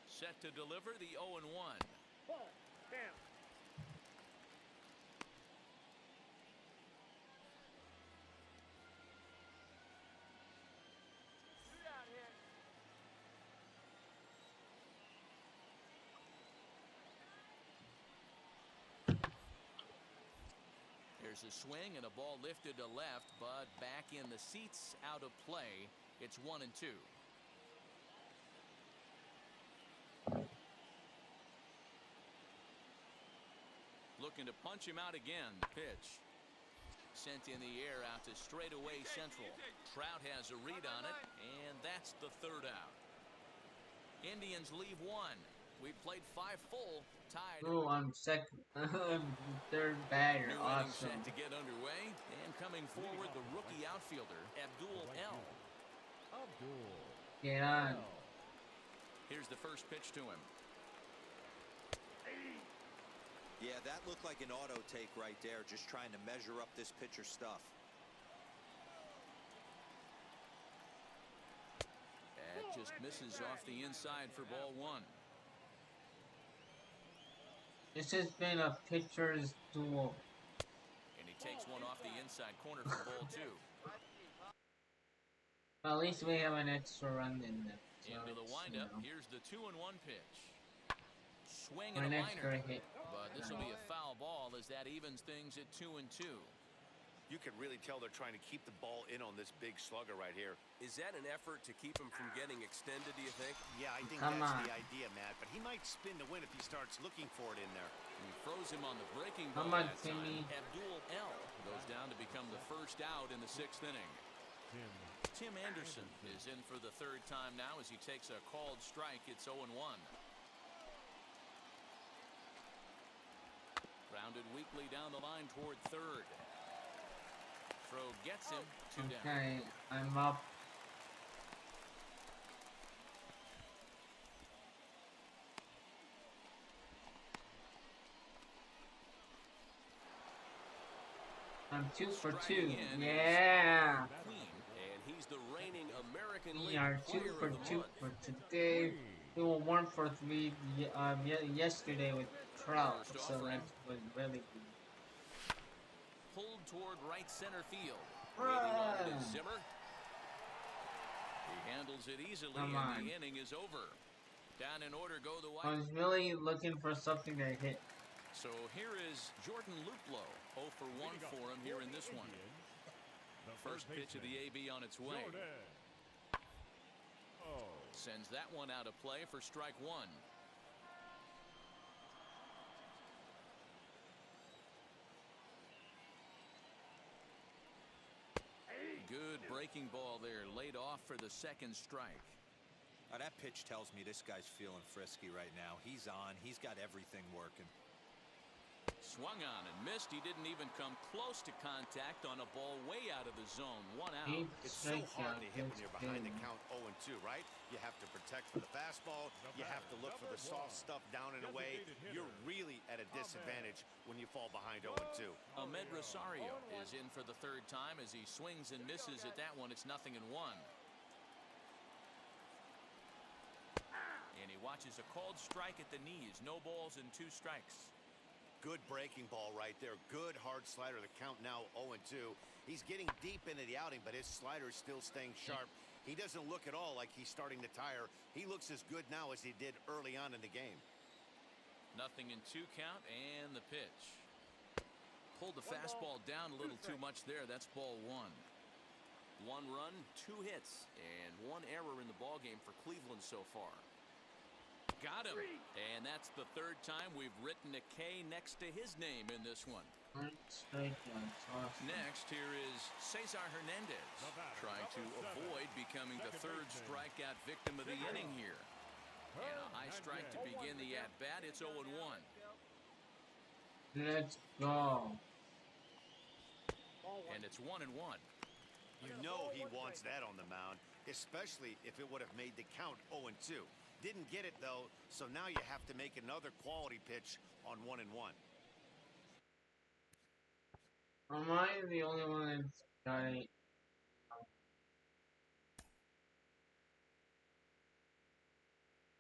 Speaker 2: Set to deliver the 0-1.
Speaker 8: Damn.
Speaker 2: There's a swing and a ball lifted to left, but back in the seats, out of play. It's 1-2. Looking to punch him out again. Pitch. Sent in the air out to straightaway central. Trout has a read on it, and that's the third out. Indians leave 1. We've played 5 full. Tied.
Speaker 1: Oh, I'm second. Third batter.
Speaker 2: New inning
Speaker 1: Awesome.
Speaker 2: set to get underway. And coming forward, the rookie outfielder, Abdul L.
Speaker 1: Get on.
Speaker 2: Here's the first pitch to him.
Speaker 5: Yeah, that looked like an auto take right there, just trying to measure up this pitcher's stuff.
Speaker 2: That just misses off the inside for ball 1.
Speaker 1: This has been a pitcher's duel.
Speaker 2: And he takes one off the inside corner for ball 2.
Speaker 1: At least we have an extra run in there. So
Speaker 2: Into the
Speaker 1: it's,
Speaker 2: windup. Here's the 2-1 pitch. Swing and
Speaker 1: an
Speaker 2: a
Speaker 1: extra
Speaker 2: liner.
Speaker 1: hit.
Speaker 2: But this will be a foul ball as that evens things at 2-2.
Speaker 3: You can really tell they're trying to keep the ball in on this big slugger right here.
Speaker 10: Is that an effort to keep him from getting extended, do you think?
Speaker 3: Yeah, I think
Speaker 1: Come
Speaker 3: that's
Speaker 1: on.
Speaker 3: the idea, Matt. But he might spin to win if he starts looking for it in there.
Speaker 2: He froze him on the breaking ball
Speaker 1: Come on,
Speaker 2: that time.
Speaker 1: Timmy.
Speaker 2: Abdul L goes down to become the first out in the 6th inning. Tim Anderson is in for the 3rd time now as he takes a called strike. It's 0-1. Grounded weakly down the line toward 3rd. Throw gets him 2 down.
Speaker 1: Okay, I'm up. I'm 2 for 2.
Speaker 2: Striking in is
Speaker 1: Yeah.
Speaker 2: Queen.
Speaker 10: And he's the reigning American
Speaker 1: We
Speaker 10: League
Speaker 1: are 2
Speaker 10: Player
Speaker 1: for
Speaker 10: of the
Speaker 1: 2
Speaker 10: Month.
Speaker 1: for today. We were 1 for 3 yesterday with Trout,
Speaker 2: First
Speaker 1: so
Speaker 2: offering.
Speaker 1: that was really good.
Speaker 2: Pulled toward right center field. Waiting on it is Zimmer. He handles it easily,
Speaker 1: Come
Speaker 2: and
Speaker 1: on.
Speaker 2: the inning is over. Down in order go the
Speaker 1: I
Speaker 2: White.
Speaker 1: was really looking for something to hit.
Speaker 2: So here is Jordan Luplow. 0 for 1 for him here in this one. First pitch of the AB on its way. Sends that one out of play for strike 1. Good breaking ball there, laid off for the 2nd strike.
Speaker 5: Now, that pitch tells me this guy's feeling frisky right now. He's on. He's got everything working.
Speaker 2: Swung on and missed. He didn't even come close to contact on a ball way out of the zone. 1 out.
Speaker 1: Deep
Speaker 3: It's so hard
Speaker 1: strikeout.
Speaker 3: to hit when you're behind the
Speaker 1: Good.
Speaker 3: count 0-2, right? You have to protect for the fastball. You have to look for the soft stuff down and away. You're really at a disadvantage when you fall behind 0-2.
Speaker 2: Ahmed Rosario is in for the 3rd time as he swings and misses at that one. It's 0-1. And he watches a called strike at the knees. No balls and 2 strikes.
Speaker 3: Good breaking ball right there. Good hard slider. The count now 0-2. He's getting deep into the outing, but his slider is still staying sharp. He doesn't look at all like he's starting to tire. He looks as good now as he did early on in the game.
Speaker 2: 0-2 count and the pitch. Pulled the fastball down a little too much there. That's ball 1. 1 run, 2 hits, and 1 error in the ballgame for Cleveland so far. Got him. And that's the 3rd time we've written a K next to his name in this one.
Speaker 1: Awesome.
Speaker 2: Next, here is Cesar Hernandez, trying to avoid becoming the 3rd strikeout victim of the inning here. And a high strike to begin the at-bat. It's 0-1.
Speaker 1: Let's go.
Speaker 2: And it's 1-1.
Speaker 3: You know he wants that on the mound, especially if it would have made the count 0-2. Didn't get it, though, so now you have to make another quality pitch on 1-1.
Speaker 1: Am I the only one that's got it?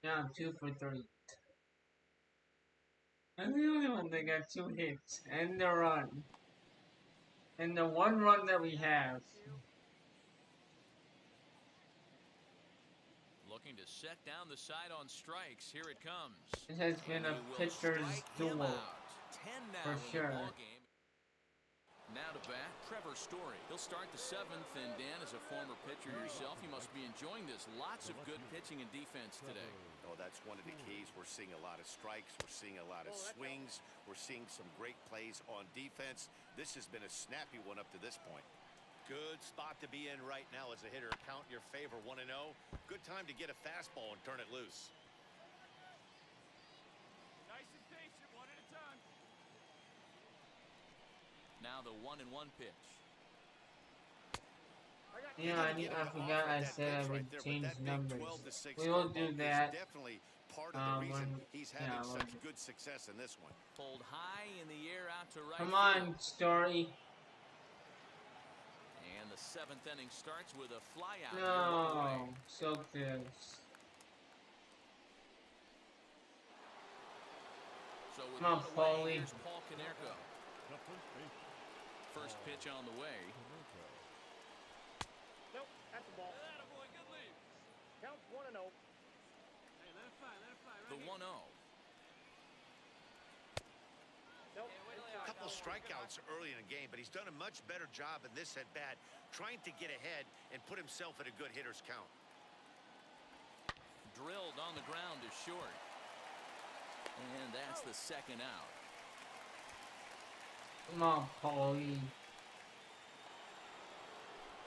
Speaker 1: Yeah, I'm 2 for 3. I'm the only one that got 2 hits and the run. And the 1 run that we have.
Speaker 2: Looking to set down the side on strikes. Here it comes.
Speaker 1: It has been a
Speaker 2: And he will
Speaker 1: pitcher's
Speaker 2: strike him
Speaker 1: duel.
Speaker 2: out. 10 now
Speaker 1: For
Speaker 2: in the
Speaker 1: sure.
Speaker 2: ballgame. Now to bat, Trevor Story. He'll start the 7th, and Dan, as a former pitcher yourself, you must be enjoying this. Lots of good pitching and defense today.
Speaker 3: Oh, that's one of the keys. We're seeing a lot of strikes. We're seeing a lot of swings. We're seeing some great plays on defense. This has been a snappy one up to this point. Good spot to be in right now as a hitter. Count your favor 1-0. Good time to get a fastball and turn it loose.
Speaker 8: Nice and patient, 1 at a time.
Speaker 2: Now the 1-1 pitch.
Speaker 1: Yeah, I forgot I said I would change numbers. We will do that.
Speaker 3: Definitely part of the reason he's having
Speaker 1: yeah,
Speaker 3: such good success in this one.
Speaker 2: Pulled high in the air out to right
Speaker 1: Come on,
Speaker 2: field.
Speaker 1: Story.
Speaker 2: And the 7th inning starts with a fly out.
Speaker 1: No, so close.
Speaker 2: So with
Speaker 1: Come on,
Speaker 2: one away,
Speaker 1: Paulie.
Speaker 2: here's Paul Konerko. First pitch on the way.
Speaker 8: Nope, that's the ball. Count 1-0.
Speaker 9: Hey, let it fly,
Speaker 2: The 1-0.
Speaker 8: Nope.
Speaker 3: A couple strikeouts early in the game, but he's done a much better job in this at bat, trying to get ahead and put himself at a good hitter's count.
Speaker 2: Drilled on the ground is short. And that's the second out.
Speaker 1: Come on, Paulie.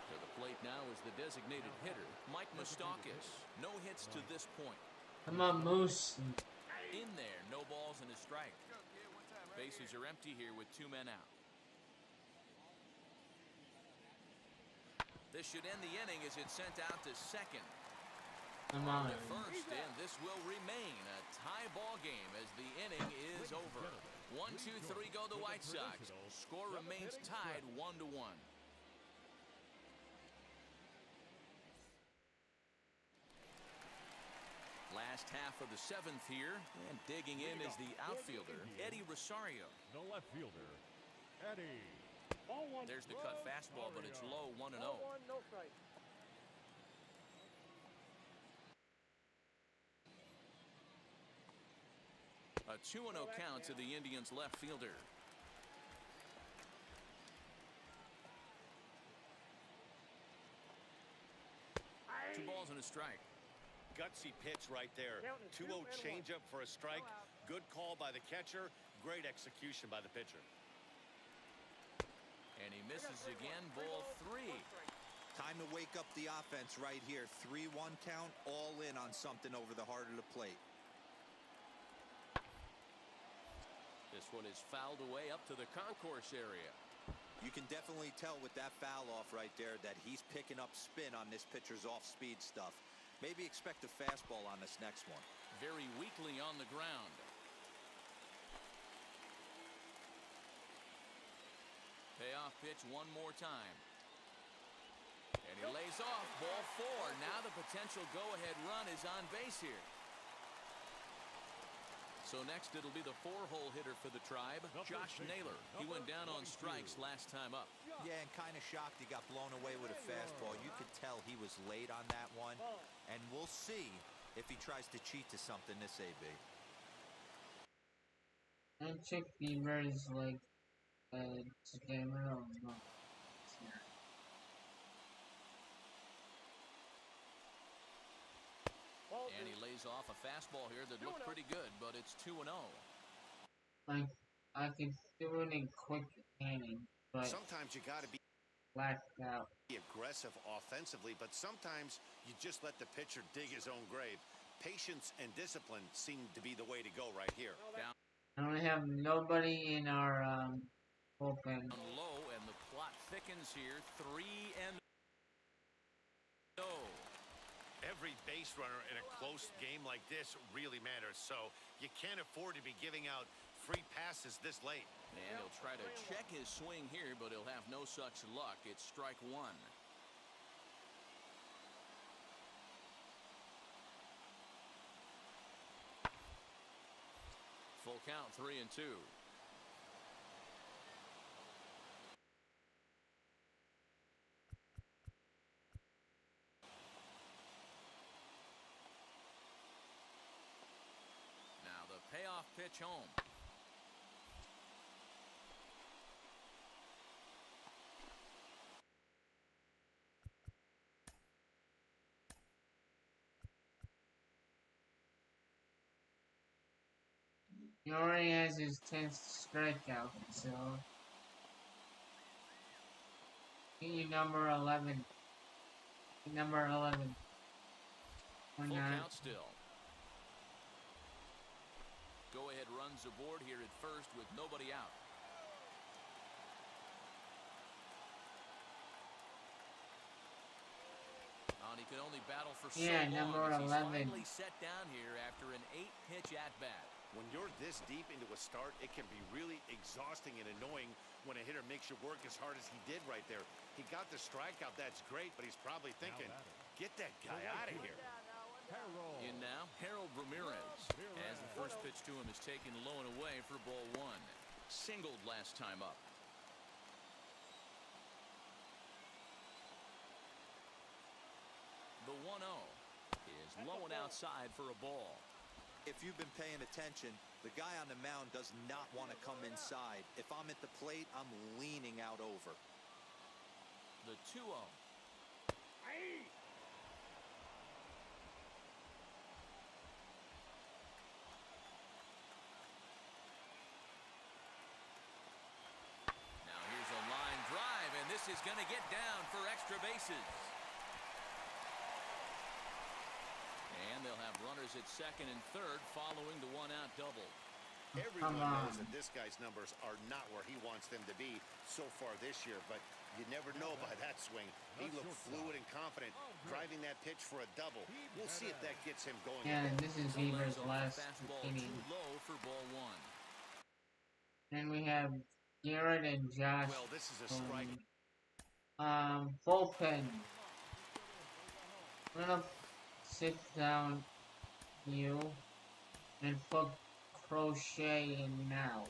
Speaker 2: To the plate now is the designated hitter, Mike Moustakas. No hits to this point.
Speaker 1: Come on, Moose.
Speaker 2: In there, no balls and a strike. Bases are empty here with 2 men out. This should end the inning as it's sent out to second.
Speaker 1: Come on.
Speaker 2: To first, and this will remain a tie ball game as the inning is over. 1, 2, 3 go the White Sox. Score remains tied 1-1. Last half of the 7th here, and digging in is the outfielder, Eddie Rosario.
Speaker 4: The left fielder, Eddie.
Speaker 8: Ball 1.
Speaker 2: There's the cut fastball, but it's low, 1-0.
Speaker 8: Ball 1, no strike.
Speaker 2: A 2-0 count to the Indians' left fielder. Two balls and a strike.
Speaker 3: Gutsy pitch right there. 2-0 changeup for a strike. Good call by the catcher. Great execution by the pitcher.
Speaker 2: And he misses again, ball 3.
Speaker 5: Time to wake up the offense right here. 3-1 count, all in on something over the heart of the plate.
Speaker 2: This one is fouled away up to the concourse area.
Speaker 5: You can definitely tell with that foul off right there that he's picking up spin on this pitcher's off-speed stuff. Maybe expect a fastball on this next one.
Speaker 2: Very weakly on the ground. Payoff pitch one more time. And he lays off, ball 4. Now the potential go-ahead run is on base here. So next it'll be the 4-hole hitter for the Tribe, Josh Naylor. He went down on strikes last time up.
Speaker 5: Yeah, and kind of shocked he got blown away with a fastball. You could tell he was late on that one. And we'll see if he tries to cheat to something this AB.
Speaker 1: And check Beaver's like scammer or not.
Speaker 2: And he lays off a fastball here that looked pretty good, but it's 2-0.
Speaker 1: Like I could do it in quick inning, but
Speaker 3: Sometimes you got to be
Speaker 1: blacked out.
Speaker 3: aggressive offensively, but sometimes you just let the pitcher dig his own grave. Patience and discipline seem to be the way to go right here.
Speaker 2: Down
Speaker 1: I don't have nobody in our bullpen.
Speaker 2: low, and the plot thickens here. 3-0.
Speaker 3: Every base runner in a close game like this really matters, so you can't afford to be giving out free passes this late.
Speaker 2: And he'll try to check his swing here, but he'll have no such luck. It's strike 1. Full count, 3-2. Now the payoff pitch home.
Speaker 1: He already has his 10th strikeout, so he number 11. Number 11.
Speaker 2: Full count still. Go ahead runs aboard here at first with nobody out. And he can only battle for so long
Speaker 1: number
Speaker 2: as he's
Speaker 1: 11.
Speaker 2: finally set down here after an 8-pitch at-bat.
Speaker 3: When you're this deep into a start, it can be really exhausting and annoying when a hitter makes you work as hard as he did right there. He got the strikeout, that's great, but he's probably thinking, get that guy out of here.
Speaker 2: In now, Harold Ramirez, as the first pitch to him is taken low and away for ball 1. Singled last time up. The 1-0 low and outside for a ball.
Speaker 5: If you've been paying attention, the guy on the mound does not want to come inside. If I'm at the plate, I'm leaning out over.
Speaker 2: The 2-0. Now here's a line drive, and this is going to get down for extra bases. And they'll have runners at second and third following the one-out double.
Speaker 3: Everyone knows that this guy's numbers are not where he wants them to be so far this year, but you never know by that swing. He looked fluid and confident, driving that pitch for a double. We'll see if that gets him going.
Speaker 1: Yeah, this is Bieber's last inning.
Speaker 2: Too low for ball one.
Speaker 1: Then we have Garrett and Josh.
Speaker 3: Well, this is a strike.
Speaker 1: Bullpen. We're gonna sit down you and put Crochet in now.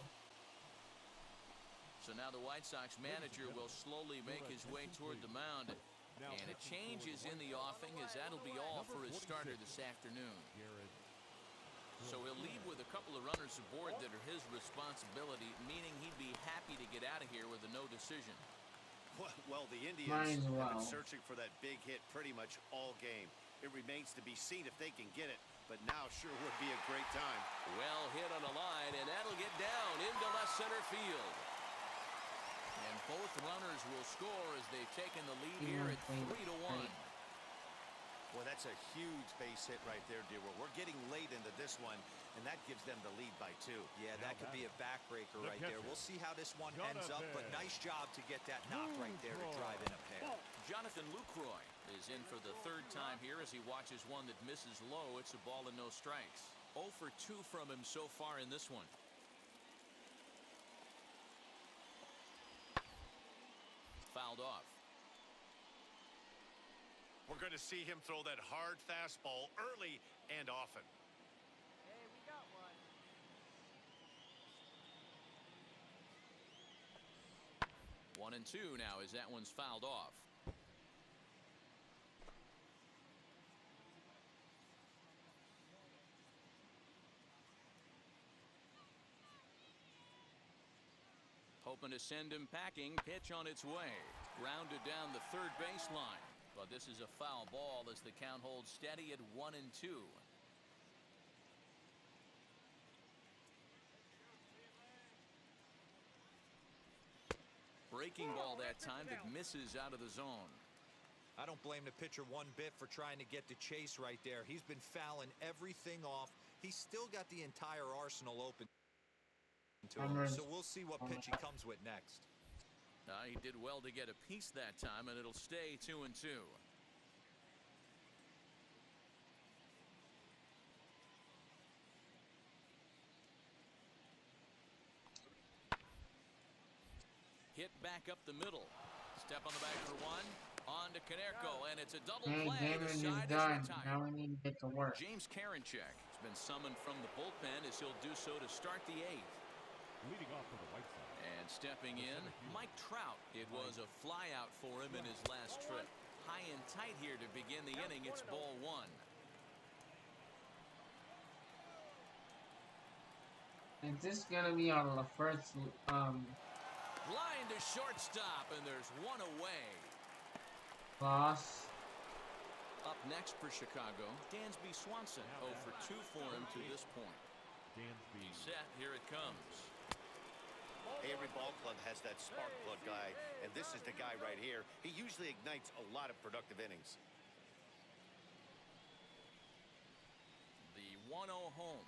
Speaker 2: So now the White Sox manager will slowly make his way toward the mound. And a change is in the offing, as that'll be all for his starter this afternoon. So he'll leave with a couple of runners aboard that are his responsibility, meaning he'd be happy to get out of here with a no decision.
Speaker 3: Well, the Indians have been searching for that big hit pretty much all game. It remains to be seen if they can get it, but now sure would be a great time.
Speaker 2: Well hit on the line, and that'll get down into left center field. And both runners will score as they've taken the lead here at 3-1.
Speaker 3: Well, that's a huge base hit right there, dear. We're getting late into this one, and that gives them the lead by 2.
Speaker 5: Yeah, that could be a backbreaker right there. We'll see how this one ends up, but nice job to get that knock right there to drive in a pair.
Speaker 2: Jonathan Lucroy is in for the third time here as he watches one that misses low. It's a ball and no strikes. 0 for 2 from him so far in this one. Fouled off.
Speaker 3: We're going to see him throw that hard fastball early and often.
Speaker 8: Hey, we got one.
Speaker 2: 1-2 now as that one's fouled off. Hoping to send him packing. Pitch on its way. Grounded down the third baseline. But this is a foul ball as the count holds steady at 1-2. Breaking ball that time that misses out of the zone.
Speaker 5: I don't blame the pitcher one bit for trying to get the chase right there. He's been fouling everything off. He's still got the entire arsenal open to him. So we'll see what pitch he comes with next.
Speaker 2: He did well to get a piece that time, and it'll stay 2-2. Hit back up the middle. Step on the bag for one. On to Konerko, and it's a double play.
Speaker 1: Damon is done. Now we need to get to work.
Speaker 2: James Karinchak has been summoned from the bullpen as he'll do so to start the 8th.
Speaker 4: Leading off for the White Sox.
Speaker 2: And stepping in, Mike Trout. It was a flyout for him in his last trip. High and tight here to begin the inning. It's ball 1.
Speaker 1: Is this gonna be on the first
Speaker 2: Line to shortstop, and there's one away.
Speaker 1: loss?
Speaker 2: Up next for Chicago, Dansby Swanson. 0 for 2 for him to this point.
Speaker 4: Dansby.
Speaker 2: He's set. Here it comes.
Speaker 3: Every ball club has that spark plug guy, and this is the guy right here. He usually ignites a lot of productive innings.
Speaker 2: The 1-0 home.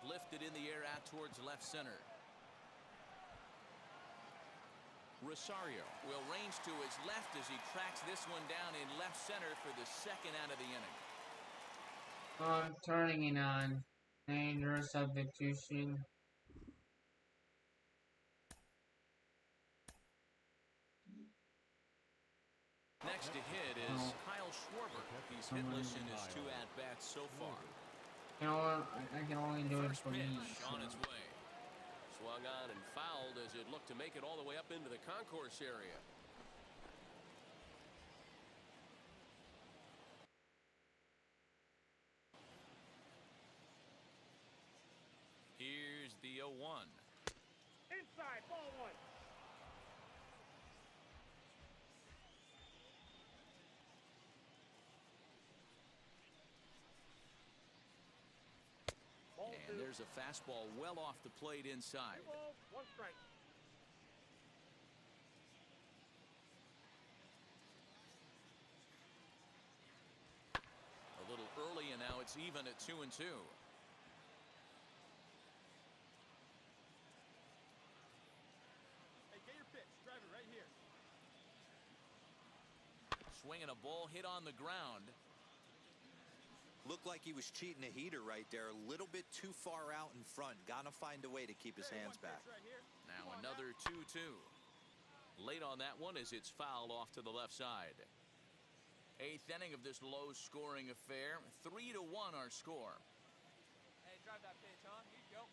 Speaker 2: Lifted in the air out towards left center. Rosario will range to his left as he tracks this one down in left center for the second out of the inning.
Speaker 1: Turning it on. Dangerous substitution.
Speaker 2: Next to hit is Kyle Schwarber. He's hitless in his 2 at-bats so far.
Speaker 1: You know what? I can only do it
Speaker 2: First
Speaker 1: for me.
Speaker 2: pitch on its way. Swung on and fouled as it looked to make it all the way up into the concourse area. there's a fastball well off the plate inside.
Speaker 8: 2 balls, 1 strike.
Speaker 2: A little early, and now it's even at 2-2.
Speaker 8: Hey, get your pitch. Drive it right here.
Speaker 2: Swinging a ball hit on the ground.
Speaker 5: Looked like he was cheating a heater right there. A little bit too far out in front. Gotta find a way to keep his hands back.
Speaker 8: Right here.
Speaker 2: Now another 2-2. Late on that one as it's fouled off to the left side. 8th inning of this low-scoring affair. 3-1 our score.
Speaker 8: Hey, drive that pitch, huh? Here you go.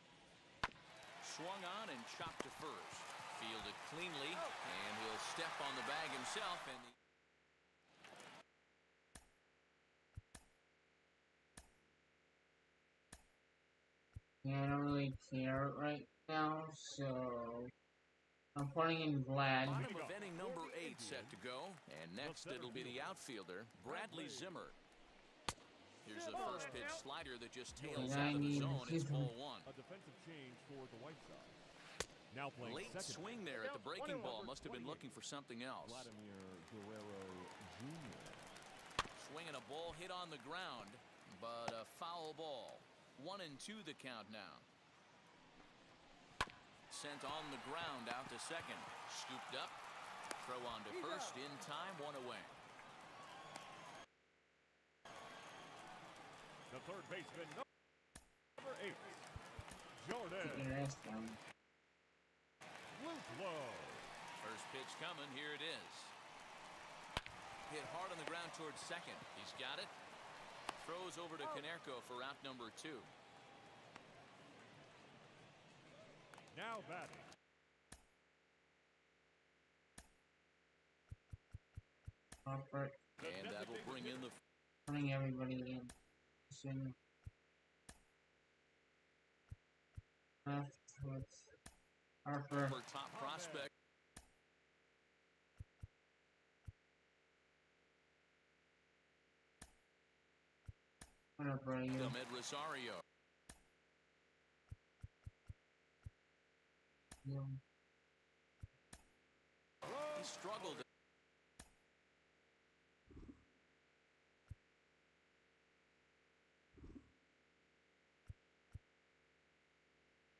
Speaker 2: Swung on and chopped to first. Fielded cleanly, and he'll step on the bag himself. And
Speaker 1: Yeah, I don't really care right now, so I'm putting in Vlad.
Speaker 2: bottom of inning number 8 set to go. And next it'll be the outfielder, Bradley Zimmer. Here's a first pitch slider that just tails out of the zone. It's ball 1.
Speaker 4: A defensive change for the White Sox. Now playing
Speaker 2: Late
Speaker 4: second.
Speaker 2: swing there at the breaking ball. Must have been looking for something else.
Speaker 4: Vladimir Guerrero Jr.
Speaker 2: Swinging a ball hit on the ground, but a foul ball. 1-2 the count now. Sent on the ground out to second. Scooped up. Throw on to first in time. 1 away.
Speaker 4: The third baseman, number 8, Jordan
Speaker 1: Get your ass down.
Speaker 4: Luplow.
Speaker 2: First pitch coming. Here it is. Hit hard on the ground towards second. He's got it. Throws over to Konerko for out number 2.
Speaker 4: Now batting.
Speaker 1: Harper,
Speaker 2: And that'll bring in the
Speaker 1: putting everybody in. Soon. Left with Harper.
Speaker 2: for top prospect.
Speaker 1: What up, bro? You?
Speaker 2: Ahmed Rosario.
Speaker 1: You.
Speaker 2: He struggled.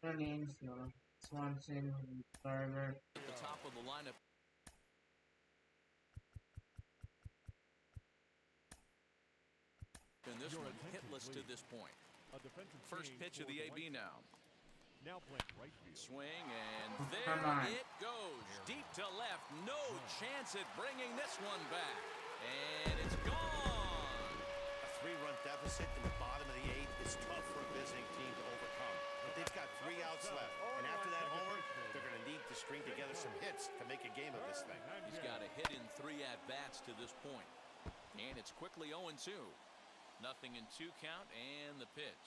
Speaker 1: Their names, Swanson, Garver.
Speaker 2: At the top of the lineup. And this one hitless to this point.
Speaker 4: A defensive
Speaker 2: First
Speaker 4: change
Speaker 2: pitch of
Speaker 4: for
Speaker 2: the
Speaker 4: White
Speaker 2: AB now.
Speaker 4: Sox. Now playing right field.
Speaker 2: Swing, and
Speaker 1: Come
Speaker 2: there
Speaker 1: on.
Speaker 2: it goes. Deep to left. No chance at bringing this one back. And it's gone.
Speaker 3: A 3-run deficit in the bottom of the 8th is tough for a visiting team to overcome. But they've got 3 outs left. And after that homer, they're going to need to string together some hits to make a game of this thing.
Speaker 2: He's got a hit in 3 at-bats to this point. And it's quickly 0-2. Nothing in 2 count, and the pitch.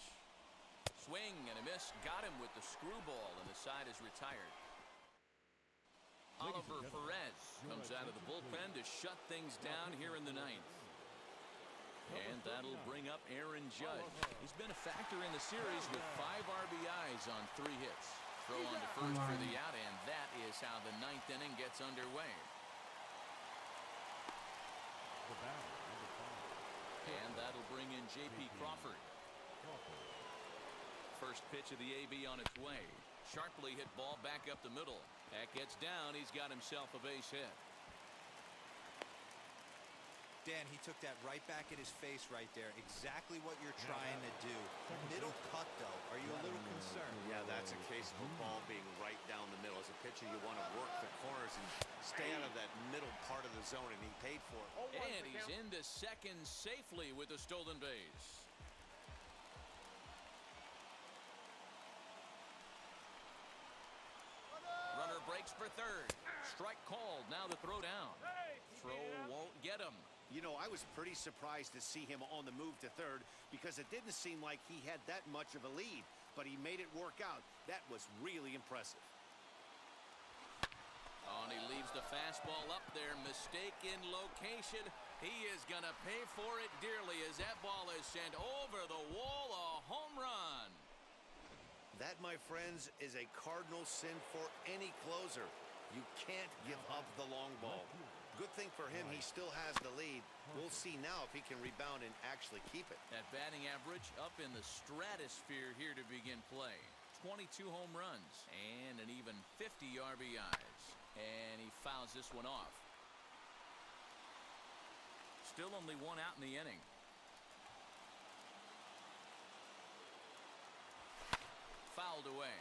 Speaker 2: Swing and a miss. Got him with the screwball, and the side is retired. Oliver Perez comes out of the bullpen to shut things down here in the 9th. And that'll bring up Aaron Judge. He's been a factor in the series with 5 RBIs on 3 hits. Throw on to first for the out, and that is how the 9th inning gets underway.
Speaker 4: The batter, number 5.
Speaker 2: And that'll bring in J.P. Crawford. First pitch of the AB on its way. Sharply hit ball back up the middle. That gets down. He's got himself a base hit.
Speaker 5: Dan, he took that right back at his face right there. Exactly what you're trying to do. Middle cut, though. Are you a little concerned?
Speaker 3: Yeah, that's a case of a ball being right down the middle. As a pitcher, you want to work the corners and stay out of that middle part of the zone, and he paid for it.
Speaker 2: And he's into second safely with a stolen base. Runner breaks for third. Strike called. Now the throw down. Throw won't get him.
Speaker 3: You know, I was pretty surprised to see him on the move to third because it didn't seem like he had that much of a lead, but he made it work out. That was really impressive.
Speaker 2: Oh, and he leaves the fastball up there. Mistake in location. He is going to pay for it dearly as that ball is sent over the wall. A home run.
Speaker 3: That, my friends, is a cardinal sin for any closer. You can't give up the long ball. Good thing for him, he still has the lead. We'll see now if he can rebound and actually keep it.
Speaker 2: That batting average up in the stratosphere here to begin play. 22 home runs and an even 50 RBIs. And he fouls this one off. Still only one out in the inning. Fouled away.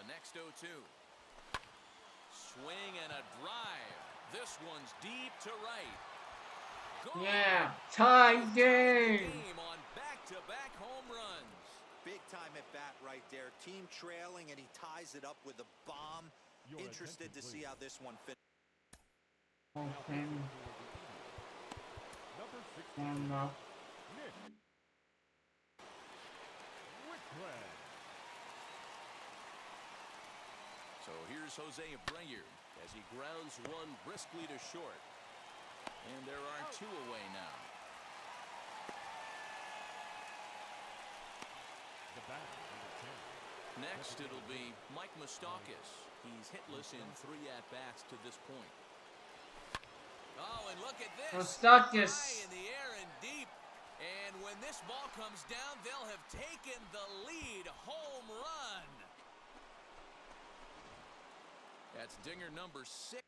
Speaker 2: The next 0-2. Swing and a drive. This one's deep to right. Gone.
Speaker 1: Yeah, tie game.
Speaker 2: On back-to-back home runs.
Speaker 5: Big time at bat right there. Team trailing, and he ties it up with a bomb. Interested to see how this one finishes.
Speaker 1: Okay.
Speaker 4: Number 6,
Speaker 1: One up.
Speaker 4: Nick Whitbread.
Speaker 2: So here's Jose Abreu as he grounds one briskly to short. And there are two away now.
Speaker 4: The batter, number 10.
Speaker 2: Next, it'll be Mike Moustakas. He's hitless in 3 at-bats to this point. Oh, and look at this.
Speaker 1: Moustakas.
Speaker 2: High in the air and deep. And when this ball comes down, they'll have taken the lead. Home run. That's dinger number 6.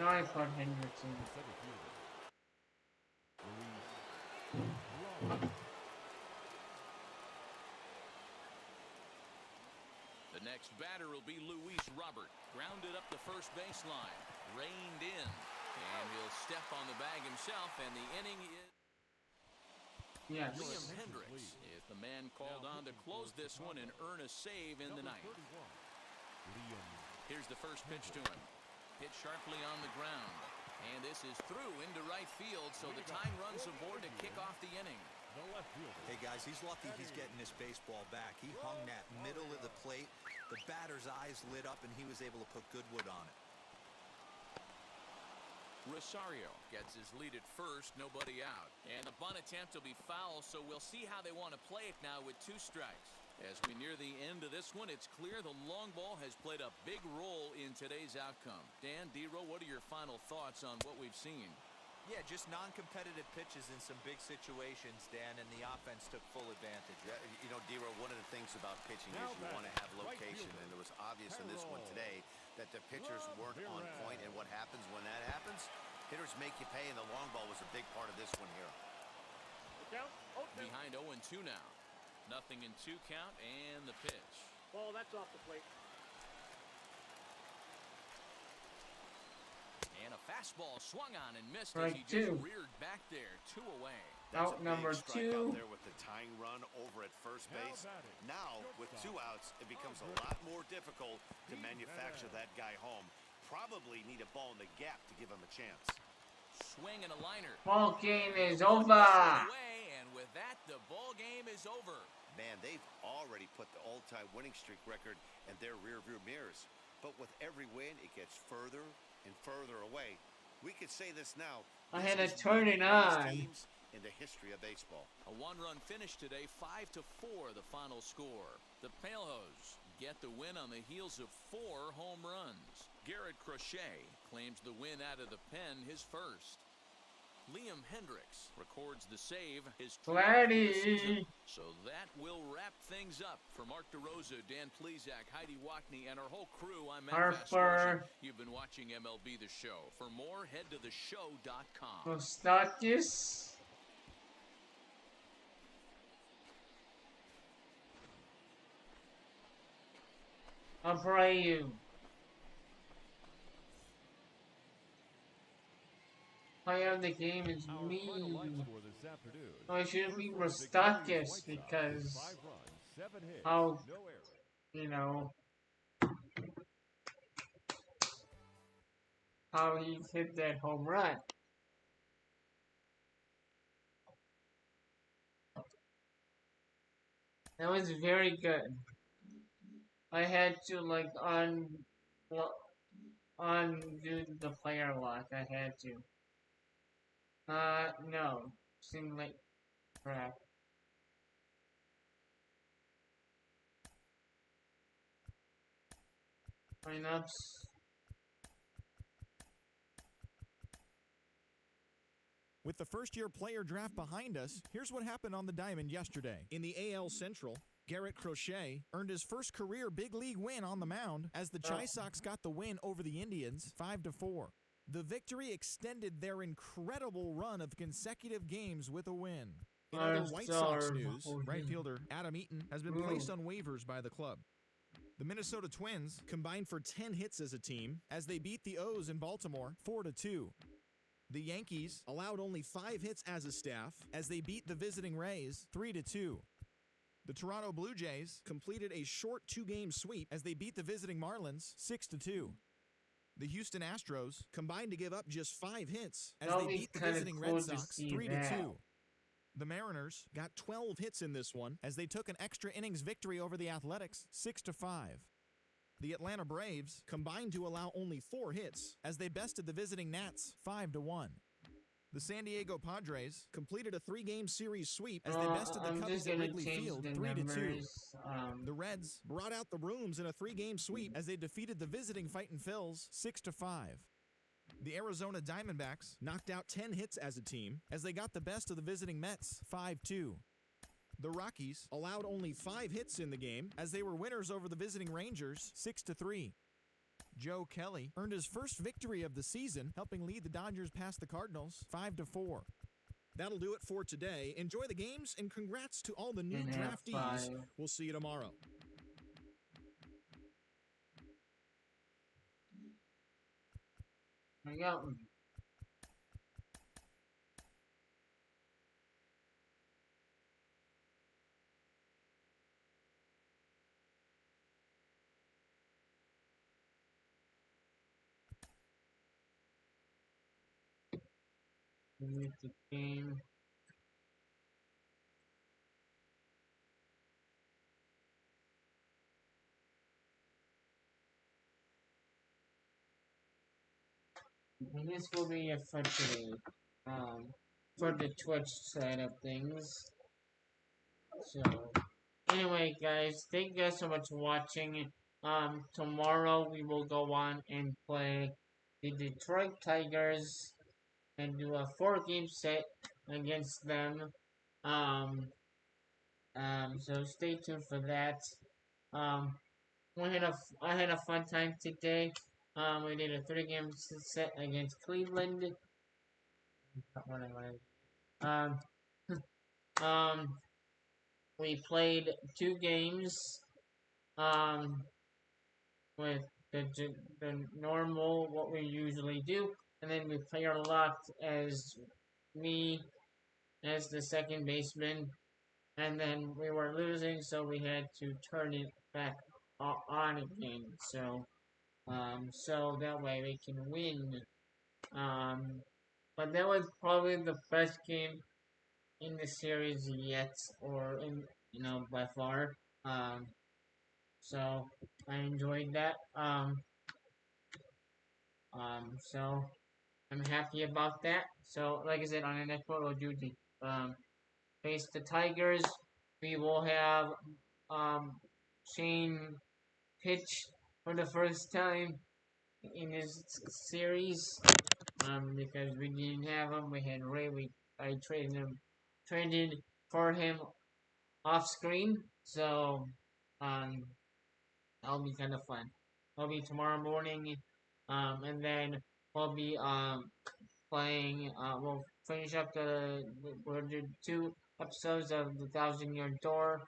Speaker 1: Sorry for Hendrickson.
Speaker 4: Center fielder, Luis Robert.
Speaker 2: The next batter will be Luis Robert. Grounded up the first baseline. Reined in. And he'll step on the bag himself, and the inning is...
Speaker 1: Yes.
Speaker 2: Liam Hendricks is the man called on to close this one and earn a save in the ninth. Here's the first pitch to him. Hit sharply on the ground. And this is through into right field, so the tying runs aboard to kick off the inning.
Speaker 5: Hey, guys, he's lucky he's getting this baseball back. He hung that middle of the plate. The batter's eyes lit up, and he was able to put good wood on it.
Speaker 2: Rosario gets his lead at first, nobody out. And the bunt attempt will be foul, so we'll see how they want to play it now with 2 strikes. As we near the end of this one, it's clear the long ball has played a big role in today's outcome. Dan, D-Row, what are your final thoughts on what we've seen?
Speaker 5: Yeah, just non-competitive pitches in some big situations, Dan, and the offense took full advantage.
Speaker 3: Yeah, you know, D-Row, one of the things about pitching is you want to have location, and it was obvious in this one today that the pitchers weren't on point, and what happens when that happens? Hitters make you pay, and the long ball was a big part of this one here.
Speaker 2: Behind 0-2 now. Nothing in 2 count, and the pitch.
Speaker 9: Ball, that's off the plate.
Speaker 2: And a fastball swung on and missed as
Speaker 1: Right,
Speaker 2: he just
Speaker 1: 2.
Speaker 2: reared back there. 2 away.
Speaker 3: That's
Speaker 1: Out
Speaker 3: a big
Speaker 1: number
Speaker 3: strikeout
Speaker 1: 2.
Speaker 3: there with the tying run over at first base. Now, with 2 outs, it becomes a lot more difficult to manufacture that guy home. Probably need a ball in the gap to give him a chance.
Speaker 2: Swing and a liner.
Speaker 1: Ball game is over.
Speaker 2: Away, and with that, the ball game is over.
Speaker 3: Man, they've already put the all-time winning streak record in their rearview mirrors. But with every win, it gets further and further away. We could say this now.
Speaker 1: I
Speaker 3: This
Speaker 1: had to
Speaker 3: is
Speaker 1: turn
Speaker 3: one of
Speaker 1: it
Speaker 3: the greatest
Speaker 1: on.
Speaker 3: teams in the history of baseball.
Speaker 2: A 1-run finish today, 5-4 the final score. The Palehose get the win on the heels of 4 home runs. Garrett Crochet claims the win out of the pen, his first. Liam Hendricks records the save, his 12th of the season. So that will wrap things up. For Mark DeRosa, Dan Plesac, Heidi Wackney, and our whole crew, I'm Matt Vastorsi.
Speaker 1: Harper.
Speaker 2: You've been watching MLB The Show. For more, head to theshow.com.
Speaker 1: Moustakas. Abreu. Player of the game is
Speaker 4: Our
Speaker 1: me.
Speaker 4: final line score this afternoon.
Speaker 1: No, it should be
Speaker 4: First for the Chicago
Speaker 1: Moustakas
Speaker 4: White Sox,
Speaker 1: because
Speaker 4: 5 runs, 7 hits,
Speaker 1: how,
Speaker 4: no errors.
Speaker 1: you know, how he hit that home run. That was very good. I had to like undo the player lock. I had to. No. Simulate crap. Lineups.
Speaker 7: With the first-year player draft behind us, here's what happened on the diamond yesterday. In the AL Central, Garrett Crochet earned his first career big league win on the mound as the Chi Sox got the win over the Indians 5-4. The victory extended their incredible run of consecutive games with a win. In other White Sox news, right fielder Adam Eaton has been placed on waivers by the club. The Minnesota Twins combined for 10 hits as a team as they beat the O's in Baltimore 4-2. The Yankees allowed only 5 hits as a staff as they beat the visiting Rays 3-2. The Toronto Blue Jays completed a short 2-game sweep as they beat the visiting Marlins 6-2. The Houston Astros combined to give up just 5 hits as they beat the visiting Red Sox 3-2. The Mariners got 12 hits in this one as they took an extra innings victory over the Athletics 6-5. The Atlanta Braves combined to allow only 4 hits as they bested the visiting Nats 5-1. The San Diego Padres completed a 3-game series sweep as they bested the Cubbies at Wrigley Field 3-2. The Reds brought out the rooms in a 3-game sweep as they defeated the visiting Fightin' Phils 6-5. The Arizona Diamondbacks knocked out 10 hits as a team as they got the best of the visiting Mets 5-2. The Rockies allowed only 5 hits in the game as they were winners over the visiting Rangers 6-3. Joe Kelly earned his first victory of the season, helping lead the Dodgers past the Cardinals 5-4. That'll do it for today. Enjoy the games and congrats to all the new draftees. We'll see you tomorrow.
Speaker 1: I got one. With the game. And this will be it for today. For the Twitch side of things. So, anyway, guys, thank you guys so much for watching. Tomorrow we will go on and play the Detroit Tigers and do a 4-game set against them. So stay tuned for that. I had a fun time today. We did a 3-game set against Cleveland. Um, we played 2 games. With the normal what we usually do, and then we player locked as me as the second baseman, and then we were losing, so we had to turn it back on again. So that way we can win. But that was probably the best game in the series yet, or by far. So I enjoyed that. So I'm happy about that. So like I said, on the next one we'll do the face the Tigers. We will have Shane pitch for the first time in this series. Because we didn't have him, we had Ray. I traded for him off screen. So that'll be kind of fun. It'll be tomorrow morning, and then we'll be playing. We'll finish up we'll do 2 episodes of the 1,000-Yard Door.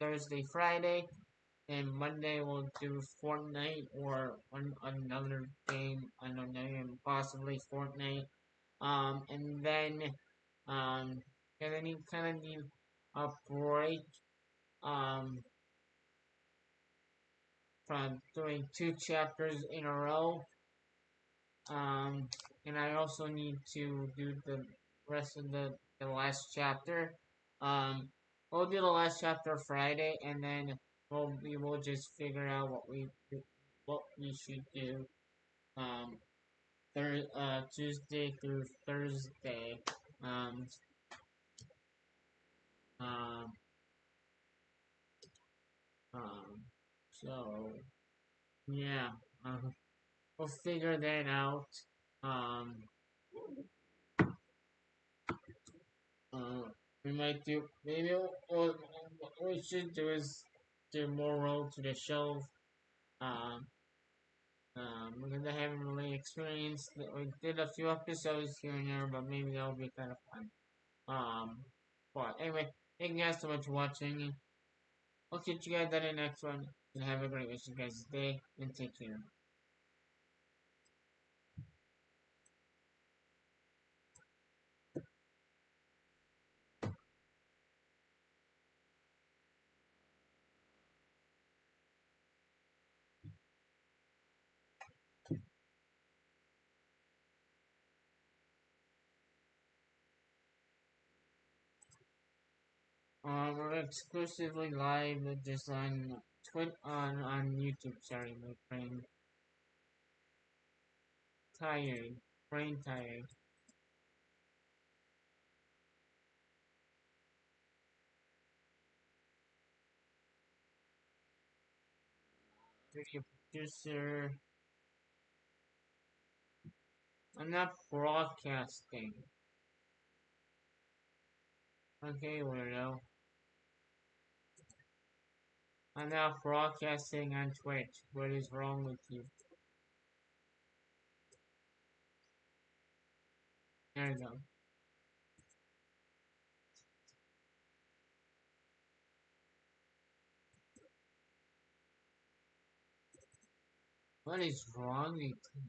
Speaker 1: Thursday, Friday, and Monday we'll do Fortnite or another game. I don't know, possibly Fortnite. And then you kind of need a break. From doing 2 chapters in a row. And I also need to do the rest of the last chapter. We'll do the last chapter Friday, and then we will just figure out what we should do um, Tuesday through Thursday. Um, um, um, so yeah, we'll figure that out. Um, uh, we might do maybe what we should do is do more roll to the show. Um, because I haven't really experienced. We did a few episodes here and there, but maybe that'll be kind of fun. But anyway, thank you guys so much for watching. I'll catch you guys on the next one. And have a great rest of you guys' day and take care. We're exclusively live just on on YouTube. Sorry, my tired, brain tired. Video producer. I'm not broadcasting. Okay, weirdo. I'm not broadcasting on Twitch. What is wrong with you? There you go. What is wrong with you?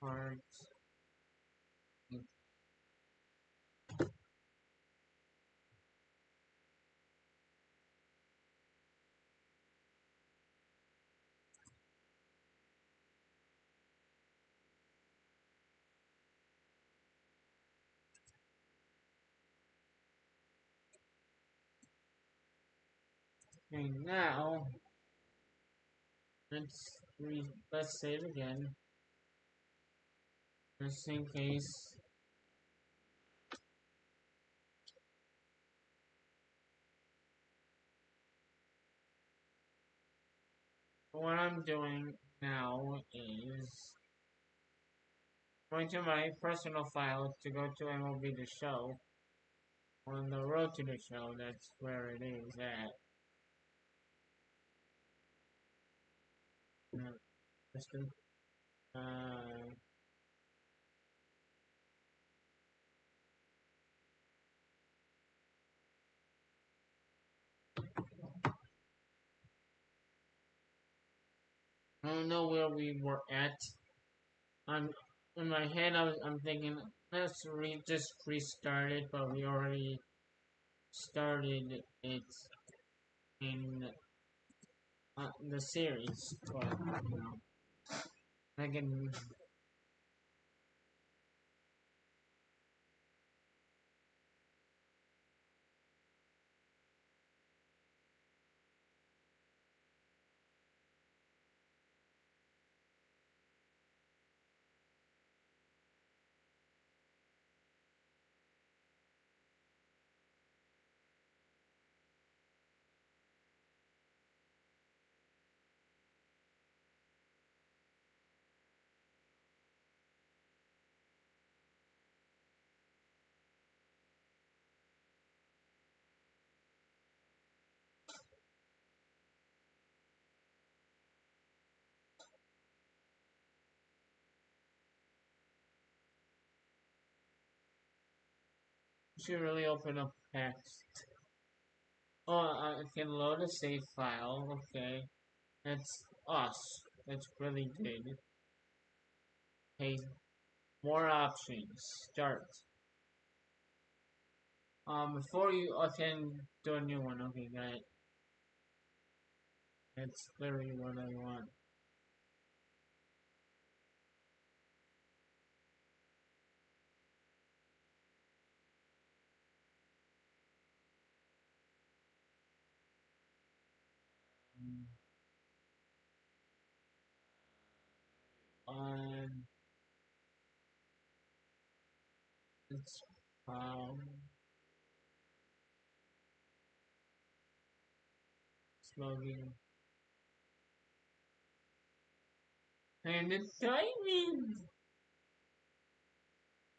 Speaker 1: Or okay, now let's save again, just in case. What I'm doing now is going to my personal file to go to MLB The Show. On the road to the show, that's where it is at. Just I don't know where we were at. I'm in my head. I'm thinking let's just restart it, but we already started it in the series. But you know, I can. should really open up text. Oh, I can load a save file. Okay, that's us. That's really good. Hey, more options. Start. Before you, I can do a new one. Okay, got it. That's literally what I want. Um, it's smoking. And the timing.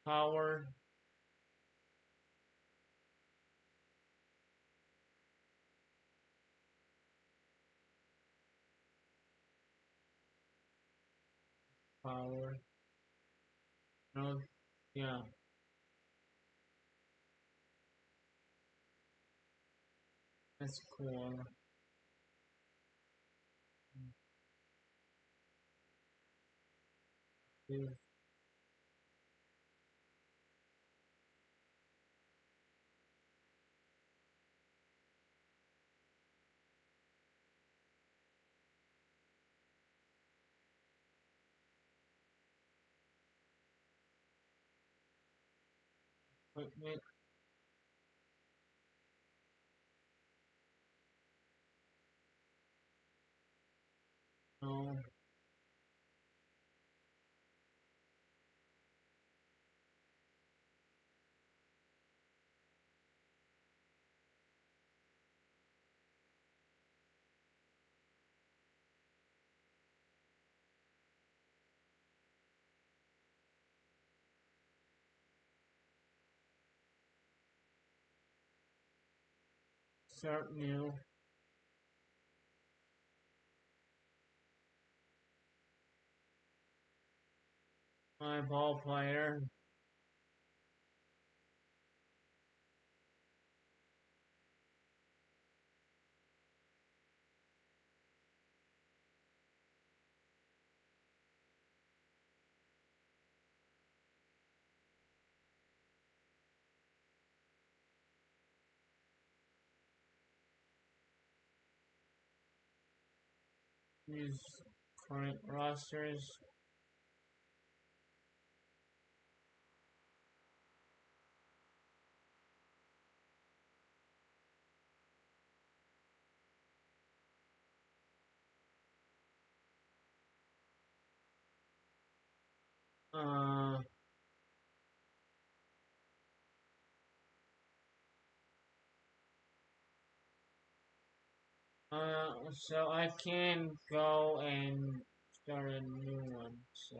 Speaker 1: Power. Power. No, yeah. That's cool. Equipment. No. Start new. My ball player. Use current rosters. Uh, so I can go and start a new one. So,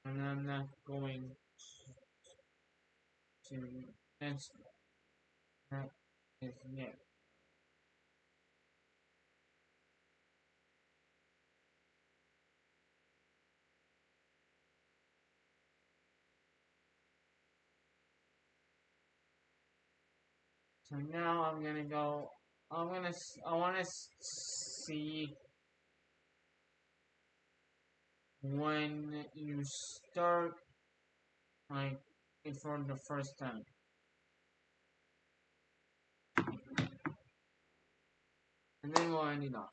Speaker 1: and I'm not going to. That's not is yet. So now I'm gonna go. I want to see when you start like it for the first time. And then we'll end it off.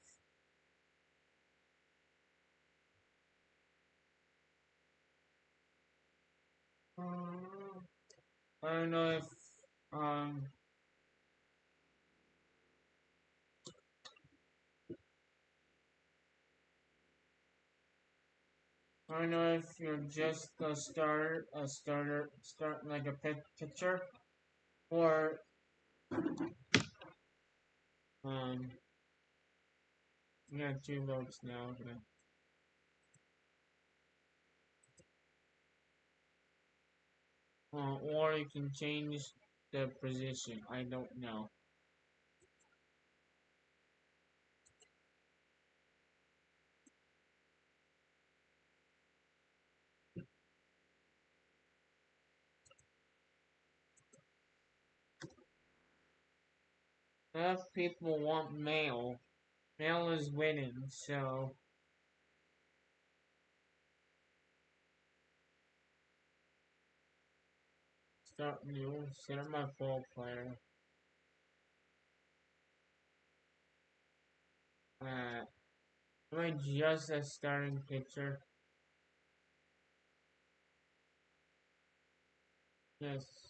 Speaker 1: I don't know if um I don't know if you're just start like a pitcher, or um you got two votes now. Okay. Or you can change the position. I don't know. if people want male, male is winning, so start new, set my full player. Am I just a starting pitcher? Yes.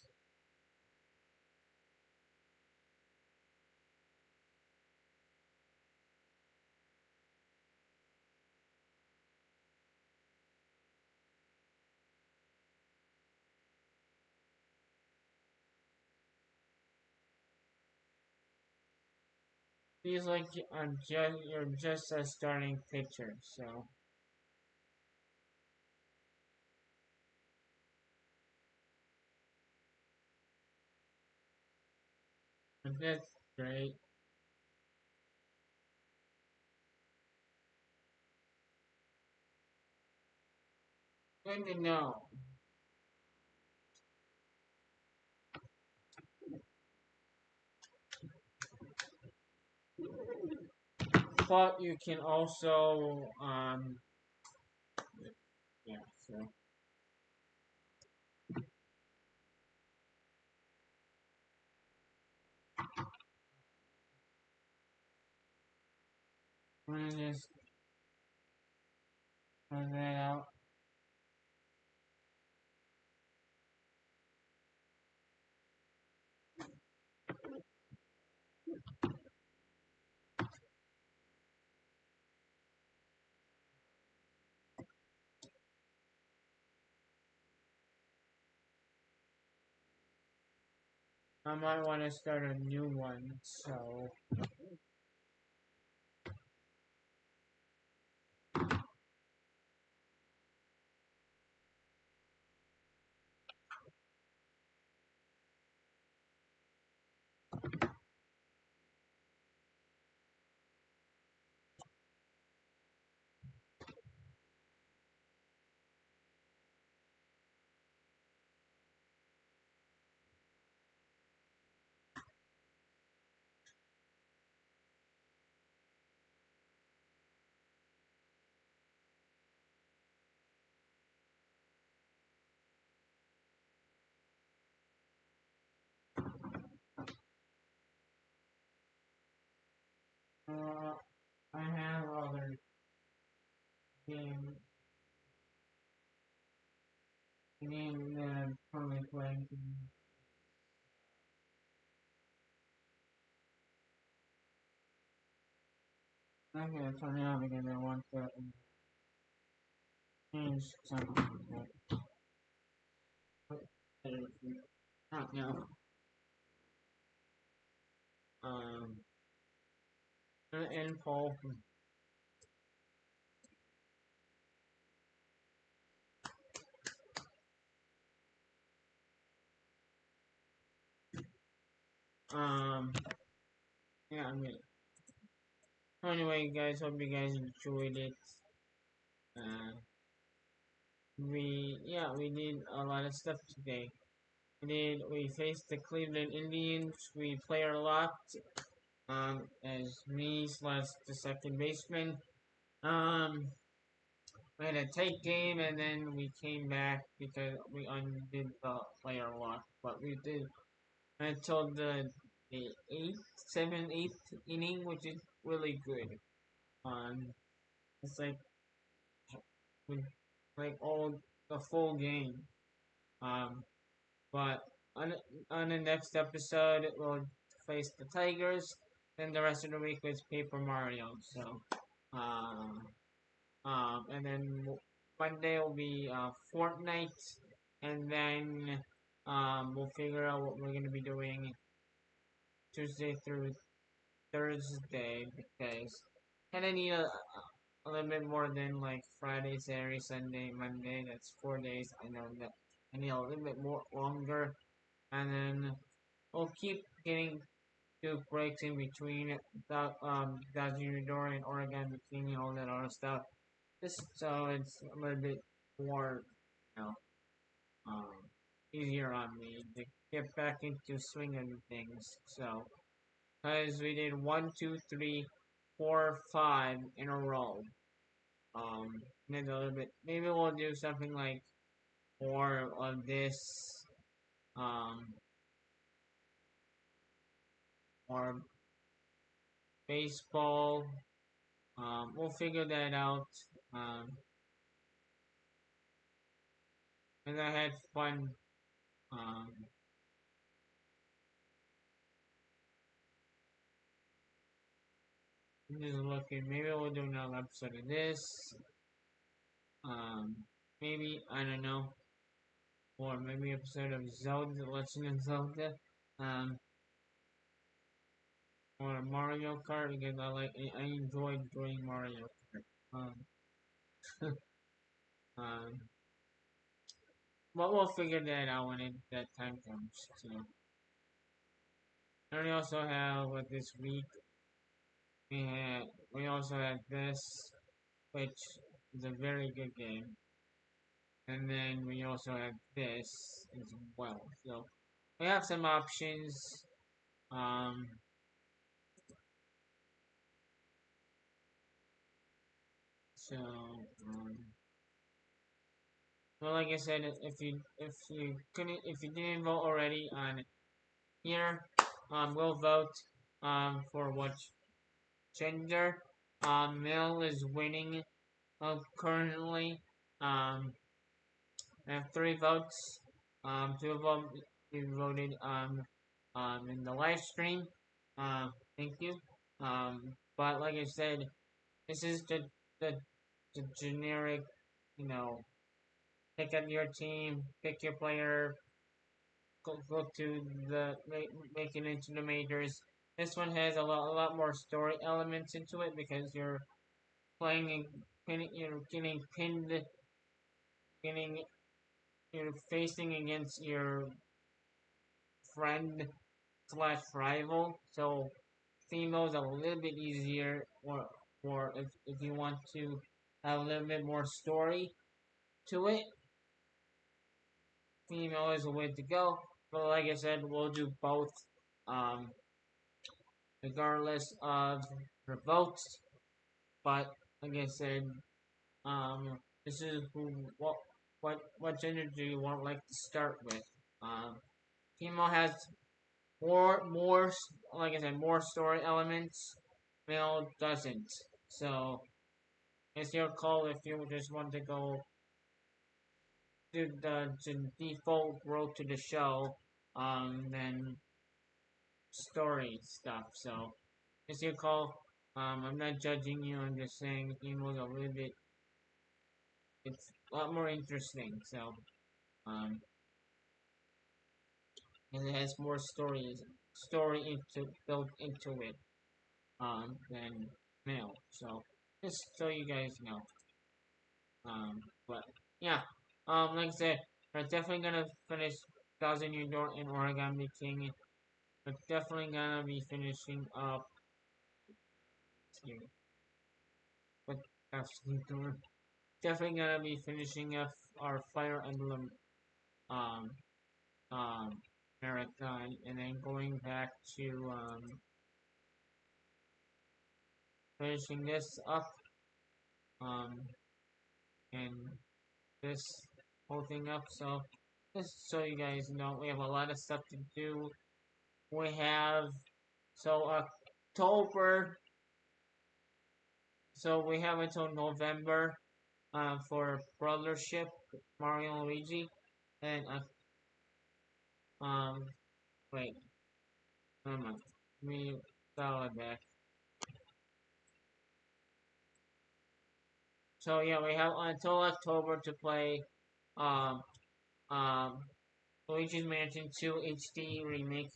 Speaker 1: Feels like you're just a starting pitcher, so that's great. Good to know. But you can also yeah, so I'm gonna just throw that out. I might want to start a new one, so uh, I have other game that I'm currently playing. I'm gonna turn it on because I want to change something. Not now. Um, an info. Um, yeah, I mean, anyway, guys, hope you guys enjoyed it. Uh, we did a lot of stuff today. We faced the Cleveland Indians. We player locked. As me slash the second baseman. Um, we had a tight game, and then we came back because we undid the player lock. But we did until the eighth inning, which is really good. It's we like all the full game. Um, but on on the next episode, we'll face the Tigers. Then the rest of the week was Paper Mario. So, um, and then Monday will be Fortnite, and then we'll figure out what we're gonna be doing Tuesday through Thursday because kind of need a little bit more than like Friday, Saturday, Sunday, Monday. That's 4 days. I know that I need a little bit more longer, and then we'll keep getting two breaks in between the Dodger and Oregon Bikini, all that other stuff. Just so it's a little bit more, you know, um, easier on me to get back into swinging things. So because we did 1, 2, 3, 4, 5 in a row. Maybe a little bit. Maybe we'll do something like more of this. Or baseball. We'll figure that out. And I had fun. Um, I'm just looking. Maybe we'll do another episode of this. Maybe I don't know, or maybe episode of Zelda, Legend of Zelda. Or Mario Kart because I enjoyed doing Mario Kart. Um, but we'll figure that out when that time comes. So, and we also have with this week we also had this, which is a very good game, and then we also have this as well. So we have some options. Um, so well, like I said, if you didn't vote already on here, we'll vote for what gender. Male is winning currently. I have 3 votes. Two of them you voted in the live stream. Thank you. But like I said, this is the the generic, you know, pick up your team, pick your player, go to make it into the majors. This one has a lot more story elements into it because you're playing and you're getting pinned, getting you're facing against your friend slash rival. So female is a little bit easier, or if you want to have a little bit more story to it, female is the way to go. But like I said, we'll do both, um, regardless of the votes. But like I said, this is what gender do you want like to start with? Female has more like I said more story elements. Male doesn't. So it's your call if you just want to go do the default road to the show, then story stuff. So it's your call. I'm not judging you. I'm just saying females a little bit. It's a lot more interesting. So um, and it has more story built into it than male. So just so you guys know. But yeah, like I said, we're definitely gonna finish Thousand Year Door and Origami King. We're definitely gonna be finishing up here. But definitely gonna be finishing up our Fire Emblem um um marathon and then going back to finishing this up um and this whole thing up. So just so you guys know, we have a lot of stuff to do. We have so October. So we have until November for Brothership Mario and Luigi, and wait, never mind. Let me dial it back. So yeah, we have until October to play um um Luigi's Mansion 2 HD remake.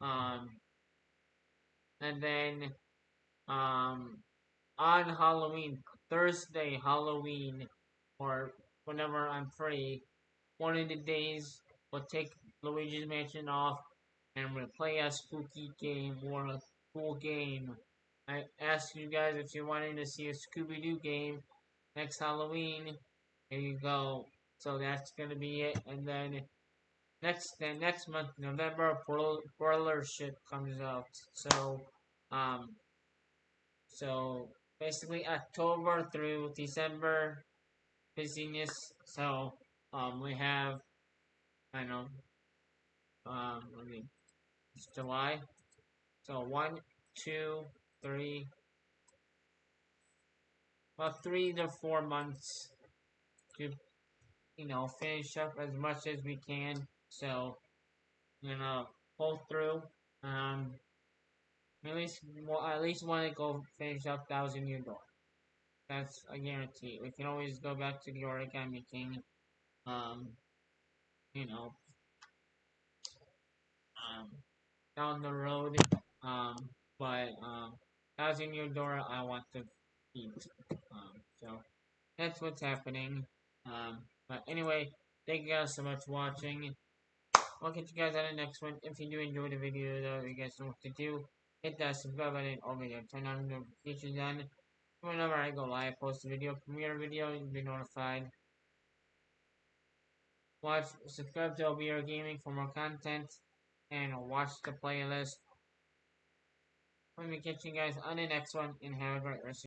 Speaker 1: Um and then um on Halloween, Thursday, Halloween, or whenever I'm free, one of the days we'll take Luigi's Mansion off and we'll play a spooky game or a cool game. I asked you guys if you wanted to see a Scooby Doo game next Halloween. There you go. So that's gonna be it. And then next month, November, Broiler shit comes out. Um, so basically October through December busyness. So we have I know I mean it's July. So 3 to 4 months to finish up as much as we can. So pull through. Um, at least want to go finish up Thousand Year Door. That's a guarantee. We can always go back to the Origami King. Um, you know, um, down the road. But Thousand Year Door, I want to beat. So that's what's happening. But anyway, thank you guys so much for watching. I'll catch you guys on the next one. If you do enjoy the video, though, you guys know what to do. Hit that subscribe button over there. Turn on notifications on. Whenever I go live, post a video, premiere a video, you'll be notified. Subscribe to OBR Gaming for more content, and watch the playlist. Let me catch you guys on the next one, and have a great rest.